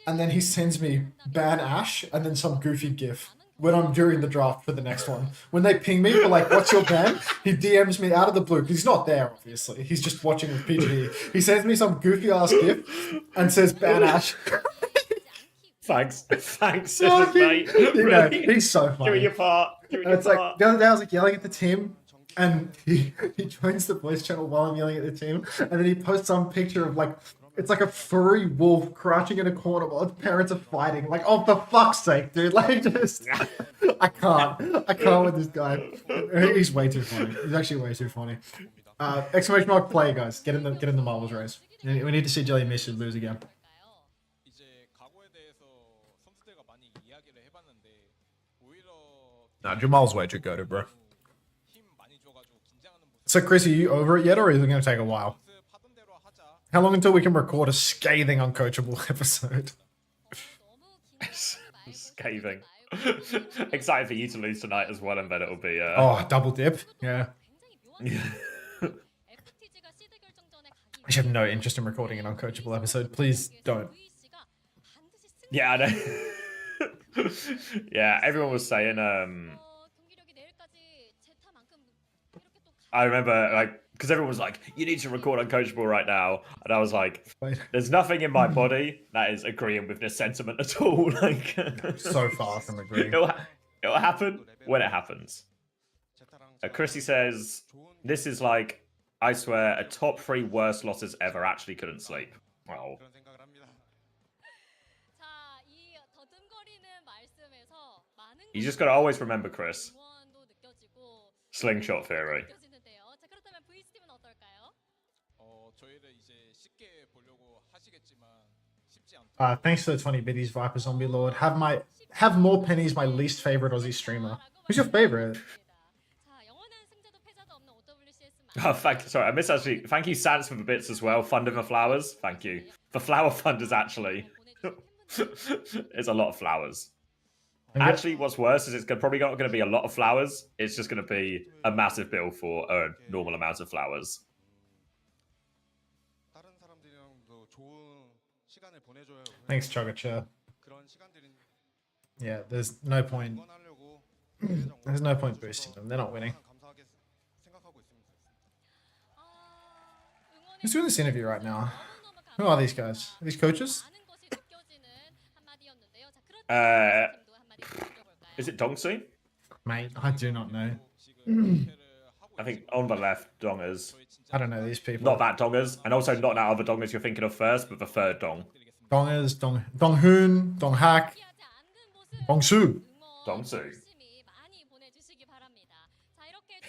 And then he sends me ban Ash and then some goofy gif when I'm during the draft for the next one. When they ping me for like, what's your ban? He DMs me out of the blue, because he's not there, obviously. He's just watching with PGE. He sends me some goofy ass gif and says ban Ash. Thanks, mate. Really? He's so funny. Give me your part. Like, the other day I was like yelling at the team, and he joins the voice channel while I'm yelling at the team, and then he posts some picture of like, it's like a furry wolf crouching in a corner while its parents are fighting. Like, oh, for fuck's sake, dude. Like, just... I can't with this guy. He's way too funny. He's actually way too funny. Exclamation mark play, guys. Get in the marbles race. We need to see Jelly Miss lose again. Nah, Jamal's way too goated, bro. So, Chris, are you over it yet, or is it going to take a while? How long until we can record a scathing, uncoachable episode? Scathing. Excited for you to lose tonight as well, and then it'll be... Oh, double dip? Yeah. I have no interest in recording an uncoachable episode. Please don't. Yeah, I know. Yeah, everyone was saying... I remember, like... Because everyone was like, you need to record Uncoachable right now. And I was like, there's nothing in my body that is agreeing with this sentiment at all. Like, so far from agreeing. It'll happen when it happens. Chrissy says, this is like, I swear, a top 3 worst losses ever. Actually couldn't sleep. Oh. You just got to always remember, Chris. Slingshot theory. Thanks for the 20 biddies, Viper Zombie Lord. Have more pennies, my least favorite Aussie streamer. Who's your favorite? Oh, sorry, I missed actually. Thank you, Sans, for the bits as well. Fund of the flowers. Thank you. The flower fund is actually... it's a lot of flowers. Actually, what's worse is it's probably not going to be a lot of flowers. It's just going to be a massive bill for a normal amount of flowers. Thanks, Chogacha. Yeah, there's no point. There's no point boosting them. They're not winning. Who's doing this interview right now? Who are these guys? Are these coaches? Is it Dongsu? Mate, I do not know. I think on the left, Dongers. I don't know these people. Not that Dongers, and also not that other Dongers you're thinking of first, but the third Dong. Dongers, Donghoon, Donghak, Dongsu. Dongsu.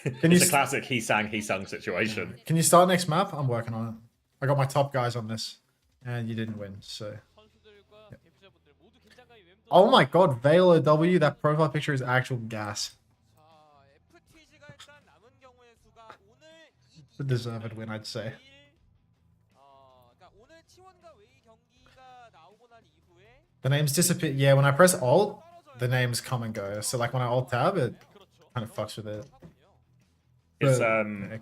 It's a classic he sung situation. Can you start next map? I'm working on it. I got my top guys on this, and you didn't win, so. Yep. Oh my god, Veil OW, that profile picture is actual gas. The deserved win, I'd say. The names disappear. Yeah, when I press Alt, the names come and go. So like when I Alt tab, it kind of fucks with it. It's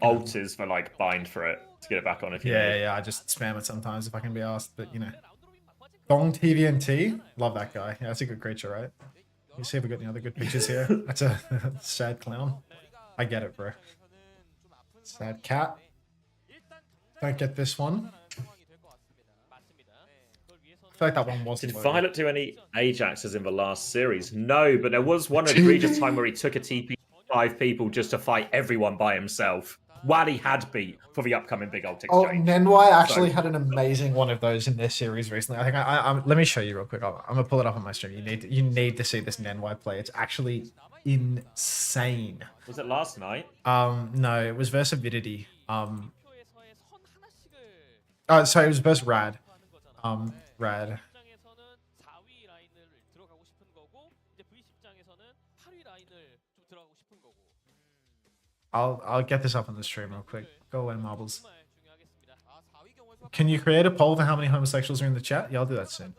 Alt is for like bind for it to get it back on if you need. Yeah, I just spam it sometimes if I can be asked, but you know. Dong TVNT, love that guy. Yeah, that's a good creature, right? You see if we got any other good pictures here. That's a sad clown. I get it, bro. Sad cat. Don't get this one. I feel like that one was. Did Violet do any Ajaxes in the last series? No, but there was one egregious time where he took a TP 5 people just to fight everyone by himself while he had beat for the upcoming Big Ult Oh, Exchange. Nenwai actually had an amazing one of those in this series recently. I think I'm let me show you real quick. I'm gonna pull it up on my stream. You need to see this Nenwai play. It's actually insane. Was it last night? No, it was versus Avidity. Sorry, it was versus Rad. Rad. I'll get this up on the stream real quick. Go away, marbles. Can you create a poll for how many homosexuals are in the chat? Yeah, I'll do that soon.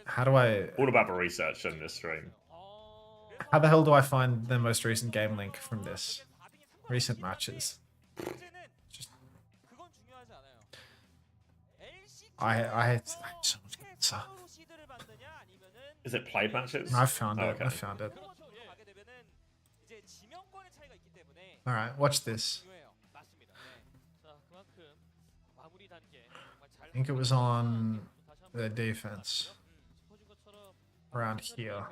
How do I... All about the research in this stream. How the hell do I find the most recent game link from this? Recent matches. Just... I had so much cancer. Is it played matches? I found it. Okay. I found it. Alright, watch this. I think it was on the defense. Around here.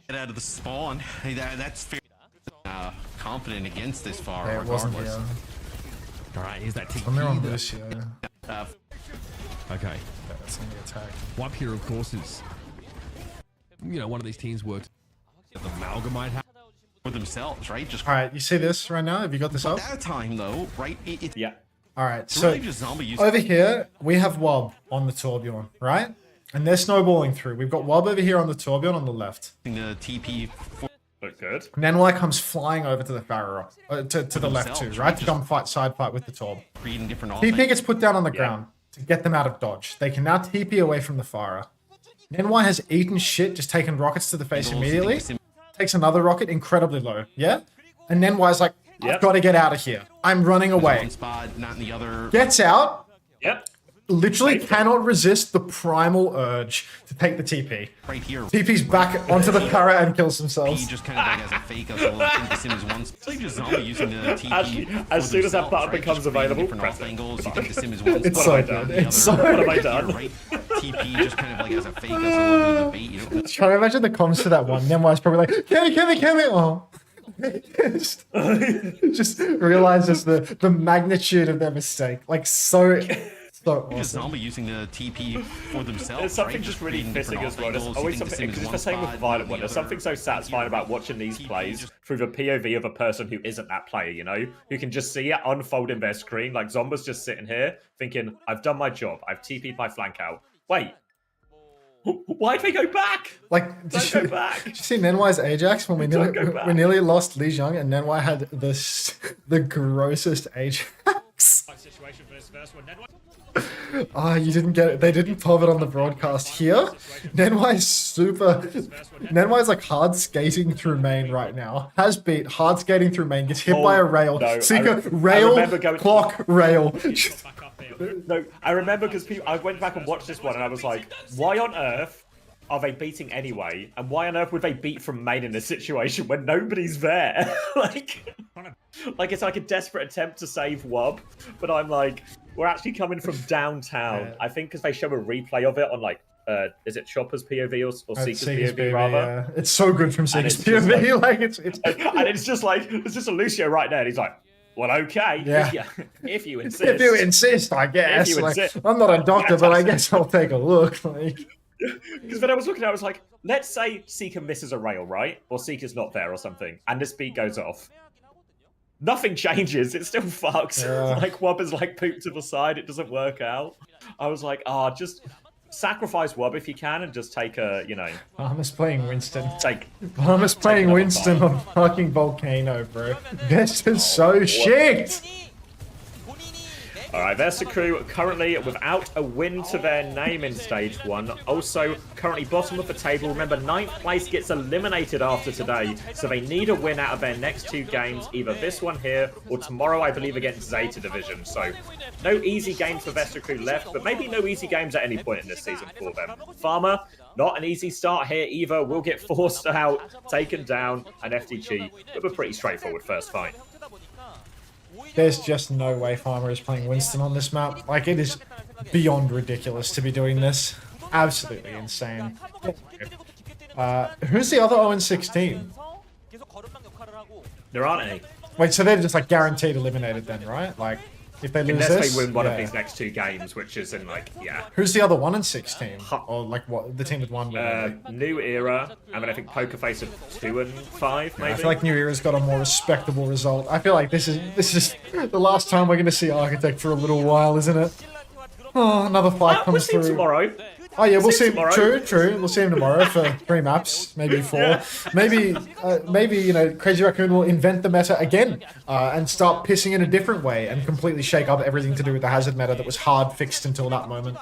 Get out of the spawn. Hey, that's fair. Confident against this far. Hey, it wasn't here. Alright, here's that I'm there on Tiki. Lucio. Okay. That's on the attack. Wipe here, of course, is, you know, one of these teams worked. The Amalgamite For themselves, right? Just Alright, you see this right now? Have you got this up? at that time, though, right? Yeah. Alright, It's so really just zombie use. over here, we have Wob on the Torbjorn, right? And they're snowballing through. We've got Wob over here on the Torbjorn on the left. The TP. Look good. Nenwai comes flying over to the Pharaoh, to the left too, right? To come side fight with the Torb. Creating different TP gets put down on the ground to get them out of dodge. They can now TP away from the Pharaoh. Nenwai has eaten shit, just taken rockets to the face immediately. Takes another rocket incredibly low, yeah? And Nenwai's like, I've got to get out of here. I'm running away. Spot, not in the other. Gets out. Yep. Literally cannot resist the primal urge to take the TP. Right here. TP's back onto the Pharaoh and kills themselves. He just kind of like as a fake as well. I think the sim is one. It's like just zombie using the TP. Actually, as soon as that button becomes available, press it. Angles. You think the sim is one. It's so good. It's so What have I done? Right. TP just kind of like as a fake as well. The bait. You know. Try to imagine the comms to that one. Nenwai's probably like, Kemi. Oh. just realizes the magnitude of their mistake. Like so Just awesome. zombie using the TP for themselves. There's something right? just really creating missing different as well. There's angles. always You think something, the sim because is it's the same with spot, Violet the one. There's other. something so satisfying about watching these plays through the POV of a person who isn't that player, you know? Who can just see it unfold in their screen. Like Zomba's just sitting here thinking, I've done my job. I've TP'd my flank out. Wait. Why'd they go back? Like, Don't go back. Did you see Nenwai's Ajax when we nearly lost Li Jiang and Nenwai had the grossest Ajax? Ah, you didn't get it. They didn't pop it on the broadcast here. Nenwai's like hard skating through main right now. Has beat hard skating through main. Gets hit by a rail. No, Seeker I rail remember going- clock rail. No, I remember because I went back and watched this one and I was like, why on earth are they beating anyway? And why on earth would they beat from main in this situation when nobody's there? like it's like a desperate attempt to save Wub, but I'm like, we're actually coming from downtown. I think because they show a replay of it on like, is it Chopper's POV or Seeker's POV rather? Yeah. It's so good from Seeker's POV. Like it's and it's just like it's just a Lucio right there, and he's like, well, okay, if you insist. If you insist, I guess. If you like, insist. I'm not a doctor, but I guess I'll take a look. Like, because when I was looking at it, I was like, let's say Seeker misses a rail, right? Or Seeker's not there or something, and this beat goes off. Nothing changes. It still fucks. Like, Wub is like pooped to the side. It doesn't work out. I was like, just sacrifice Wub if you can and just take a, you know... Farmer's playing Winston. Farmer's playing Winston on fucking Volcano, bro. This is so shit! Alright, Versacrew currently without a win to their name in Stage 1. Also, currently bottom of the table. Remember, 9th place gets eliminated after today, so they need a win out of their next 2 games, either this one here or tomorrow, I believe, against Zeta Division. So, no easy games for Versacrew left, but maybe no easy games at any point in this season for them. Farmer, not an easy start here either. Will get forced out, taken down, and FTG with a pretty straightforward first fight. There's just no way Farmer is playing Winston on this map. Like, it is beyond ridiculous to be doing this. Absolutely insane. Who's the other 0-6 team? There aren't any. Wait, so they're just like guaranteed eliminated then, right? Like, if they lose Unless this, they win one of these next 2 games, which is in like, Who's the other 1-6 team? Or like what? The team with 1 win? New Era, and then I think Poker Face of 2-5, maybe. I feel like New Era's got a more respectable result. I feel like this is the last time we're going to see Architect for a little while, isn't it? Oh, another fight comes we'll see through. Tomorrow. Oh yeah, we'll see him tomorrow. True. We'll see him tomorrow for 3 maps, maybe 4. Maybe you know, Crazy Raccoon will invent the meta again and start pissing in a different way and completely shake up everything to do with the hazard meta that was hard fixed until that moment.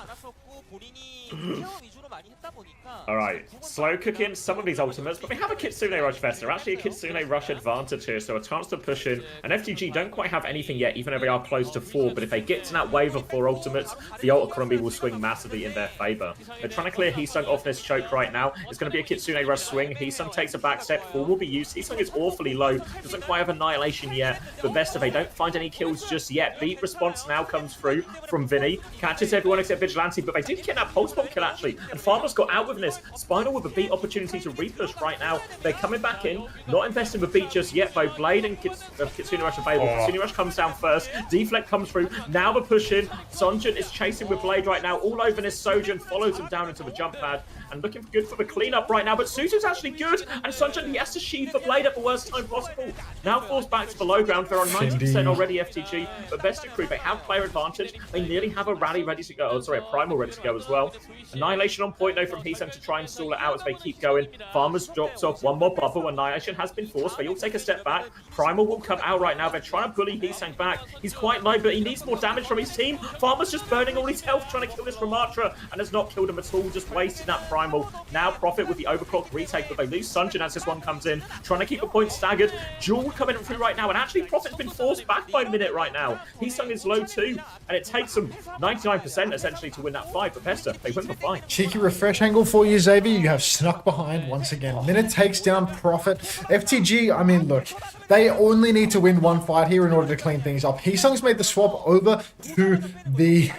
Alright, slow cooking some of these ultimates, but we have a Kitsune Rush Vesta, actually a Kitsune Rush advantage here, so a chance to push in. And FTG don't quite have anything yet, even though they are close to 4, but if they get to that wave of 4 ultimates, the ult economy will swing massively in their favour. They're trying to clear Heesung off this choke right now. It's going to be a Kitsune Rush swing. Heesung takes a back step, 4 will be used. Heesung is awfully low, doesn't quite have Annihilation yet, but Vesta, they don't find any kills just yet. Beat response now comes through from Vinny, catches everyone except Vigilante, but they did get that pulse bomb kill actually, and Farmer's got out with this. Spinal with a beat opportunity to repush right now. They're coming back in, not investing with beat just yet, though. Blade and Kitsune Rush available. Kitsune Rush comes down first. Deflect comes through. Now the push in. Sonjin is chasing with Blade right now. All over this. Sojin follows him down into the jump pad and looking good for the cleanup right now. But Suzu's actually good, and Sonjin, he has to sheath the Blade at the worst time possible. Now forced back to the low ground. They're on 90% already, FTG. But Versacrew, they have player advantage. They nearly have a rally ready to go. Oh, sorry, a primal ready to go as well. Annihilation on point though from Heesung to try and stall it out as they keep going. Farmer's dropped off one more bubble. Annihilation has been forced. They all take a step back. Primal will come out right now. They're trying to bully Heesung back. He's quite low, but he needs more damage from his team. Farmer's just burning all his health, trying to kill this Ramatra, and has not killed him at all, just wasted that Primal. Now Profit with the overclock retake, but they lose Sunjin as this one comes in, trying to keep the point staggered. Jewel coming through right now, and actually Profit's been forced back by a minute right now. Heesung is low too, and it takes them 99% essentially to win that fight, but Vesta, they win the fight. Cheeky refresh angle for you, Xavier. You have snuck behind once again. Minute takes down Profit. FTG, I mean, look, they only need to win 1 fight here in order to clean things up. Heesung's made the swap over to the...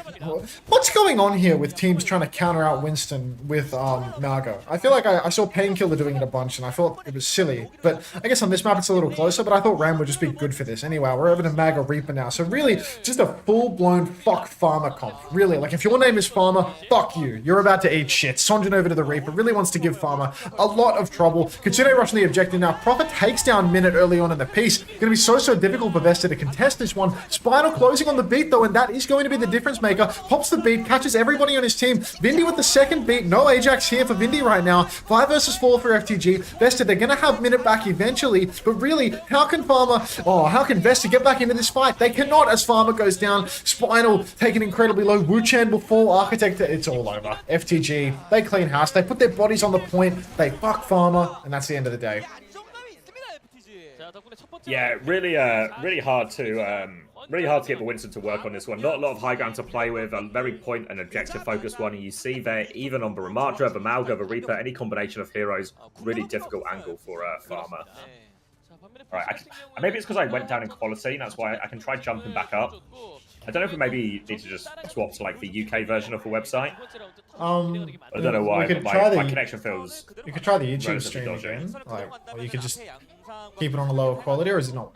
What's going on here with teams trying to counter out Winston with Margo? I feel like I saw Painkiller doing it a bunch, and I thought it was silly. But I guess on this map it's a little closer, but I thought Ram would just be good for this. Anyway, we're over to Mago Reaper now. So really, just a full-blown fuck Farmer comp. Really, like if your name is Farmer, fuck you. You're about to eat shit. Sonjin over to the Reaper. Really wants to give Farmer a lot of trouble. Kitsune rushing the objective now. Profit takes down Minute early on in the piece. Going to be so difficult for Vesta to contest this one. Spinal closing on the beat though, and that is going to be the difference maker. Pops the beat, catches everybody on his team. Vindy with the second beat. No Ajax here for Vindy right now. 5 versus 4 for FTG. Vesta, they're going to have Minute back eventually, but really, how can Vesta get back into this fight? They cannot as Farmer goes down. Spinal taking incredibly low. Wu-Chan will fall. Architect, it's all over. FTG, they clean house. They put their bodies on the point. They fuck Farmer, and that's the end of the day. Yeah, really hard to Really hard to get the Winston to work on this one. Not a lot of high ground to play with. A very point and objective focused one. And you see there, even on the Ramadra, the Malga, the Reaper, any combination of heroes, really difficult angle for Farmer. Alright, maybe it's because I went down in quality, and that's why I can try jumping back up. I don't know if we maybe need to just swap to like the UK version of the website. I don't know why, but my connection feels. You could try the YouTube stream again. Like, or you could just keep it on a lower quality, or is it not?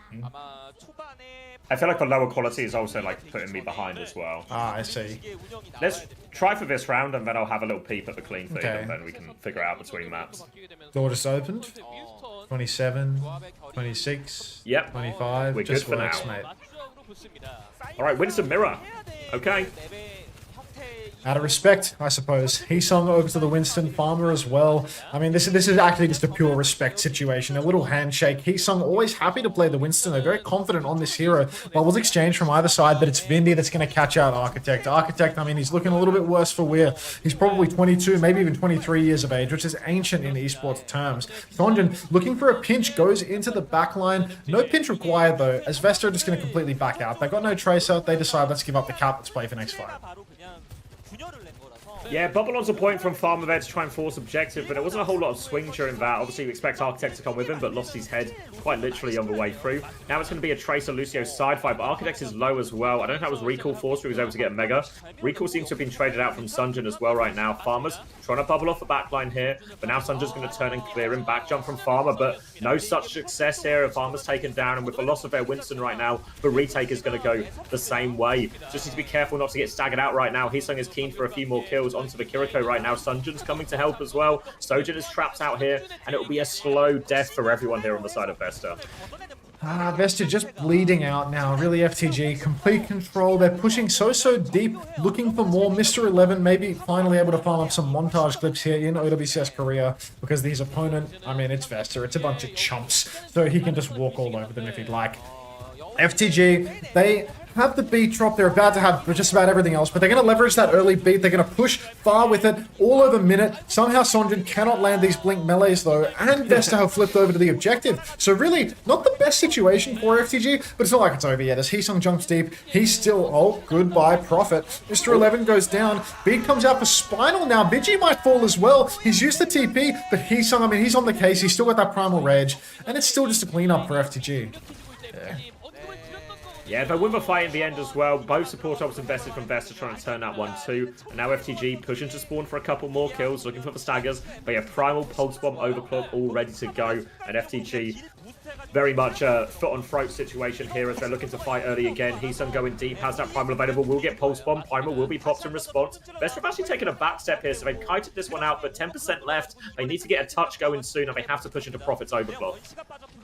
I feel like the lower quality is also like putting me behind as well. Ah, I see. Let's try for this round, and then I'll have a little peep at the clean feed, and then we can figure out between maps. Door just opened. 27, 26, yep. 25. We're just good for works, now. mate. All right, Winston Mirror. Okay. Out of respect, I suppose. Heesung over to the Winston, Farmer as well. I mean, this is actually just a pure respect situation. A little handshake. Heesung always happy to play the Winston. They're very confident on this hero. Bubbles exchanged from either side, but it's Vindy that's going to catch out Architect. Architect, I mean, he's looking a little bit worse for wear. He's probably 22, maybe even 23 years of age, which is ancient in esports terms. Sonjin, looking for a pinch, goes into the backline. No pinch required, though, as Vesta are just going to completely back out. They've got no tracer. They decide, let's give up the cap. Let's play for next fight. Yeah, bubble onto point from Farmer there to try and force objective, but there wasn't a whole lot of swing during that. Obviously, you expect Architect to come with him, but lost his head quite literally on the way through. Now it's going to be a Tracer Lucio side fight, but Architect is low as well. I don't know if that was Recall forced, or he was able to get a Mega. Recall seems to have been traded out from Sunjin as well right now. Farmer's trying to bubble off the backline here, but now Sunjin's going to turn and clear him. Back jump from Farmer, but no such success here. Farmer's taken down, and with the loss of their Winston right now, the retake is going to go the same way. Just need to be careful not to get staggered out right now. Heesung is keen for a few more kills onto the Kiriko right now. Sunjin's coming to help as well. Sojin is trapped out here, and it will be a slow death for everyone here on the side of Vesta. Vesta just bleeding out now. Really, FTG, complete control. They're pushing so deep, looking for more. Mr. 11 maybe finally able to farm up some montage clips here in OWCS Korea, because his opponent, I mean, it's Vesta. It's a bunch of chumps, so he can just walk all over them if he'd like. FTG, they have the beat drop. They're about to have just about everything else, but they're going to leverage that early beat. They're going to push far with it all over minute. Somehow Sonjin cannot land these blink melees though, and Vesta have flipped over to the objective. So really, not the best situation for FTG, but it's not like it's over yet. As Heesung jumps deep, he's still, oh, goodbye, Prophet. Mr. 11 goes down. Beat comes out for Spinal now. Bidgie might fall as well. He's used the TP, but Heesung, I mean, he's on the case. He's still got that Primal Rage, and it's still just a cleanup for FTG. Yeah, they win the fight in the end as well. Both support ops invested from Vesta trying to turn that 1-2. And now FTG pushing to spawn for a couple more kills, looking for the staggers. They have Primal, Pulse Bomb, Overclock all ready to go. And FTG very much a foot on throat situation here as they're looking to fight early again. Heesung going deep, has that Primal available, will get Pulse Bomb. Primal will be popped in response. Vesta have actually taken a back step here, so they've kited this one out, but 10% left. They need to get a touch going soon, and they have to push into Prophet's Overclock.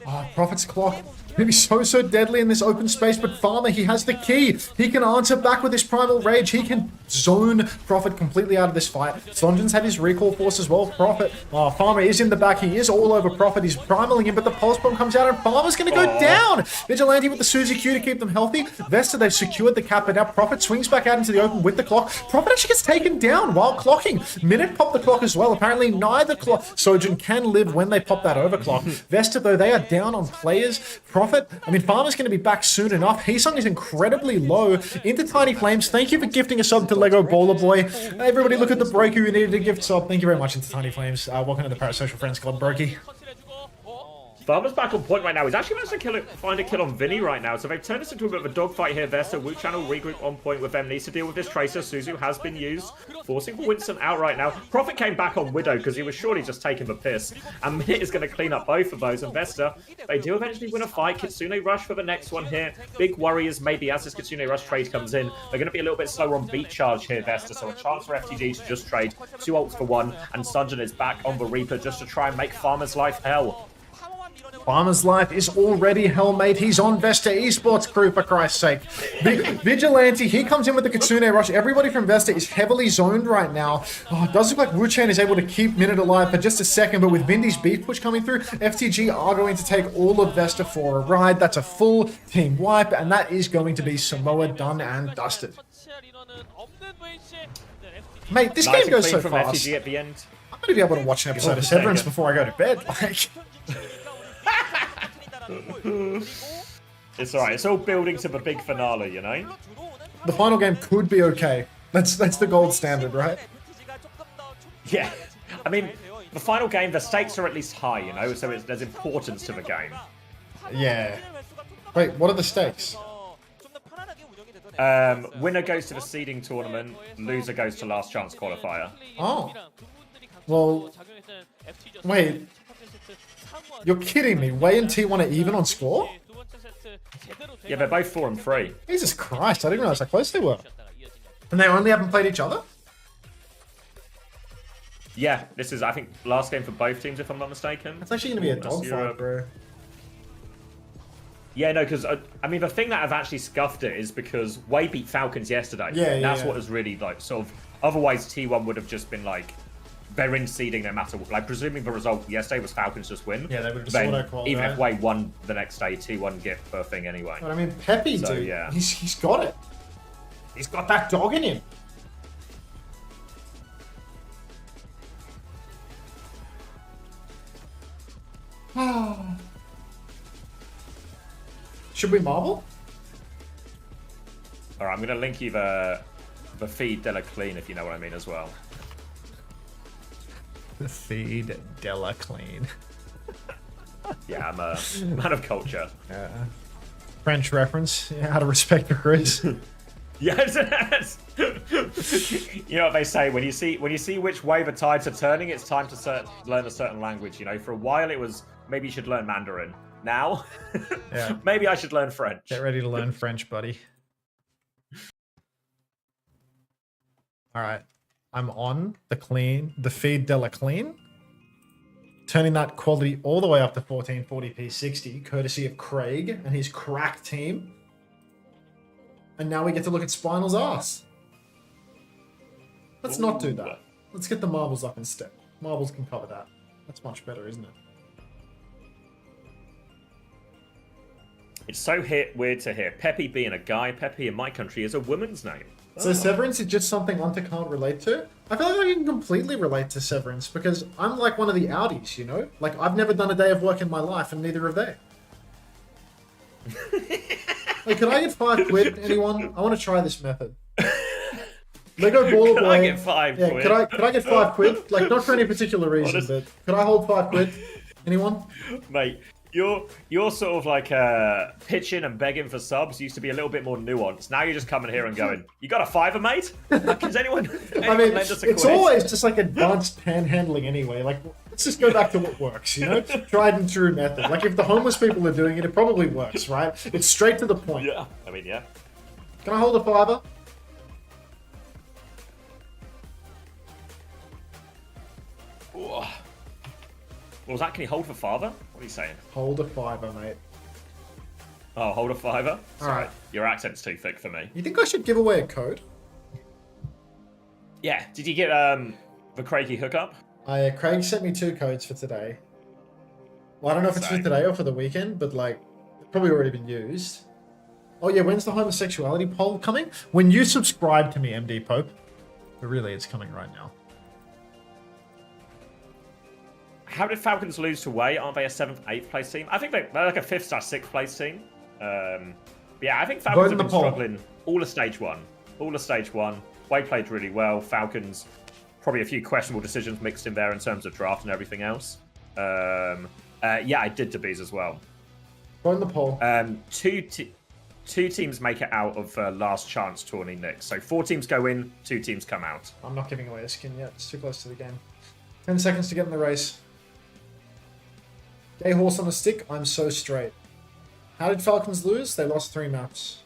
Oh, Prophet's Clock. Maybe so deadly in this open space, but Farmer, he has the key. He can answer back with his Primal Rage. He can zone Prophet completely out of this fight. Sonjin's had his recall force as well. Prophet, oh, Farmer is in the back. He is all over Prophet. He's primaling him, but the Pulse Bomb comes out and Farmer's going to go down. Vigilante with the Suzy Q to keep them healthy. Vesta, they've secured the cap, but now Prophet swings back out into the open with the clock. Prophet actually gets taken down while clocking. Minute pop the clock as well. Apparently neither clock. Sojin can live when they pop that overclock. Vesta, though, they are down on players. Prophet, I mean, Farmer's going to be back soon enough. Heesung is incredibly low. Into Tiny Flames, thank you for gifting a sub to Lego Baller Boy. Everybody look at the Brokey who needed a gift sub. Thank you very much, Into Tiny Flames. Welcome to the Parasocial Friends Club, Brokey. Farmer's back on point right now. He's actually managed to find a kill on Vinny right now. So they've turned this into a bit of a dogfight here. Vesta, Wu Channel regroup on point with them. Needs to deal with this Tracer. Suzu has been used. Forcing Winston out right now. Prophet came back on Widow because he was surely just taking the piss. And Minute is going to clean up both of those. And Vesta, they do eventually win a fight. Kitsune Rush for the next one here. Big worry is maybe as this Kitsune Rush trade comes in, they're going to be a little bit slower on beat charge here, Vesta. So a chance for FTG to just trade 2 ults for 1. And Sunjin is back on the Reaper just to try and make Farmer's life hell. Farmer's life is already hell, mate. He's on Vesta Esports crew, for Christ's sake. Vigilante, he comes in with the Kitsune Rush. Everybody from Vesta is heavily zoned right now. Oh, it does look like Wuchen is able to keep Minute alive for just a second, but with Vindy's beat push coming through, FTG are going to take all of Vesta for a ride. That's a full team wipe, and that is going to be Samoa done and dusted. Mate, this game goes so fast. FTG at the end. I'm going to be able to watch an episode of Severance before I go to bed. Like... It's alright. It's all building to the big finale, you know? The final game could be okay. That's the gold standard, right? Yeah. I mean, the final game, the stakes are at least high, you know? So there's importance to the game. Yeah. Wait, what are the stakes? Winner goes to the seeding tournament, loser goes to last chance qualifier. Oh. Well, wait. You're kidding me. Wei and T1 are even on score? Yeah, they're both 4 and 3. Jesus Christ, I didn't realize how close they were. And they only haven't played each other? Yeah, this is, I think, last game for both teams, if I'm not mistaken. It's actually going to be a dogfight, bro. Yeah, no, because, I mean, the thing that I've actually scuffed it is because Wei beat Falcons yesterday. Yeah, That's yeah. what has really, like, sort of... Otherwise, T1 would have just been, like, they're in seeding no matter what. Like, presuming the result yesterday was Falcons just win. Yeah, they would have just then auto-qualified. even if Wei won the next day, T1 get the thing anyway. But I mean, Pepe, So, dude, yeah. he's got it. He's got that dog in him. Should we marble? All right, I'm going to link you the feed Della Clean, if you know what I mean, as well. The feed Della Clean. Yeah, I'm a man of culture. French reference. Yeah, how to respect the Chris. Yes. You know what they say, when you see which way the tides are turning, it's time to learn a certain language. You know, for a while it was maybe you should learn Mandarin. Now, Yeah. maybe I should learn French. Get ready to learn French, buddy. All right, I'm on the feed Della Clean, turning that quality all the way up to 1440p 60, courtesy of Craig and his crack team. And now we get to look at Spinal's ass. Let's not do that. Let's get the marbles up instead. Marbles can cover that. That's much better, isn't it? It's so weird to hear Pepe being a guy. Pepe in my country is a woman's name. So Severance is just something Hunter can't relate to? I feel like I can completely relate to Severance because I'm like one of the Audis, you know? Like, I've never done a day of work in my life and neither have they. Like, can I get £5, anyone? I want to try this method. Lego Baller Boy. Can I get £5? Yeah, could I get £5? Like, not for any particular reason, but could I hold £5? Anyone? Mate, you're sort of like pitching and begging for subs used to be a little bit more nuanced. Now you're just coming here and going, "You got a $5, mate? Does anyone I mean, lend us a it's quiz?" always just like advanced panhandling anyway. Like, let's just go back to what works, you know? Tried and true method. Like, if the homeless people are doing it, it probably works, right? It's straight to the point. Yeah, I mean, yeah. Can I hold a $5? Ooh. What was that? Can you hold for father? What are you saying? Hold a $5, mate. Oh, hold a $5? Sorry, Alright. your accent's too thick for me. You think I should give away a code? Yeah. Did you get the Craigie hookup? Craig sent me 2 codes for today. Well, I don't know if it's for Same. today or for the weekend, but like, it's probably already been used. Oh yeah, when's the homosexuality poll coming? When you subscribe to me, MD Pope. But really, it's coming right now. How did Falcons lose to Wei? Aren't they a 7th, 8th place team? I think they're like a 5th/6th place team. Yeah, I think Falcons have been struggling all of stage 1. All of stage 1. Wei played really well. Falcons, probably a few questionable decisions mixed in there in terms of draft and everything else. Yeah, I did Debees as well. Go in the poll. Two teams make it out of last chance tourney, Nick. So 4 teams go in, 2 teams come out. I'm not giving away a skin yet. It's too close to the game. 10 seconds to get in the race. Gay horse on a stick. I'm so straight. How did Falcons lose? They lost 3 maps.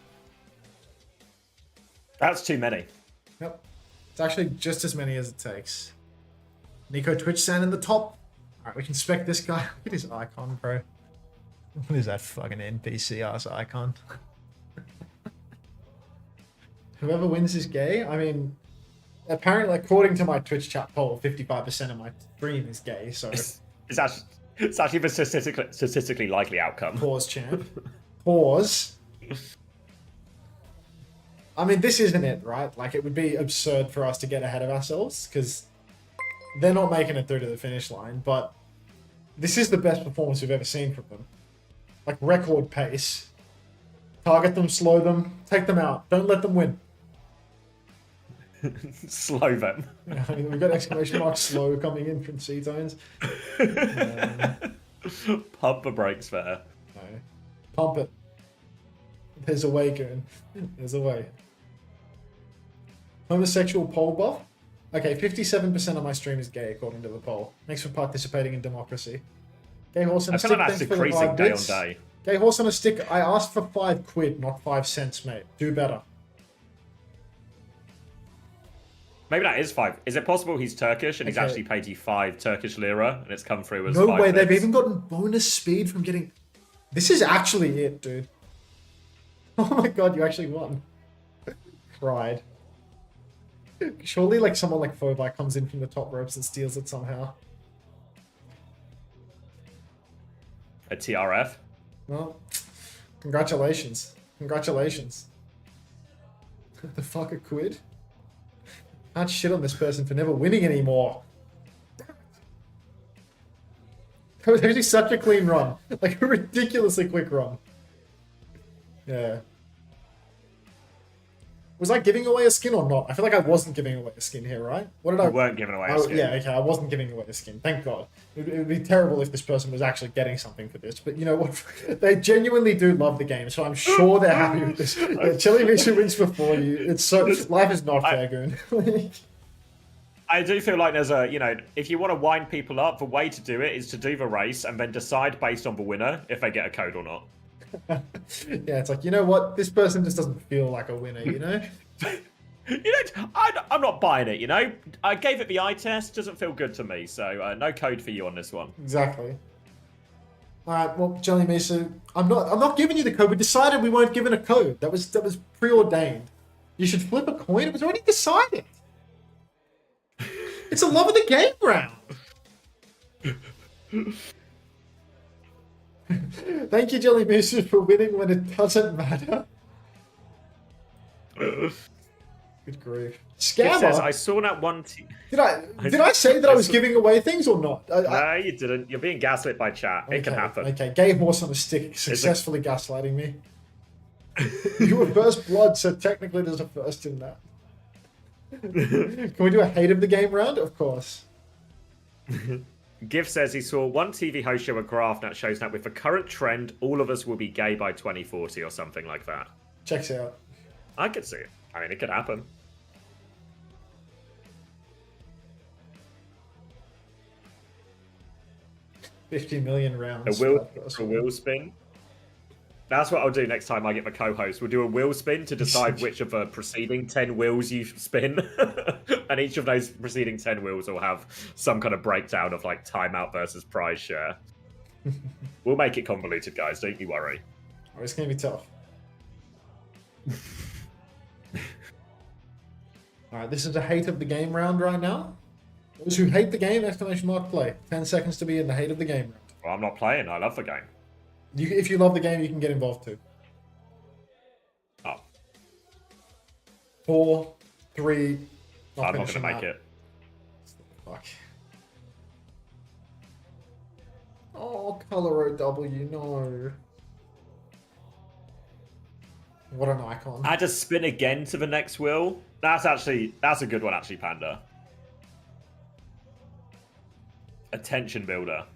That's too many. Yep. It's actually just as many as it takes. Nico Twitch Sand in the top. Alright, we can spec this guy. Look at his icon, bro. What is that fucking NPC ass icon? Whoever wins is gay? I mean, apparently, according to my Twitch chat poll, 55% of my stream is gay, so... It's actually the statistically likely outcome. Pause, champ. Pause. I mean, this isn't it, right? Like, it would be absurd for us to get ahead of ourselves, because they're not making it through to the finish line, but this is the best performance we've ever seen from them. Like, record pace. Target them, slow them, take them out. Don't let them win. Slow them. Yeah, I mean, we've got exclamation mark slow coming in from C-Tones. Pump the brakes there. No. Pump it. There's a way, Goon. There's a way. Homosexual poll buff? Okay, 57% of my stream is gay, according to the poll. Thanks for participating in democracy. Gay horse on a I feel stick, like that's thanks for the decreasing 5 day on bits. day. Gay horse on a stick, I asked for 5 quid, not 5 cents, mate. Do better. Maybe that is 5. Is it possible he's Turkish and he's Okay. actually paid you 5 Turkish lira and it's come through as No 5 way, they've bits? even gotten bonus speed from getting... This is actually it, dude. Oh my god, you actually won. Cried. Surely, like, someone like Phobi comes in from the top ropes and steals it somehow. A TRF? Well, congratulations. Congratulations. The fuck, a quid? Can't shit on this person for never winning anymore. That was actually such a clean run. Like, a ridiculously quick run. Yeah. Was I giving away a skin or not? I feel like I wasn't giving away a skin here, right? What did I... You weren't giving away a Oh, skin. yeah, okay, I wasn't giving away a skin. Thank God. It would be terrible if this person was actually getting something for this. But you know what? They genuinely do love the game, so I'm sure they're happy with this. Yeah, Chili Misha wins before you. It's so... Life is not fair, Goon. I do feel like there's a, you know, if you want to wind people up, the way to do it is to do the race and then decide based on the winner if they get a code or not. Yeah, it's like, you know what? This person just doesn't feel like a winner, you know? I'm not buying it, you know? I gave it the eye test, doesn't feel good to me, so no code for you on this one. Exactly. Alright, well, Jelly Mesa, I'm not giving you the code. We decided we weren't given a code. That was preordained. You should flip a coin. It was already decided. It's a love of the game round. Thank you, Jelly Mesa, for winning when it doesn't matter. Good grief. It Scammer. says, I saw that one... Did I say that I was giving away things or not? No, you didn't. You're being gaslit by chat. It can happen. Okay, gay horse on a stick successfully gaslighting me. You were first blood, so technically there's a first in that. Can we do a hate of the game round? Of course. Giff says he saw one TV host show a graph that shows that with the current trend, all of us will be gay by 2040 or something like that. Checks out. I could see it. I mean, it could happen. $50 million rounds. A wheel spin. That's what I'll do next time I get the co-host. We'll do a wheel spin to decide which of the preceding 10 wheels you spin. And each of those preceding 10 wheels will have some kind of breakdown of like timeout versus prize share. We'll make it convoluted, guys. Don't you worry. Oh, it's going to be tough. Alright, this is a hate of the game round right now. Those who hate the game, exclamation mark play. 10 seconds to be in the hate of the game round. Well, I'm not playing. I love the game. If you love the game, you can get involved too. Oh. 4, 3. I'm not going to make it. Fuck. Oh, color OW, no. What an icon. Add a spin again to the next wheel. That's a good one, actually, Panda. Attention builder.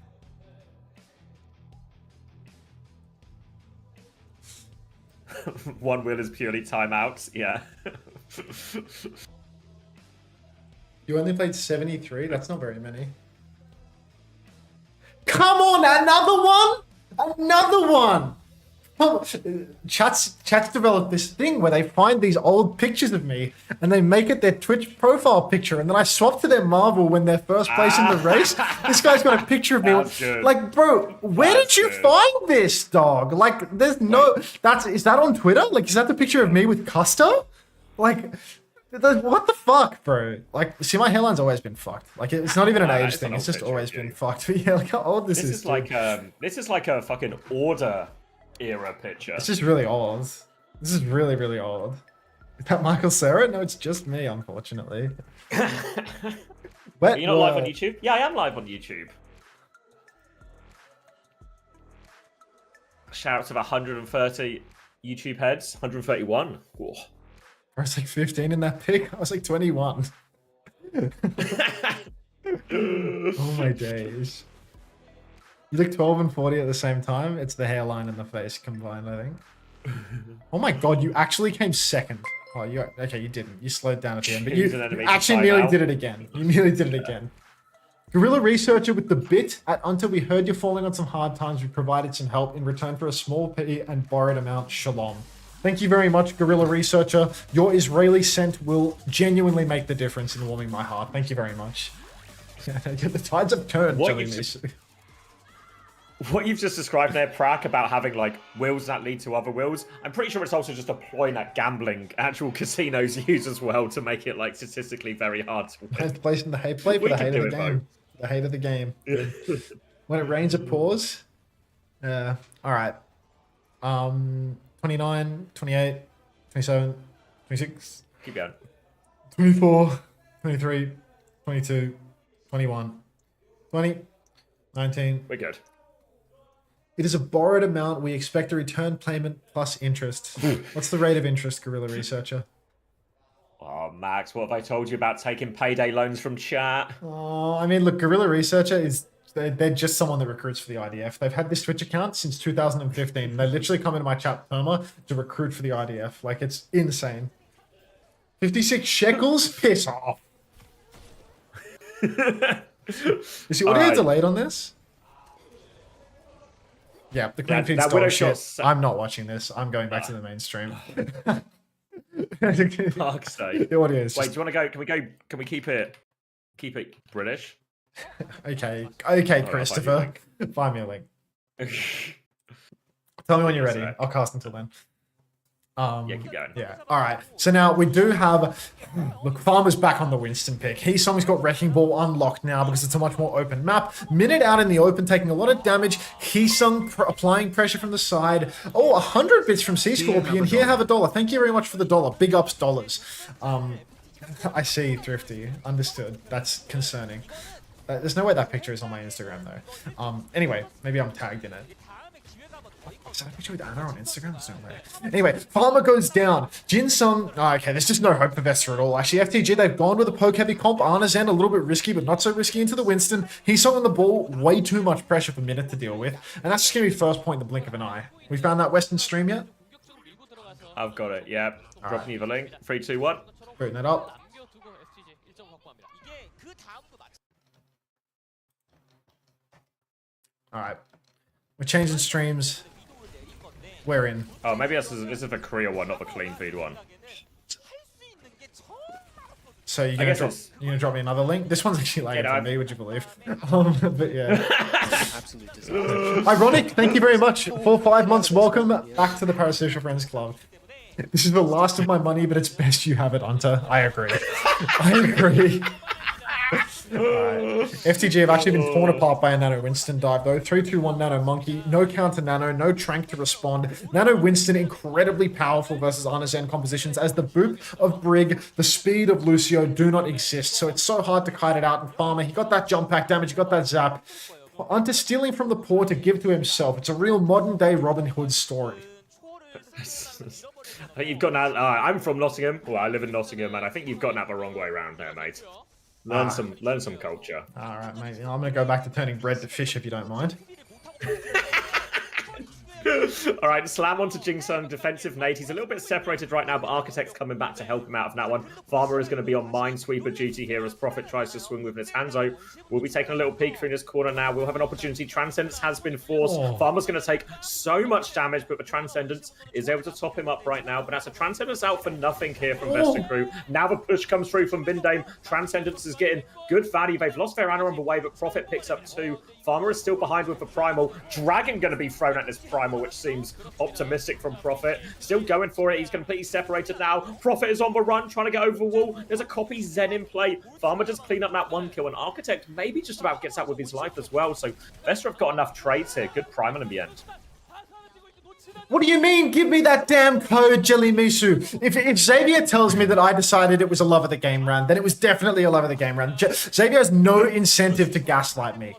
One wheel is purely timeouts. Yeah. You only played 73? That's not very many. Come on, another one? Another one! Chat's developed this thing where they find these old pictures of me and they make it their Twitch profile picture, and then I swap to their Marvel when they're first place in the race. This guy's got a picture of me. Like, bro, where did you find this, dog? Like, there's no... Is that on Twitter? Like, is that the picture of me with Custer? Like... What the fuck, bro? Like, see, my hairline's always been fucked. Like, it's not even an age thing. It's just always been fucked. But yeah, like how old this is. This is like a fucking Order era picture. This is really old. This is really, really old. Is that Michael Cera? No, it's just me, unfortunately. Are you not live on YouTube? Yeah, I am live on YouTube. Shout out to the 130 YouTube heads, 131. Whoa. I was like 15 in that pick. I was like 21. Oh my days. You look 12 and 40 at the same time. It's the hairline and the face combined, I think. Oh my god, you actually came second. Oh, you okay? You didn't. You slowed down at the end, but you actually nearly did it again. You nearly did it again. Guerrilla Researcher with the bit. Until we heard you're falling on some hard times, we provided some help in return for a small fee and borrowed amount. Shalom. Thank you very much, Guerrilla Researcher. Your Israeli scent will genuinely make the difference in warming my heart. Thank you very much. The tides have turned, what you've just described there, Prak, about having like wills that lead to other wills, I'm pretty sure it's also just a ploy that gambling actual casinos use as well to make it like statistically very hard to win. Best place in the hate play for the hate of the game. The hate of the game. When it rains, it pours. All right. 29, 28, 27, 26. Keep going. 24, 23, 22, 21, 20, 19. We're good. It is a borrowed amount. We expect a return payment plus interest. What's the rate of interest, Guerrilla Researcher? Oh, Max, what have I told you about taking payday loans from chat? Oh, I mean, look, Guerrilla Researcher is... They're just someone that recruits for the IDF. They've had this Twitch account since 2015. They literally come into my chat perma to recruit for the IDF. Like, it's insane. 56 shekels? Piss off. Is the audio delayed on this? Yeah, the Queen feed's dog shit. I'm not watching this. I'm going back to the mainstream. Fuck's sake. The audio is Wait, do you want to go? Can we keep it British? Okay, Christopher. Find me a link. Tell me when you're ready. I'll cast until then. Yeah, keep going. Yeah. All right. So now we do have. Look, Farmer's back on the Winston pick. Heesung's got Wrecking Ball unlocked now because it's a much more open map. Minute out in the open, taking a lot of damage. Heesung applying pressure from the side. Oh, 100 bits from Sea Scorpion. Here, have $1. Thank you very much for the $1. Big ups, dollars. I see, Thrifty. Understood. That's concerning. There's no way that picture is on my Instagram though. Anyway, maybe I'm tagged in it. Is that a picture with Anna on Instagram? There's no way. Anyway, Farmer goes down. Jinsung. Oh, okay, there's just no hope for Vesta at all. Actually, FTG, they've gone with a poke heavy comp. Anna's end a little bit risky, but not so risky into the Winston. He's on the ball. Way too much pressure for Minute to deal with. And that's just going to be first point in the blink of an eye. We found that Western stream yet? I've got it, yeah. Dropping you the link. 3, 2, 1. Booting that up. Alright. We're changing streams. We're in. Oh, maybe this is the Korea one, not the clean feed one. So you're gonna drop me another link? This one's actually lagging for me, would you believe? But yeah. Absolutely. Ironic, thank you very much. 5 months, welcome back to the Parasocial Friends Club. This is the last of my money, but it's best you have it, Hunter. I agree. I agree. Right. FTG have actually been torn apart by a Nano Winston dive though. 3-2-1 Nano Monkey. No counter Nano, no Trank to respond. Nano Winston incredibly powerful versus Arnezen compositions as the boop of Brig, the speed of Lucio do not exist. So it's so hard to kite it out. And Farmer, he got that jump pack damage, he got that zap. Hunter stealing from the poor to give to himself. It's a real modern day Robin Hood story. I think you've gotten that. I'm from Nottingham. Well, I live in Nottingham, and I think you've gotten that the wrong way around there, mate. Learn some culture. All right, mate. I'm gonna go back to turning bread to fish if you don't mind. All right, slam onto Jingsung, defensive nade. He's a little bit separated right now, but Architect's coming back to help him out of that one. Farmer is going to be on Minesweeper duty here as Prophet tries to swing with his Hanzo. We'll be taking a little peek through this corner now. We'll have an opportunity. Transcendence has been forced. Farmer's going to take so much damage, but the Transcendence is able to top him up right now. But that's a Transcendence out for nothing here from Vesta Crew. Now the push comes through from Vindame. Transcendence is getting good value. They've lost their Anna on the way, but Prophet picks up 2. Farmer is still behind with the Primal. Dragon going to be thrown at this Primal, which seems optimistic from Prophet. Still going for it. He's completely separated now. Prophet is on the run, trying to get over the wall. There's a copy Zen in play. Farmer just clean up that 1 kill, and Architect maybe just about gets out with his life as well. So Vesta have got enough trades here. Good Primal in the end. What do you mean? Give me that damn code, Jelly Misu. If Xavier tells me that I decided it was a love of the game round, then it was definitely a love of the game round. Xavier has no incentive to gaslight me.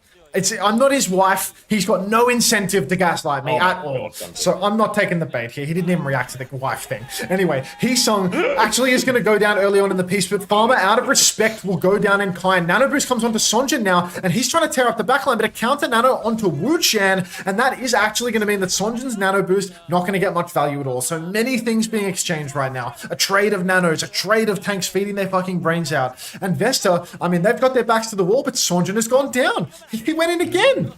I'm not his wife. He's got no incentive to gaslight me at all. So I'm not taking the bait here. He didn't even react to the wife thing. Anyway, Heesung actually is going to go down early on in the piece, but Farmer, out of respect, will go down in kind. Nano Boost comes onto Sonjin now, and he's trying to tear up the backline, but a counter Nano onto Wuchan, and that is actually going to mean that Sonjin's Nano Boost not going to get much value at all. So many things being exchanged right now. A trade of nanos, a trade of tanks feeding their fucking brains out. And Vesta, I mean, they've got their backs to the wall, but Sonjin has gone down. He went in again.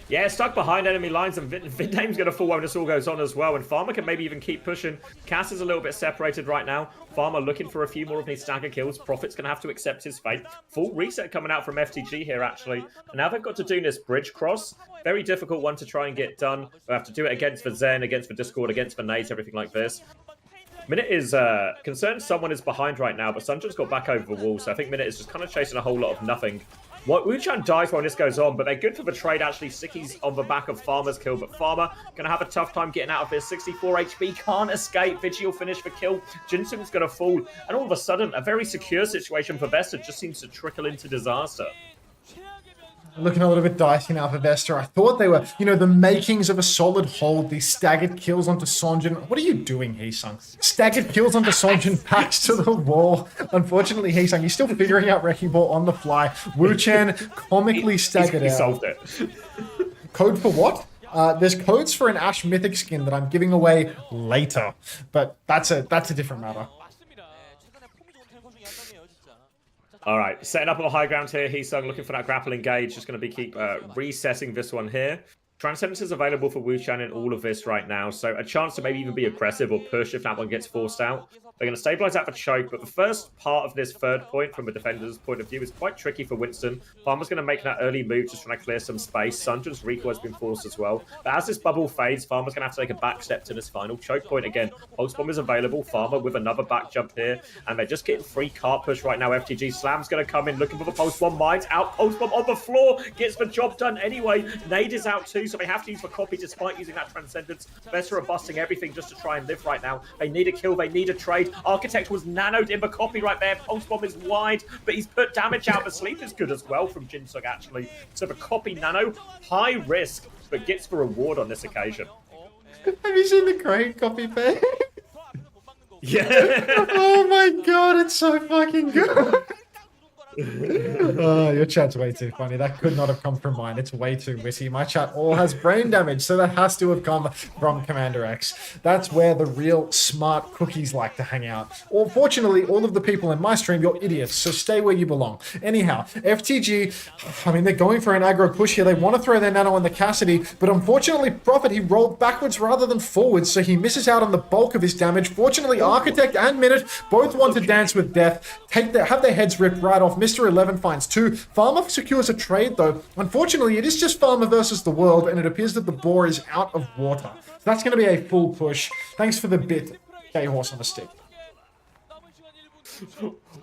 Yeah, stuck behind enemy lines, and Vindame's going to fall when this all goes on as well, and Farmer can maybe even keep pushing. Cass is a little bit separated right now. Farmer looking for a few more of these stagger kills. Prophet's going to have to accept his fate. Full reset coming out from FTG here, actually. And now they've got to do this bridge cross. Very difficult one to try and get done. They have to do it against the Zen, against the Discord, against the Nate, everything like this. Minute is concerned someone is behind right now, but Sunjin's got back over the wall, so I think Minute is just kind of chasing a whole lot of nothing. Wuchan dies while this goes on, but they're good for the trade, actually. Sicky's on the back of Farmer's kill, but Farmer going to have a tough time getting out of this. 64 HP, can't escape. Vigi will finish the kill. Jinsung's going to fall, and all of a sudden, a very secure situation for Vesta just seems to trickle into disaster. Looking a little bit dicey now for Vesta. I thought they were, you know, the makings of a solid hold. These staggered kills onto Sonjin. What are you doing, Heesung? Staggered kills onto Sonjin, backs to the wall. Unfortunately, Heesung, he's still figuring out Wrecking Ball on the fly. Wuchan comically staggered he out. Solved it. Code for what? There's codes for an Ash Mythic skin that I'm giving away later, but that's a different matter. All right, setting up on the high ground here. Heesung looking for that grapple engage. Just going to be keep resetting this one here. Transcendence is available for Wuchan in all of this right now, so a chance to maybe even be aggressive or push if that one gets forced out. They're going to stabilize out for choke, but the first part of this third point from a defender's point of view is quite tricky for Winston. Farmer's going to make that early move, just trying to clear some space. Sunjin's recoil has been forced as well. But as this bubble fades, Farmer's going to have to take a back step to this final choke point again. Pulse Bomb is available. Farmer with another back jump here, and they're just getting free cart push right now. FTG Slam's going to come in looking for the Pulse Bomb. Mines out. Pulse Bomb on the floor. Gets the job done anyway. Nade is out too, so they have to use the copy despite using that Transcendence. Vesta are busting everything just to try and live right now. They need a kill. They need a trade. Architect was nanoed in the copy right there. Pulse Bomb is wide, but he's put damage out. The sleep is good as well from Jinsung, actually. So the copy nano, high risk, but gets the reward on this occasion. Have you seen the crane copy pair? Yeah. Oh my god, it's so fucking good. Your chat's way too funny. That could not have come from mine. It's way too witty. My chat all has brain damage, so that has to have come from Commander X. That's where the real smart cookies like to hang out. Or fortunately, all of the people in my stream, you're idiots, so stay where you belong. Anyhow, FTG, I mean, they're going for an aggro push here. They want to throw their nano on the Cassidy, but unfortunately, Prophet, he rolled backwards rather than forwards, so he misses out on the bulk of his damage. Fortunately, Architect and Minute both want to dance with death, have their heads ripped right off. Mr. 11 finds 2. Farmer secures a trade, though. Unfortunately, it is just Farmer versus the world, and it appears that the boar is out of water. So that's going to be a full push. Thanks for the bit, K-Horse on a stick.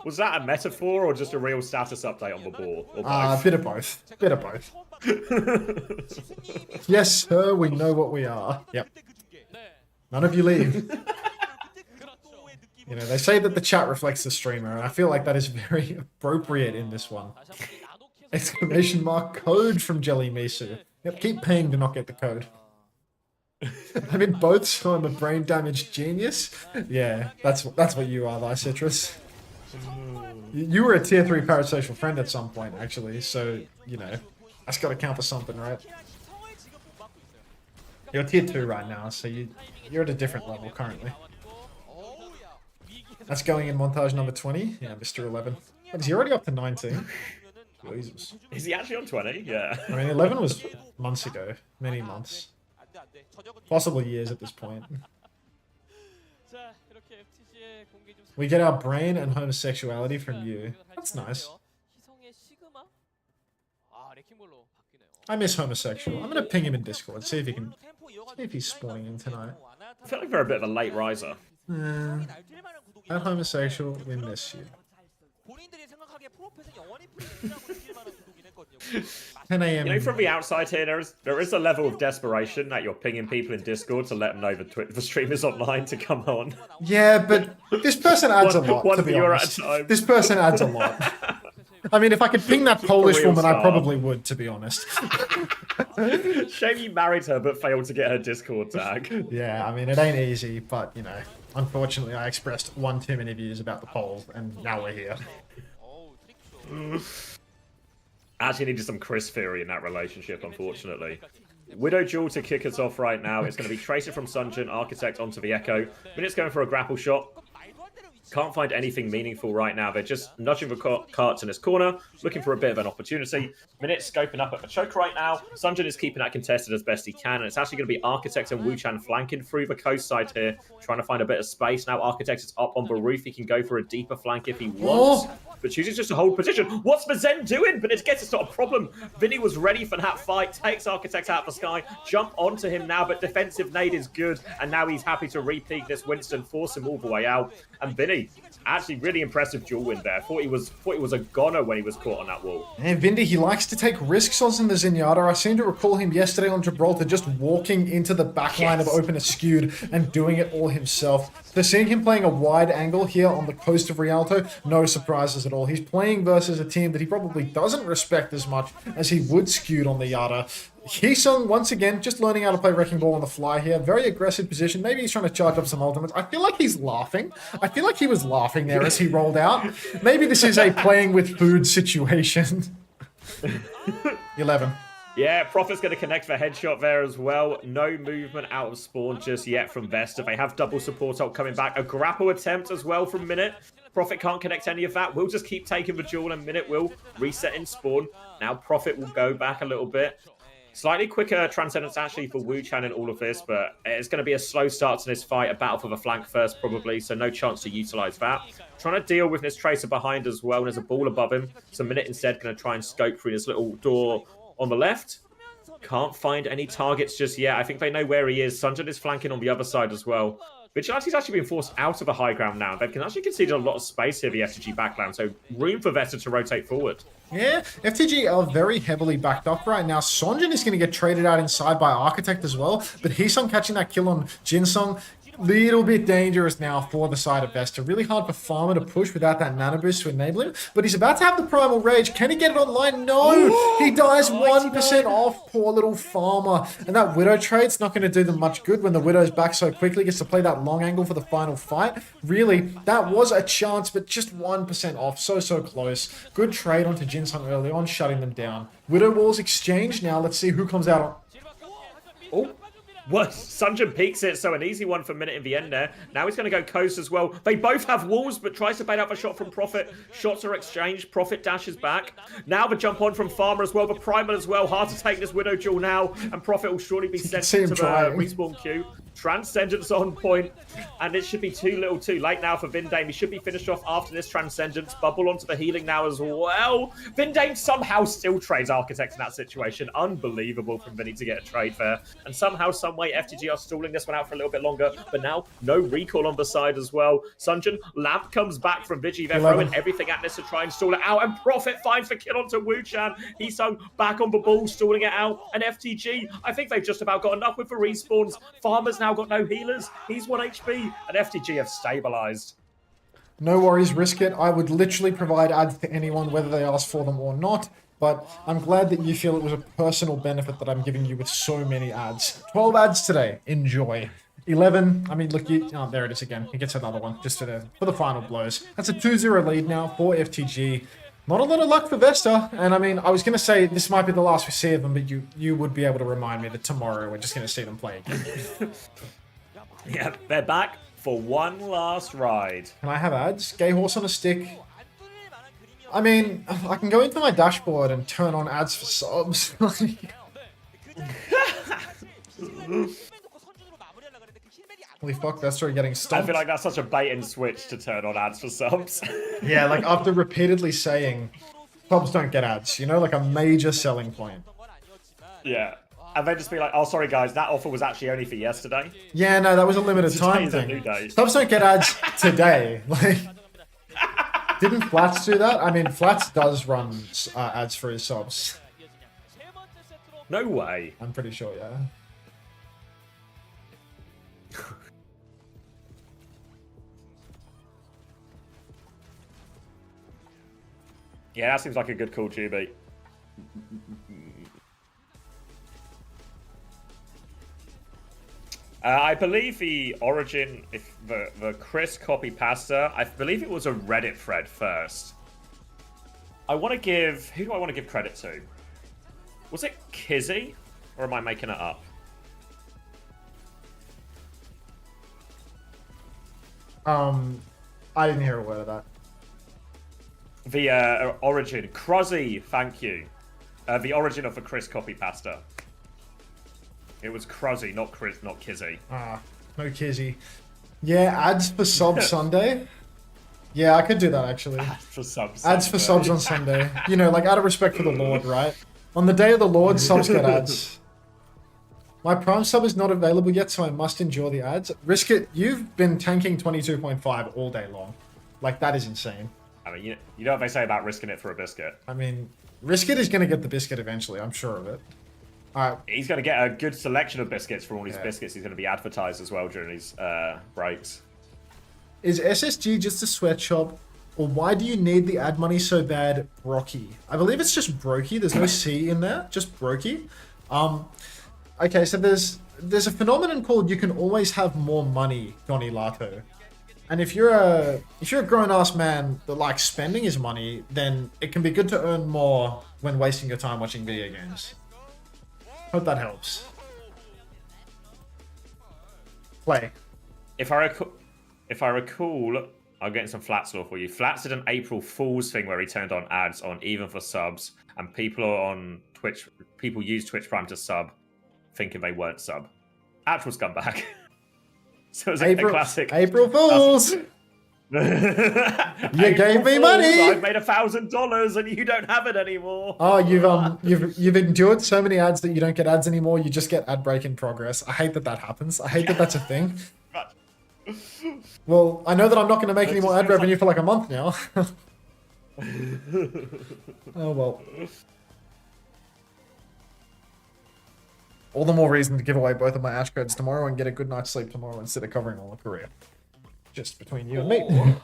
Was that a metaphor or just a real status update on the boar? Or both? Bit of both. Bit of both. Yes, sir, we know what we are. Yep. None of you leave. You know, they say that the chat reflects the streamer, and I feel like that is very appropriate in this one. Exclamation mark code from Jelly Misu. Yep, keep paying to not get the code. I mean, both, so I'm a brain damaged genius. Yeah, that's what you are, though, Citrus. You were a tier 3 parasocial friend at some point, actually, so, you know, that's got to count for something, right? You're tier 2 right now, so you're at a different level currently. That's going in montage number 20. Yeah, Mr. 11. Is he already up to 19? Jesus. Is he actually on 20? Yeah. I mean, 11 was months ago. Many months. Possible years at this point. We get our brain and homosexuality from you. That's nice. I miss homosexual. I'm going to ping him in Discord. See if he's spawning in tonight. I feel like they're a bit of a late riser. That homosexual, we miss you. 10 a.m. You know, from the outside here, there is a level of desperation that you're pinging people in Discord to let them know the stream is online to come on. Yeah, but this person adds a lot, to be honest. This person adds a lot. I mean, if I could ping that Polish real woman, I star. probably would, to be honest. Shame you married her but failed to get her Discord tag. Yeah, I mean, it ain't easy, but, you know, unfortunately, I expressed one too many views about the poll, and now we're here. Actually needed some Chris theory in that relationship, unfortunately. Widow Duel to kick us off right now. It's going to be Tracer from Sunjin, Architect onto the Echo. Minute's going for a grapple shot. Can't find anything meaningful right now. They're just nudging the carts in this corner, looking for a bit of an opportunity. Minute's scoping up at the choke right now. Sunjin is keeping that contested as best he can, and it's actually going to be Architect and Wuchan flanking through the coast side here, trying to find a bit of space. Now Architect is up on the roof. He can go for a deeper flank if he wants. But chooses just to hold position. What's the Zen doing? But it gets it's not a problem. Vinny was ready for that fight. Takes Architect out of the sky. Jump onto him now, but defensive nade is good. And now he's happy to re-peek this Winston, force him all the way out. And Vinny, actually really impressive duel win there. Thought he was a goner when he was caught on that wall. And Vindy, he likes to take risks on the Zenyatta. I seem to recall him yesterday on Gibraltar just walking into the backline of Open Skewed and doing it all himself. So seeing him playing a wide angle here on the coast of Rialto, no surprises at all. He's playing versus a team that he probably doesn't respect as much as he would Skewed on the Yata. Heesung, once again, just learning how to play Wrecking Ball on the fly here. Very aggressive position. Maybe he's trying to charge up some ultimates. I feel like he's laughing. I feel like he was laughing there as he rolled out. Maybe this is a playing with food situation. 11. Yeah, Prophet's going to connect for headshot there as well. No movement out of spawn just yet from Vesta. They have double support ult coming back. A grapple attempt as well from Minute. Prophet can't connect any of that. We'll just keep taking the duel and Minute will reset in spawn. Now Prophet will go back a little bit. Slightly quicker Transcendence actually for Wuchan in all of this, but it's going to be a slow start to this fight. A battle for the flank first probably, so no chance to utilize that. Trying to deal with this Tracer behind as well, and there's a ball above him. So Minute instead going to try and scope through this little door on the left. Can't find any targets just yet. I think they know where he is. Sunjin is flanking on the other side as well. Vigilante's actually been forced out of the high ground now. They've actually conceded a lot of space here, the FTG background, so room for Vesta to rotate forward. Yeah, FTG are very heavily backed up right now. Sonjin is going to get traded out inside by Architect as well, but Heesung catching that kill on Jinsung, little bit dangerous now for the side of Vesta. Really hard for Farmer to push without that nano boost to enable him, but he's about to have the Primal Rage. Can he get it online? No! He dies 1% off, poor little Farmer. And that Widow trade's not going to do them much good when the Widow's back so quickly, gets to play that long angle for the final fight. Really, that was a chance, but just 1% off. So close. Good trade onto Jinsung early on, shutting them down. Widow Walls exchange now. Let's see who comes out on... Oh. What? Sunjin peeks it, so an easy one for Minute in the end there. Now he's going to go coast as well. They both have walls, but tries to bait out a shot from Prophet. Shots are exchanged. Prophet dashes back. Now the jump on from Farmer as well. The Primal as well. Hard to take this Widow duel now. And Prophet will surely be sent to the respawn queue. Transcendence on point. And it should be too little too late now for Vindame. He should be finished off after this Transcendence. Bubble onto the healing now as well. Vindame somehow still trades Architect in that situation. Unbelievable from Vinny to get a trade there. And somehow, some way, FTG are stalling this one out for a little bit longer. But now, no recall on the side as well. Sunjin, Lamp comes back from Vigi. They're throwing everything at this to try and stall it out. And Prophet finds the kill onto Wuchan. Heesung back on the ball, stalling it out. And FTG, I think they've just about got enough with the respawns. Farmer's now got no healers. He's 1 HP. And FTG have stabilized. No worries, risk it. I would literally provide ads to anyone, whether they ask for them or not. But I'm glad that you feel it was a personal benefit that I'm giving you with so many ads. 12 ads today. Enjoy. 11. I mean, look, oh, there it is again. He gets another one just for the final blows. That's a 2-0 lead now for FTG. Not a lot of luck for Vesta. And I mean, I was going to say this might be the last we see of them, but you would be able to remind me that tomorrow we're just going to see them play again. Yeah, they're back for one last ride. Can I have ads? Gay horse on a stick. I mean, I can go into my dashboard and turn on ads for subs. Holy fuck, Vesta are getting stomped. I feel like that's such a bait and switch to turn on ads for subs. Yeah, like after repeatedly saying subs don't get ads, you know, like a major selling point. Yeah. And then just be like, oh, sorry guys, that offer was actually only for yesterday. Yeah, no, that was a limited time thing. Subs don't get ads today. Like, didn't Flats do that? I mean, Flats does run ads for his subs. No way. I'm pretty sure, yeah. Yeah, that seems like a good call, Juby. I believe the origin, if the Chris copy pasta, I believe it was a Reddit thread first. I want to give, who do I want to give credit to? Was it Kizzy, or am I making it up? I didn't hear a word of that. The origin, Crozzy, thank you. The origin of the Chris copy pasta. It was Crozzy, not Chris, not Kizzy. Ah, no Kizzy. Yeah, ads for sub Sunday. Yeah, I could do that actually. Ads for subs. Ads for subs on Sunday. You know, like out of respect for the Lord, right? On the day of the Lord, subs get ads. My Prime sub is not available yet, so I must endure the ads. Risk it. You've been tanking 22.5 all day long. Like, that is insane. I mean, you know what they say about risking it for a biscuit. I mean, Risk It is going to get the biscuit eventually. I'm sure of it. All right. He's going to get a good selection of biscuits from all his biscuits. He's going to be advertised as well during his breaks. Is SSG just a sweatshop, or why do you need the ad money so bad, Rocky? I believe it's just Brokey. There's no C in there, just Brokey. Okay, so there's a phenomenon called you can always have more money, Donny Lato. And if you're a grown ass man that likes spending his money, then it can be good to earn more when wasting your time watching video games. Hope that helps. Play. If I recall, I'm getting some Flats law for you. Flats did an April Fool's thing where he turned on ads on even for subs, and people on Twitch, people use Twitch Prime to sub, thinking they weren't sub. Actual scumbag. So it was a classic April Fools. You gave me money. I've made $1,000 and you don't have it anymore. Oh, you've endured so many ads that you don't get ads anymore. You just get ad break in progress. I hate that happens. I hate that that's a thing. Well, I know that I'm not going to make any more ad revenue for like a month now. Oh well. All the more reason to give away both of my Ash codes tomorrow and get a good night's sleep tomorrow instead of covering all of Korea. Just between you and me.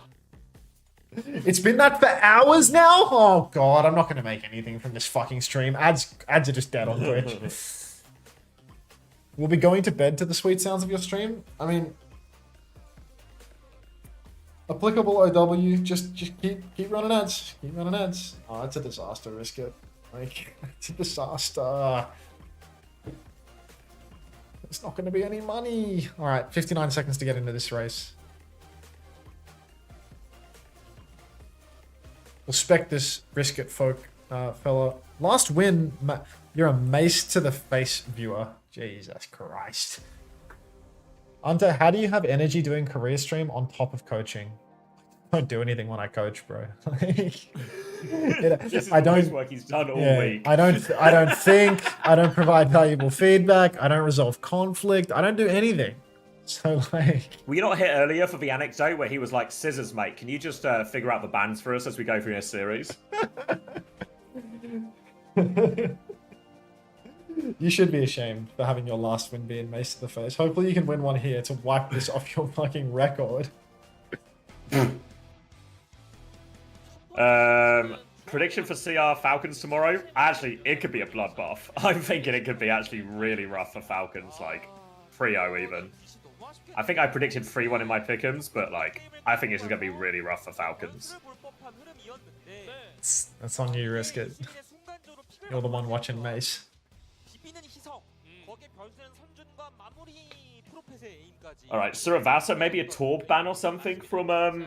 It's been that for hours now? Oh god, I'm not going to make anything from this fucking stream. Ads are just dead on Twitch. We'll be going to bed to the sweet sounds of your stream. I mean, applicable OW, just keep running ads. Keep running ads. Oh, it's a disaster, Risk It. Like, it's a disaster. There's not going to be any money. All right, 59 seconds to get into this race. We'll spec this Risk It folk, fella. Last win, you're a mace to the face viewer. Jesus Christ. Ante, how do you have energy doing career stream on top of coaching? I don't do anything when I coach, bro. This is the most work he's done all week. I don't think, I don't provide valuable feedback, I don't resolve conflict, I don't do anything. So like, were you not hit earlier for the anecdote where he was like, "Scissors, mate, can you just figure out the bands for us as we go through this series?" You should be ashamed for having your last win being mace to the face. Hopefully you can win one here to wipe this off your fucking record. Prediction for CR Falcons tomorrow? Actually, it could be a bloodbath. I'm thinking it could be actually really rough for Falcons, like 3-0 even. I think I predicted 3-1 in my pick'ems, but like, I think it's going to be really rough for Falcons. That's on you, Risk It. You're the one watching Mace. Alright, Suravasa, maybe a Torb ban or something from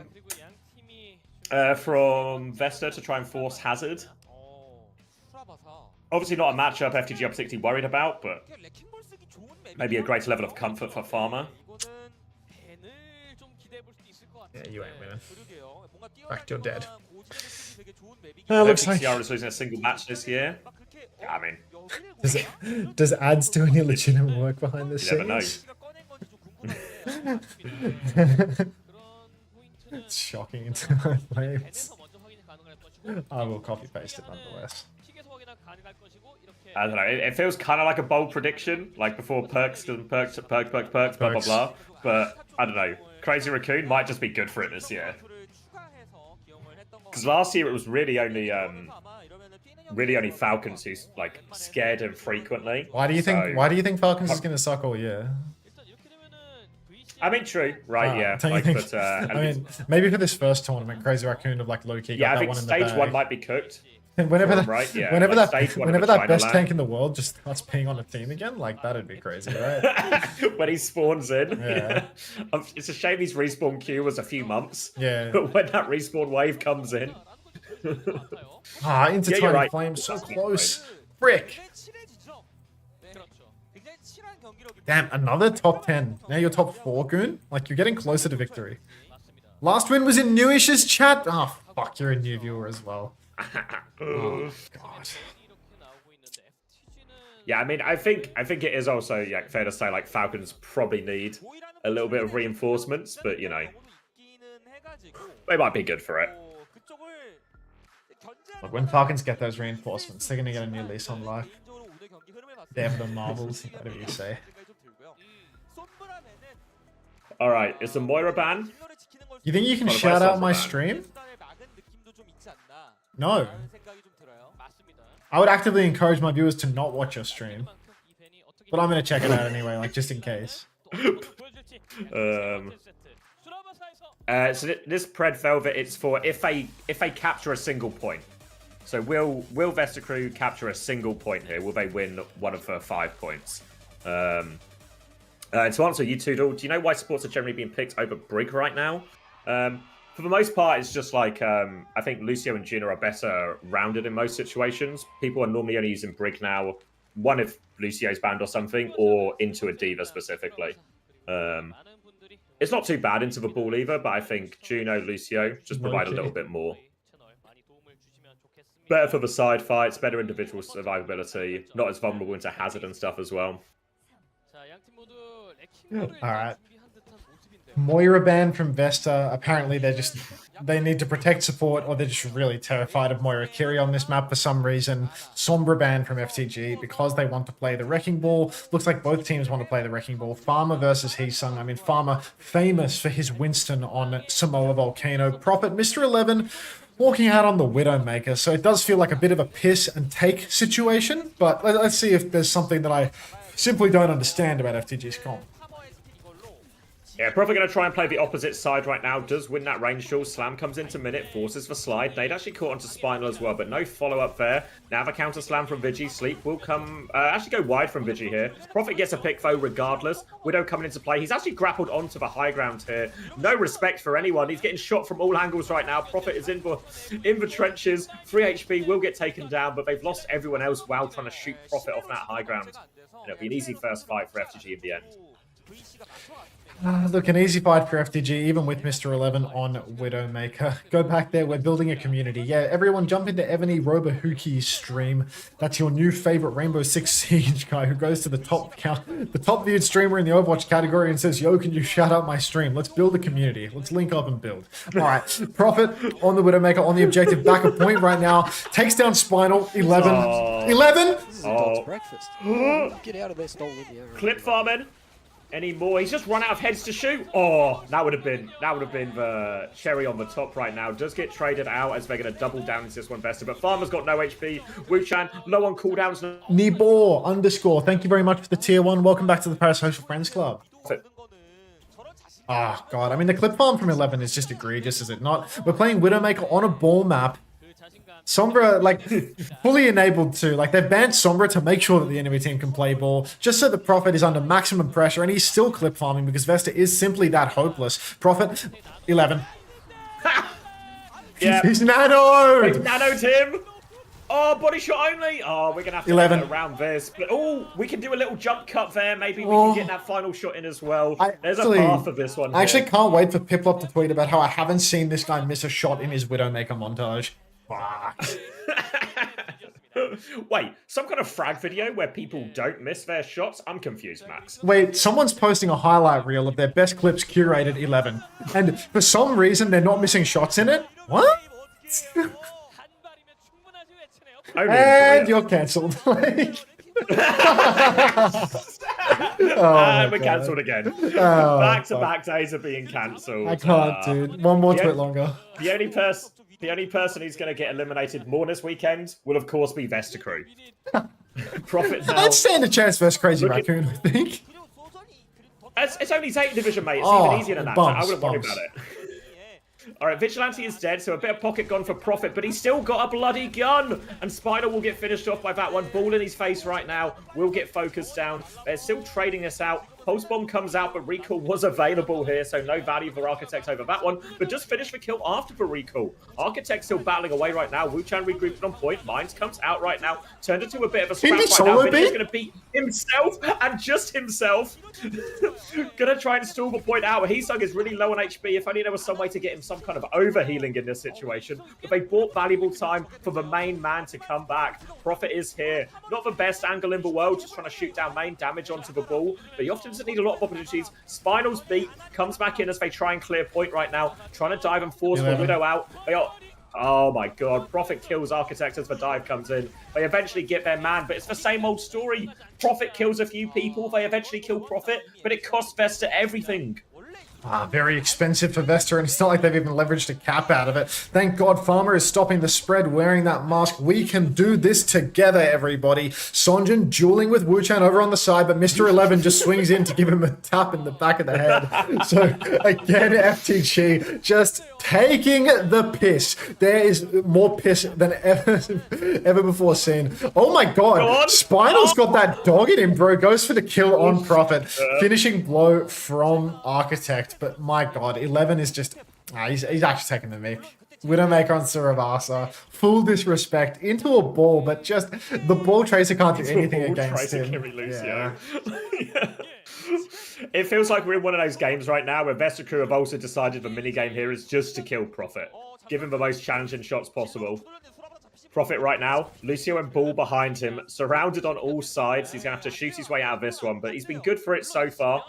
Vesta to try and force Hazard. Obviously not a matchup FTG are particularly worried about, but maybe a greater level of comfort for Farmer. Yeah, you ain't winning. Fact, you're dead. Looks like CR is losing a single match this year. Yeah, I mean, does ads do any legitimate work behind the you scenes? never know. It's shocking into my flames. I will copy paste it nonetheless. I don't know. It feels kind of like a bold prediction, like before perks, blah blah blah. But I don't know. Crazy Raccoon might just be good for it this year. Because last year it was really only Falcons who like scared him frequently. Why do you think? So- Why do you think Falcons is gonna suck all year? I mean, true, right? Yeah, Don't you like, think? but I mean, maybe for this first tournament, Crazy Raccoon of like low key. yeah, I got that think one in the stage bag. one might be cooked. And whenever for that, him, right? Yeah, whenever like that, stage one of whenever the that best China tank in the world just starts peeing on a team again, like that'd be crazy, right? when he spawns in. Yeah. It's a shame his respawn queue was a few months. Yeah. But when that respawn wave comes in. Into Yeah, you're Tiny right. Flame, so That's close. Frick. Damn, another top 10. Now you're top 4, Goon. Like, you're getting closer to victory. Last win was in Newish's chat. Oh, fuck, you're a new viewer as well. Oh, God. Yeah, I mean, I think it is also fair to say like Falcons probably need a little bit of reinforcements, but you know, they might be good for it. Look, when Falcons get those reinforcements, they're going to get a new lease on life. There for the marbles, whatever you say. All right, it's a Moira ban. You think you can What about shout out Sombra my ban? stream? No. I would actively encourage my viewers to not watch your stream. But I'm going to check it out anyway, like just in case. So this Pred Velvet, it's for if they capture a single point. So will Vesta Crew capture a single point here? Will they win one of the 5 points? To answer you, Toodle, do you know why supports are generally being picked over Brig right now? For the most part, it's just like I think Lucio and Juno are better rounded in most situations. People are normally only using Brig now, one if Lucio's banned or something, or into a Diva specifically. It's not too bad into the ball either, but I think Juno, Lucio just provide a little bit more. Better for the side fights, better individual survivability, not as vulnerable into hazard and stuff as well. Alright. Moira ban from Vesta. Apparently they need to protect support, or they're just really terrified of Moira Kiri on this map for some reason. Sombra ban from FTG because they want to play the Wrecking Ball. Looks like both teams want to play the Wrecking Ball. Farmer versus Heesung. I mean, Farmer famous for his Winston on Samoa Volcano. Prophet, Mr. 11 walking out on the Widowmaker. So it does feel like a bit of a piss and take situation, but let's see if there's something that I simply don't understand about FTG's comp. Yeah, probably going to try and play the opposite side right now. Does win that range duel. Slam comes into minute, forces the slide. They'd actually caught onto Spinal as well, but no follow-up there. Now the counter slam from Vigi. Sleep will come, actually go wide from Vigi here. Prophet gets a pick though regardless. Widow coming into play. He's actually grappled onto the high ground here. No respect for anyone. He's getting shot from all angles right now. Prophet is in the trenches. 3 HP will get taken down, but they've lost everyone else while trying to shoot Prophet off that high ground. It'll be an easy first fight for FTG in the end. Look, an easy fight for FTG, even with Mr. 11 on Widowmaker. Go back there, we're building a community. Yeah, everyone jump into Ebony Robohuki's stream. That's your new favorite Rainbow Six Siege guy who goes to the top viewed streamer in the Overwatch category and says, yo, can you shout out my stream? Let's build a community. Let's link up and build. All right, Prophet on the Widowmaker, on the objective, back a point right now. Takes down Spinal, 11. 11? This is a dog's breakfast. Get out of there, stole with you. Clip farming. Any more? He's just run out of heads to shoot. Oh, that would have been the cherry on the top right now. Does get traded out as they're going to double down into this one Vesta. But Farmer's got no HP. Wu-Chan, low on cooldowns. Nibor _ thank you very much for the tier 1. Welcome back to the Parasocial Friends Club. Oh, God. I mean, the clip farm from 11 is just egregious, is it not? We're playing Widowmaker on a ball map. Sombra, like, fully enabled to. Like, they've banned Sombra to make sure that the enemy team can play ball, just so the Prophet is under maximum pressure, and he's still clip farming because Vesta is simply that hopeless. Prophet, 11. Yeah. He's nanoed! He's nanoed him! Oh, body shot only! Oh, we're going to have to 11. get around this. But, oh, we can do a little jump cut there. Maybe we can get that final shot in as well. There's a path of this one. I actually can't wait for Piplop to tweet about how I haven't seen this guy miss a shot in his Widowmaker montage. Fuck. Wait, some kind of frag video where people don't miss their shots? I'm confused, Max. Wait, someone's posting a highlight reel of their best clips curated 11. And for some reason, they're not missing shots in it? What? And you're cancelled. We're cancelled again. Oh, Back-to-back days of being cancelled. I can't, dude. One more tweet longer. The only person The only person who's going to get eliminated more this weekend will, of course, be Vestacrew. Profit now. I'd stand a chance versus Crazy Look Raccoon, I think. It's only Zayton Division, mate. It's Oh, even easier than that. bumps, I wouldn't worry bumps. about it. All right, Vigilante is dead, so a bit of pocket gone for Profit, but he's still got a bloody gun. And Spider will get finished off by that one. Ball in his face right now. Will get focused down. They're still trading this out. Pulse Bomb comes out, but recall was available here, so no value for Architect over that one. But just finished the kill after the recall. Architect still battling away right now. Wu-Chan regrouped on point. Mines comes out right now. Turned into a bit of a scrap right now. Vinny's going to beat himself and just himself. Going to try and stall the point out. Heesung is really low on HP. If only there was some way to get him some kind of overhealing in this situation. But they bought valuable time for the main man to come back. Profit is here. Not the best angle in the world, just trying to shoot down main damage onto the ball. But he often doesn't need a lot of opportunities. Spinal's beat, comes back in as they try and clear point right now. Trying to dive and force the Widow out. They are... Oh my god, Profit kills Architect as the dive comes in. They eventually get their man, but it's the same old story. Profit kills a few people, they eventually kill Profit, but it costs Vesta everything. Very expensive for Vesta, and it's not like they've even leveraged a cap out of it. Thank God Farmer is stopping the spread, wearing that mask. We can do this together, everybody. Sonjin dueling with Wu-Chan over on the side, but Mr. 11 just swings in to give him a tap in the back of the head. So, again, FTG just taking the piss. There is more piss than ever before seen. Oh my God, Spinal's got that dog in him, bro. Goes for the kill on Profit. Finishing blow from Architect. But my God, 11 is just... he's actually taking the mic. Widowmaker on Suravasa. Full disrespect into a ball, but just... The ball tracer can't do anything against him. Yeah. It feels like we're in one of those games right now where Vestacrew have also decided the minigame here is just to kill Profit. Give him the most challenging shots possible. Profit right now. Lucio and Ball behind him. Surrounded on all sides. He's going to have to shoot his way out of this one, but he's been good for it so far.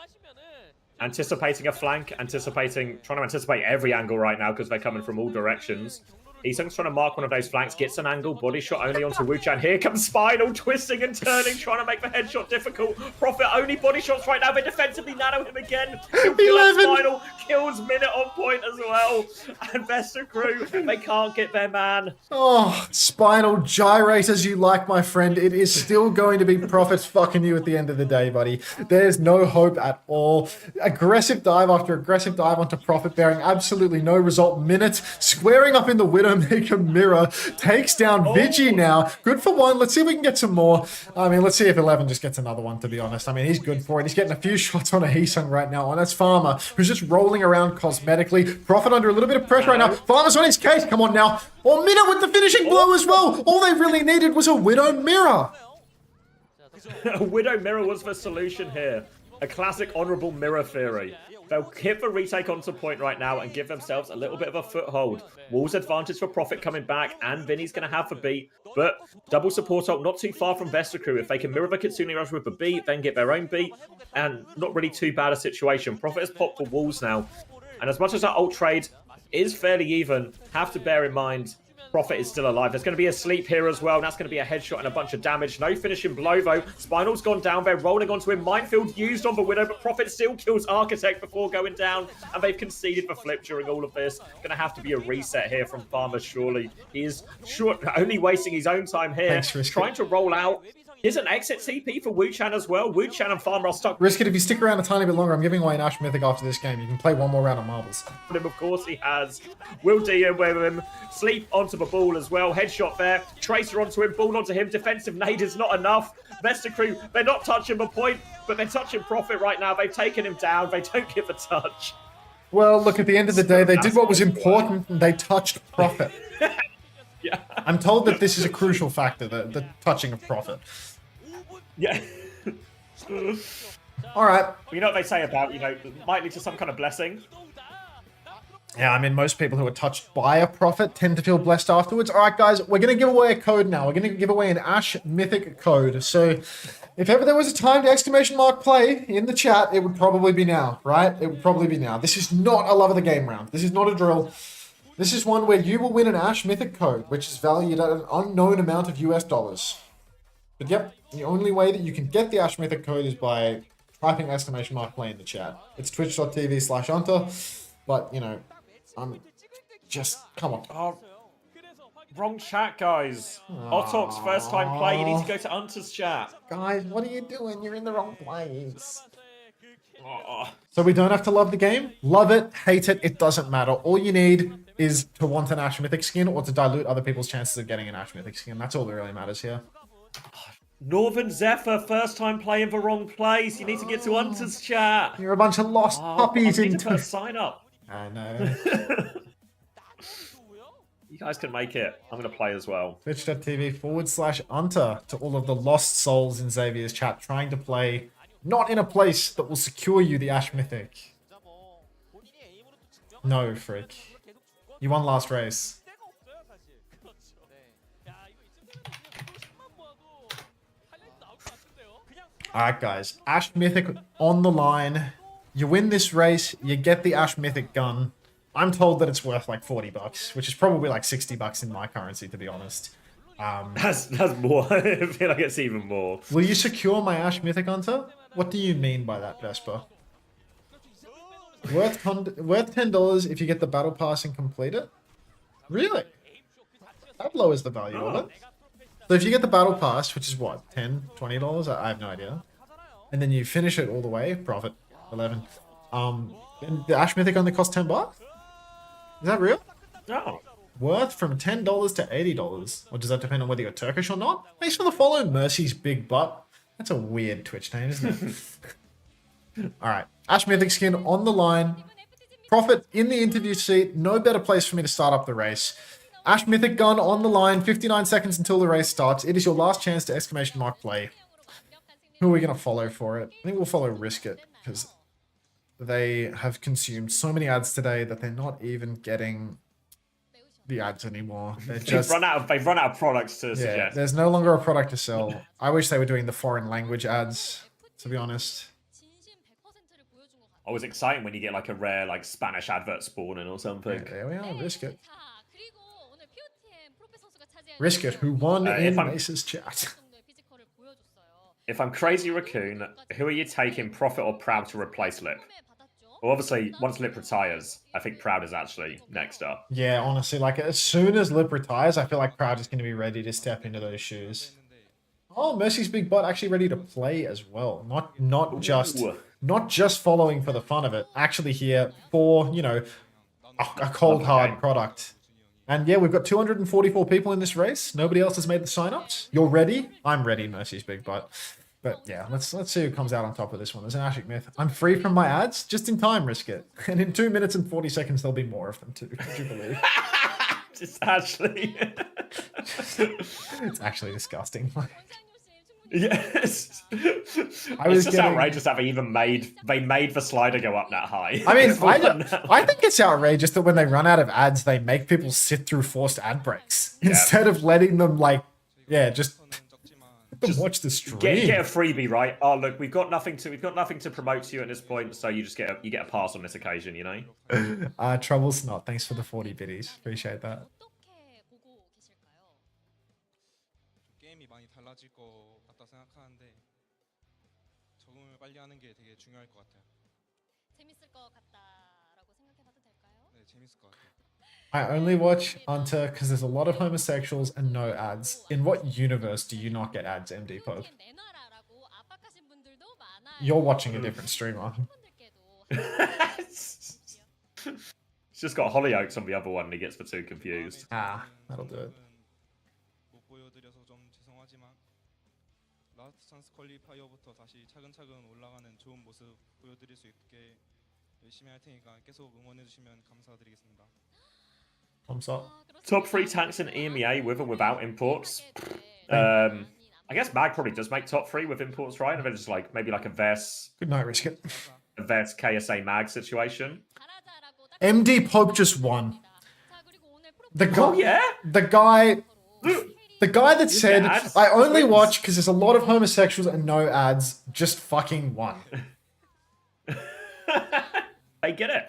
Anticipating a flank, trying to anticipate every angle right now because they're coming from all directions. Heesung's trying to mark one of those flanks, gets an angle, body shot only onto Wu-Chan. Here comes Spinal, twisting and turning, trying to make the headshot difficult. Profit only body shots right now, they defensively nano him again. Spinal kills Minute on point as well. And Vestacrew, they can't get their man. Oh, Spinal, gyrate as you like, my friend. It is still going to be Profit fucking you at the end of the day, buddy. There's no hope at all. Aggressive dive after aggressive dive onto Profit, bearing absolutely no result. Minute squaring up in the Widowmaker mirror, takes down Vigi now. Good for one. Let's see if we can get some more. I mean, let's see if 11 just gets another one, to be honest. I mean, he's good for it. He's getting a few shots on a Heesung right now, and that's Farmer, who's just rolling around cosmetically. Profit under a little bit of pressure right now. Farmer's on his case. Come on now. Oh, Minute with the finishing blow as well. All they really needed was a Widow mirror. A Widow mirror was the solution here. A classic honourable mirror theory. They'll hit the retake onto point right now and give themselves a little bit of a foothold. Wall's advantage for Profit coming back, and Vinny's going to have the beat. But double support ult not too far from Vestacrew. If they can mirror the Kitsune Rush with the beat, then get their own beat, and not really too bad a situation. Profit has popped the walls now. And as much as that ult trade is fairly even, have to bear in mind Profit is still alive. There's going to be a sleep here as well. And that's going to be a headshot and a bunch of damage. No finishing blow, though. Spinal's gone down. They're rolling onto him. Minefield used on the Widow, but Profit still kills Architect before going down. And they've conceded the flip during all of this. Going to have to be a reset here from Farmer, surely. He is only wasting his own time here. Trying to roll out. Here's an exit TP for Wu-Chan as well. Wu-Chan and Farmer are stuck. Risk it if you stick around a tiny bit longer. I'm giving away an Ash Mythic after this game. You can play one more round of marbles. Of course he has. Will DM with him. Sleep onto the ball as well. Headshot there. Tracer onto him. Ball onto him. Defensive nade is not enough. Vestacrew, they're not touching the point, but they're touching Profit right now. They've taken him down. They don't give a touch. Well, look, at the end of the day, they did what was important and they touched Profit. Yeah. I'm told that this is a crucial factor, the touching of Profit. Yeah. All right. You know what they say about, might lead to some kind of blessing. Yeah, I mean, most people who are touched by a Profit tend to feel blessed afterwards. All right, guys, we're going to give away a code now. We're going to give away an Ash Mythic code. So if ever there was a time to ! play in the chat, it would probably be now, right? It would probably be now. This is not a love of the game round. This is not a drill. This is one where you will win an Ash Mythic code, which is valued at an unknown amount of US dollars. But yep, the only way that you can get the Ash Mythic code is by typing ! play in the chat. It's twitch.tv/Hunter, but, I'm just, come on. Oh, Wrong chat, guys. Otok's first time play. You need to go to Unter's chat. Guys, what are you doing? You're in the wrong place. Oh. So we don't have to love the game? Love it, hate it, it doesn't matter. All you need is to want an Ash Mythic skin or to dilute other people's chances of getting an Ash Mythic skin. That's all that really matters here. Northern Zephyr, first time play in the wrong place. You need to get to Unter's chat. You're a bunch of lost puppies I in need to put a sign up. I know. You guys can make it. I'm going to play as well. Twitch.tv/Unter to all of the lost souls in Xavier's chat trying to play not in a place that will secure you the Ash Mythic. No, freak. You won last race. Alright guys, Ash Mythic on the line. You win this race, you get the Ash Mythic gun. I'm told that it's worth like 40 bucks, which is probably like 60 bucks in my currency, to be honest. That's more. I feel like it's even more. Will you secure my Ash Mythic Hunter? What do you mean by that, Vesper? Worth $10 if you get the battle pass and complete it? Really? That lowers the value of it. So if you get the battle pass, which is what, $10, $20? I have no idea. And then you finish it all the way, profit 11. Then the Ash Mythic only costs 10 bucks? Is that real? No. Worth from $10 to $80. Or does that depend on whether you're Turkish or not? Thanks for the follow, Mercy's Big Butt. That's a weird Twitch name, isn't it? Alright. Ash Mythic skin on the line. Profit in the interview seat. No better place for me to start up the race. Ash Mythic gun on the line. 59 seconds until the race starts. It is your last chance to exclamation mark play. Who are we going to follow for it? I think we'll follow Risk It, because they have consumed so many ads today that they're not even getting the ads anymore. They're just they've run out of products to suggest. There's no longer a product to sell. I wish they were doing the foreign language ads, to be honest. Always exciting when you get like a rare like Spanish advert spawning or something. Yeah, there we are. Risk It. Risk It, who won in Mace's chat. If I'm Crazy Raccoon, who are you taking, Profit or Proud to replace Lip? Well, obviously, once Lip retires, I think Proud is actually next up. Yeah, honestly, like as soon as Lip retires, I feel like Proud is going to be ready to step into those shoes. Oh, Mercy's Big Butt actually ready to play as well. Not just following for the fun of it. Actually here for, you know, a cold hard product. And yeah, we've got 244 people in this race. Nobody else has made the signups. You're ready? I'm ready, Mercy's Big Butt. But yeah, let's see who comes out on top of this one. There's an Ashik Myth. I'm free from my ads. Just in time, Risk It. And in 2 minutes and 40 seconds, there'll be more of them too. Would you believe? Just actually. It's actually disgusting. Yes. It's just outrageous that they made the slider go up that high. I mean, I think it's outrageous that when they run out of ads, they make people sit through forced ad breaks instead of letting them just watch the stream. Get a freebie, right? Oh look, we've got nothing to promote to you at this point, so you just get a pass on this occasion, you know. Trouble's not. Thanks for the 40 biddies. Appreciate that. I only watch Unter because there's a lot of homosexuals and no ads. In what universe do you not get ads, MD Pope? You're watching a different streamer. It's just got Hollyoaks on the other one and he gets the two confused. Ah, that'll do it. Top 3 tanks in EMEA with or without imports. I guess Mag probably does make top 3 with imports, right? And then just like maybe like a Vess. Good night, Risk It. A Vess KSA Mag situation. MD Pope just won. The guy, oh, yeah? The guy that said, I only watch because there's a lot of homosexuals and no ads, just fucking won. I get it.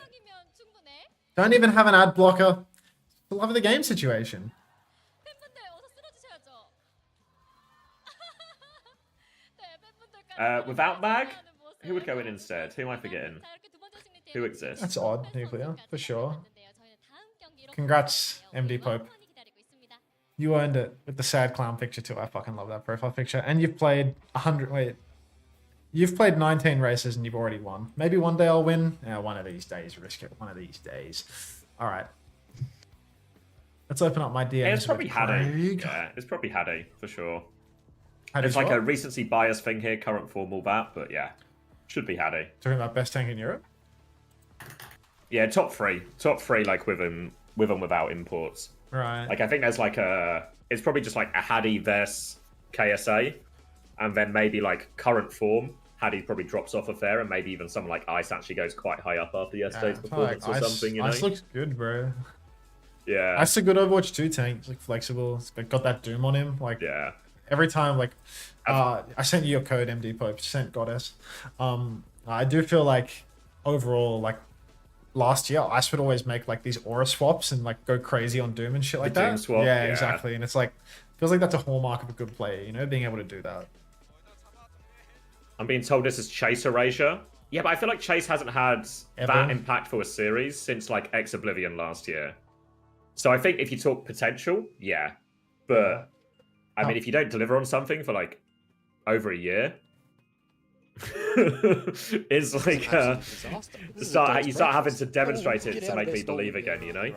Don't even have an ad blocker. The love of the game situation. Without Mag, who would go in instead? Who am I forgetting? Who exists? That's odd, Nuclear, for sure. Congrats, MD Pope. You earned it with the sad clown picture too. I fucking love that profile picture. And you've played 100. Wait, you've played 19 races and you've already won. Maybe one day I'll win. Yeah, one of these days. Risk it. One of these days. All right. Let's open up my DMs. Yeah, it's probably with Haddy. Craig. Yeah, it's probably Haddy for sure. Haddy's It's like what? a recency bias thing here, current form, all that, but yeah, should be Haddy. Talking about best tank in Europe. Yeah, top three, like with and without imports. Right. Like I think there's like it's probably just like a Haddy versus KSA, and then maybe like current form. Haddy probably drops off of there, and maybe even someone like Ice actually goes quite high up after yesterday's performance or something. You know, Ice looks good, bro. yeah, Ice a good Overwatch 2 tank. He's like flexible. It's got that Doom on him. Like yeah. every time, like I sent you your code, MD Pope. Sent Goddess. I do feel like overall, like last year, Ice would always make like these aura swaps and like go crazy on Doom and shit like The that. Doom swap, yeah, yeah. exactly. And it's like feels like that's a hallmark of a good player. You know, being able to do that. I'm being told this is Chase Erasure. Yeah, but I feel like Chase hasn't had Ever? that impactful a series since like X Oblivion last year. So I think if you talk potential, yeah. But I mean, if you don't deliver on something for like over a year, it's like you start having to demonstrate it to make me believe again, you know?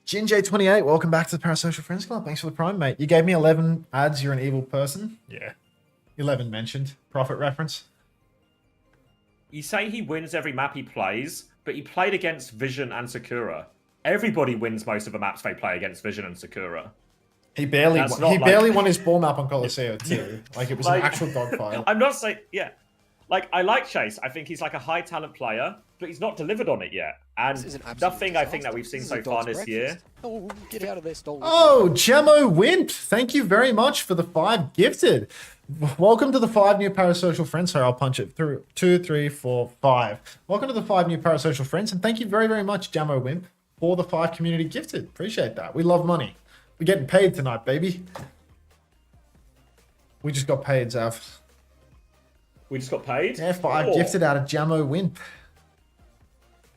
Jinjay28, welcome back to the Parasocial Friends Club. Thanks for the prime, mate. You gave me 11 ads. You're an evil person. Yeah. 11 mentioned. Profit reference. You say he wins every map he plays, but he played against Vision and Sakura. Everybody wins most of the maps they play against Vision and Sakura. He barely That's won. not He like- barely won his ball map on Colosseo too. Like it was Like- an actual dogfight. I'm not saying, yeah. Like, I like Chase. I think he's like a high talent player, but he's not delivered on it yet. And This is an absolute nothing I think disaster. that we've seen This is so a far dog's this year. breakfast. Oh, get out of there, stolen. Oh, Gemmo Wimp, thank you very much for the 5 gifted. Welcome to the 5 new Parasocial Friends. Sorry, I'll punch it through. 2, 3, 4, 5. Welcome to the 5 new Parasocial Friends, and thank you very, very much, Gemmo Wimp, for the 5 community gifted. Appreciate that. We love money. We're getting paid tonight, baby. We just got paid, Zav. We just got paid? Yeah, 5 Oh. gifted out of Jammo Wimp.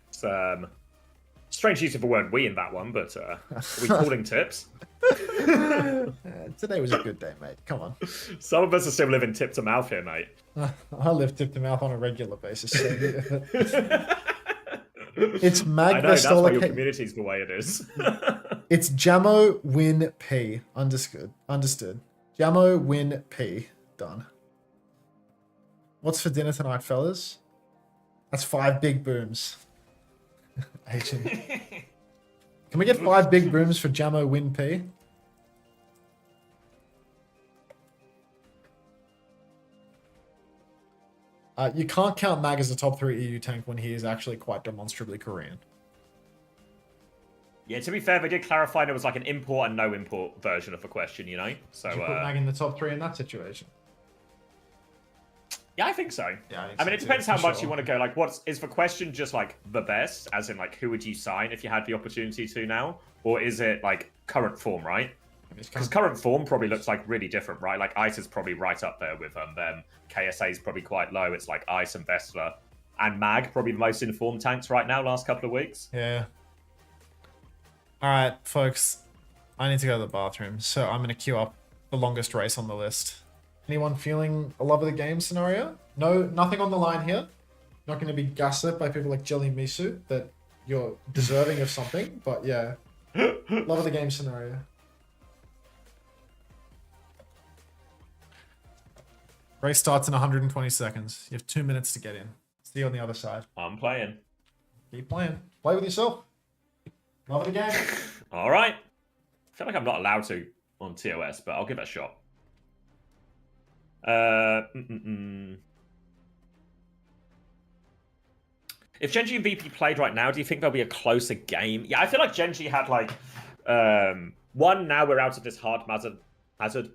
It's, strange use of the word we in that one, but are we calling tips? Today was a good day, mate. Come on. Some of us are still living tip to mouth here, mate. I live tip to mouth on a regular basis. So it's Mag I know, that's why your Vestola. community's the way it is. It's Jammo Win P. Understood. Jammo Win P. Done. What's for dinner tonight, fellas? That's 5 big booms. Asian. Can we get 5 big booms for Jammo Win P? You can't count Mag as a top 3 EU tank when he is actually quite demonstrably Korean. Yeah, to be fair, they did clarify there was like an import and no import version of the question, you know? So, Did you put Mag in the top 3 in that situation? yeah, I think so. Yeah, I mean, it so depends too, how for much sure. you want to go. Like, is the question just like the best, as in like who would you sign if you had the opportunity to now, or is it like current form, right? Because current form probably looks like really different, right? Like Ice is probably right up there with them. KSA is probably quite low. It's like Ice and Vestler, and Mag probably the most informed tanks right now. Last couple of weeks. Yeah. All right, folks. I need to go to the bathroom, so I'm going to queue up the longest race on the list. Anyone feeling a love of the game scenario? No, nothing on the line here. Not going to be gaslit by people like Jelly Misu that you're deserving of something, but yeah. Love of the game scenario. Race starts in 120 seconds. You have 2 minutes to get in. See you on the other side. I'm playing. Keep playing. Play with yourself. Love of the game. All right. I feel like I'm not allowed to on TOS, but I'll give it a shot. If Genji and VP played right now, do you think there'll be a closer game? Yeah, I feel like Genji had like one. Now we're out of this hard hazard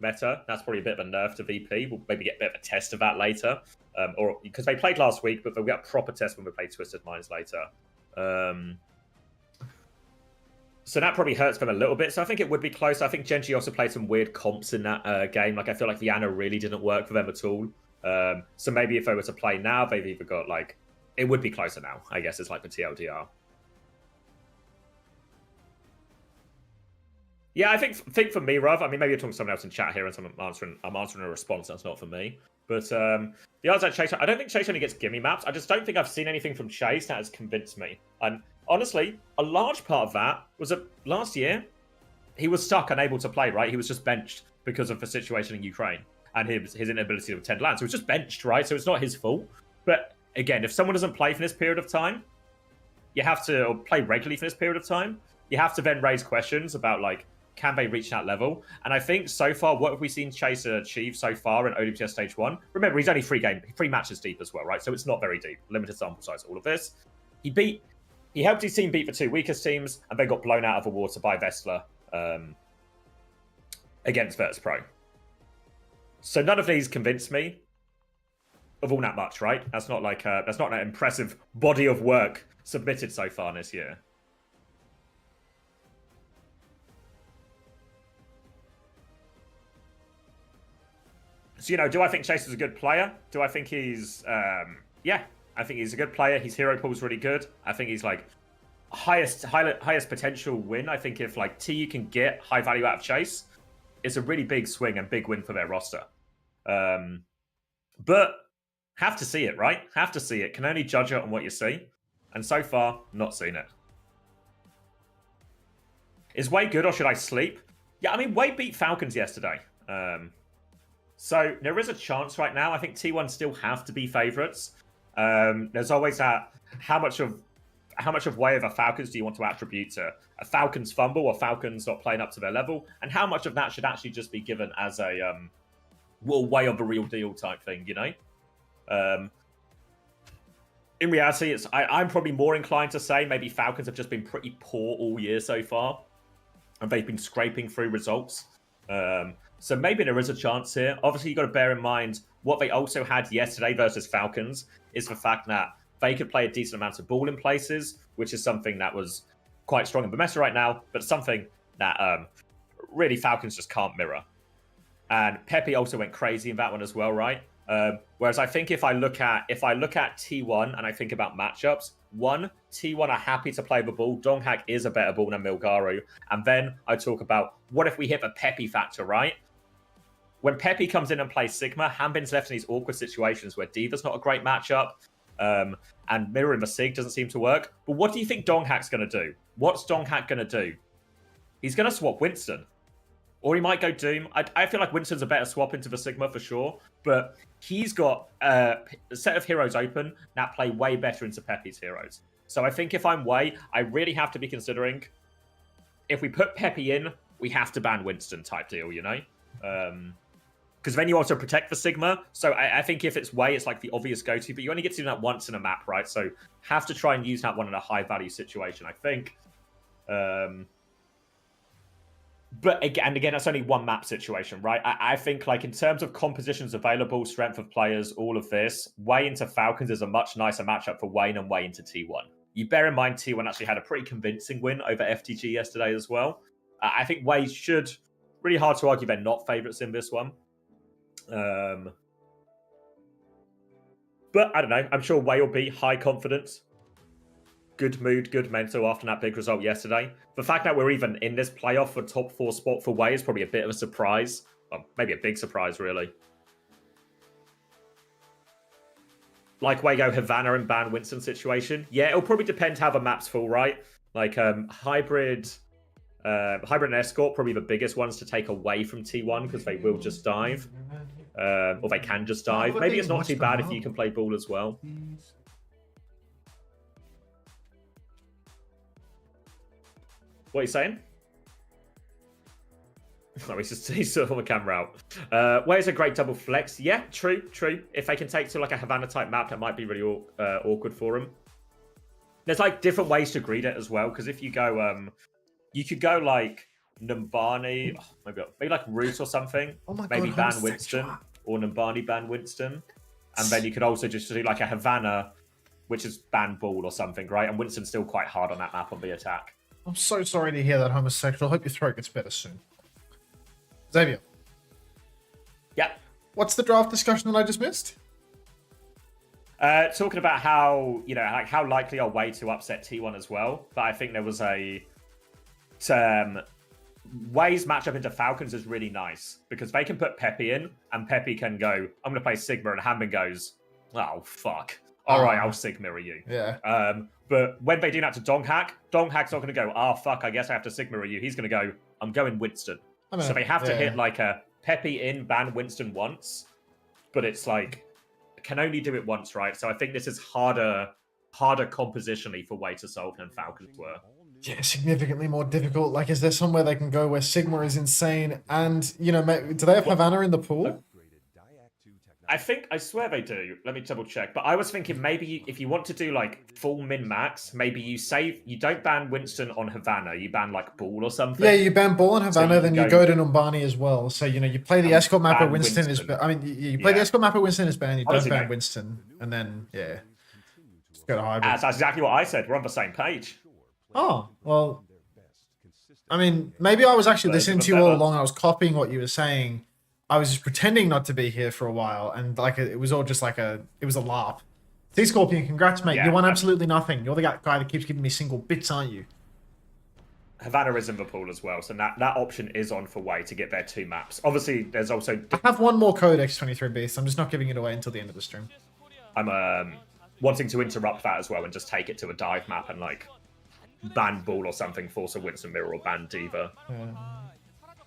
meta. That's probably a bit of a nerf to VP. We'll maybe get a bit of a test of that later, or because they played last week, but we'll get a proper test when we play Twisted Minds later. So that probably hurts them a little bit. So I think it would be close. I think Genji also played some weird comps in that game. Like I feel like the Ana really didn't work for them at all. So maybe if they were to play now, they've either got like, it would be closer now. I guess it's like the TLDR. Yeah, I think for me, Ruv, I mean, maybe you're talking to someone else in chat here, and I'm answering a response. That's not for me. But the odds that Chase, I don't think Chase only gets gimme maps. I just don't think I've seen anything from Chase that has convinced me. And honestly, a large part of that was that last year he was stuck, unable to play. Right, he was just benched because of the situation in Ukraine and his inability to attend LAN. So he was just benched, right? So it's not his fault. But again, if someone doesn't play for this period of time, you have to, or play regularly for this period of time, you have to then raise questions about, like, can they reach that level? And I think so far, what have we seen Chaser achieve so far in OWCS Stage 1? Remember, he's only 3 matches deep as well, right? So it's not very deep. Limited sample size, all of this. He helped his team beat the 2 weakest teams, and they got blown out of the water by Vestler against Virtus Pro. So none of these convinced me of all that much, right? That's not like that's not an impressive body of work submitted so far this year. So, you know, do I think Chase is a good player? Do I think he's yeah, I think he's a good player. His hero pool's really good. I think he's like highest potential win. I think if like TU can get high value out of Chase, it's a really big swing and big win for their roster. But have to see it, right? Have to see it. Can only judge it on what you see. And so far, not seen it. Is Wade good or should I sleep? Yeah, I mean, Wade beat Falcons yesterday. So there is a chance right now. I think T1 still have to be favourites. There's always that, how much of Wade over Falcons do you want to attribute to a Falcons fumble or Falcons not playing up to their level? And how much of that should actually just be given as a, well, way of the real deal type thing, you know? In reality, I'm probably more inclined to say maybe Falcons have just been pretty poor all year so far, and they've been scraping through results. So maybe there is a chance here. Obviously, you've got to bear in mind what they also had yesterday versus Falcons is the fact that they could play a decent amount of ball in places, which is something that was quite strong in the meta right now, but something that really Falcons just can't mirror. And Pepe also went crazy in that one as well, right? Whereas I think if I look at T1 and I think about matchups, one, T1 are happy to play the ball. Donghack is a better ball than Milgaru. And then I talk about what if we hit the Pepe factor, right? When Pepe comes in and plays Sigma, Hanbin's left in these awkward situations where Diva's not a great matchup, and mirroring the Sig doesn't seem to work. But what do you think Donghack's going to do? What's Donghack going to do? He's going to swap Winston. Or he might go Doom. I feel like Winston's a better swap into the Sigma for sure. But he's got a set of heroes open that play way better into Pepe's heroes. So I think if I'm Way, I really have to be considering, if we put Pepe in, we have to ban Winston type deal, you know? Because then you also protect the Sigma. So I think if it's Way, it's like the obvious go-to. But you only get to do that once in a map, right? So have to try and use that one in a high-value situation, I think. But again, that's only one map situation, right? I think, like, in terms of compositions available, strength of players, all of this, Way into Falcons is a much nicer matchup for Wayne and Way into T1. You bear in mind T1 actually had a pretty convincing win over FTG yesterday as well. I think Way should, really hard to argue they're not favourites in this one. But I don't know. I'm sure Way will be high confidence. Good mood, good mental after that big result yesterday. The fact that we're even in this playoff for top 4 spot for Way is probably a bit of a surprise. Well, maybe a big surprise, really. Like Way go Havana and ban Winston situation. Yeah, it'll probably depend how the maps fall, right? Like Hybrid and Escort, probably the biggest ones to take away from T1 because they will just dive. Or they can just dive. Maybe it's not too bad if you can play ball as well. What are you saying? Oh, he's still on the camera out. Where's a great double flex? Yeah, true. If they can take to like a Havana type map, that might be really awkward for them. There's like different ways to greet it as well. Because if you go, you could go like Numbani, maybe like Root or something. Oh my maybe God, ban Winston or Numbani ban Winston, and then you could also just do like a Havana, which is ban Ball or something, right? And Winston's still quite hard on that map on the attack. I'm so sorry to hear that, homosexual. Hope your throat gets better soon. Xavier. Yeah. What's the draft discussion that I just missed? Talking about how, you know, like how likely are Way to upset T1 as well. But I think there was a Way's matchup into Falcons is really nice because they can put Peppy in, and Peppy can go, I'm going to play Sigma, and Hammond goes, oh, fuck. All right, I'll Sigma you. Yeah. But when they do that to Donghack, Donghack's not going to go, oh, fuck, I guess I have to Sigma you. He's going to go, I'm going Winston. So they have to hit like a Peppy in, ban Winston once, but it's like, can only do it once, right? So I think this is harder compositionally for Way to solve than Falcons were. Yeah, significantly more difficult. Like, is there somewhere they can go where Sigma is insane? And, you know, do they have Havana in the pool? I swear they do. Let me double check. But I was thinking maybe if you want to do like full min max, maybe you don't ban Winston on Havana, you ban like Ball or something. Yeah, you ban Ball and Havana, So then you go to Numbani as well. So, you know, you play the escort map where Winston is. I mean, you play the escort map where Winston is banned, you don't ban Winston, and then, yeah. Just go to hybrid. That's exactly what I said. We're on the same page. Oh, well, I mean, maybe I was actually listening to you all along. I was copying what you were saying. I was just pretending not to be here for a while, and like it was all just like it was a LARP. T Scorpion, congrats, mate. You won absolutely nothing. You're the guy that keeps giving me single bits, aren't you? Havana is in the pool as well, so that option is on for Way to get their 2 maps. Obviously, there's also... I have one more code, X23 Beast. I'm just not giving it away until the end of the stream. I'm wanting to interrupt that as well and just take it to a dive map and like ban Ball or something, force a Winston Mirror or ban Diva.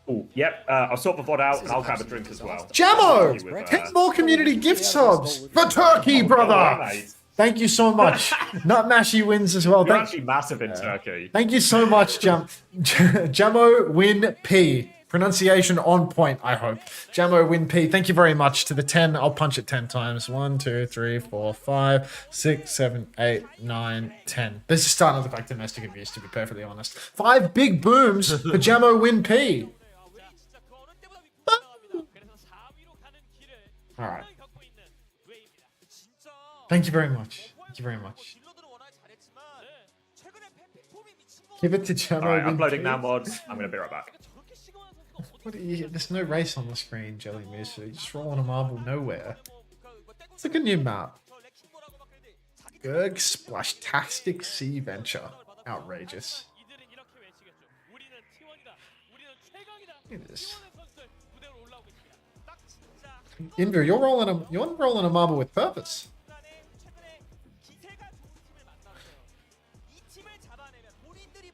Oh, yep. I'll sort the VOD out and I'll grab a drink as well. Jammo! 10 more community gift subs for Turkey, brother! Thank you so much. Nutmashy wins as well. You're actually massive in Turkey. Thank you so much, Jammo Win P. Pronunciation on point, I hope. Jammo Win P. Thank you very much to the 10. I'll punch it 10 times. 1, 2, 3, 4, 5, 6, 7, 8, 9, 10. This is starting to look like domestic abuse, to be perfectly honest. 5 big booms for Jammo Win P. All right. Thank you very much. Thank you very much. Give it to Jammo. Alright, uploading now, mods. I'm going to be right back. There's no race on the screen, Jelly Moose. You just roll on a marble nowhere. It's like a new map. Gurg Splashtastic Sea Venture. Outrageous. Look at this. Inver, you're rolling a marble with purpose.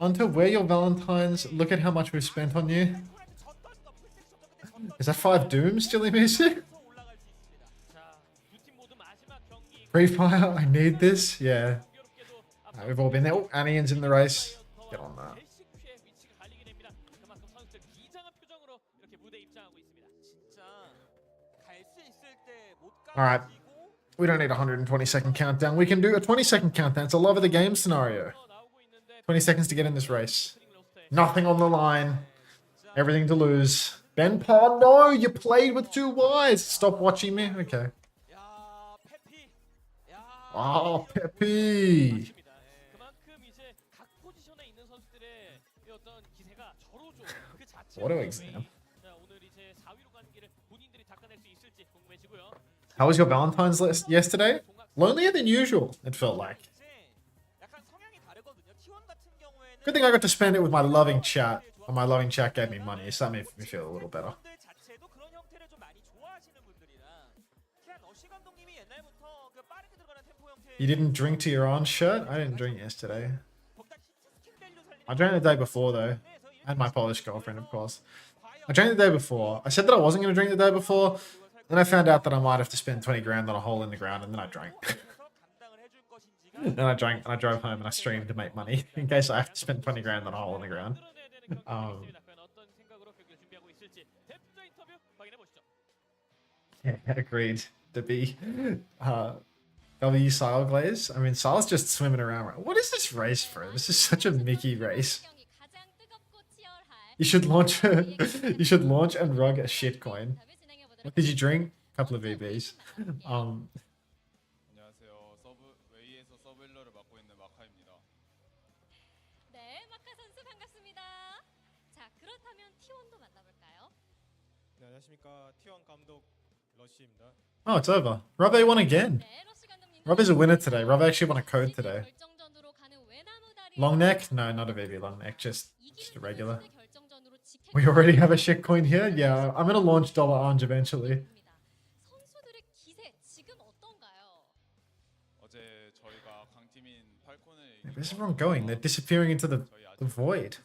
Until we're your Valentines, look at how much we've spent on you. Is that 5 dooms, Jelly Moose? Free fire, I need this. Yeah. We've all been there. Oh, Anian's in the race. Get on that. Alright. We don't need a 120-second countdown. We can do a 20-second countdown. It's a love of the game scenario. 20 seconds to get in this race. Nothing on the line. Everything to lose. Ben Paul, no! You played with 2 Ys! Stop watching me? Okay. Oh, Peppy! Auto exam. How was your Valentine's list yesterday? Lonelier than usual, it felt like. Good thing I got to spend it with my loving chat. And my loving chat gave me money, so that made me feel a little better. You didn't drink to your own shirt? I didn't drink yesterday. I drank the day before, though. And my Polish girlfriend, of course. I drank the day before. I said that I wasn't going to drink the day before. Then I found out that I might have to spend 20 grand on a hole in the ground, and then I drank. Then I drank, and I drove home, and I streamed to make money, in case I have to spend 20 grand on a hole in the ground. Yeah, agreed. To be W Sile Glaze. I mean, Sile's just swimming around. What is this race, bro? This is such a Mickey race. You should launch you should launch and rug a shitcoin. What did you drink? A couple of VBs. Oh, it's over. Rabe won again. Rabe's a winner today. Rabe actually won a code today. Long neck? No, not a VB long neck. Just a regular. We already have a shitcoin here? Yeah, I'm gonna launch Dollar Orange eventually. 선수들의 기세 지금 어떤가요? Where's everyone going? They're disappearing into the void.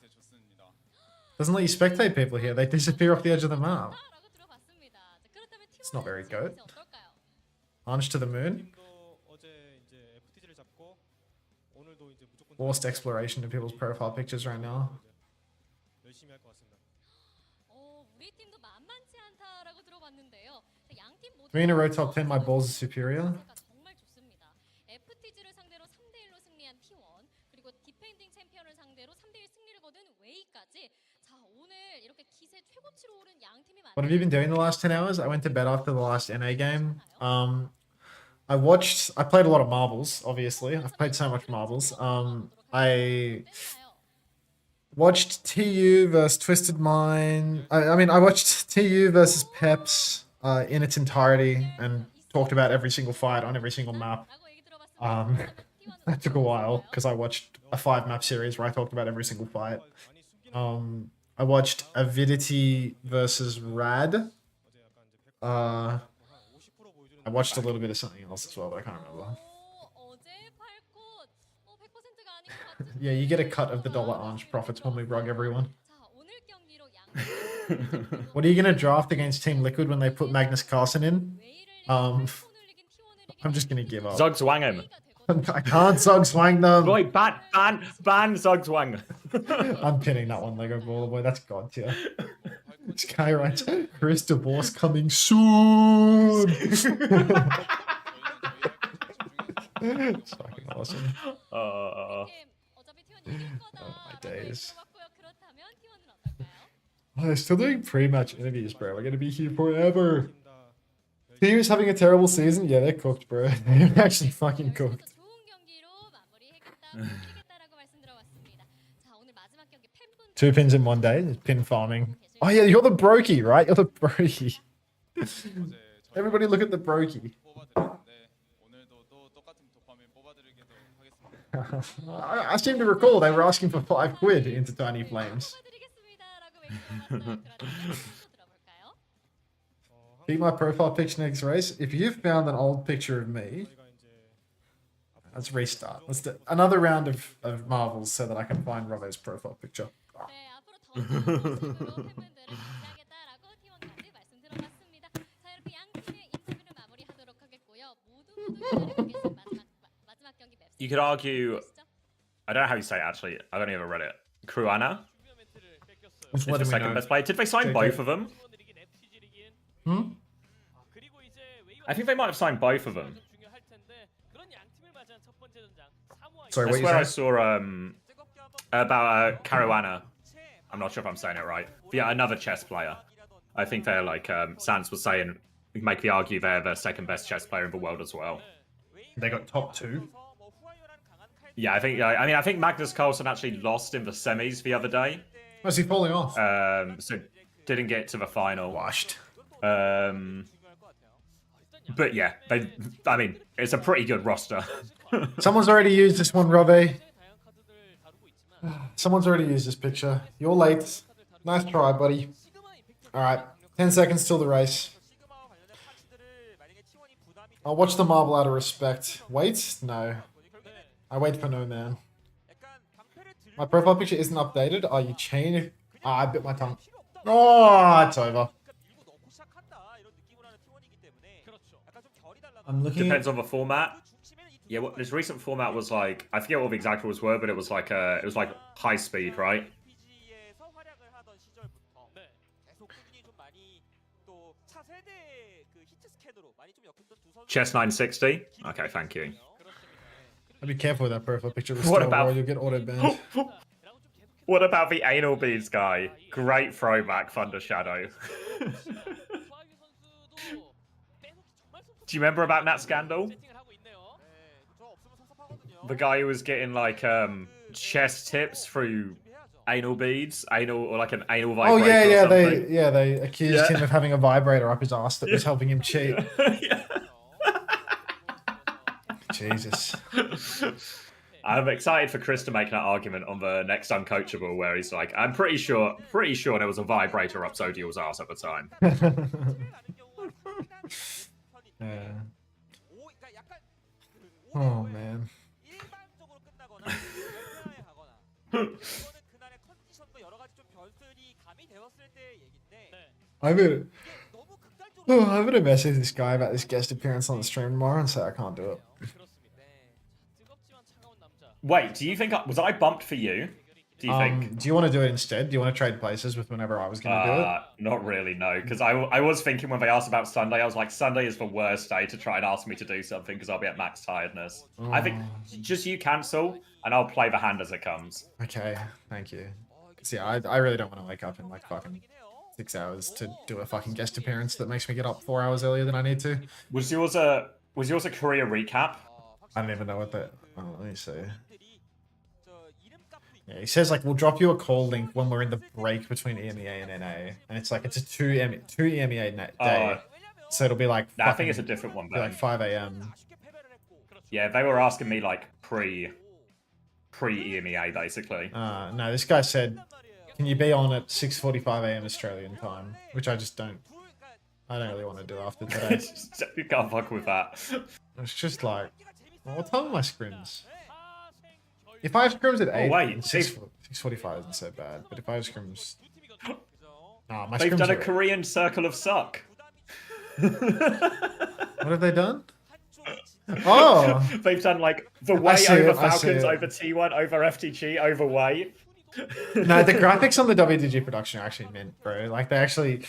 Doesn't let you spectate people here. They disappear off the edge of the map. 라고 들어봤습니다. 자, 그렇다면 It's not very good. T1 어떨까요? Launch to the moon. Forced exploration of people's profile pictures right now. 우리 팀도 만만치 않다라고 들어봤는데요. 자, 양팀 모두 3 in a row top 10, my balls are superior. 정말 좋습니다. FTG를 상대로 3대 1로 승리한 T1 그리고 디펜딩 챔피언을 상대로 3대 1 승리를 거둔 웨이까지 자, 오늘 이렇게 기세 최고치로 오른 양 팀이 What have you been doing the last 10 hours? I went to bed after the last NA game. I played a lot of marbles, obviously. I've played so much marbles. I watched TU versus Twisted Mind. I mean, I watched TU versus Peps in its entirety and talked about every single fight on every single map. That took a while because I watched a 5-map series where I talked about every single fight. I watched Avidity versus Rad. I watched a little bit of something else as well, but I can't remember. Yeah, you get a cut of the Dollar Orange profits when we rug everyone. What are you going to draft against Team Liquid when they put Magnus Carlsen in? I'm just going to give up. Zug Zwang him. I can't Zug Zwang them. Boy, ban Zug Zwang. I'm pinning that one, Lego Baller Boy. That's god tier. This guy writes, Chris divorce coming soon. It's fucking awesome. Oh my days. Oh, they're still doing pre-match interviews, bro. We're gonna be here forever. TU's having a terrible season. Yeah, they're cooked, bro. They're actually fucking cooked. 2 pins in 1 day. It's pin farming. Oh yeah, you're the brokey, right? You're the brokey. Everybody look at the brokey. I seem to recall they were asking for 5 quid into Tiny Flames. Beat my profile picture next race. If you've found an old picture of me, let's restart. Let's do another round of marvels so that I can find Robo's profile picture. You could argue, I don't know how you say it actually. I've only ever read it. Cruana is the second best player. Did they sign both of them? I think they might have signed both of them. Sorry, that's where I saw about Caruana. I'm not sure if I'm saying it right. But yeah, another chess player. I think they're like Sans was saying. Make the argue they're the second best chess player in the world as well. They got top 2. Yeah, I think. I think Magnus Carlsen actually lost in the semis the other day. Was he falling off? So didn't get to the final. Washed. But yeah, I mean, it's a pretty good roster. Someone's already used this one, Robbie. Someone's already used this picture. You're late. Nice try, buddy. Alright, 10 seconds till the race. I'll watch the marble out of respect. Wait? No. I wait for no man. My profile picture isn't updated. Are you chained? I bit my tongue. Oh, it's over. I'm looking. Depends on the format. Yeah, what this recent format was like. I forget what the exact rules were, but it was like high speed, right? Chess 960. Okay, thank you. I'll be careful with that profile picture. What about you'll get auto banned? What about the anal beads guy? Great throwback, Thunder Shadow. Do you remember about that scandal? The guy who was getting like chest tips through anal beads, or like an anal vibrator. Oh yeah, they accused him of having a vibrator up his ass that was helping him cheat. Yeah. Jesus. I'm excited for Chris to make that argument on the next Uncoachable, where he's like, I'm pretty sure there was a vibrator up Zodiel's ass at the time. Yeah. Oh man. I'm gonna message this guy about this guest appearance on the stream tomorrow and say I can't do it. Wait, do you think was I bumped for you? Do you think? Do you want to do it instead? Do you want to trade places with whenever I was going to do it? Not really, no. Because I was thinking when they asked about Sunday, I was like, Sunday is the worst day to try and ask me to do something because I'll be at max tiredness. I think just you cancel and I'll play the hand as it comes. Okay, thank you. See, I really don't want to wake up in like fucking 6 hours to do a fucking guest appearance that makes me get up 4 hours earlier than I need to. Was yours a Korea recap? I don't even know what that. Oh, let me see. Yeah, he says like we'll drop you a call link when we're in the break between EMEA and NA, and it's like it's a two EMEA day, so it'll be like. I think it's a different one. Like 5 a.m. Yeah, they were asking me like pre EMEA basically. No, this guy said, "Can you be on at 6:45 a.m. Australian time?" Which I just don't. I don't really want to do after today. You can't fuck with that. It's just like, well, what time are my scrims? If I have scrims at 8, wait, 6:45 isn't so bad. But if I have scrims, my they've scrims done a are... Korean Circle of Suck. What have they done? Oh, they've done like the way over Falcons, over T1, over FTG, over Way. No, the graphics on the WDG production are actually mint, bro. Like, they actually...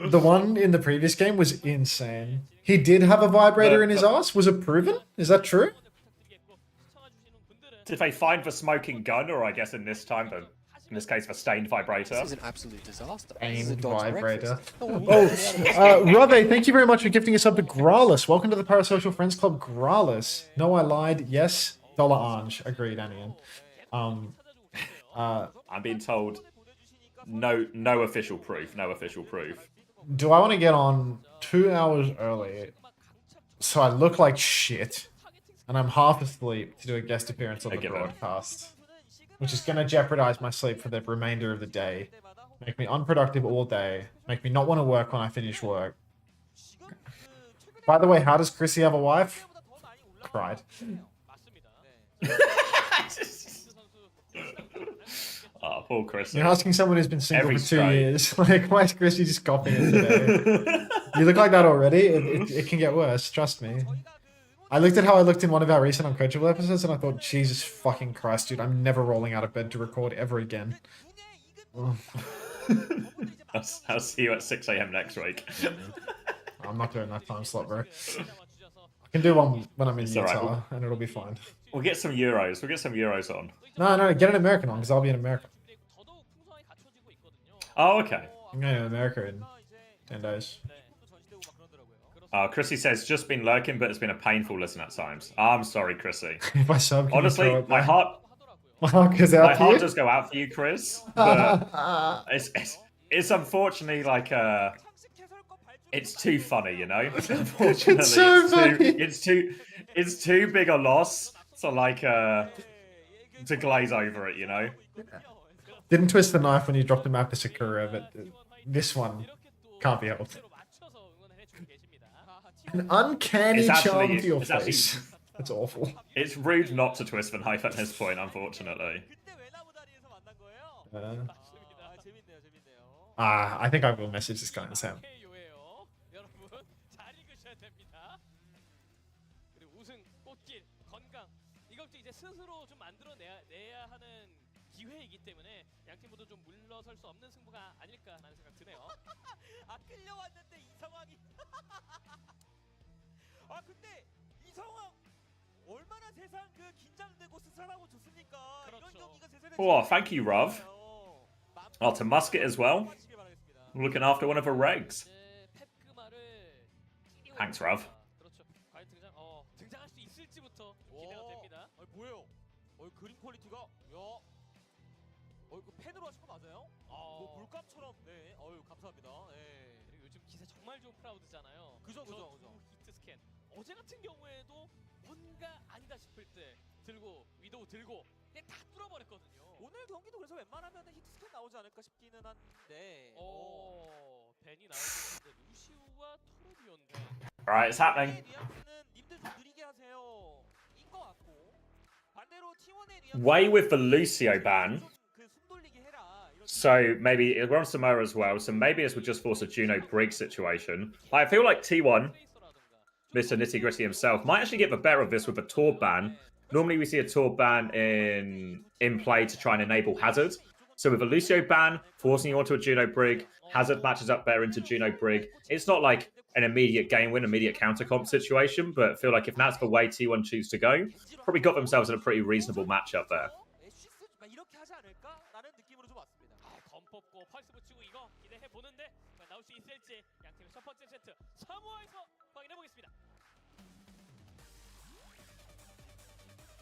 The one in the previous game was insane. He did have a vibrator in his ass? Was it proven? Is that true? Did they find the smoking gun, or I guess in this case, the stained vibrator? This is an absolute disaster. Stained vibrator. Rave, thank you very much for gifting us up to Gralis. Welcome to the Parasocial Friends Club, Gralis. No, I lied. Yes, Dollar Ange. Agreed, Anian. I'm being told no official proof. No official proof. Do I want to get on 2 hours early so I look like shit and I'm half asleep to do a guest appearance on the broadcast, which is going to jeopardize my sleep for the remainder of the day, make me unproductive all day, make me not want to work when I finish work? By the way, how does Chrissy have a wife? Cried. Oh, poor Chris. You're asking someone who's been single for 2 years. Like, why is Chrissy just copying it today? You look like that already. It can get worse. Trust me. I looked at how I looked in one of our recent Uncoachable episodes, and I thought, Jesus fucking Christ, dude, I'm never rolling out of bed to record ever again. I'll see you at 6 a.m. next week. I'm not doing that time slot, bro. I can do one when I'm in Utah, right. and it'll be fine. We'll get some Euros. We'll get some Euros on. No, get an American on, because I'll be in America. Oh, okay. I'm going to America in 10 days. Chrissy says, just been lurking, but it's been a painful listen at times. I'm sorry, Chrissy. If I sub, honestly, my heart goes out to you? does go out for you, Chris. But it's unfortunately like it's too funny, you know. Unfortunately, It's so funny. It's too big a loss to like to glaze over it, you know. Didn't twist the knife when you dropped him after Sakura, but this one can't be helped. An uncanny charm to your face. That's awful. It's rude not to twist the knife at this point, unfortunately. I think I will message this guy and say, Oh, thank you, Rav. Oh, to Musket as well. Looking after one of her regs. Thanks, Rav. 들고 위도우 들고 그냥 다 뚫어버렸거든요. 오늘 경기도 그래서 웬만하면 히트스캔 나오지 않을까 싶기는 한데. 벤이 나오고 있는데 루시우와 토르비온데. Alright, it's happening. 님들 좀 느리게 하세요. 인 것 같고. 반대로 T1의 Way with the Lucio ban. So maybe we're on Samoa as well. So maybe this would just force a Juno Brig situation. I feel like T1, Mr. Nitty Gritty himself, might actually get the better of this with a Torb ban. Normally we see a Torb ban in play to try and enable Hazard. So with a Lucio ban, forcing you onto a Juno Brig, Hazard matches up better into Juno Brig. It's not like an immediate game win, immediate counter comp situation, but I feel like if that's the way T1 choose to go, probably got themselves in a pretty reasonable matchup there. 검뽑고 펄스 붙이고 이거 기대해 보는데 나올 수 있을지 양팀의 첫 번째 세트 사모아에서 확인해 보겠습니다.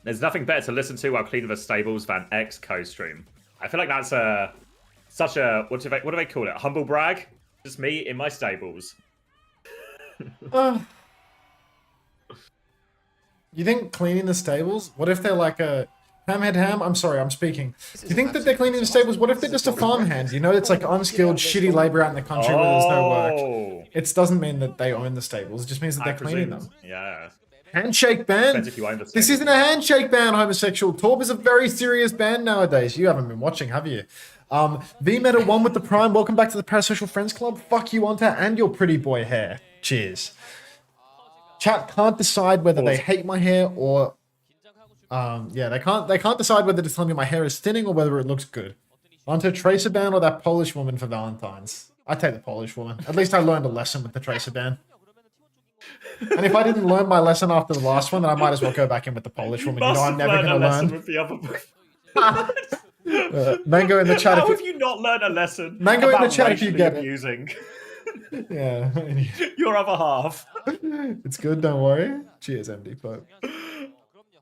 There's nothing better to listen to while cleaning the stables than X co-stream. I feel like that's such a what do they call it? A humble brag? Just me in my stables. You think cleaning the stables? What if they're like a Hamhead Ham? I'm sorry, I'm speaking. Do you think that they're cleaning the stables? What if they're just a farmhand? You know, it's like unskilled, shitty labor out in the country where there's no work. It doesn't mean that they own the stables. It just means that they're cleaning them. Yeah. Handshake ban? This isn't a handshake ban, homosexual. Torb is a very serious ban nowadays. You haven't been watching, have you? V-Meta 1 with the Prime. Welcome back to the Parasocial Friends Club. Fuck you, Onta, and your pretty boy hair. Cheers. Chat can't decide whether they hate my hair or... yeah, they can't decide whether to tell me my hair is thinning or whether it looks good. Onto Tracer ban or that Polish woman for Valentine's. I take the Polish woman. At least I learned a lesson with the Tracer ban. And if I didn't learn my lesson after the last one, then I might as well go back in with the Polish woman. You know, I'm never going to learn. With the other Mango in the chat. How have you not learned a lesson? Mango in the chat if you get it. Using. Yeah. Your other half. It's good, don't worry. Cheers, MD Pope.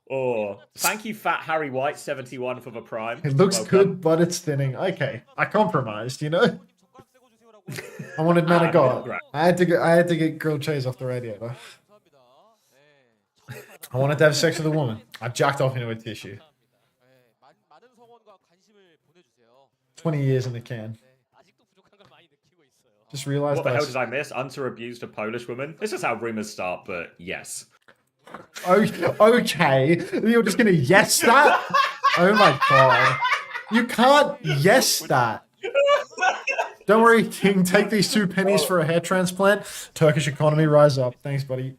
Oh, thank you, Fat Harry White 71 for the Prime. It looks good, but it's thinning. Okay, I compromised. You know, I wanted man of God. I had to get grilled cheese off the radiator. I wanted to have sex with a woman. I jacked off into a tissue. 20 years in the can. Just realized. What the hell did I miss? Unter abused a Polish woman. This is how rumors start, but yes. Okay, you're just gonna yes that? Oh my god. You can't yes that. Don't worry, King. Take these 2 pennies for a hair transplant. Turkish economy, rise up. Thanks, buddy.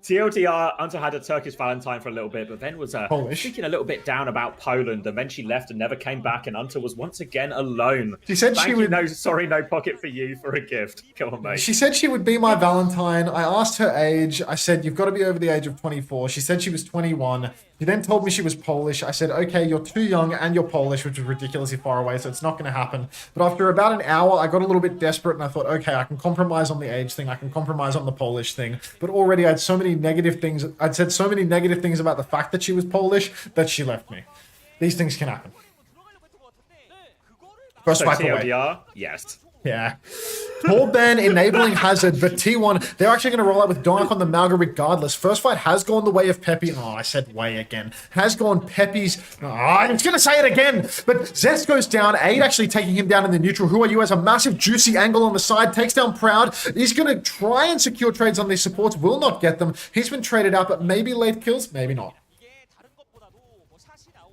TLDR, Unter had a Turkish Valentine for a little bit, but then was speaking a little bit down about Poland, and then she left and never came back, and Unter was once again alone. She said Thank she you, would... no pocket for you for a gift. Come on, mate. She said she would be my Valentine. I asked her age. I said, you've got to be over the age of 24. She said she was 21. She then told me she was Polish. I said, okay, you're too young and you're Polish, which was ridiculously far away, so it's not going to happen. But after about an hour, I got a little bit desperate and I thought, okay, I can compromise on the age thing. I can compromise on the Polish thing. But already I had so many negative things. I'd said so many negative things about the fact that she was Polish that she left me. These things can happen. First so wipe TLDR, away. yes. Yeah. Torb ban enabling Hazard, but T1, they're actually going to roll out with Dark on the Malga regardless. First fight has gone the way of Peppy. Oh, I said way again. Has gone Peppy's. Oh, I'm just going to say it again. But Zest goes down. Aid actually taking him down in the neutral. Who Are You has a massive juicy angle on the side. Takes down Proud. He's going to try and secure trades on these supports. Will not get them. He's been traded out, but maybe late kills. Maybe not.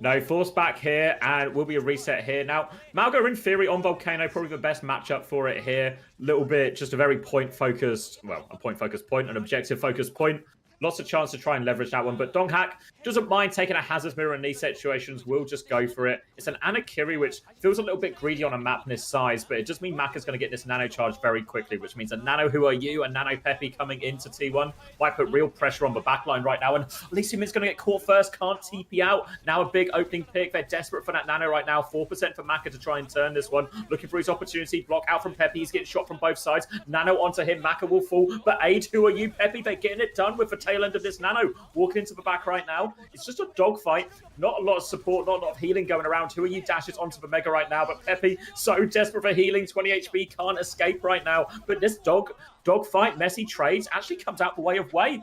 No, force back here, and will be a reset here. Now, Malga, in theory, on Volcano, probably the best matchup for it here. Little bit, just a very point-focused, well, a point-focused point, an objective-focused point. Lots of chance to try and leverage that one, but Donghak doesn't mind taking a Hazard's Mirror in these situations, will just go for it. It's an Anakiri, which feels a little bit greedy on a map this size, but it just means Maka's going to get this Nano charge very quickly, which means a Nano Who Are You, a Nano Peppy coming into T1 might put real pressure on the backline right now, and Lisa Min's going to get caught first, can't TP out. Now a big opening pick, they're desperate for that Nano right now, 4% for Maka to try and turn this one, looking for his opportunity, block out from Peppy, he's getting shot from both sides, Nano onto him, Maka will fall, but Aid, Who Are You, Peppy, they're getting it done with the tail end of this Nano. Walking into the back right now. It's just a dogfight. Not a lot of support, not a lot of healing going around. Who Are You dashes onto the Mega right now, but Peppy so desperate for healing. 20 HP, can't escape right now. But this dogfight, messy trades, actually comes out the way of Way.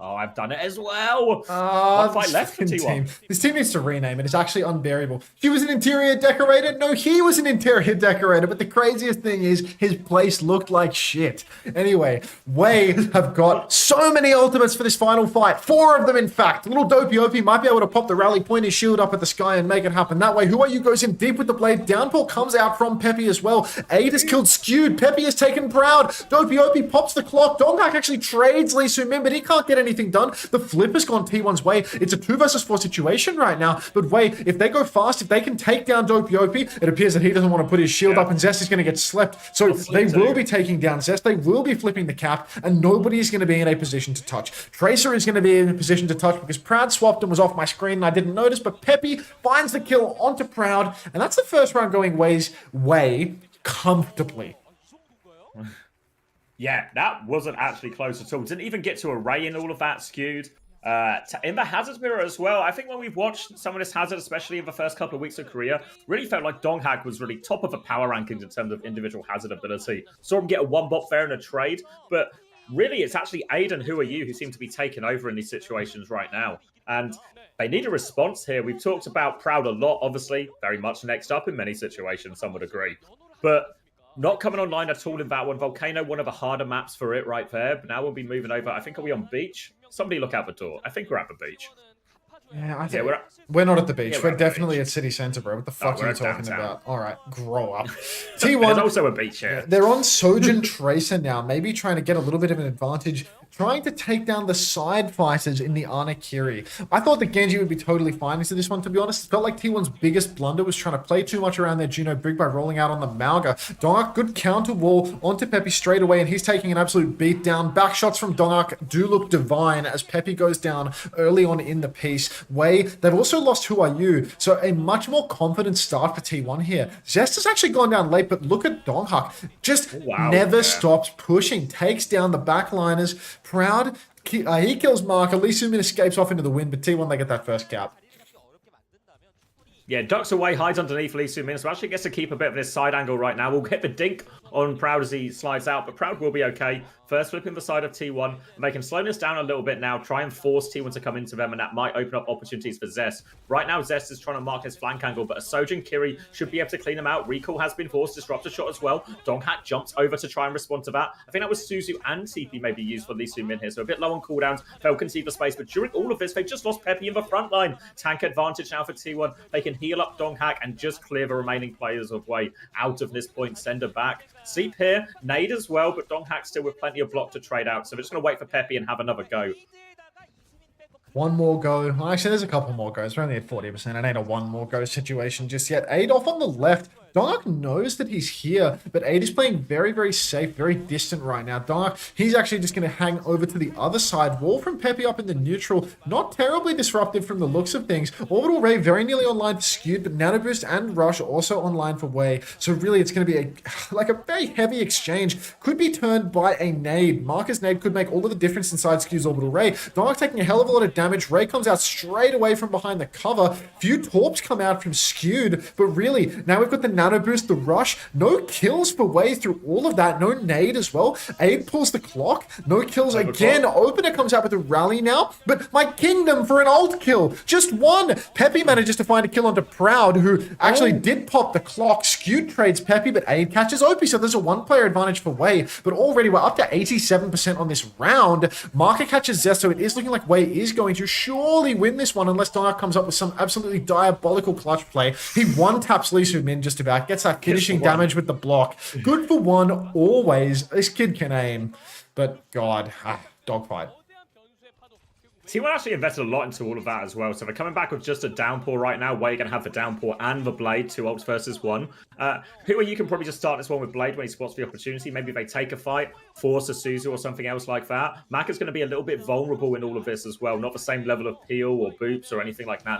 Oh, I've done it as well. One fight This left for fucking T1. team. This team needs to rename it. It's actually unbearable. He was an interior decorator. No, he was an interior decorator. But the craziest thing is his place looked like shit. Anyway, Wei have got so many ultimates for this final fight. 4 of them, in fact. Little Dopey OP might be able to pop the rally, point his shield up at the sky and make it happen. That way, Who Are You goes in deep with the blade. Downpour comes out from Peppy as well. 8 is killed Skewed. Peppy is taken Proud. Dopey OP pops the clock. Donghak actually trades Lee Soo-min, but he can't get anything done. The flip has gone T1's way. It's a 2 versus 4 situation right now. But wait, if they go fast, if they can take down Dopey OP, it appears that he doesn't want to put his shield up and Zest is going to get slept. So they will be taking down Zest. They will be flipping the cap and nobody is going to be in a position to touch. Tracer is going to be in a position to touch because Proud swapped and was off my screen and I didn't notice, but Peppy finds the kill onto Proud and that's the first round going Wei's way comfortably. Yeah, that wasn't actually close at all. Didn't even get to array in all of that, Skewed. In the Hazard mirror as well, I think when we've watched some of this Hazard, especially in the first couple of weeks of Korea, really felt like Donghak was really top of the power rankings in terms of individual Hazard ability. Saw him get a 1-bot fair in a trade, but really it's actually Aiden, Who Are You, who seem to be taking over in these situations right now. And they need a response here. We've talked about Proud a lot, obviously, very much next up in many situations, some would agree. But not coming online at all in that one. Volcano, one of the harder maps for it right there. But now we'll be moving over. I think, are we on beach? Somebody look out the door. I think we're at the beach. Yeah, I think we're not at the beach. We're definitely at City Centre, bro. What the fuck are you talking about? All right, grow up. T1. There's also a beach here. They're on Sojin Tracer now, maybe trying to get a little bit of an advantage, trying to take down the side fighters in the Anakiri. I thought that Genji would be totally fine into this one, to be honest. It felt like T1's biggest blunder was trying to play too much around their Juno Brig by rolling out on the Mauga. Dongak, good counter wall onto Peppy straight away, and he's taking an absolute beat down. Back shots from Dongak do look divine as Peppy goes down early on in the piece. Wei, they've also lost Who Are You, so a much more confident start for T1 here. Zest has actually gone down late, but look at Donghak. Just never stops pushing, takes down the backliners. Proud, he kills Mark. Lee Soo-min escapes off into the wind, but T1, they get that first cap. Yeah, ducks away, hides underneath Lee Soo-min, so actually gets to keep a bit of this side angle right now. We'll get the dink on Proud as he slides out, but Proud will be okay. First flipping the side of T1, making slowness down a little bit now, try and force T1 to come into them, and that might open up opportunities for Zest. Right now, Zest is trying to mark his flank angle, but a Sojin Kiri should be able to clean him out. Recall has been forced, disruptor shot as well. Donghak jumps over to try and respond to that. I think that was Suzu and TP maybe used for Lee Soo-min here, so a bit low on cooldowns. They'll concede the space, but during all of this, they've just lost Peppy in the front line. Tank advantage now for T1. They can heal up Donghak and just clear the remaining players of Wei out of this point, send her back. Sleep here, nade as well, but Donghak still with plenty of block to trade out. So we're just going to wait for Peppy and have another go. One more go. Well, actually, there's a couple more goes. We're only at 40%. It ain't a one more go situation just yet. Aid off on the left. Donghak knows that he's here, but Aid is playing very, very safe, very distant right now. Donghak, he's actually just going to hang over to the other side. Wall from Peppy up in the neutral. Not terribly disruptive from the looks of things. Orbital Ray very nearly online for Skewed, but Nano Boost and Rush also online for Wei. So really, it's going to be a very heavy exchange. Could be turned by a nade. Marcus nade could make all of the difference inside Skewed's Orbital Ray. Donghak taking a hell of a lot of damage. Ray comes out straight away from behind the cover. Few torps come out from Skewed, but really, now we've got the Nano Boost, the Rush, no kills for Wei through all of that, no nade as well. Aid pulls the clock, no kills again. Opener comes out with a rally now, but my kingdom for an ult kill, just one. Peppy manages to find a kill onto Proud, who actually did pop the clock. Skewed trades Peppy, but Aid catches OP, so there's a one-player advantage for Wei, but already we're up to 87% on this round. Marker catches Zest, so it is looking like Wei is going to surely win this one unless Donghak comes up with some absolutely diabolical clutch play. He one-taps Lee Soo-min just about, gets that finishing damage with the block. Good for one, always. This kid can aim, but God, dogfight. T1 actually invested a lot into all of that as well, so they're coming back with just a downpour right now. Where you're going to have the downpour and the blade, 2 ults versus 1. Who are you can probably just start this one with blade when he spots the opportunity. Maybe they take a fight, force a Suzu or something else like that. Mac is going to be a little bit vulnerable in all of this as well. Not the same level of peel or boops or anything like that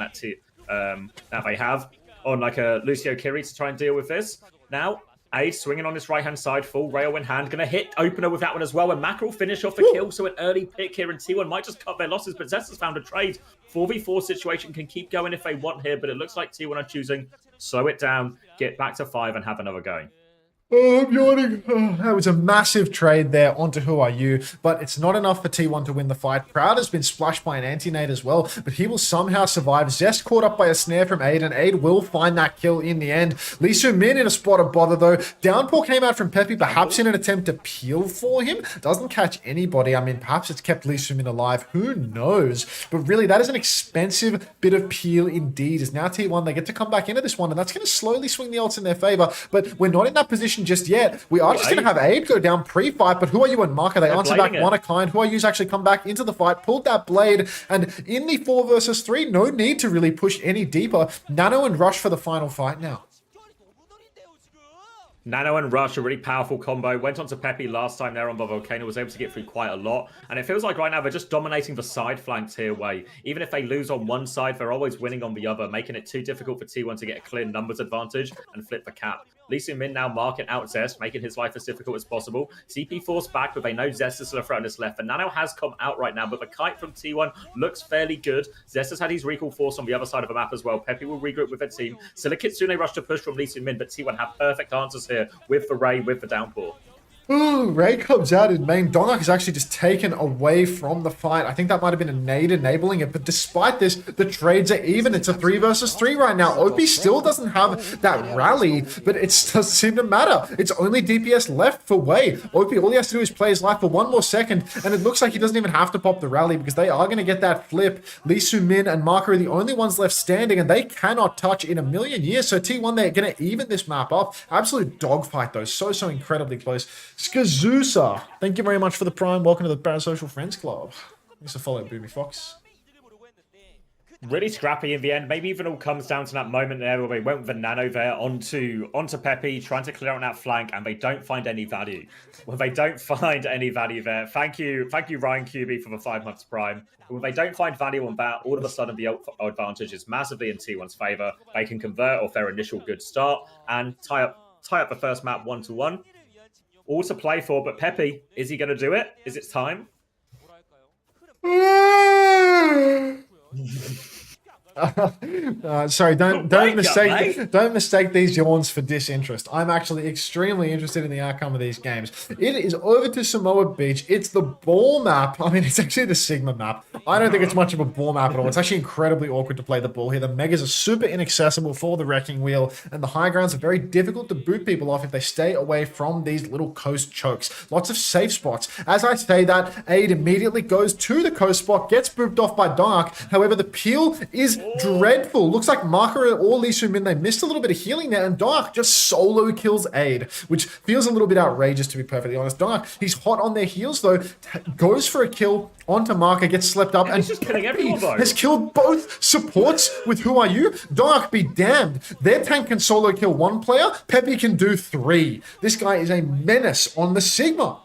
that they have on like a Lucio Kiri to try and deal with this. Now, Aid swinging on his right-hand side, full rail in hand. Going to hit opener with that one as well. And Mac will finish off the kill. So an early pick here. And T1 might just cut their losses. But Zest has found a trade. 4v4 situation can keep going if they want here. But it looks like T1 are choosing slow it down, get back to 5 and have another go. Oh, I'm yawning. Oh, that was a massive trade there onto Who Are You, but it's not enough for T1 to win the fight. Proud has been splashed by an anti-nade as well, but he will somehow survive. Zest caught up by a snare from Aid, and Aid will find that kill in the end. Lee Soo-min in a spot of bother though. Downpour came out from Peppy, perhaps in an attempt to peel for him. Doesn't catch anybody. I mean, perhaps it's kept Lee Soo-min alive. Who knows? But really, that is an expensive bit of peel indeed. As now T1, they get to come back into this one, and that's going to slowly swing the ults in their favor, but we're not in that position just yet. We are just going to have Aid go down pre-fight, but Who Are You and Marker, they answer back one of kind. Who Are You's actually come back into the fight, pulled that blade, and in the 4 versus 3, no need to really push any deeper. Nano and Rush for the final fight now. Nano and Rush, a really powerful combo. Went on to Peppy last time there on the Volcano, was able to get through quite a lot. And it feels like right now they're just dominating the side flanks here, Way. Even if they lose on one side, they're always winning on the other, making it too difficult for T1 to get a clear numbers advantage and flip the cap. Lee Soo-min now marking out Zest, making his life as difficult as possible. CP forced back, but they know Zest is still a threat on his left. And Nano has come out right now, but the kite from T1 looks fairly good. Zest has had his recall force on the other side of the map as well. Peppy will regroup with their team. Still a Kitsune rush to push from Lee Soo-min, but T1 have perfect answers here with the Ray, with the downpour. Ooh, Ray comes out in main. Dongak is actually just taken away from the fight. I think that might have been a nade enabling it, but despite this, the trades are even. It's a 3 versus 3 right now. OP still doesn't have that rally, but it doesn't seem to matter. It's only DPS left for Wei. OP, all he has to do is play his life for 1 more second, and it looks like he doesn't even have to pop the rally because they are going to get that flip. Lee Soo-min and Marker are the only ones left standing, and they cannot touch in a million years. So T1, they're going to even this map up. Absolute dogfight, though. So incredibly close. Skazusa, thank you very much for the prime. Welcome to the Parasocial Friends Club. Thanks for following Boomy Fox. Really scrappy in the end. Maybe even all comes down to that moment there where they went with the Nano there onto Peppy, trying to clear on that flank, and they don't find any value. Well, they don't find any value there. Thank you, Ryan QB for the 5 months prime. When they don't find value on that, all of a sudden the advantage is massively in T1's favor. They can convert off their initial good start and tie up the first map 1-1. All to play for, but Peppy, is he going to do it? Is it time? Sorry, don't mistake these yawns for disinterest. I'm actually extremely interested in the outcome of these games. It is over to Samoa Beach. It's the ball map. I mean, it's actually the Sigma map. I don't think it's much of a ball map at all. It's actually incredibly awkward to play the ball here. The megas are super inaccessible for the wrecking wheel, and the high grounds are very difficult to boot people off if they stay away from these little coast chokes. Lots of safe spots. As I say that, Aid immediately goes to the coast spot, gets booped off by Dark. However, the peel is dreadful. Looks like Marker or Lee Soo-min, they missed a little bit of healing there, and Dark just solo kills Aid, which feels a little bit outrageous, to be perfectly honest. Dark, he's hot on their heels though, goes for a kill onto Marker, gets slept up, and he's just killing everyone though. Has killed both supports with Who Are You? Dark be damned. Their tank can solo kill 1 player, Peppy can do 3. This guy is a menace on the Sigma.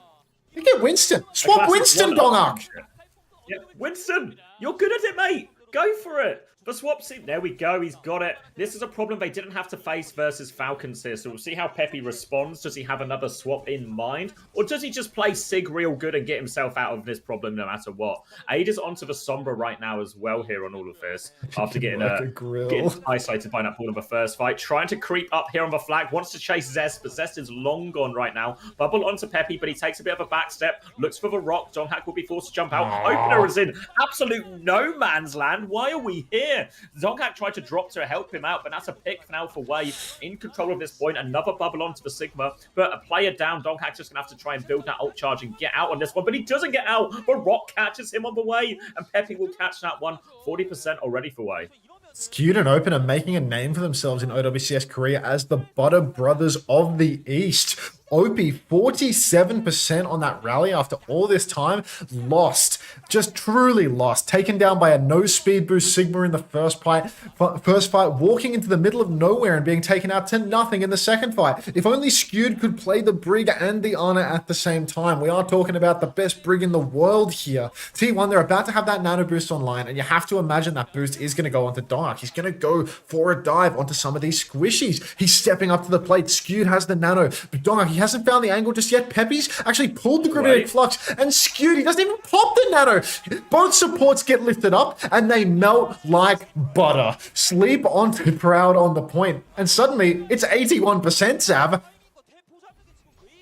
You get Winston. Swap Winston, Dongak. Yeah, Winston, you're good at it, mate. Go for it. The swap scene, there we go, he's got it. This is a problem they didn't have to face versus Falcons here, so we'll see how Peppy responds. Does he have another swap in mind? Or does he just play Sig real good and get himself out of this problem no matter what? Aid is onto the Sombra right now as well here on all of this, after getting isolated by that ball in the first fight. Trying to creep up here on the flag, wants to chase Zest, but Zest is long gone right now. Bubble onto Peppy, but he takes a bit of a back step, looks for the rock. Donghack will be forced to jump out. Opener is in absolute no man's land. Why are we here? Donghack tried to drop to help him out, but that's a pick now for Wei. In control of this point, another bubble onto the Sigma, but a player down. Donghack's just going to have to try and build that ult charge and get out on this one, but he doesn't get out. The rock catches him on the way, and Peppy will catch that one. 40% already for Wei. Skewed and Open are making a name for themselves in OWCS Korea as the Butter Brothers of the East. OP 47% on that rally after all this time. Lost. Just truly lost. Taken down by a no speed boost Sigma in the first fight, walking into the middle of nowhere and being taken out to nothing in the second fight. If only Skewed could play the Brig and the Ana at the same time. We are talking about the best Brig in the world here. T1, they're about to have that nano boost online, and you have to imagine that boost is going to go onto Dark. He's going to go for a dive onto some of these squishies. He's stepping up to the plate. Skewed has the nano, but Dark, he hasn't found the angle just yet. Peppy's actually pulled the Gravitic Flux, and Skewed, he doesn't even pop the nano. Both supports get lifted up, and they melt like butter. Sleep onto Proud on the point, and suddenly it's 81%, Zav.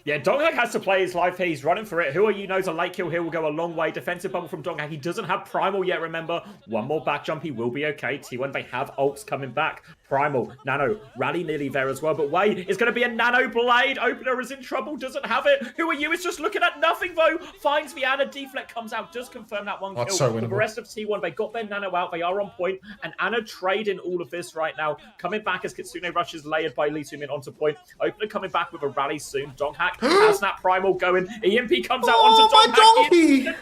Yeah, Donghak has to play his life here. He's running for it. Who Are You knows a late kill here will go a long way. Defensive bubble from Donghak. He doesn't have Primal yet, remember. One more back jump. He will be okay. T1, they have ults coming back. Primal, Nano, Rally nearly there as well. But wait, it's going to be a Nano Blade. Opener is in trouble, doesn't have it. Who Are You is just looking at nothing, though. Finds the Ana. Deflect comes out, does confirm that one kill. That's so But the winnable. rest of T1, they got their Nano out. They are on point. And Ana trading all of this right now. Coming back as Kitsune rushes layered by Lee Sumin onto point. Opener coming back with a Rally soon. Donghak has that Primal going. EMP comes out onto Donghak.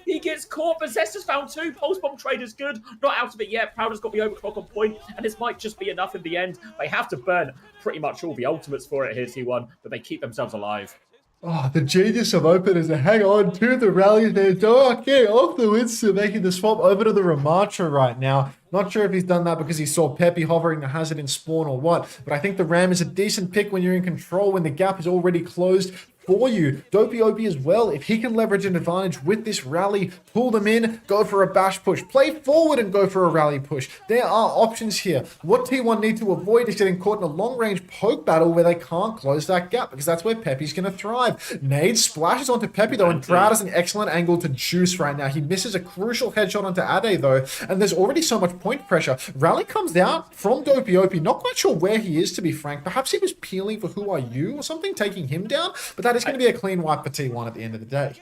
He gets caught, but Zester's found two. Pulse Bomb Trade is good. Not out of it yet. Powder's got the overclock on point, and this might just be enough in the end. They have to burn pretty much all the ultimates for it here, T1, but they keep themselves alive. Oh, the genius of openers to hang on to the rally there. Okay, off the Winston, making the swap over to the Ramatra right now. Not sure if he's done that because he saw Peppy hovering the hazard in spawn or what, but I think the Ram is a decent pick when you're in control, when the gap is already closed for you. Dopey OP as well, if he can leverage an advantage with this rally, pull them in, go for a bash push, play forward and go for a rally push. There are options here. What T1 need to avoid is getting caught in a long-range poke battle where they can't close that gap, because that's where Peppy's going to thrive. Nade splashes onto Peppy though, and Proud has an excellent angle to juice right now. He misses a crucial headshot onto Ade though, and there's already so much point pressure. Rally comes out from Dopey OP, not quite sure where he is, to be frank. Perhaps he was peeling for Who Are You or something, taking him down, but that is going to be a clean wipe for T1 at the end of the day.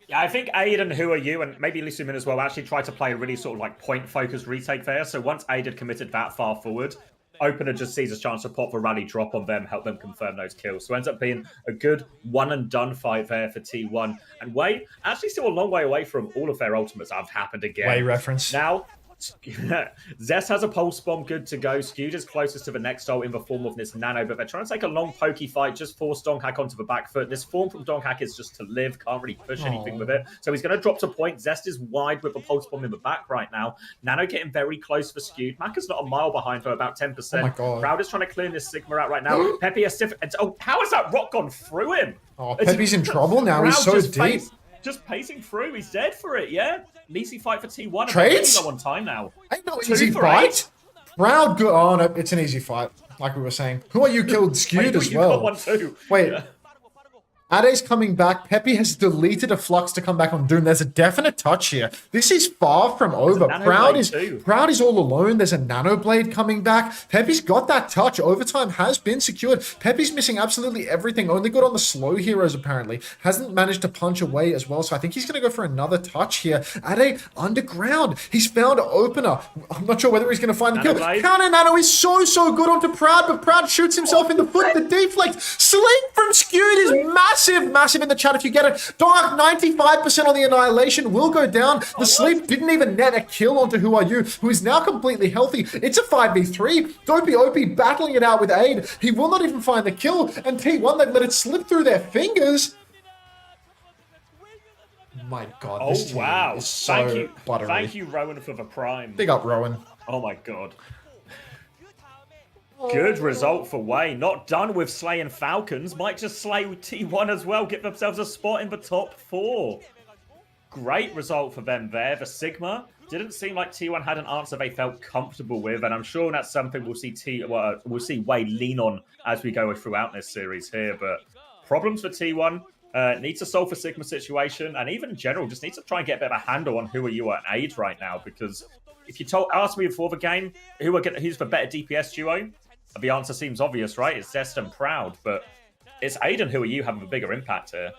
Yeah, I think Aid and Who Are You, and maybe Lee Sumin as well, actually tried to play a really sort of like point-focused retake there. So once Aid had committed that far forward, Opener just sees a chance to pop a rally drop on them, help them confirm those kills. So it ends up being a good one-and-done fight there for T1. And Wei, actually still a long way away from all of their ultimates have happened again. Wei reference. Now, Zest has a pulse bomb good to go. Skewed is closest to the next ult in the form of this Nano, but they're trying to take a long pokey fight, just force Donghak onto the back foot. This form from Donghak is just to live, can't really push anything with it. So he's going to drop to point. Zest is wide with a pulse bomb in the back right now. Nano getting very close for Skewed. Maka's not a mile behind for about 10%. Oh my God. Proud is trying to clear this Sigma out right now. Peppy has stiff. Oh, how has that rock gone through him? Oh, Peppy's in trouble now. He's so deep. Just pacing through. He's dead for it, yeah? An easy fight for T1. Trades? Low on time now. Ain't no easy fight. Proud good. Oh, no, it's an easy fight. Like we were saying. Who Are You killed Skewed as well. Got one too. Wait. Yeah. Ade's coming back. Peppy has deleted a Flux to come back on Doom. There's a definite touch here. This is far from over. Proud is all alone. There's a Nano Blade coming back. Peppy's got that touch. Overtime has been secured. Peppy's missing absolutely everything. Only good on the slow heroes, apparently. Hasn't managed to punch away as well. So I think he's going to go for another touch here. Ade underground. He's found Opener. I'm not sure whether he's going to find the kill. Counter Nano is so good onto Proud, but Proud shoots himself in the foot. The deflect. Sleep from Skewed is massive in the chat if you get it. Dark 95% on the Annihilation will go down. The sleep didn't even net a kill onto Who Are You, who is now completely healthy. It's a 5v3. Dopey OP battling it out with Aid. He will not even find the kill, and T1, they've let it slip through their fingers. My God, this team is so buttery. Thank you, Rowan, for the prime. Big up, Rowan. Oh my God. Good result for Wei. Not done with slaying Falcons. Might just slay T1 as well. Get themselves a spot in the top 4. Great result for them there. The Sigma didn't seem like T1 had an answer they felt comfortable with, and I'm sure that's something we'll see Wei lean on as we go throughout this series here. But problems for T1. Needs to solve the Sigma situation, and even in general, just needs to try and get a bit of a handle on Who Are You at Aid right now. Because if you asked me before the game who's the better DPS duo, the answer seems obvious, right? It's Zest and Proud, but it's Aid and Who Are You having a bigger impact here.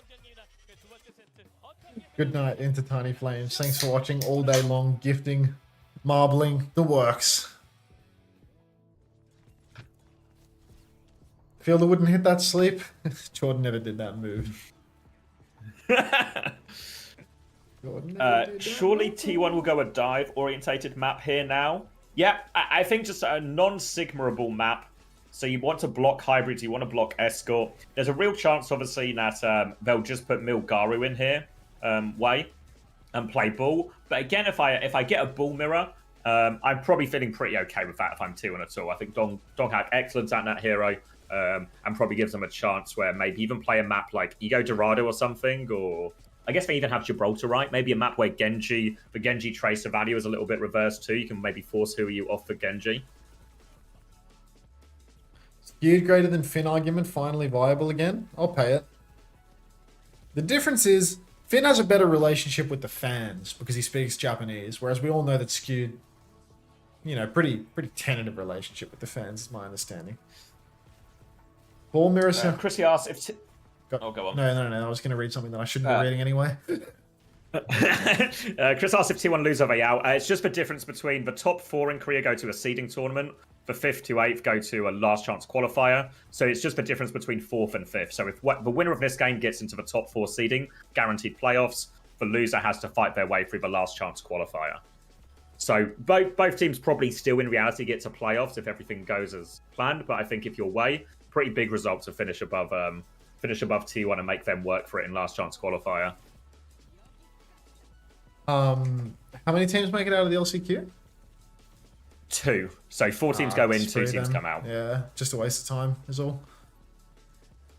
Good night, into Tiny Flames. Thanks for watching all day long, gifting, marbling, the works. Fielder wouldn't hit that sleep. Jordan never did that move. Surely T1 will go a dive-orientated map here now. Yeah, I think just a non-Sigmarable map. So you want to block hybrids, you want to block escort. There's a real chance, obviously, that they'll just put Milgaru in here, Wei, and play Bull. But again, if I get a Bull mirror, I'm probably feeling pretty okay with that if I'm T1 at all. I think Donghak excellent at that hero, and probably gives them a chance where maybe even play a map like Ego Dorado or something, or I guess they even have Gibraltar, right? Maybe a map where the Genji tracer value is a little bit reversed too. You can maybe force Who Are You off for Genji. Skewed greater than Finn argument finally viable again. I'll pay it. The difference is Finn has a better relationship with the fans because he speaks Japanese, whereas we all know that Skewed, you know, pretty tentative relationship with the fans is my understanding. Ball mirror. Chrissy asks if. Oh, go on. No. I was going to read something that I shouldn't be reading anyway. Chris asks if T1 lose over Yao. It's just the difference between the top 4 in Korea go to a seeding tournament, the 5th to 8th go to a last chance qualifier. So it's just the difference between 4th and 5th. So if the winner of this game gets into the top 4 seeding, guaranteed playoffs, the loser has to fight their way through the last chance qualifier. So both teams probably still in reality get to playoffs if everything goes as planned. But I think if you're Way, pretty big result to finish above T1 and make them work for it in last chance qualifier. How many teams make it out of the LCQ? 2. So 4 teams go in, 2 teams come out. Yeah, just a waste of time is all.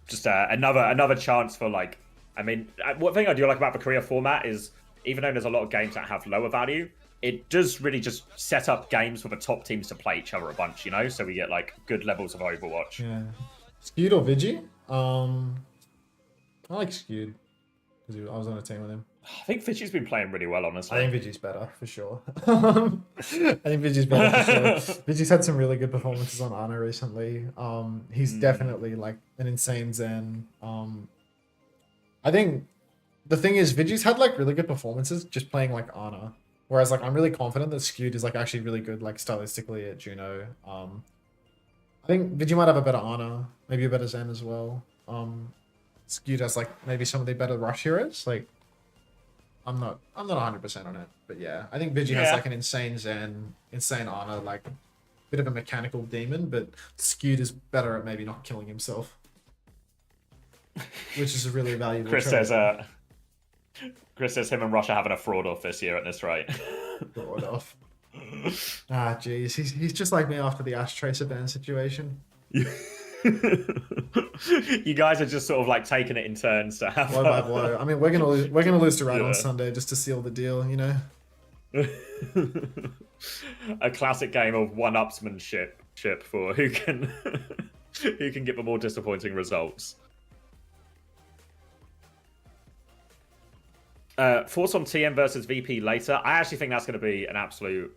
Just another chance for, like, I mean, one thing I do like about the Korea format is, even though there's a lot of games that have lower value, it does really just set up games for the top teams to play each other a bunch, you know? So we get, like, good levels of Overwatch. Yeah. Skewed or Vigi? I like Skewed because I was on a team with him. I think Vigi's been playing really well, honestly. I think Vigi's better, for sure. I think Vigi's better, for sure. Vigi's had some really good performances on Ana recently. He's definitely, like, an insane Zen. I think the thing is, Vigi's had, like, really good performances just playing, like, Ana. Whereas, like, I'm really confident that Skewed is, like, actually really good, like, stylistically at Juno. I think Vigi might have a better Ana, maybe a better Zen as well. Skewed has, like, maybe some of the better rush heroes. Like, I'm not 100% on it, but yeah, I think Vigi has, like, an insane Zen, insane Ana, like, bit of a mechanical demon, but Skewed is better at maybe not killing himself, which is a really valuable Chris trait. says him and Russia having a fraud off this year at this rate. Fraud off. Ah, jeez, he's just like me after the Ash Tracer ban situation. You guys are just sort of, like, taking it in turns to have. Blow by blow. I mean, we're gonna lose to Rat on Sunday just to seal the deal, you know. A classic game of one-upsmanship for who can get the more disappointing results. Force on TM versus VP later. I actually think that's going to be an absolute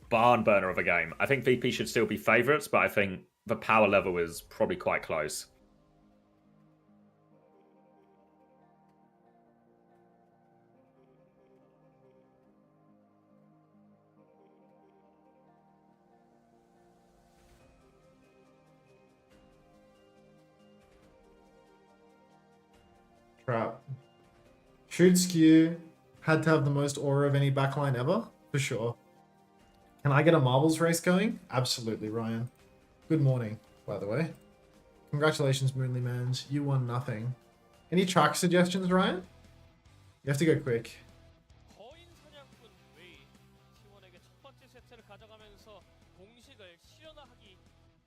barn burner of a game. I think VP should still be favourites, but I think the power level is probably quite close. Crap. Should Skew had to have the most aura of any backline ever? For sure. Can I get a marbles race going? Absolutely, Ryan. Good morning, by the way. Congratulations, Moonly Mans. You won nothing. Any track suggestions, Ryan? You have to go quick. 거인 사냥꾼 웨이 T1에게 첫 번째 세트를 가져가면서 공식을 실현하기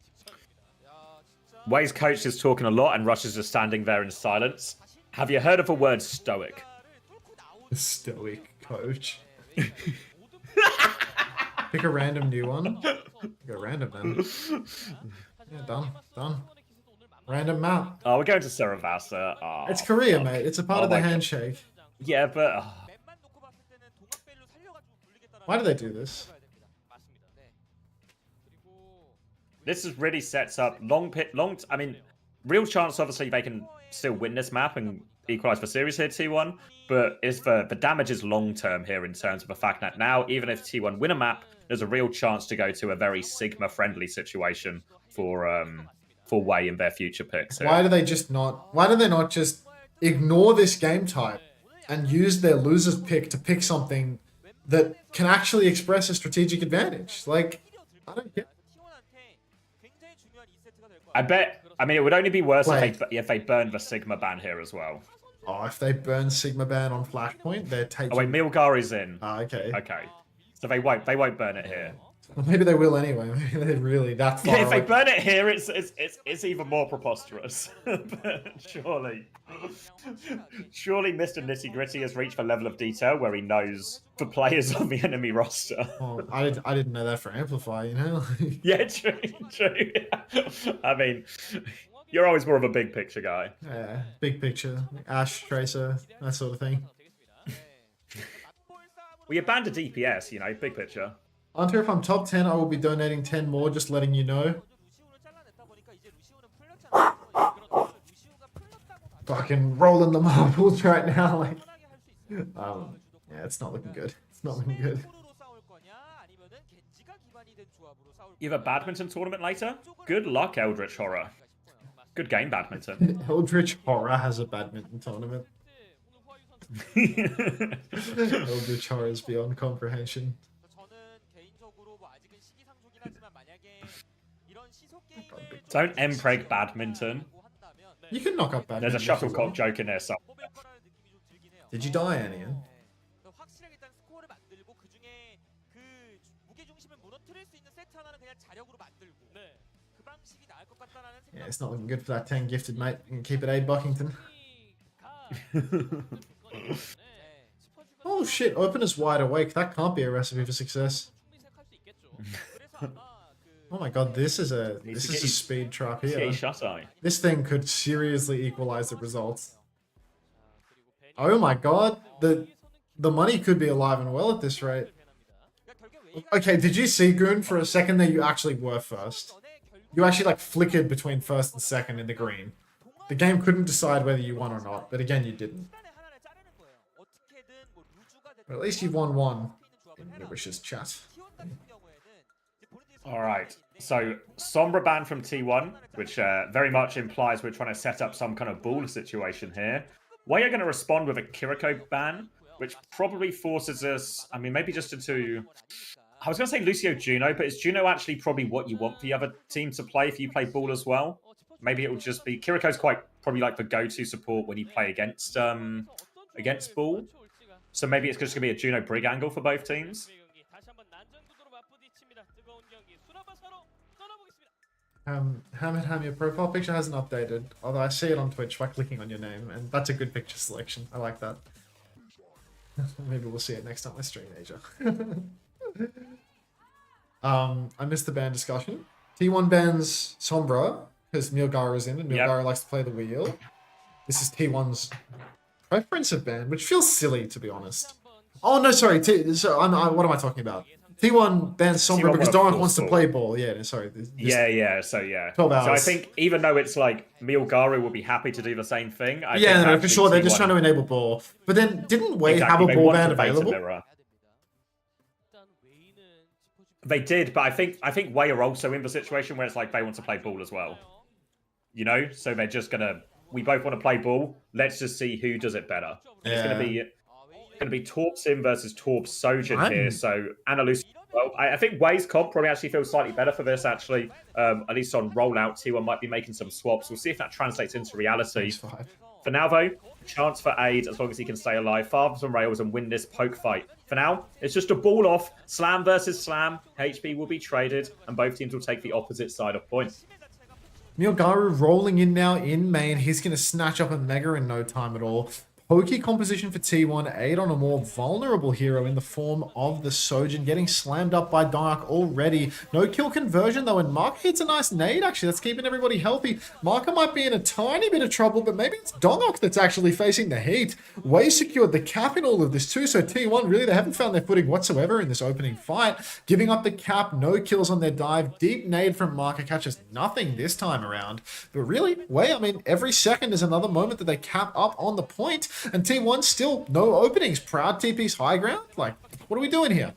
직전입니다. 야, 진짜 Way's coach is talking a lot and Rush is just standing there in silence. Have you heard of the word stoic? Stoic coach. Pick a random new one. Pick a random then. Yeah, done. Random map. Oh, we're going to Saravasa. Oh, It's Korea, mate. It's a part of the handshake. Yeah, but Why do they do this? this is really sets up I mean, real chance obviously they can still win this map and equalize for series here, T1, but it's the damage is long term here in terms of the fact that now, even if T1 win a map, there's a real chance to go to a very Sigma friendly situation for Way in their future picks. Why do they not just ignore this game type and use their loser's pick to pick something that can actually express a strategic advantage? Like, I don't get. I mean, it would only be worse if they burned the Sigma ban here as well. Oh, if they burn Sigma ban on Flashpoint, they're taking. Oh wait, Milgari's in. Ah, okay. Okay, so they won't burn it here. Maybe they will anyway. Maybe they're really that far. Yeah, if they away. burn it here, it's even more preposterous. But surely Mr. Nitty Gritty has reached a level of detail where he knows the players on the enemy roster. Oh, I didn't know that for Amplify, you know? Yeah, true. I mean, you're always more of a big picture guy. Yeah, big picture. Ash, Tracer, that sort of thing. Well, you banned a DPS, you know, big picture. Hunter, if I'm top 10, I will be donating 10 more, just letting you know. Fucking rolling the marbles right now, like... yeah, it's not looking good. It's not looking good. You have a badminton tournament later? Good luck, Eldritch Horror. Good game, badminton. Eldritch Horror has a badminton tournament. Eldritch Horror is beyond comprehension. Don't empreg badminton. You can knock up badminton. There's a shuttlecock joke in there, so. Did you die, Anian? Yeah, it's not looking good for that 10 gifted, mate. You can keep it 8 Buckington. Oh shit, opener's wide awake. That can't be a recipe for success. Oh my god, this is a speed trap here. This thing could seriously equalize the results. Oh my god, the money could be alive and well at this rate. Okay, did you see, Goon, for a second there you actually were first? You actually like flickered between first and second in the green. The game couldn't decide whether you won or not, but again you didn't. But at least you've won one. Wishes chat. Alright, so Sombra ban from T1, which very much implies we're trying to set up some kind of ball situation here. We are going to respond with a Kiriko ban, which probably forces us, I mean, maybe just into... I was going to say Lucio Juno, but is Juno actually probably what you want the other team to play if you play ball as well? Maybe it will just be... Kiriko's quite probably like the go-to support when you play against ball. So maybe it's just going to be a Juno Brig angle for both teams. Ham, your profile picture hasn't updated, although I see it on Twitch by clicking on your name, and that's a good picture selection. I like that. Maybe we'll see it next time I stream, Asia. I missed the ban discussion. T1 bans Sombra, because Milgara's in, and Milgara likes to play the wheel. This is T1's preference of ban, which feels silly, to be honest. Oh, no, sorry. What am I talking about? T1 bans Sombra because Donk wants to play ball. Yeah, sorry. So 12 hours. So I think even though it's like Milgara will be happy to do the same thing. No, for sure. They're just trying to enable ball. But then didn't Wei have a ball ban available? They did, but I think Wei are also in the situation where it's like they want to play ball as well. You know? So they're just gonna we both want to play ball. Let's just see who does it better. Yeah. It's gonna be Torp Sim versus Torp Sojin here. So Annalise. Well, I think Wei's comp probably actually feels slightly better for this, actually. At least on rollout, T1 might be making some swaps. We'll see if that translates into reality. For now, though, chance for aid as long as he can stay alive. Farms and rails and win this poke fight. For now, it's just a ball off. Slam versus slam. HP will be traded, and both teams will take the opposite side of point. Milgaru rolling in now in main. He's going to snatch up a Mega in no time at all. Pokey composition for T1, aid on a more vulnerable hero in the form of the Sojin, getting slammed up by Dark already. No kill conversion though, and Mark hits a nice nade actually. That's keeping everybody healthy. Marker might be in a tiny bit of trouble, but maybe it's Dongok that's actually facing the heat. Wei secured the cap in all of this too, so T1 really, they haven't found their footing whatsoever in this opening fight. Giving up the cap, no kills on their dive. Deep nade from Marker, catches nothing this time around. But really, Wei, I mean, every second is another moment that they cap up on the point. And T1 still no openings. Proud TP's high ground? Like, what are we doing here?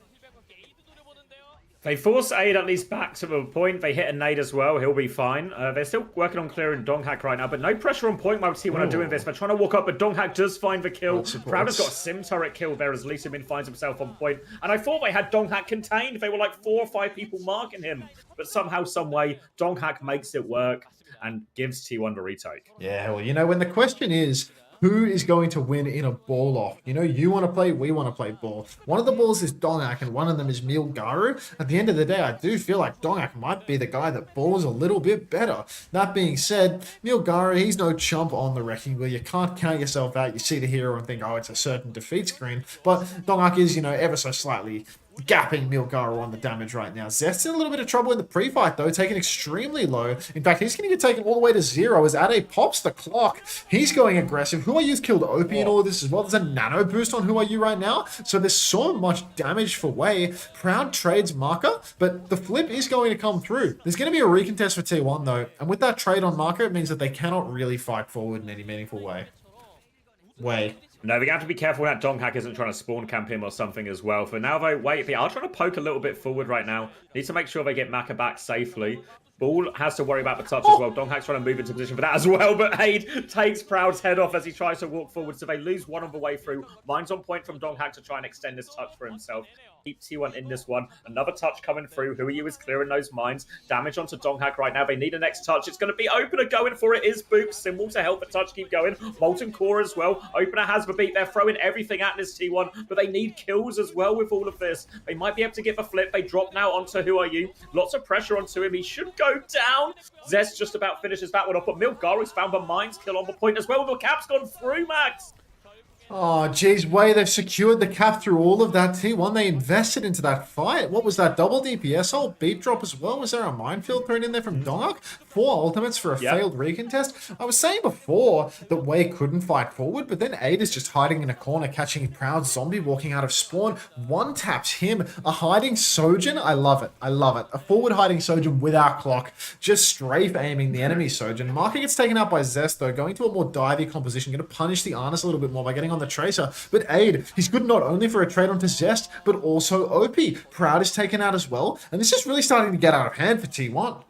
They force aid at least back to the point. They hit a nade as well. He'll be fine. They're still working on clearing Donghack right now, but no pressure on point while T1 are doing this. They're trying to walk up, but Donghack does find the kill. Proud has got a sim turret kill there as Lee Min finds himself on point. And I thought they had Donghack contained. They were like 4 or 5 people marking him. But somehow, some way, Donghack makes it work and gives T1 the retake. Yeah, well, you know, when the question is, who is going to win in a ball off. You know, you want to play, we want to play ball. One of the balls is Dongak and one of them is Milgaru. At the end of the day, I do feel like Dongak might be the guy that balls a little bit better. That being said, Milgaru, he's no chump on the wrecking wheel. You can't count yourself out. You see the hero and think, oh, it's a certain defeat screen. But Dongak is, you know, ever so slightly gapping Milgaru on the damage right now. Zest's in a little bit of trouble in the pre-fight, though, taken extremely low. In fact, he's going to get taken all the way to 0 as Ade pops the clock. He's going aggressive. Who Are You's killed OP in all of this as well. There's a nano boost on Who Are You right now, so there's so much damage for Wei. Proud trades Marker, but the flip is going to come through. There's going to be a recontest for T1, though, and with that trade on Marker, it means that they cannot really fight forward in any meaningful way. No, we have to be careful that Donghack isn't trying to spawn camp him or something as well. For now, though, Wait, they are trying to poke a little bit forward right now. Need to make sure they get Maka back safely. Ball has to worry about the touch as well. Donghack's trying to move into position for that as well, but Aid takes Proud's head off as he tries to walk forward, so they lose one on the way through. Mine's on point from Donghack to try and extend this touch for himself. Keep T1 in this one. Another touch coming through. Who Are You is clearing those mines. Damage onto Donghack right now. They need a next touch. It's going to be Opener going for it. Is Boop. Symbol to help the touch keep going. Molten Core as well. Opener has the beat. They're throwing everything at this T1, but they need kills as well with all of this. They might be able to get the flip. They drop now onto Who Are You. Lots of pressure onto him. He should go down. Zest just about finishes that one off, but Milgaru's found the mines kill on the point as well. The cap's gone through, Max. Oh, geez, Wei, they've secured the cap through all of that T1. They invested into that fight. What was that? Double DPS ult, beat drop as well? Was there a minefield thrown in there from Dongak? 4 ultimates for a failed recontest. I was saying before that Wei couldn't fight forward, but then Aid is just hiding in a corner, catching Proud Zombie walking out of spawn. One taps him. A hiding Sojin. I love it. I love it. A forward hiding Sojin without clock. Just strafe aiming the enemy Sojin. Marker gets taken out by Zest, though, going to a more divey composition. Going to punish the Arnis a little bit more by getting on the Tracer. But Aid, he's good not only for a trade onto Zest, but also OP. Proud is taken out as well. And this is really starting to get out of hand for T1.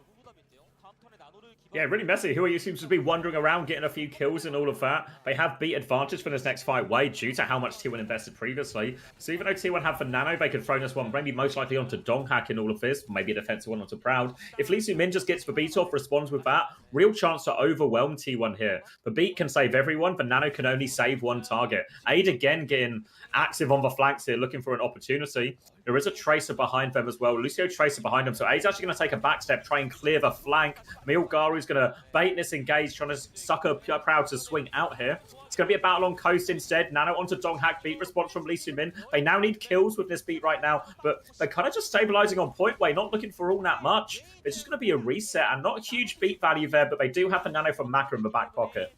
Yeah, really messy. Who Are You seems to be wandering around, getting a few kills and all of that. They have beat advantage for this next fight Wei due to how much T1 invested previously. So even though T1 have for Nano, they could throw this one maybe most likely onto Donghack in all of this, maybe a defensive one onto Proud. If Lee Min just gets the beat off, responds with that, real chance to overwhelm T1 here. The beat can save everyone, but Nano can only save one target. Aid again getting active on the flanks here, looking for an opportunity. There is a Tracer behind them as well. Lucio Tracer behind them. So Aid's actually going to take a back step, try and clear the flank. Milgaru's going to bait this engage, trying to sucker Proud to swing out here. It's going to be a battle on coast instead. Nano onto Donghack. Beat response from Lee Min. They now need kills with this beat right now, but they're kind of just stabilizing on point Way, not looking for all that much. It's just going to be a reset and not a huge beat value there, but they do have the Nano from Maka in the back pocket.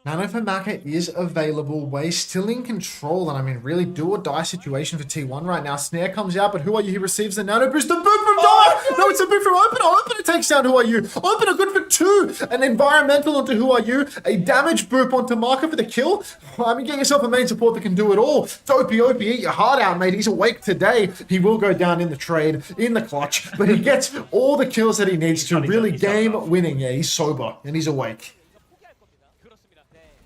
Nano for Maka is available. Way still in control, and I mean, really do or die situation for T1 right now. Snare comes out, but Who Are You? He receives the Nano boost. The boot from Dog! No, it's a boot from Opener. Opener takes down Who Are You? Opener good for 2. An environmental onto Who Are You? A damage boop onto Marker for the kill? I mean, get yourself a main support that can do it all. Dopey, eat your heart out, mate. He's awake today. He will go down in the trade, in the clutch, but he gets all the kills that he needs to really game winning. Yeah, he's sober, and he's awake.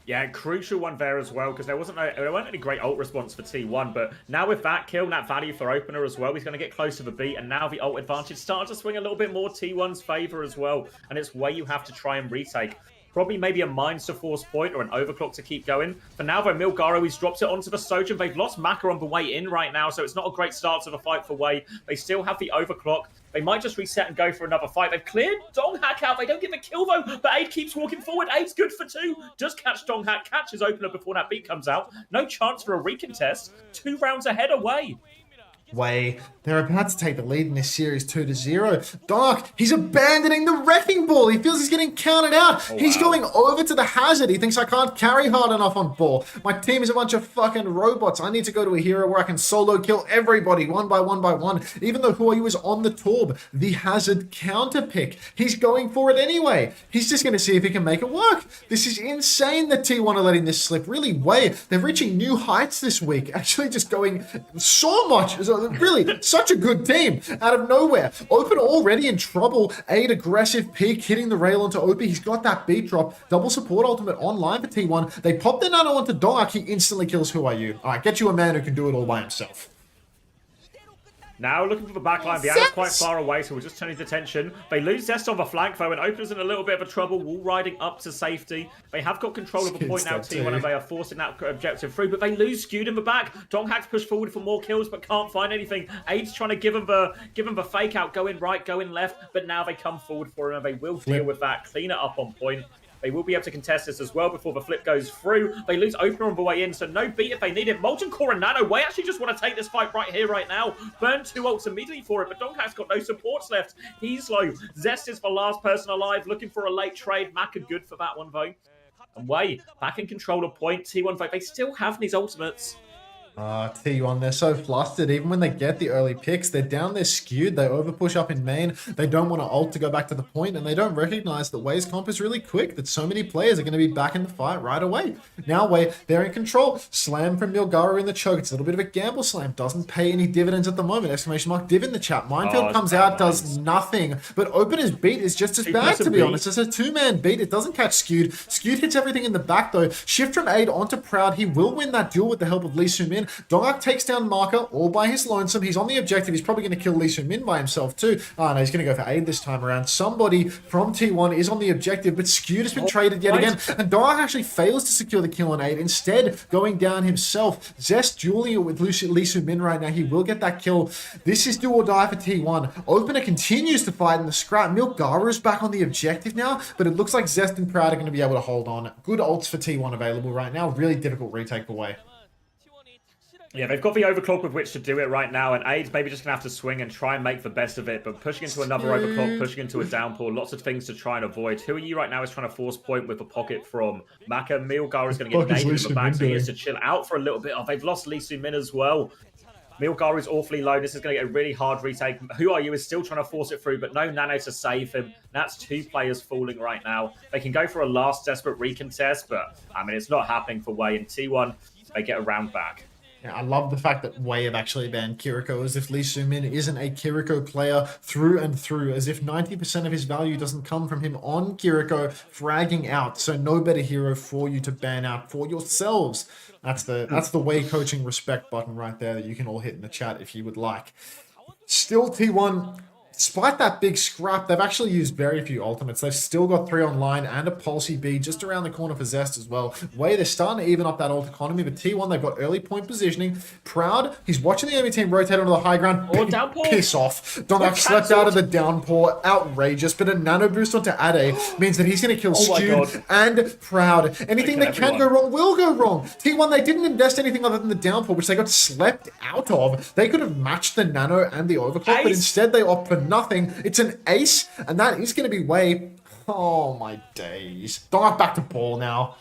Yeah, crucial one there as well, because there weren't any great ult response for T1, but now with that kill, that value for Opener as well, he's going to get close to the beat, and now the ult advantage starts to swing a little bit more T1's favor as well, and it's where you have to try and retake. Probably maybe a Mines to force point or an Overclock to keep going. For now, though, Milgaru, he's dropped it onto the Sojin. They've lost Maka on the way in right now, so it's not a great start to the fight for Wei. They still have the Overclock. They might just reset and go for another fight. They've cleared Donghack out. They don't get the kill, though, but Aid keeps walking forward. Aid's good for 2. Does catch Donghack, catches Opener before that beat comes out. No chance for a recontest. 2 rounds ahead away. Wei, they're about to take the lead in this series 2-0. Dark, he's abandoning the wrecking ball. He feels he's getting counted out. He's going over to the hazard. He thinks I can't carry hard enough on ball. My team is a bunch of fucking robots. I need to go to a hero where I can solo kill everybody one by one. Even though Who Are You is on the Torb, the hazard counter pick. He's going for it anyway. He's just going to see if he can make it work. This is insane that T1 are letting this slip. Really, Wei, they're reaching new heights this week. Actually just going so much. Really, such a good team out of nowhere. Open already in trouble. Aid aggressive peek, hitting the rail onto OP. He's got that beat drop. Double support ultimate online for T1. They pop their Nano onto Dongak. He instantly kills Who Are You. All right, get you a man who can do it all by himself. Now looking for the backline. Viana's quite far away, so we'll just turn his attention. They lose Zest on the flank, though, and Opener's in a little bit of a trouble. Wall riding up to safety. They have got control of the point now, T1, and they are forcing that objective through, but they lose Skewed in the back. Donghack's pushed forward for more kills, but can't find anything. Aid's trying to give him the fake out, go in right, go in left, but now they come forward for him, and they will deal with that, clean it up on point. They will be able to contest this as well before the flip goes through. They lose Opener on the way in, so no beat if they need it. Molten Core and Nano, they actually just want to take this fight right here, right now. Burn 2 ults immediately for it, but Donghack's got no supports left. He's low. Zest is the last person alive, looking for a late trade. Maka good for that one, though. And Wei, back in control of point. T1 fight. They still have these ultimates. T1, they're so flustered. Even when they get the early picks, they're down there skewed. They overpush up in main. They don't want to ult to go back to the point, and they don't recognize that Wei's comp is really quick, that so many players are going to be back in the fight right away. Now Wei, they're in control. Slam from Milgaru in the choke. It's a little bit of a gamble slam. Doesn't pay any dividends at the moment. Exclamation mark div in the chat. Minefield comes out, does nothing. But Opener's beat is just as bad, to be honest. It's a two-man beat. It doesn't catch Skewed. Skewed hits everything in the back, though. Shift from Aid onto Proud. He will win that duel with the help of Lee Soo-min. Dongak takes down Marker all by his lonesome. He's on the objective. He's probably going to kill Lee Soo-min by himself too. No, he's going to go for Aid this time around. Somebody from T1 is on the objective, but Skewed has been traded yet again. And Dongak actually fails to secure the kill on Aid, instead going down himself. Zest dueling it with Lee Soo-min right now. He will get that kill. This is do or die for T1. Opener continues to fight in the scrap. Milgaru is back on the objective now, but it looks like Zest and Proud are going to be able to hold on. Good ults for T1 available right now. Really difficult retake for Wei. Yeah, they've got the overclock with which to do it right now, and Aid's maybe just going to have to swing and try and make the best of it, but pushing into another overclock, pushing into a downpour, lots of things to try and avoid. Who are you right now is trying to force point with a pocket from Maka. Milgaru is going to get naded in the back, so he has to chill out for a little bit. Oh, they've lost Lee Soo-min as well. Milgaru is awfully low. This is going to get a really hard retake. Who Are You is still trying to force it through, but no Nano to save him. That's 2 players falling right now. They can go for a last desperate recontest, but I mean, it's not happening for Wei. And T1, they get a round back. Yeah, I love the fact that Wei have actually banned Kiriko, as if Lee Soo-min isn't a Kiriko player through and through, as if 90% of his value doesn't come from him on Kiriko, fragging out. So no better hero for you to ban out for yourselves. That's the Wei coaching respect button right there that you can all hit in the chat if you would like. Still T1... Despite that big scrap, they've actually used very few ultimates. They've still got 3 online and a Pulsey B just around the corner for Zest as well. Wei, they're starting to even up that ult economy, but T1, they've got early point positioning. Proud, he's watching the enemy team rotate onto the high ground. Downpour. Piss off. Dongak slept out of the downpour. Outrageous. But a nano boost onto Ade means that he's going to kill Skewed and Proud. Anything that can go wrong will go wrong. T1, they didn't invest anything other than the downpour, which they got slept out of. They could have matched the nano and the overclock, but instead they opt for nothing. It's an ace, and that is going to be Wei. Oh my days. Dongak back to ball now.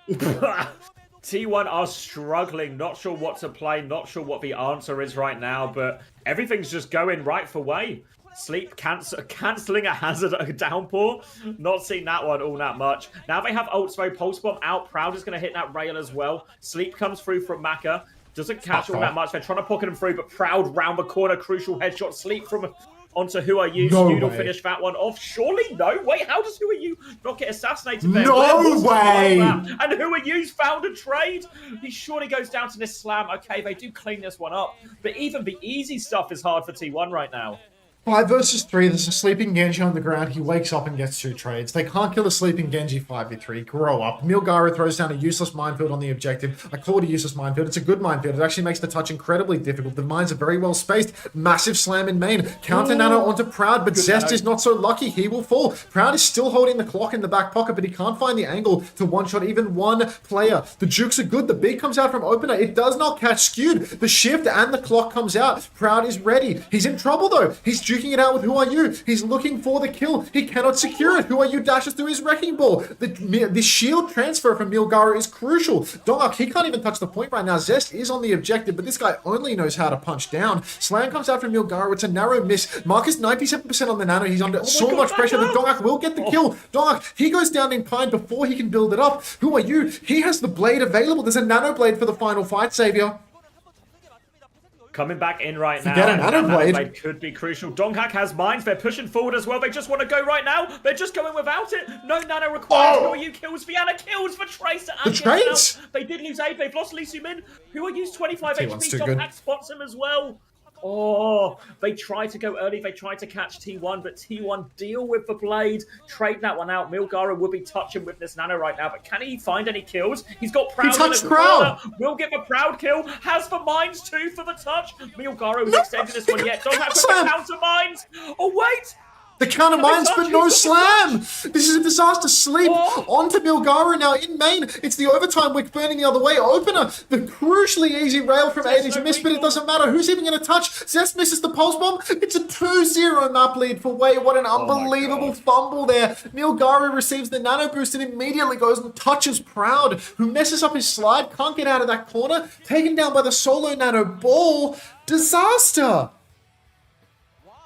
T1 are struggling, not sure what to play, not sure what the answer is right now, but everything's just going right for Wei. Sleep cancelling a hazard, a downpour. Not seen that one all that much. Now they have ults though. Pulse Bomb out. Proud is going to hit that rail as well. Sleep comes through from Maka. Doesn't catch all that much. They're trying to pocket him through, but Proud round the corner. Crucial headshot. Sleep from... onto Who Are You. No Skewed will way. finish that one off. Surely no. Wait, how does Who Are You not get assassinated there? No way. And Who Are You's found a trade. He surely goes down to this slam. Okay, they do clean this one up. But even the easy stuff is hard for T1 right now. 5 versus 3, there's a sleeping Genji on the ground. He wakes up and gets 2 trades. They can't kill a sleeping Genji 5v3. Grow up. Milgaru throws down a useless minefield on the objective. I call it a useless minefield. It's a good minefield. It actually makes the touch incredibly difficult. The mines are very well spaced. Massive slam in main. Counter nano onto Proud, but Zest is not so lucky. He will fall. Proud is still holding the clock in the back pocket, but he can't find the angle to one-shot even one player. The jukes are good. The beat comes out from Opener. It does not catch Skewed. The shift and the clock comes out. Proud is ready. He's in trouble though. He's duking it out with Who Are You. He's looking for the kill. He cannot secure it. Who Are You dashes through his wrecking ball. The shield transfer from Milgaru is crucial. Dongak, he can't even touch the point right now. Zest is on the objective, but this guy only knows how to punch down. Slam comes out from Milgaru. It's a narrow miss. Marcus 97% on the nano. He's under so much pressure that Dongak will get the kill. Dongak, he goes down in pine before he can build it up. Who Are You? He has the blade available. There's a nano blade for the final fight, Savior. Coming back in right now. Forget a nano blade. Could be crucial. Donghack has mines. They're pushing forward as well. They just want to go right now. They're just going without it. No nano required. Who Are You kills Viana, kills for Tracer. The trades? They did lose Abe. They've lost Lee Soo-min. Who Are You's 25 HP. T1's too good. Donghack spots him as well. Oh, they tried to go early. They tried to catch T1, but T1 deal with the blade. Trade that one out. Milgara would be touching with this nano right now, but can he find any kills? He's got Proud in touched the Proud. corner. Will get the Proud kill. Has the mines too for the touch. Milgara was extending this one yet. Don't have to counter mines. Oh, wait. The counter mines, but no slam! This is a disaster. Sleep onto Milgara now in main. It's the overtime wick burning the other way. Opener, the crucially easy rail from AD to miss, but it doesn't matter. Who's even going to touch? Zest misses the pulse bomb. It's a 2-0 map lead for Wei. What an unbelievable fumble there. Milgara receives the nano boost and immediately goes and touches Proud, who messes up his slide, can't get out of that corner, taken down by the solo nano ball. Disaster!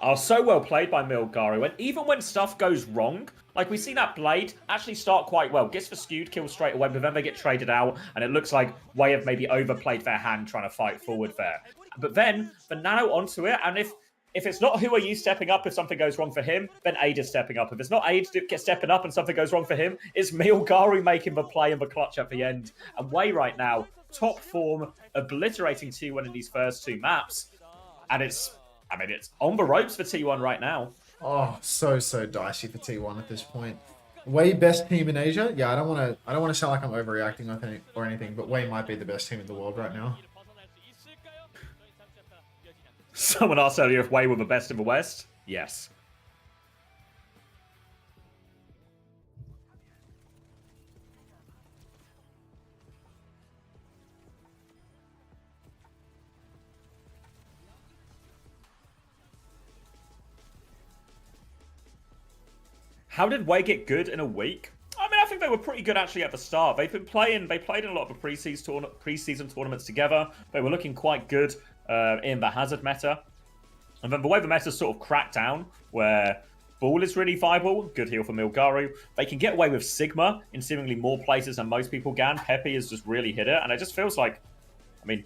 Oh, so well played by Milgari. Even when stuff goes wrong, like we see that blade actually start quite well. Gets the skewed kill straight away, but then they get traded out, and it looks like Wei have maybe overplayed their hand trying to fight forward there. But then the nano onto it, and if it's not who are you stepping up if something goes wrong for him, then Aid is stepping up. If it's not Aid stepping up and something goes wrong for him, it's Milgari making the play and the clutch at the end. And Wei right now, top form, obliterating T1 in these first two maps, and it's on the ropes for T1 right now. Oh, so dicey for T1 at this point. Wei best team in Asia. Yeah, I don't want to sound like I'm overreacting, I think, or anything, but Wei might be the best team in the world right now. Someone asked earlier if Wei were the best in the West. Yes. How did Wei get good in a week? I mean, I think they were pretty good actually at the start. They played in a lot of the preseason tournaments together. They were looking quite good in the Hazard meta. And then the way the meta sort of cracked down, where Ball is really viable, good heal for Milgaru. They can get away with Sigma in seemingly more places than most people can. Pepe has just really hit it. And it just feels like, I mean,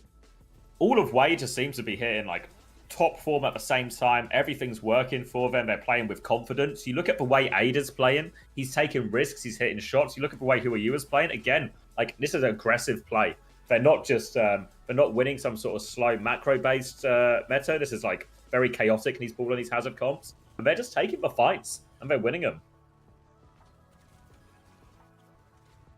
all of Wei just seems to be hitting like top form at the same time. Everything's working for them. They're playing with confidence. You look at the way Ada's playing. He's taking risks. He's hitting shots. You look at the way Who Are You is playing. Again, like this is an aggressive play. They're not just they're not winning some sort of slow macro-based meta. This is like very chaotic in these ball and these hazard comps. And they're just taking the fights and they're winning them.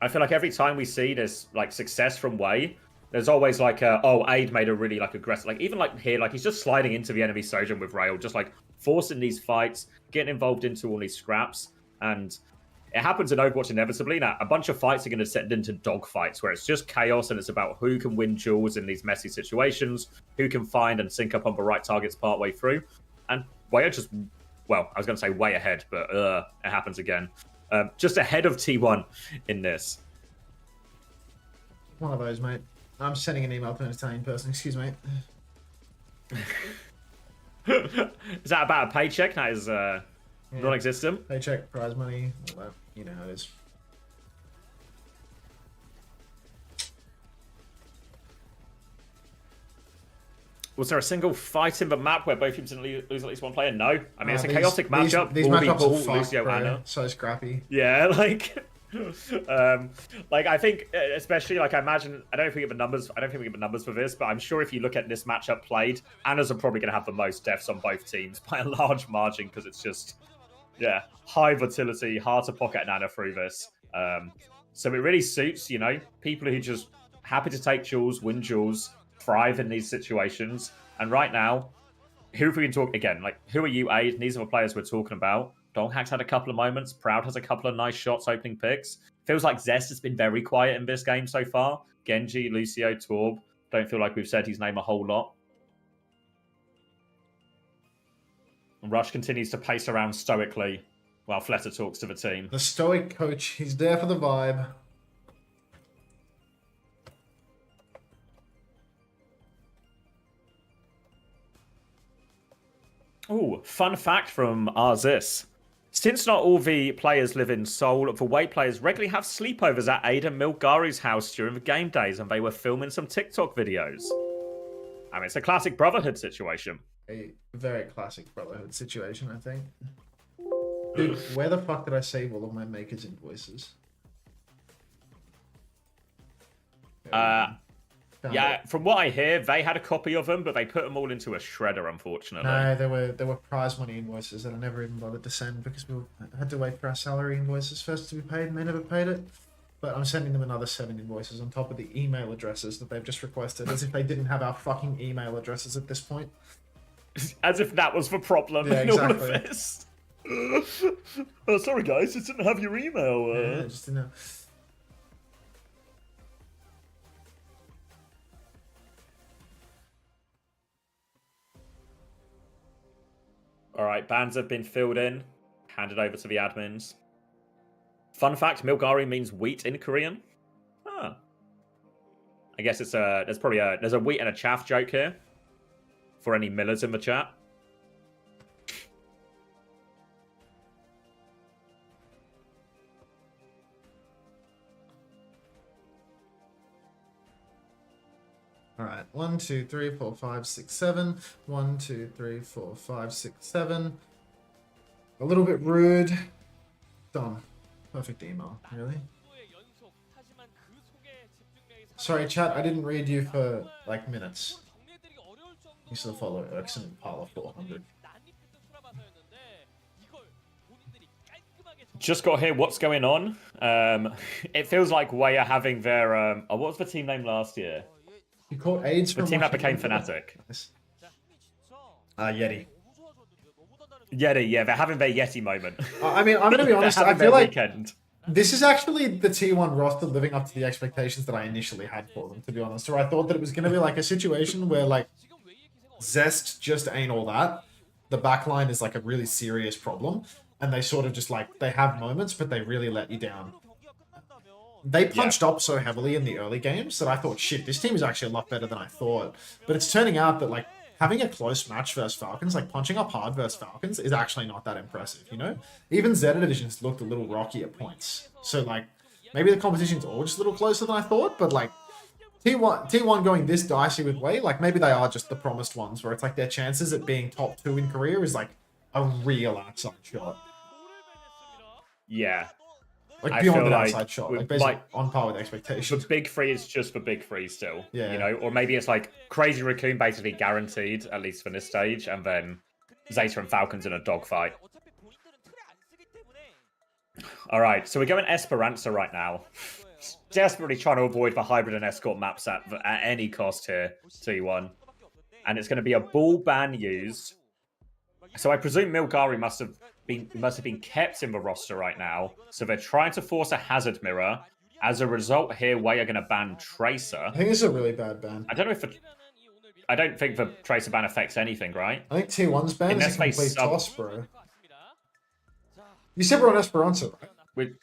I feel like every time we see this like success from Wei, there's always like Aid made a really like aggressive, like even like here, like he's just sliding into the enemy Sojourn with rail, just like forcing these fights, getting involved into all these scraps. And it happens in Overwatch inevitably. Now, a bunch of fights are going to set into dog fights where it's just chaos and it's about who can win duels in these messy situations, who can find and sync up on the right targets partway through. And Wei are just, well, I was going to say way ahead, but it happens again. Just ahead of T1 in this. One of those, mate. I'm sending an email to an Italian person. Excuse me. Is that about a paycheck? That is non-existent. Paycheck, prize money, all that. You know how it is. Was there a single fight in the map where both teams didn't lose at least one player? No. I mean, it's a These- chaotic matchup. These Baldy matchups Ball, are fucked, Lucio, bro. Anna. So scrappy. Yeah, like... like I think, especially like I don't know if we get the numbers. I don't think we get the numbers for this, but I'm sure if you look at this matchup played, Anna's are probably going to have the most deaths on both teams by a large margin because it's just, yeah, high volatility, hard to pocket an Anna through this. So it really suits, you know, people who just happy to take duels, win duels, thrive in these situations. And right now, who if we can talk again, like who are you, Aid? And these are the players we're talking about. Donghack's had a couple of moments. Proud has a couple of nice shots, opening picks. Feels like Zest has been very quiet in this game so far. Genji, Lucio, Torb. Don't feel like we've said his name a whole lot. And Rush continues to pace around stoically while Fletter talks to the team. The stoic coach. He's there for the vibe. Ooh, fun fact from Arzis. Since not all the players live in Seoul, the Wei players regularly have sleepovers at Ada Milgari's house during the game days, and they were filming some TikTok videos. I mean, it's a classic brotherhood situation. A very classic brotherhood situation, I think. Dude, where the fuck did I save all of my makers' invoices? Yeah, from what I hear, they had a copy of them, but they put them all into a shredder, unfortunately. No, there were prize money invoices that I never even bothered to send because we had to wait for our salary invoices first to be paid, and they never paid it. But I'm sending them another 7 invoices on top of the email addresses that they've just requested, as if they didn't have our fucking email addresses at this point. As if that was the problem in all of this. Oh, sorry guys, just didn't have your email. Yeah, just didn't know. Alright, bans have been filled in, handed over to the admins. Fun fact, Milgari means wheat in Korean. Huh. I guess it's there's a wheat and a chaff joke here. For any millers in the chat. All right, 1, 2, 3, 4, 5, 6, 7. 1, 2, 3, 4, 5, 6, 7. A little bit rude. Done. Perfect email, really. Sorry, chat, I didn't read you for like minutes. You still follow Erkson and Parla 400. Just got here. What's going on? It feels like Way are having their what was the team name last year? You caught AIDS from the team that became Fnatic. Nice. Yeti. Yeti, yeah, they're having their Yeti moment. I mean, I'm gonna be honest. I feel like weekend. This is actually the T1 roster living up to the expectations that I initially had for them. To be honest, or I thought that it was gonna be like a situation where like Zest just ain't all that. The backline is like a really serious problem. And they sort of just like, they have moments, but they really let you down. They punched up so heavily in the early games that I thought, shit, this team is actually a lot better than I thought. But it's turning out that like, having a close match versus Falcons, like punching up hard versus Falcons is actually not that impressive, you know? Even Zeta Divisions looked a little rocky at points. So like, maybe the competition's all just a little closer than I thought, but like, T1 going this dicey with Way, like maybe they are just the promised ones where it's like their chances at being top 2 in Korea is like a real outside shot. Yeah. Like beyond an outside shot, like basically on par with expectations. The big 3 is just the big 3 still. Yeah. You know, or maybe it's like Crazy Raccoon basically guaranteed, at least for this stage, and then Zeta and Falcons in a dogfight. Alright, so we're going Esperanza right now. Desperately trying to avoid the hybrid and escort maps at any cost here, T1. And it's going to be a ball ban used. So I presume Milgari must have been kept in the roster right now. So they're trying to force a hazard mirror. As a result, here Way are going to ban Tracer. I think it's a really bad ban. I don't know if I don't think the Tracer ban affects anything, right? I think T1's ban is a complete toss, bro. You said we're on Esperanza, right? With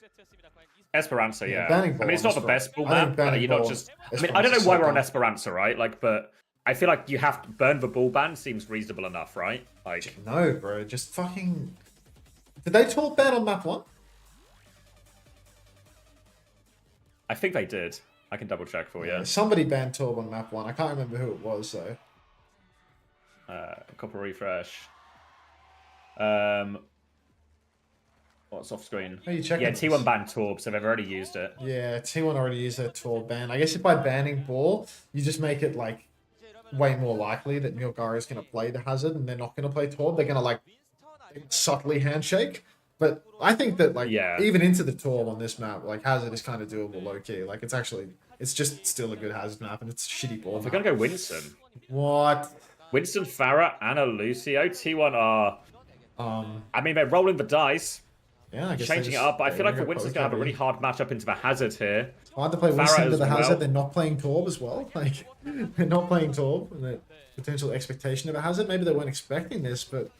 Esperanza, yeah. I mean, it's not the best ball ban, but you're not just... I mean, I don't know why we're on Esperanza, right? Like, but I feel like you have to burn the ball ban seems reasonable enough, right? Like, no, bro. Just fucking... Did they talk ban on map 1? I think they did. I can double check for you. Somebody banned Torb on map 1. I can't remember who it was, though. Copper refresh. What's off screen? Are you checking? Yeah, T1 banned Torb, so they've already used it. Yeah, T1 already used their Torb ban. I guess if by banning ball, you just make it like way more likely that Milgari is going to play the hazard and they're not going to play Torb. They're going to like subtly handshake. But I think that like even into the Torb on this map, like hazard is kind of doable low key. Like it's just still a good hazard map and it's a shitty ball. We're going to go Winston. What? Winston, Farah, Anna, Lucio. T1 are... I mean, they're rolling the dice. Yeah, I guess changing it up. But I feel like the Winston's going to have a really hard matchup into the hazard here. It's hard to play Winston to the hazard. They're not playing Torb as well. Like, they're not playing Torb. And the potential expectation of a hazard. Maybe they weren't expecting this, but...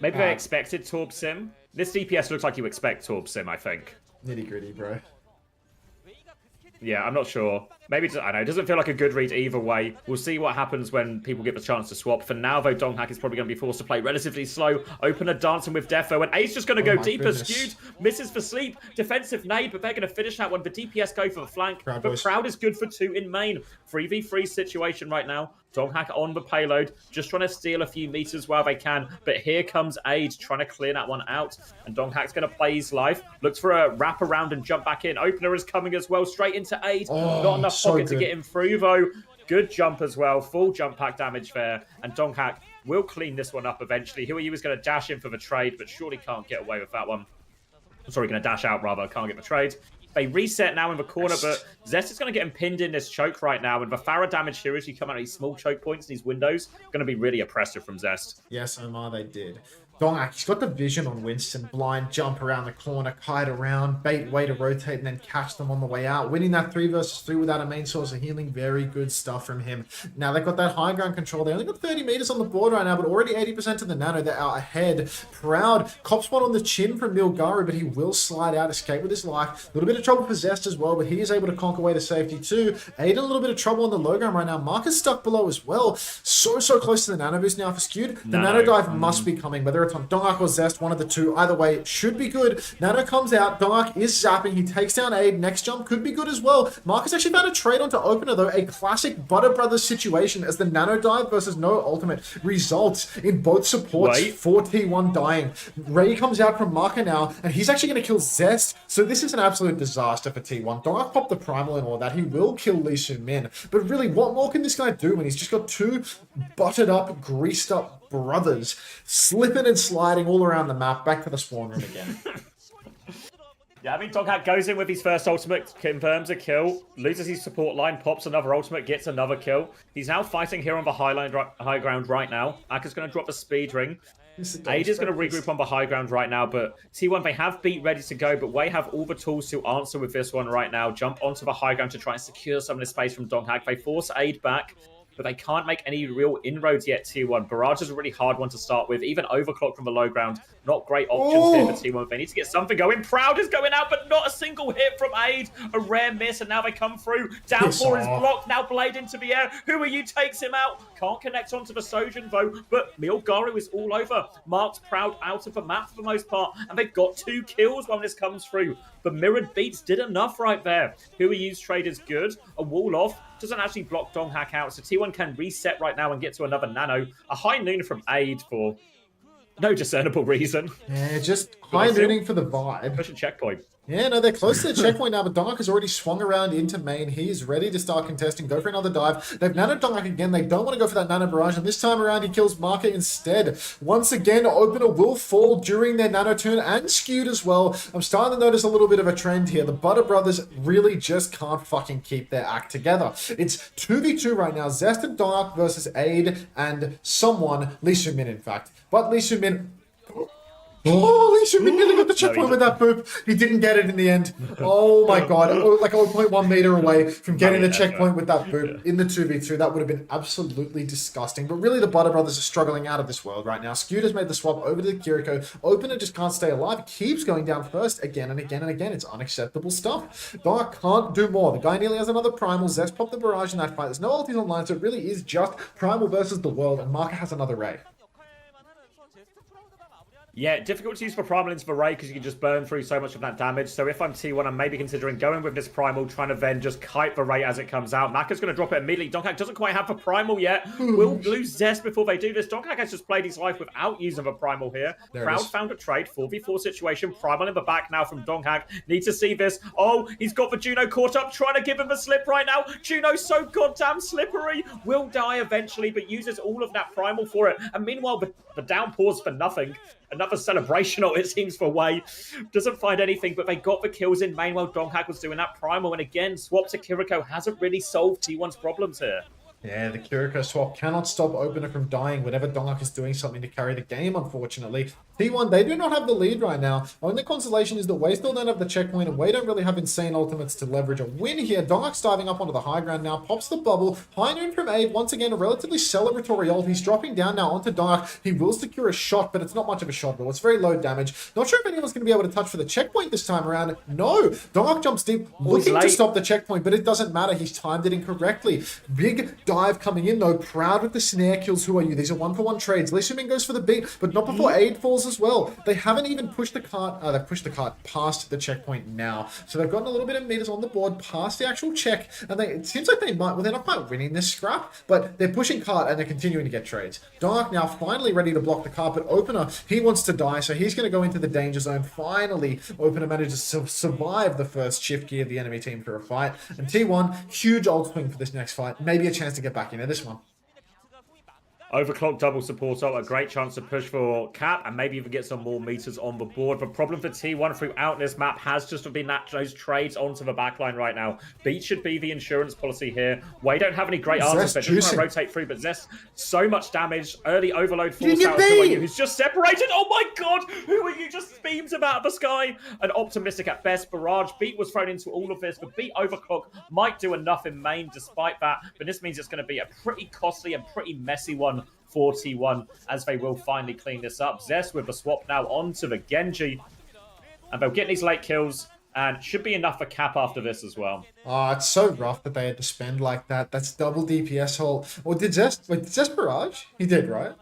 Maybe they expected Torb Sim. This DPS looks like you expect Torb Sim, I think. Nitty gritty, bro. Yeah, I'm not sure. Maybe, I know, it doesn't feel like a good read either way. We'll see what happens when people get the chance to swap. For now, though, Donghak is probably going to be forced to play relatively slow. Opener dancing with Defo, and Ace just going to go deeper, skewed, misses for sleep. Defensive nade, but they're going to finish that one. The DPS go for the flank, but Proud is good for 2 in main. 3v3 situation right now. Donghak on the payload, just trying to steal a few meters while they can. But here comes Aid trying to clear that one out. And Donghak's going to play his life. Looks for a wrap around and jump back in. Opener is coming as well, straight into Aid. Not enough pocket to get him through, though. Good jump as well. Full jump pack damage there. And Donghak will clean this one up eventually. Huayu was going to dash in for the trade, but surely can't get away with that one. Sorry, going to dash out, rather. Can't get the trade. They reset now in the corner, but Zest is going to get him pinned in this choke right now. And the Farah damage here, as you come out of these small choke points, these windows, going to be really oppressive from Zest. Yes, Omar, they did. Donghak, he's got the vision on Winston. Blind jump around the corner, kite around, bait way to rotate, and then catch them on the way out. Winning that 3 versus 3 without a main source of healing. Very good stuff from him. Now, they've got that high ground control. They only got 30 meters on the board right now, but already 80% of the nano. They're out ahead. Proud. Cops one on the chin from Milgaru, but he will slide out, escape with his life. A little bit of trouble possessed as well, but he is able to conk away to safety too. Aiden, a little bit of trouble on the low ground right now. Mark is stuck below as well. So close to the nano boost now for Skewed. The nano dive must be coming, whether it's on Donghak or Zest, one of the two. Either way, should be good. Nano comes out. Donghak is zapping. He takes down Aid. Next jump could be good as well. Marcus actually found a trade onto opener, though. A classic Butter Brothers situation as the nano dive versus no ultimate results in both supports for T1 dying. Ray comes out from Marker now, and he's actually going to kill Zest. So this is an absolute disaster for T1. Donghak popped the primal and all that. He will kill Lee Soo-min. But really, what more can this guy do when he's just got two buttered up, greased up brothers slipping and sliding all around the map, back to the spawn room again. Yeah, I mean, Donghak goes in with his first ultimate, confirms a kill, loses his support line, pops another ultimate, gets another kill. He's now fighting here on the high ground right now. Aka's going to drop the speed ring. Ade is going to regroup on the high ground right now, but T1, they have beat ready to go, but Wei have all the tools to answer with this one right now. Jump onto the high ground to try and secure some of the space from Donghak. They force Ade back, but they can't make any real inroads yet, T1. Barrage is a really hard one to start with. Even Overclock from the low ground, not great options here for T1. They need to get something going. Proud is going out, but not a single hit from Aid. A rare miss, and now they come through. Downpour is blocked, now Blade into the air. Huayu takes him out. Can't connect onto the Sojin, though, but Milgaru is all over. Mark's Proud out of the map for the most part, and they've got 2 kills when this comes through. The mirrored beats did enough right there. Huayu's trade is good. A wall off doesn't actually block Donghak out, so T1 can reset right now and get to another nano. A high noon from Aid for no discernible reason. Yeah, just high nooning for the vibe. Push a checkpoint. Yeah, no, they're close to the checkpoint now, but Donghak has already swung around into main. He is ready to start contesting, go for another dive. They've nanoed Donghak again. They don't want to go for that nano barrage, and this time around he kills Marker instead. Once again, opener will fall during their nano turn, and Skewed as well. I'm starting to notice a little bit of a trend here. The Butter Brothers really just can't fucking keep their act together. It's 2v2 right now. Zest and Donghak versus Aid and someone, Lee Soo-min in fact. But Lee Soo-min... Oh, Lee Soo-min nearly got the checkpoint with that boop. He didn't get it in the end. Oh my god. Like 0.1 meter away from getting the checkpoint with that boop in the 2v2. That would have been absolutely disgusting. But really, the Butter Brothers are struggling out of this world right now. Skewed has made the swap over to the Kiriko. Opener just can't stay alive. Keeps going down first again and again and again. It's unacceptable stuff. Donghak can't do more. The guy nearly has another primal. Zest popped the barrage in that fight. There's no ultis online, so it really is just primal versus the world. And Marker has another Ray. Yeah, difficult to use for Primal into the Ray because you can just burn through so much of that damage. So if I'm T1, I'm maybe considering going with this Primal, trying to then just kite the Ray as it comes out. Maka's going to drop it immediately. Donghak doesn't quite have the Primal yet. Will lose Zest before they do this. Donghak has just played his life without using the Primal here. Proud found a trade, 4v4 situation. Primal in the back now from Donghak. Need to see this. Oh, he's got the Juno caught up, trying to give him a slip right now. Juno's so goddamn slippery. Will die eventually, but uses all of that Primal for it. And meanwhile, the downpour's for nothing. Another celebrational, it seems, for Wei. Doesn't find anything, but they got the kills in main while Donghak was doing that Primal. And again, swap to Kiriko hasn't really solved T1's problems here. Yeah, the Kiriko swap cannot stop opener from dying whenever Donghak is doing something to carry the game, unfortunately. T1, they do not have the lead right now. Only consolation is that Wei still don't have the checkpoint, and Wei don't really have insane ultimates to leverage a win here. Donghak's diving up onto the high ground now, pops the bubble. High noon from Abe, once again, a relatively celebratory ult. He's dropping down now onto Donghak. He will secure a shot, but it's not much of a shot, though. It's very low damage. Not sure if anyone's going to be able to touch for the checkpoint this time around. No! Donghak jumps deep, looking to stop the checkpoint, but it doesn't matter. He's timed it incorrectly. Big dive coming in, though. Proud with the snare kills. Huayu? These are 1-for-1 trades. Lee Soo-min goes for the beat, but not before Aid falls controls as well. They haven't even pushed the cart. They pushed the cart past the checkpoint now. So they've gotten a little bit of meters on the board past the actual check. And it seems like they might, well, they're not quite winning this scrap, but they're pushing cart and they're continuing to get trades. Dark now finally ready to block the cart, but Opener, he wants to die. So he's going to go into the danger zone. Finally, Opener manages to survive the first shift gear of the enemy team for a fight. And T1, huge ult swing for this next fight. Maybe a chance to get back into this one. Overclock double support ult, a great chance to push for Cap and maybe even get some more meters on the board. The problem for T1 throughout this map has just been that those trades onto the backline right now. Beat should be the insurance policy here. Way don't have any great answers. They're just trying to rotate through, but Zest, so much damage. Early overload force out to you, who's just separated. Oh my god, who are you? Just beams him out of the sky. And optimistic at best. Barrage, Beat was thrown into all of this, but Beat Overclock might do enough in main despite that. But this means it's going to be a pretty costly and pretty messy one for T1 as they will finally clean this up. Zest with the swap now onto the Genji. And they'll get these late kills and should be enough for Cap after this as well. Oh, it's so rough that they had to spend like that. That's double DPS hold. Or did Zest Barrage? He did, right?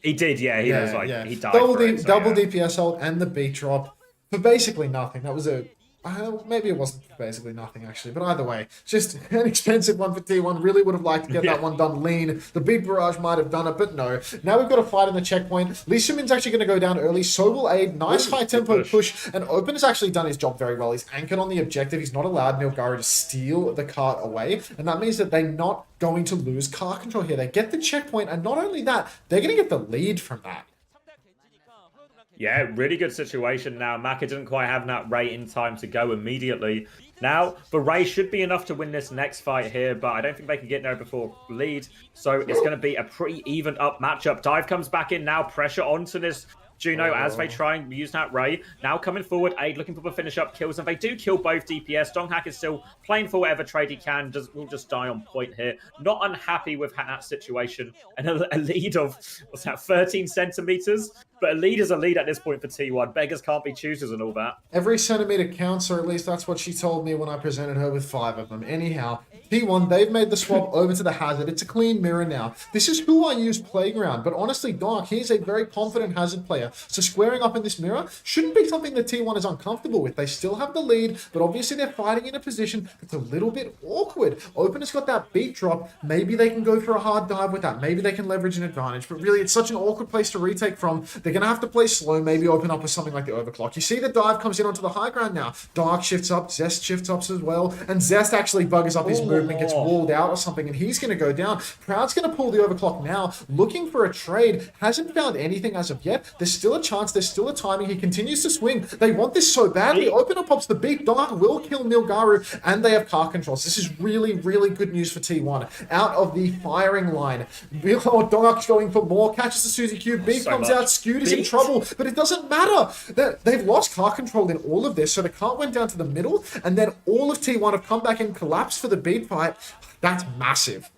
He did, yeah. He was like, he died double for it, so double yeah. DPS hold and the beat drop for basically nothing. That was a... maybe it wasn't basically nothing, actually. But either way, just an expensive one for T1. Really would have liked to get that one done lean. The beat barrage might have done it, but no. Now we've got a fight in the checkpoint. Lee Sumin's actually going to go down early. So will Aid. Nice high tempo push. And Open has actually done his job very well. He's anchored on the objective. He's not allowed Nilgari to steal the cart away. And that means that they're not going to lose car control here. They get the checkpoint. And not only that, they're going to get the lead from that. Yeah, really good situation now. Maka didn't quite have that Ray in time to go immediately. Now, the Ray should be enough to win this next fight here, but I don't think they can get there before lead. So it's going to be a pretty even up matchup. Dive comes back in now, pressure onto this Juno as they try and use that Ray. Now coming forward, Aid looking for the finish up kills, and they do kill both DPS. Donghak is still playing for whatever trade he can, will just die on point here. Not unhappy with that situation. And a lead of, what's that, 13 centimeters? But a lead is a lead at this point for T1. Beggars can't be choosers and all that. Every centimeter counts, or at least that's what she told me when I presented her with 5 of them. Anyhow, T1, they've made the swap over to the Hazard. It's a clean mirror now. This is who I use Playground, but honestly, Dark, he's a very confident Hazard player. So squaring up in this mirror shouldn't be something that T1 is uncomfortable with. They still have the lead, but obviously they're fighting in a position that's a little bit awkward. Open has got that beat drop. Maybe they can go for a hard dive with that. Maybe they can leverage an advantage, but really it's such an awkward place to retake from. They're going to have to play slow, maybe open up with something like the overclock. You see the dive comes in onto the high ground now. Dark shifts up, Zest shifts up as well, and Zest actually buggers up his movement, gets walled out or something, and he's going to go down. Proud's going to pull the overclock now, looking for a trade. Hasn't found anything as of yet. There's still a chance, there's still a timing. He continues to swing. They want this so badly. Opener pops the beat. Dark will kill Nilgaru, and they have car controls. This is really, really good news for T1. Out of the firing line. Dark's going for more, catches the Suzy Q. Beat comes out, Skewed is in trouble, but it doesn't matter. They've lost car control in all of this, so the cart went down to the middle, and then all of T1 have come back and collapsed for the beat fight. That's massive.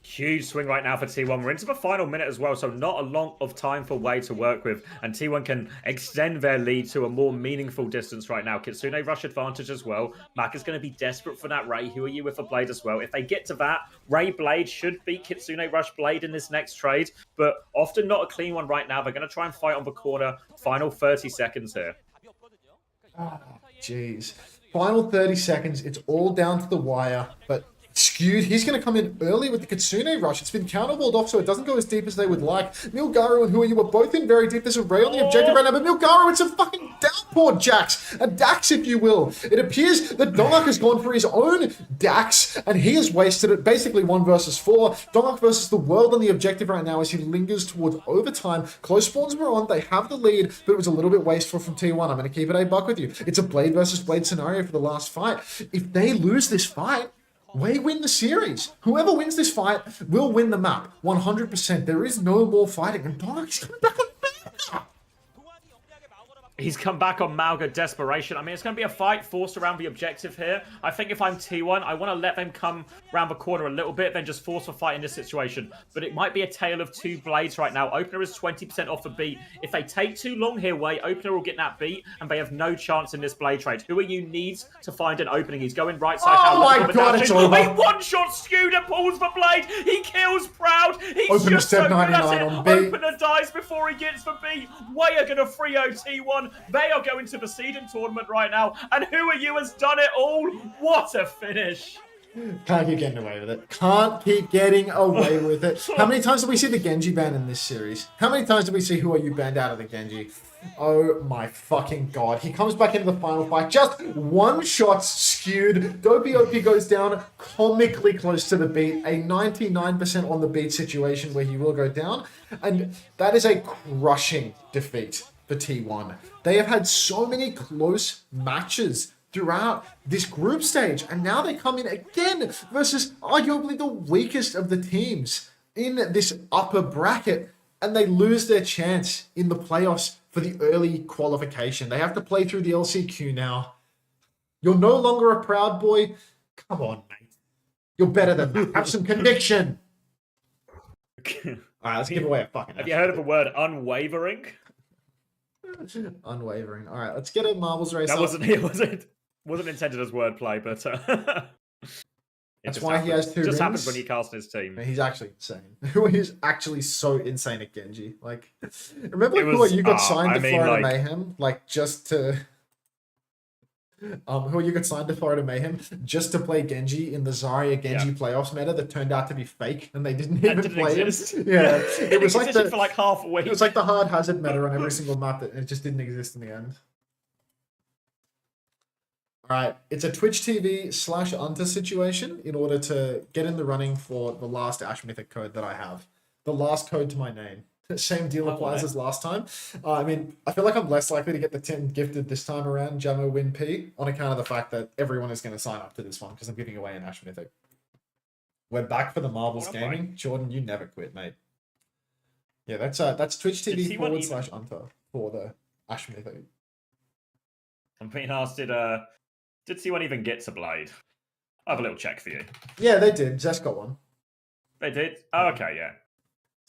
Huge swing right now for T1. We're into the final minute as well, so not a lot of time for Way to work with. And T1 can extend their lead to a more meaningful distance right now. Kitsune rush advantage as well. Mac is going to be desperate for that Ray. Who are you with a Blade as well? If they get to that, Ray Blade should beat Kitsune rush Blade in this next trade, but often not a clean one right now. They're going to try and fight on the corner. Final 30 seconds here. Oh, jeez. Final 30 seconds. It's all down to the wire, but Skewed, he's going to come in early with the Kitsune rush. It's been counterwalled off, so it doesn't go as deep as they would like. Milgaru and Who Are You are both in very deep. There's a Ray on the objective right now, but Milgaru, it's a fucking downpour, Jax. A Dax, if you will. It appears that Dongak has gone for his own Dax, and he has wasted it. Basically 1 versus 4. Dongak versus the world on the objective right now as he lingers towards overtime. Close spawns were on. They have the lead, but it was a little bit wasteful from T1. I'm going to keep it a buck with you. It's a Blade versus Blade scenario for the last fight. If they lose this fight, we win the series. Whoever wins this fight will win the map. 100%. There is no more fighting. And Dark's coming back on banter. He's come back on Malga Desperation. I mean, it's going to be a fight forced around the objective here. I think if I'm T1, I want to let them come around the corner a little bit, then just force a fight in this situation. But it might be a tale of two blades right now. Opener is 20% off the beat. If they take too long here, Way, Opener will get that beat, and they have no chance in this blade trade. Who are you needs to find an opening? He's going right side. Oh my god, it's over. A one-shot Scooter pulls the blade. He kills Proud. He's Opener just so step good. 99 That's it. on B. Opener dies before he gets the beat. Way are going to 3-0 T1. They are going to the seeding tournament right now. And who are you has done it all? What a finish. Can't keep getting away with it. Can't keep getting away with it. How many times did we see the Genji ban in this series? How many times did we see Who Are You banned out of the Genji? Oh my fucking god. He comes back into the final fight. Just one shot skewed. Dopey OP goes down comically close to the beat. A 99% on the beat situation where he will go down. And that is a crushing defeat for T1. They have had so many close matches throughout this group stage, and now they come in again versus arguably the weakest of the teams in this upper bracket, and they lose their chance in the playoffs for the early qualification. They have to play through the LCQ now. You're no longer a proud boy. Come on, mate. You're better than that. Have some conviction. All right, let's give away a fucking... Have you heard of the word unwavering? Unwavering. All right, let's get a marbles race. That wasn't intended as wordplay, but that's why he has two rings. Just happens when you cast his team. He's actually insane. He's actually so insane at Genji. Like, remember who you got signed to Florida Mayhem? Like, just to who you got signed to Florida Mayhem just to play Genji in the Zarya Genji playoffs meta that turned out to be fake, and they didn't even play him. Yeah, it was like for like half a week. It was like the hard hazard meta on every single map that it just didn't exist in the end. All right, it's a Twitch TV /Unta situation in order to get in the running for the last Ash Mythic code that I have. The last code to my name. Same deal applies as last time. I mean, I feel like I'm less likely to get the 10 gifted this time around, Jamo Win P, on account of the fact that everyone is going to sign up to this one because I'm giving away an Ash Mythic. We're back for the Marbles Gaming. Jordan, you never quit, mate. Yeah, that's Twitch TV /Unta for the Ash Mythic. I'm being asked, did T1 even get to Blade? I have a little check for you. Yeah, they did. Zest got one. They did? Oh, okay, yeah.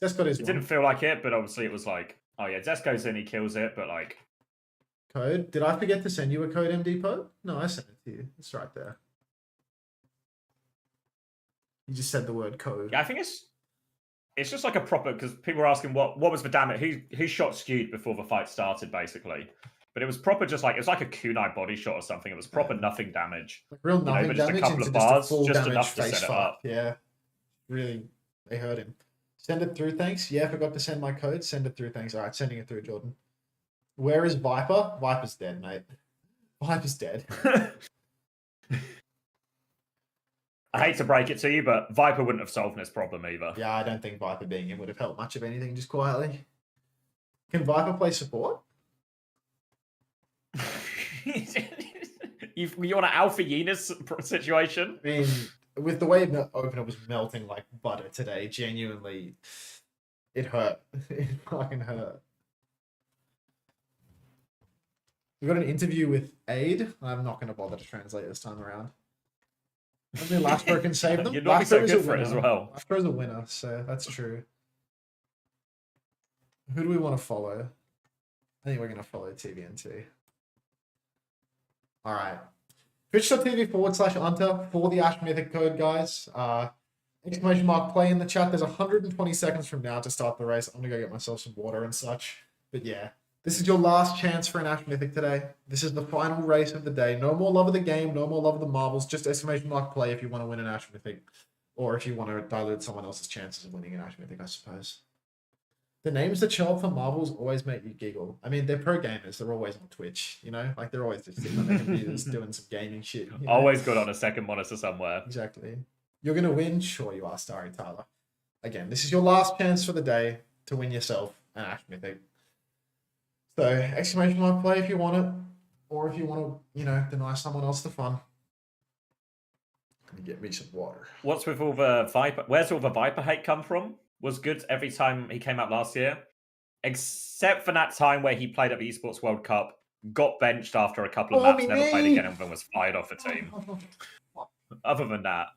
Zest got his It didn't feel like it, but obviously it was like, oh yeah, Zest goes in, he kills it, but like... Code? Did I forget to send you a code, MD Po? No, I sent it to you. It's right there. You just said the word code. Yeah, I think it's just like a proper, because people were asking what was the damage, who shot skewed before the fight started, basically. But it was proper, just like, it was like a kunai body shot or something. It was proper nothing damage. Like real nothing just damage a couple into of bars, just a full just damage enough to face set it fuck. up. Yeah. Really, they hurt him. Send it through, thanks. Yeah, I forgot to send my code. Send it through, thanks. All right, sending it through, Jordan. Where is Viper? Viper's dead, mate. Viper's dead. I hate to break it to you, but Viper wouldn't have solved this problem either. Yeah, I don't think Viper being in would have helped much of anything, just quietly. Can Viper play support? You want an Alpha Yenis situation? I mean, with the way Opener was melting like butter today, genuinely, it hurt. It fucking hurt. We got an interview with Aid. I'm not going to bother to translate this time around. Only Lastro can save them. You're not so good for it as well. Lastro's a winner, so that's true. Who do we want to follow? I think we're going to follow TVNT. All right. Twitch.tv /Unta for the Ash Mythic code, guys. Exclamation mark play in the chat. There's 120 seconds from now to start the race. I'm going to go get myself some water and such. But yeah, this is your last chance for an Ash Mythic today. This is the final race of the day. No more love of the game. No more love of the marbles. Just exclamation mark play if you want to win an Ash Mythic. Or if you want to dilute someone else's chances of winning an Ash Mythic, I suppose. The names that show up for marbles always make you giggle. I mean, they're pro gamers. They're always on Twitch, you know? Like, they're always just sitting on their computers doing some gaming shit. You know? Always got on a second monitor somewhere. Exactly. You're going to win? Sure you are, Starry Tyler. Again, this is your last chance for the day to win yourself an Ash Mythic. So, exclamation mark play if you want it. Or if you want to, you know, deny someone else the fun. Gonna get me some water. What's with all the Viper? Where's all the Viper hate come from? Was good every time he came out last year, except for that time where he played at the Esports World Cup got benched after a couple of Oh, maps, never me. played again, and then was fired off the team. Other than that.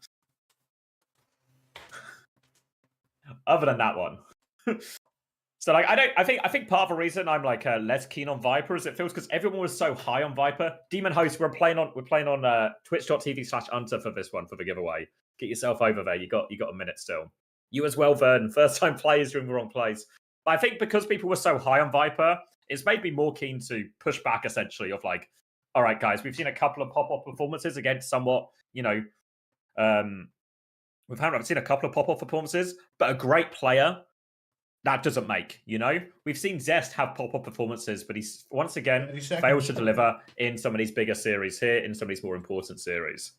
Other than that one. So like I think part of the reason I'm like less keen on Viper is it feels because everyone was so high on Viper. Demon Host, we're playing on twitch.tv/unter for this one for the giveaway. Get yourself over there. You got a minute still. You as well, Vern. First time players doing the wrong plays. But I think because people were so high on Viper, it's made me more keen to push back essentially of like, all right, guys, we've seen a couple of pop-off performances against somewhat, you know, I've seen a couple of pop-off performances, but a great player that doesn't make, you know? We've seen Zest have pop-up performances, but he's once again failed to deliver in some of these bigger series here, in some of these more important series.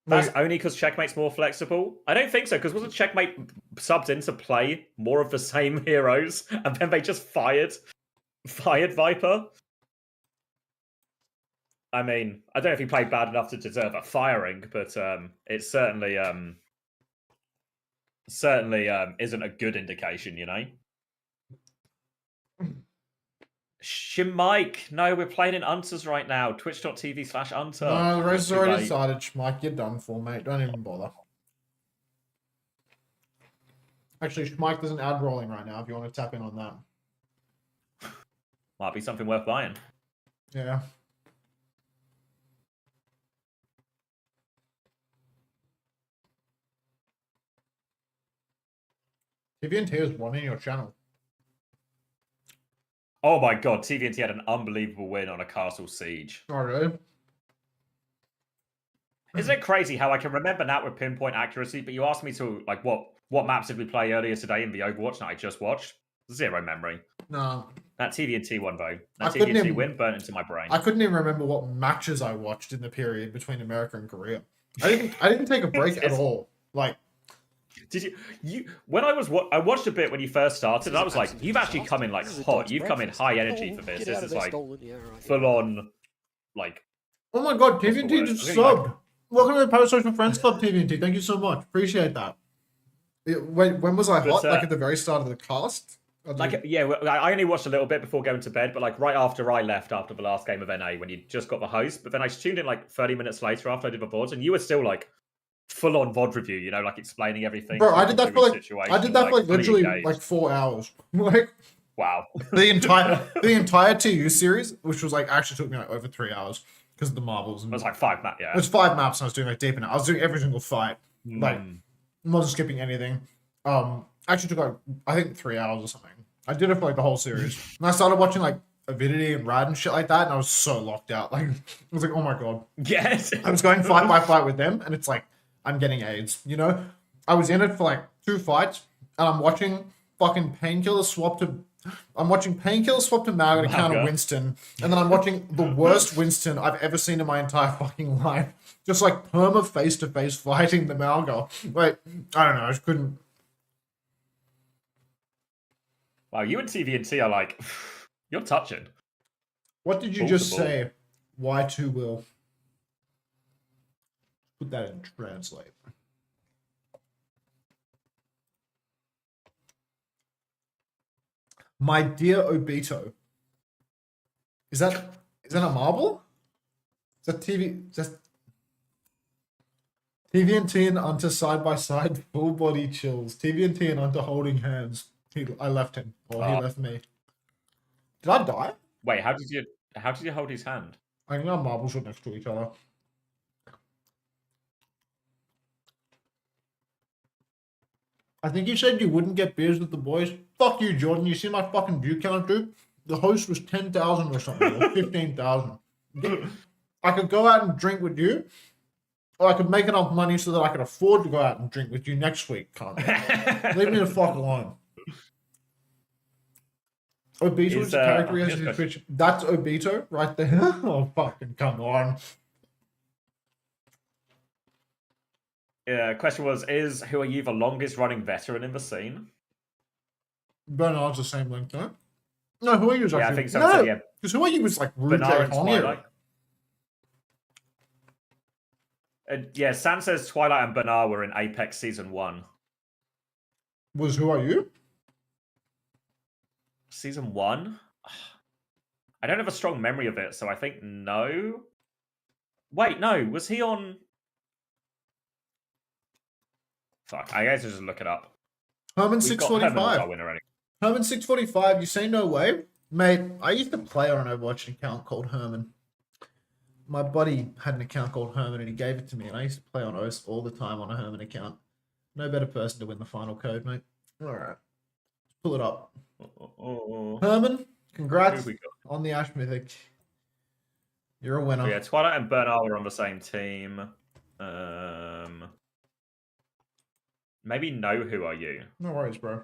That's only because Checkmate's more flexible? I don't think so, because wasn't Checkmate subbed in to play more of the same heroes, and then they just fired Viper? I mean, I don't know if he played bad enough to deserve a firing, but it's certainly isn't a good indication, you know? Shmike, no, we're playing in Unters right now. Twitch.tv/Unter. No, the race has already started, Schmike. You're done for, mate. Don't even bother. Actually, Schmike, there's an ad rolling right now if you want to tap in on that. Might be something worth buying. Yeah. TVNT is running your channel. Oh my god, TVNT had an unbelievable win on a castle siege. Oh, really? Isn't it crazy how I can remember that with pinpoint accuracy, but you asked me to, like, what maps did we play earlier today in the Overwatch that I just watched? Zero memory. No. That TVNT one, though. That TVNT win burnt into my brain. I couldn't even remember what matches I watched in the period between America and Korea. I didn't take a break at all. Like, did you when I watched a bit when you first started, and I was like, you've actually come in like hot. You've come in high energy for this. This is like full on, like. Oh my god, TVNT just subbed. Welcome to the Parasocial Friends Club, TVNT. Thank you so much. Appreciate that. When was I hot? Like at the very start of the cast? Like, yeah, I only watched a little bit before going to bed, but like right after I left after the last game of NA when you just got the host. But then I tuned in like 30 minutes later after I did the boards, and you were still like full on VOD review, you know, like explaining everything. Bro, I did that for like literally like 4 hours. Like, wow. the entire TU series, which was like actually took me like over 3 hours because of the marbles. And it was like 5 maps, yeah. It was 5 maps, and I was doing like deep in it. I was doing every single fight, like wasn't skipping anything. Actually took like I think 3 hours or something. I did it for like the whole series, and I started watching like Avidity and Rad and shit like that, and I was so locked out. Like I was like, oh my god. Yes. I was going fight by fight with them, and it's like I'm getting AIDS. You know, I was in it for like 2 fights, and I'm watching fucking Painkiller swap to. I'm watching Painkiller swap to Malga to counter Winston, and then I'm watching the worst Winston I've ever seen in my entire fucking life. Just like perma face to face fighting the Malga. Wait, I don't know. I just couldn't. Wow, you and TVNT are like, you're touching. What did you just say? Y2 will. Put that in translate. My dear Obito. Is that a marble? Is that TV? Just TVNT and Unter side by side, full body chills. TVNT and Unter holding hands. I left him, or he left me. Did I die? Wait, how did you hold his hand? I think our marbles were next to each other. I think you said you wouldn't get beers with the boys. Fuck you, Jordan. You see my fucking view count, dude? The host was 10,000 or something, or 15,000. I could go out and drink with you, or I could make enough money so that I could afford to go out and drink with you next week. Leave me the fuck alone. Obito is a character he has in Twitch. That's Obito right there. Oh, fucking come on. Yeah, question was, who are you the longest running veteran in the scene? Bernard's the same length, no? No, who are you? Yeah, I think so. No, yeah. because who are you was like Rude Bernard J. and Twilight. Yeah, Sam says Twilight and Bernard were in Apex Season 1. Was who are you? Season 1? I don't have a strong memory of it, so I think no. Wait, no. Was he on... Fuck, I guess I'll just look it up. Herman We've got Herman as 645. our winner anyway. Herman 645, you say no way? Mate, I used to play on an Overwatch account called Herman. My buddy had an account called Herman and he gave it to me, and I used to play on OS all the time on a Herman account. No better person to win the final code, mate. Alright. Pull it up. Herman, congrats on the Ash Mythic. You're a winner. But yeah, Twilight and Bernard were on the same team. Maybe know who are you? No worries, bro.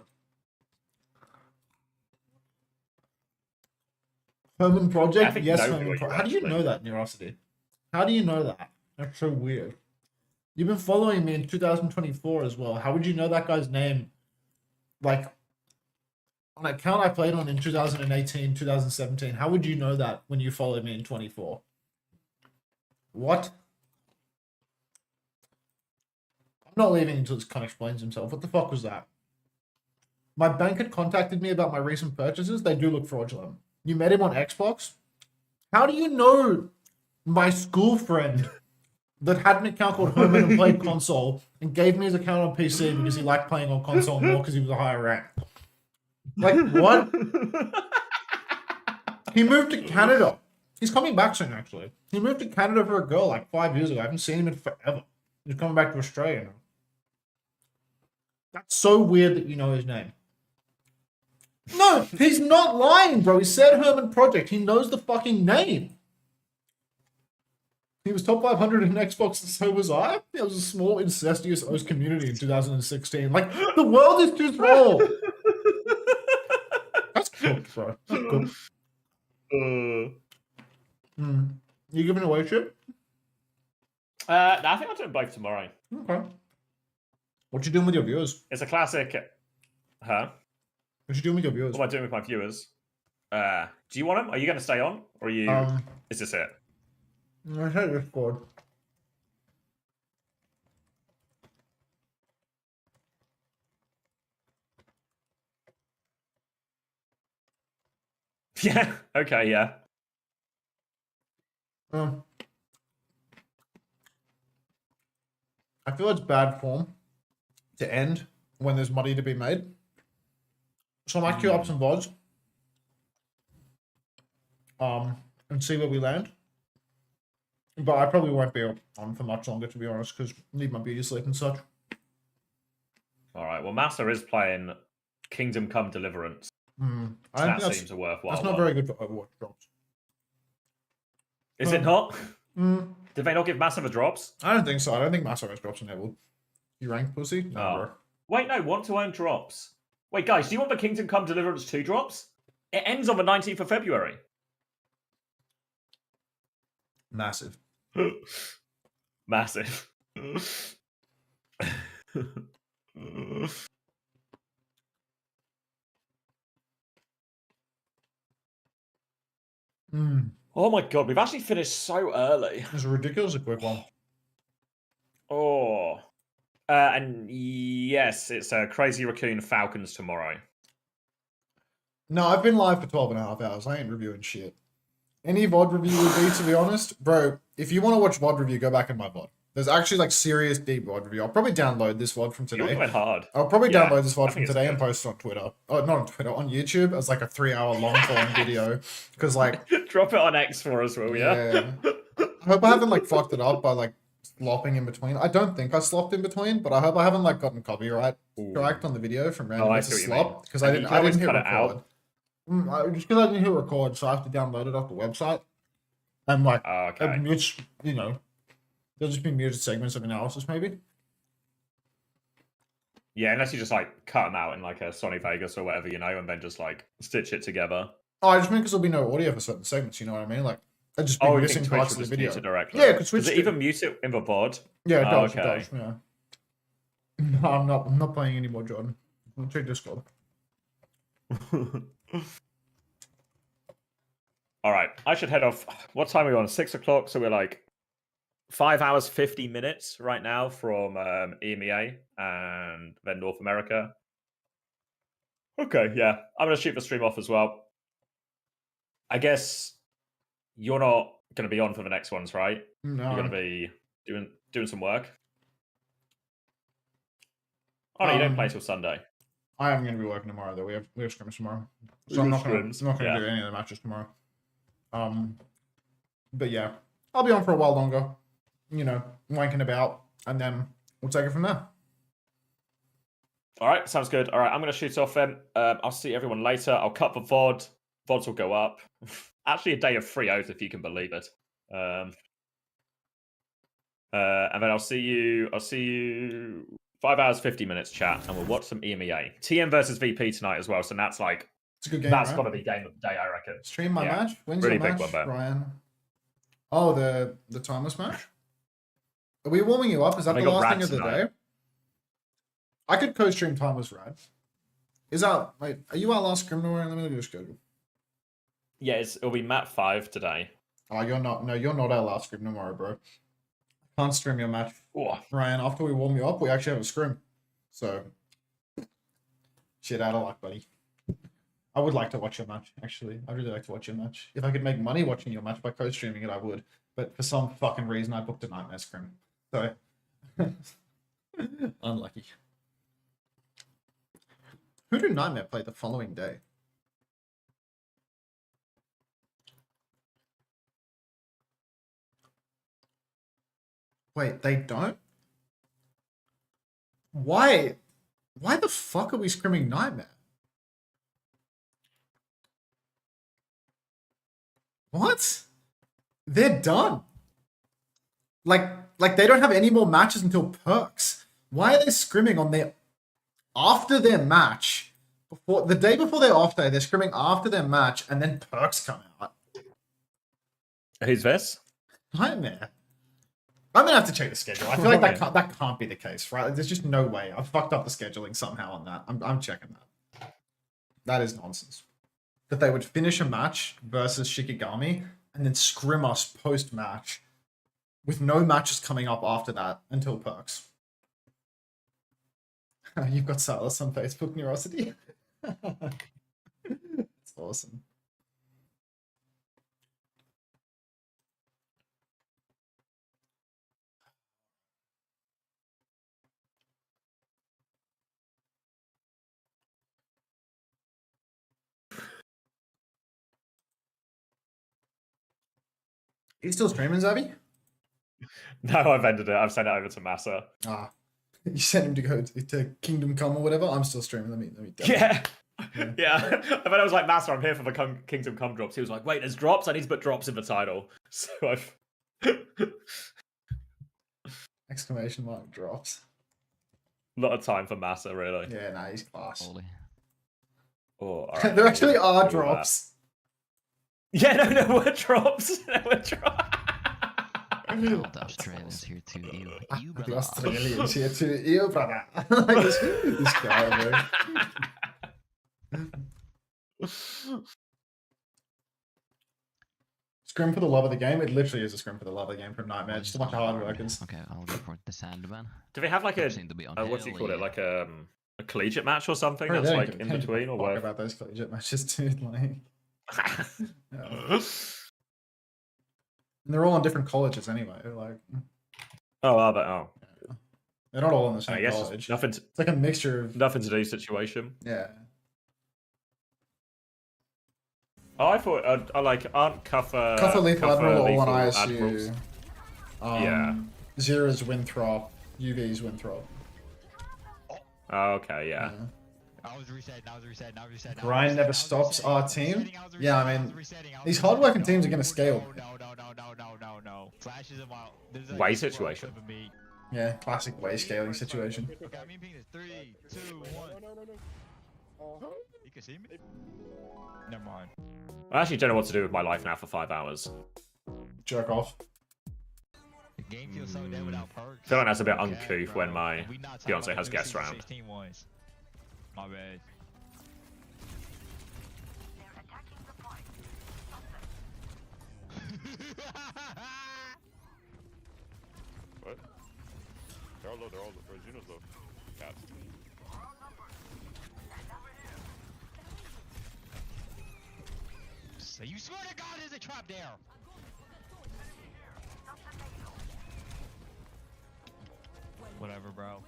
Herman Project? Yes, Herman Project. How do you know that, Neurosity? How do you know that? That's so weird. You've been following me in 2024 as well. How would you know that guy's name? Like, on an account I played on in 2018, 2017. How would you know that when you followed me in 24? What? I'm not leaving until this cunt explains himself. What the fuck was that? My bank had contacted me about my recent purchases. They do look fraudulent. You met him on Xbox? How do you know my school friend that had an account called Herman and played console and gave me his account on PC because he liked playing on console more because he was a higher rank? Like, what? He moved to Canada. He's coming back soon, actually. He moved to Canada for a girl like 5 years ago. I haven't seen him in forever. He's coming back to Australia now. That's so weird that you know his name. No, he's not lying, bro. He said Herman Project. He knows the fucking name. He was top 500 in Xbox, and so was I. There was a small incestuous OS community in 2016. Like, the world is too small. That's cooked, bro. That's cooked. You giving away shit? No, I think I'll do them both tomorrow. Okay. What you doing with your viewers? It's a classic. Huh? What you doing with your viewers? What am I doing with my viewers? Do you want them? Are you going to stay on? Or are you... is this it? I said Discord. Yeah. Okay, yeah. I feel it's bad form to end when there's money to be made. So I might queue up some VODs. And see where we land. But I probably won't be on for much longer, to be honest, because I need my beauty sleep and such. Alright, well, Massa is playing Kingdom Come Deliverance. I That seems a worthwhile That's not very good for Overwatch drops. Is it not? Did they not give Massive drops? I don't think so. I don't think Massive has drops enabled. You rank pussy? No, bro. Wait, no, want to earn drops. Wait, guys, do you want the Kingdom Come Deliverance 2 drops? It ends on the 19th of February. Massive. Massive. Oh my god, we've actually finished so early. It's a ridiculously quick one. Oh. And yes, it's Crazy Raccoon Falcons tomorrow. No, I've been live for 12 and a half hours. I ain't reviewing shit. Any VOD review would be, to be honest. Bro, if you want to watch VOD review, go back in my VOD. There's actually like serious deep VOD review. I'll probably download this VOD from today. You went hard. I'll probably download this VOD from today and post it on Twitter. Oh, not on Twitter, on YouTube as like a 3-hour long form video. Because like... Drop it on X for us, will ya? I hope I haven't like fucked it up by like slopping in between. I don't think I slopped in between, but I hope I haven't like gotten copyright striked on the video from random to slop. Because I didn't hit record. Just because I didn't hit record, so I have to download it off the website. And like, which, you know, there'll just be muted segments of analysis, maybe. Yeah, unless you just like cut them out in like a Sony Vegas or whatever, you know, and then just like stitch it together. Oh, I just mean because there'll be no audio for certain segments, you know what I mean? Like, I'd just be missing parts of the video. Directly. Yeah, because Does it even mute it in the VOD? Yeah, it does. It does. Yeah. No, I'm not playing anymore, Jordan. I'll check Discord. All right, I should head off. What time are we on? 6 o'clock. So we're like 5 hours 50 minutes right now from EMEA and then North America. Okay, yeah. I'm going to shoot the stream off as well. I guess you're not going to be on for the next ones, right? No. You're going to be doing some work. Oh, no, you don't play till Sunday. I am going to be working tomorrow, though. We have scrims tomorrow. So I'm not going to do any of the matches tomorrow. But yeah, I'll be on for a while longer. You know, wanking about, and then we'll take it from there. All right, sounds good. All right, I'm going to shoot off then. I'll see everyone later. I'll cut the VOD. VODs will go up. Actually, a day of free oath, if you can believe it. And then I'll see you 5 hours, 50 minutes chat, and we'll watch some EMEA. TM versus VP tonight as well, so that's like... It's a good game, That's right? got to be game of the day, I reckon. Stream my match? When's really your big match, one there. Ryan? Oh, the timeless match? Are we warming you up? Is that They the got last thing rats of the tonight. day? I could co-stream timeless rad. Is that... Wait, are you our last scrim? Let me look at your schedule. Yeah, it'll be map 5 today. Oh, you're not... No, you're not our last scrim tomorrow, bro. Can't stream your match. Oh. Ryan, after we warm you up, we actually have a scrim. So... Shit out of luck, buddy. I would like to watch your match, actually. I'd really like to watch your match. If I could make money watching your match by co-streaming it, I would. But for some fucking reason, I booked a Nightmare scrim. So... Unlucky. Who did Nightmare play the following day? Wait, they don't? Why? Why the fuck are we scrimming Nightmare? What? They're done. Like they don't have any more matches until Perks. Why are they scrimming on their... After their match, before the day before their off day, they're scrimming after their match, and then Perks come out. Who's this? Nightmare. I'm gonna have to check the schedule. I feel like that can't be the case, right? There's just no way. I've fucked up the scheduling somehow on that. I'm checking that. That is nonsense. That they would finish a match versus Shikigami and then scrim us post match with no matches coming up after that until Perks. You've got Silas on Facebook, Neurosity. It's awesome. Are you still streaming, Zavi? No, I've ended it. I've sent it over to Massa. Ah. You sent him to go to Kingdom Come or whatever. I'm still streaming. Let me Yeah. Yeah. And then I was like, Master, I'm here for the Kingdom Come drops. He was like, wait, there's drops? I need to put drops in the title. So I've... Exclamation mark drops. A lot of time for Massa, really. Yeah, nah, he's class. Oh, all right. There actually are drops. Yeah, no, we're drops. We're drops. The Australians here too. You brother. The Australians here too. You brother. Like this guy, bro. Scrim for the love of the game. It literally is a scrim for the love of the game from Nightmare. Just a bunch of hard workers. Okay, I'll report the Sandman. Do they have like a what do you call it? Like a collegiate match or something that's like in between or what? About those collegiate matches too, like. Yeah. And they're all on different colleges anyway. Like. Oh, are they? Oh. Yeah. They're not all in the same college. It's like a mixture of nothing to do situation. Yeah. Oh, I thought aren't Cuffer, Lethal Admiral, all on ISU. Admirals? Yeah. Zera's Winthrop. UV's Winthrop. Oh, okay, yeah. I was resetting. Grind never stops our team. Yeah, I mean, these hardworking teams are going to scale. No. Flash is about. Way situation. Yeah, classic way scaling situation. Okay, I mean, ping is 3, 2, 1. You can see me? Never mind. I actually don't know what to do with my life now for 5 hours. Jerk off. The game feels so dead without perks. I feel like that's a bit uncouth when my fiance has guests around. My bad. What? They're all low, they're Juno's low. Cats. Yes, you swear to God there's a trap there. Whatever, bro.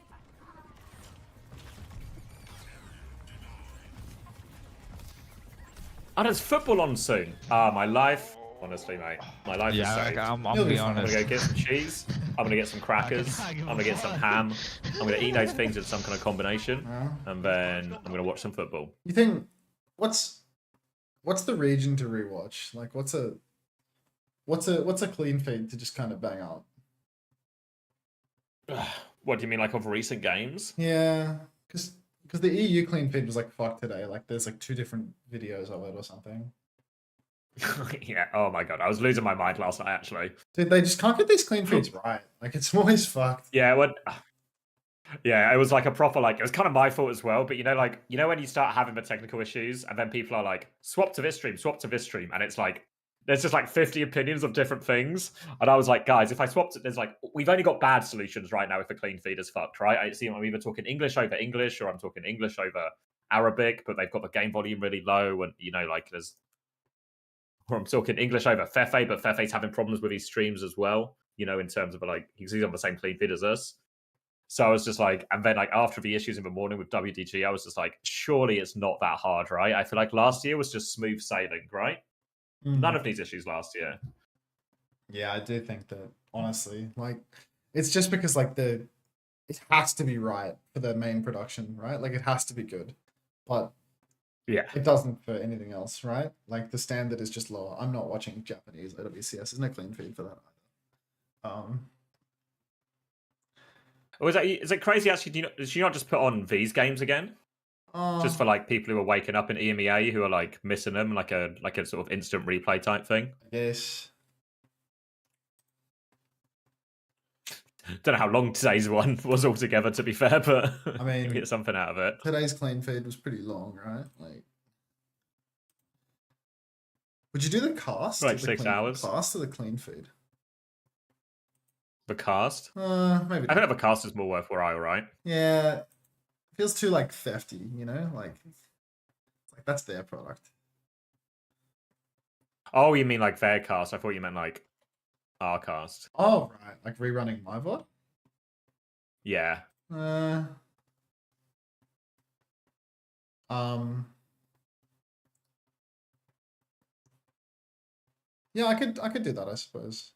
Oh, there's football on soon. Ah, my life. Honestly, mate, my life is Yeah, saved. I'm gonna be honest. I'm gonna go get some cheese. I'm gonna get some crackers. I'm gonna get some ham. I'm gonna eat those things in some kind of combination, and then I'm gonna watch some football. You think what's the region to rewatch? Like, what's a clean feed to just kind of bang out? What do you mean, like of recent games? Yeah, because the EU clean feed was like fuck today. Like, there's like 2 different videos of it or something. Yeah. Oh my god, I was losing my mind last night actually. Dude, they just can't get these clean feeds right. Like, it's always fucked. Yeah. Yeah, it was like a proper like it was kind of my fault as well. But you know when you start having the technical issues and then people are like swap to this stream, and it's like there's just like 50 opinions of different things. And I was like, guys, if I swapped it, there's like we've only got bad solutions right now if the clean feed is fucked, right? I see I'm either talking English over English or I'm talking English over Arabic, but they've got the game volume really low, and like there's. Or I'm talking English over Fefe, but Fefe's having problems with his streams as well, in terms of like, he's on the same clean feed as us. So I was just like, and then like after the issues in the morning with WDG, I was just like, surely it's not that hard, right? I feel like last year was just smooth sailing, right? None of these issues last year. Yeah, I do think that, honestly, like, it's just because like it has to be right for the main production, right? Like, it has to be good. But yeah, it doesn't for anything else, right? Like, the standard is just lower. I'm not watching Japanese OWCS. There's no clean feed for that either. Or is it crazy actually? Did you not just put on these games again? Just for like people who are waking up in EMEA who are like missing them, like a sort of instant replay type thing. Yes. Don't know how long today's one was altogether, to be fair, but I mean, you get something out of it. Today's clean feed was pretty long, right? Like, would you do the cast? Like 6 hours. Cast or the clean feed? The cast? Maybe. I think the cast is more worthwhile, right? Yeah, feels too like thefty, like it's like that's their product. Oh, you mean like their cast? I thought you meant like our cast. Oh, right, like rerunning my VOD. Yeah. Yeah, I could do that, I suppose.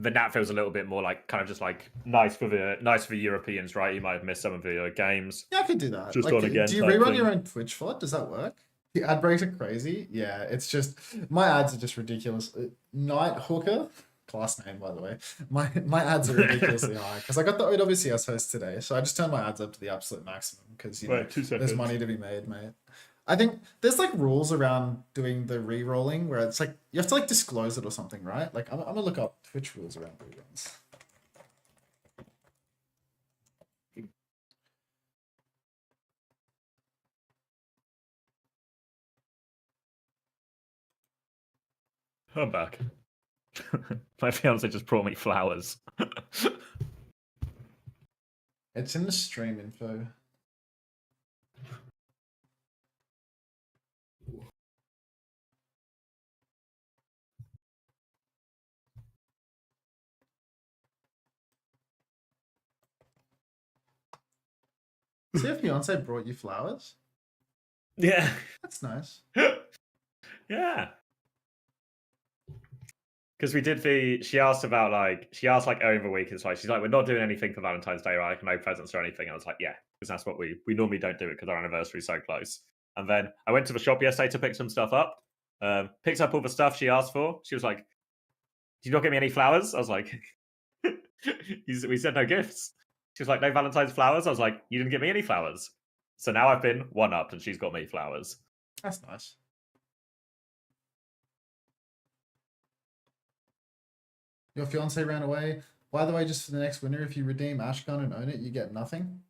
The Nat feels a little bit more like kind of just like nice for the Europeans, right? You might have missed some of the games. Yeah, I could do that. Just like, on again. Do you rerun your own Twitch VOD? Does that work? The ad breaks are crazy. Yeah, it's just my ads are just ridiculous. Night Hooker, class name by the way. My ads are ridiculously high because I got the OWCS host today, so I just turned my ads up to the absolute maximum because there's money to be made, mate. I think there's like rules around doing the re-rolling where it's like you have to like disclose it or something, right? Like I'm gonna look up Twitch rules around reruns. I'm back. My fiance just brought me flowers. It's in the stream info. See if fiance brought you flowers? Yeah. That's nice. Yeah. Because we did she asked over the week, it's like, she's like, we're not doing anything for Valentine's Day, right? Like, no presents or anything. And I was like, yeah, because that's what we normally don't do it because our anniversary is so close. And then I went to the shop yesterday to pick some stuff up. Picked up all the stuff she asked for. She was like, did you not get me any flowers? I was like, we said no gifts. She was like, no Valentine's flowers? I was like, you didn't get me any flowers. So now I've been one-upped and she's got me flowers. That's nice. Your fiance ran away. By the way, just for the next winner, if you redeem Ashgun and own it, you get nothing.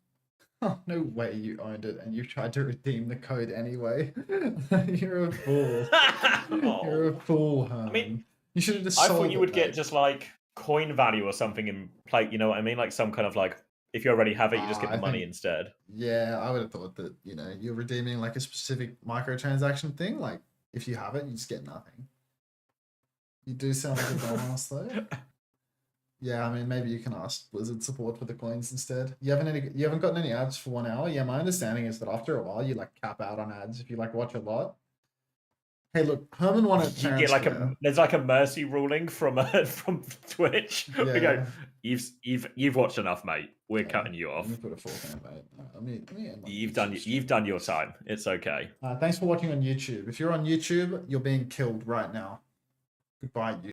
Oh, no way you owned it and you tried to redeem the code anyway. You're a fool. You're a fool, Herman. I mean, you should have just I sold thought you would it, get mate. just like coin value or something in plate, you know what I mean? Like some kind of like If you already have it, you just get the I money think- instead. Yeah, I would have thought that, you know, you're redeeming like a specific microtransaction thing. Like, if you have it, you just get nothing. You do sound like a dumbass though. Yeah, I mean, maybe you can ask Blizzard support for the coins instead. You haven't gotten any ads for 1 hour. Yeah, my understanding is that after a while, you like cap out on ads if you like watch a lot. Hey, look, Herman wanted You get like there's like a mercy ruling from Twitch. Yeah. We go, you've watched enough, mate. We're cutting you off. Let me put a fork in it, mate. Let me end my You've done your time. It's okay. Thanks for watching on YouTube. If you're on YouTube, you're being killed right now. Goodbye, you.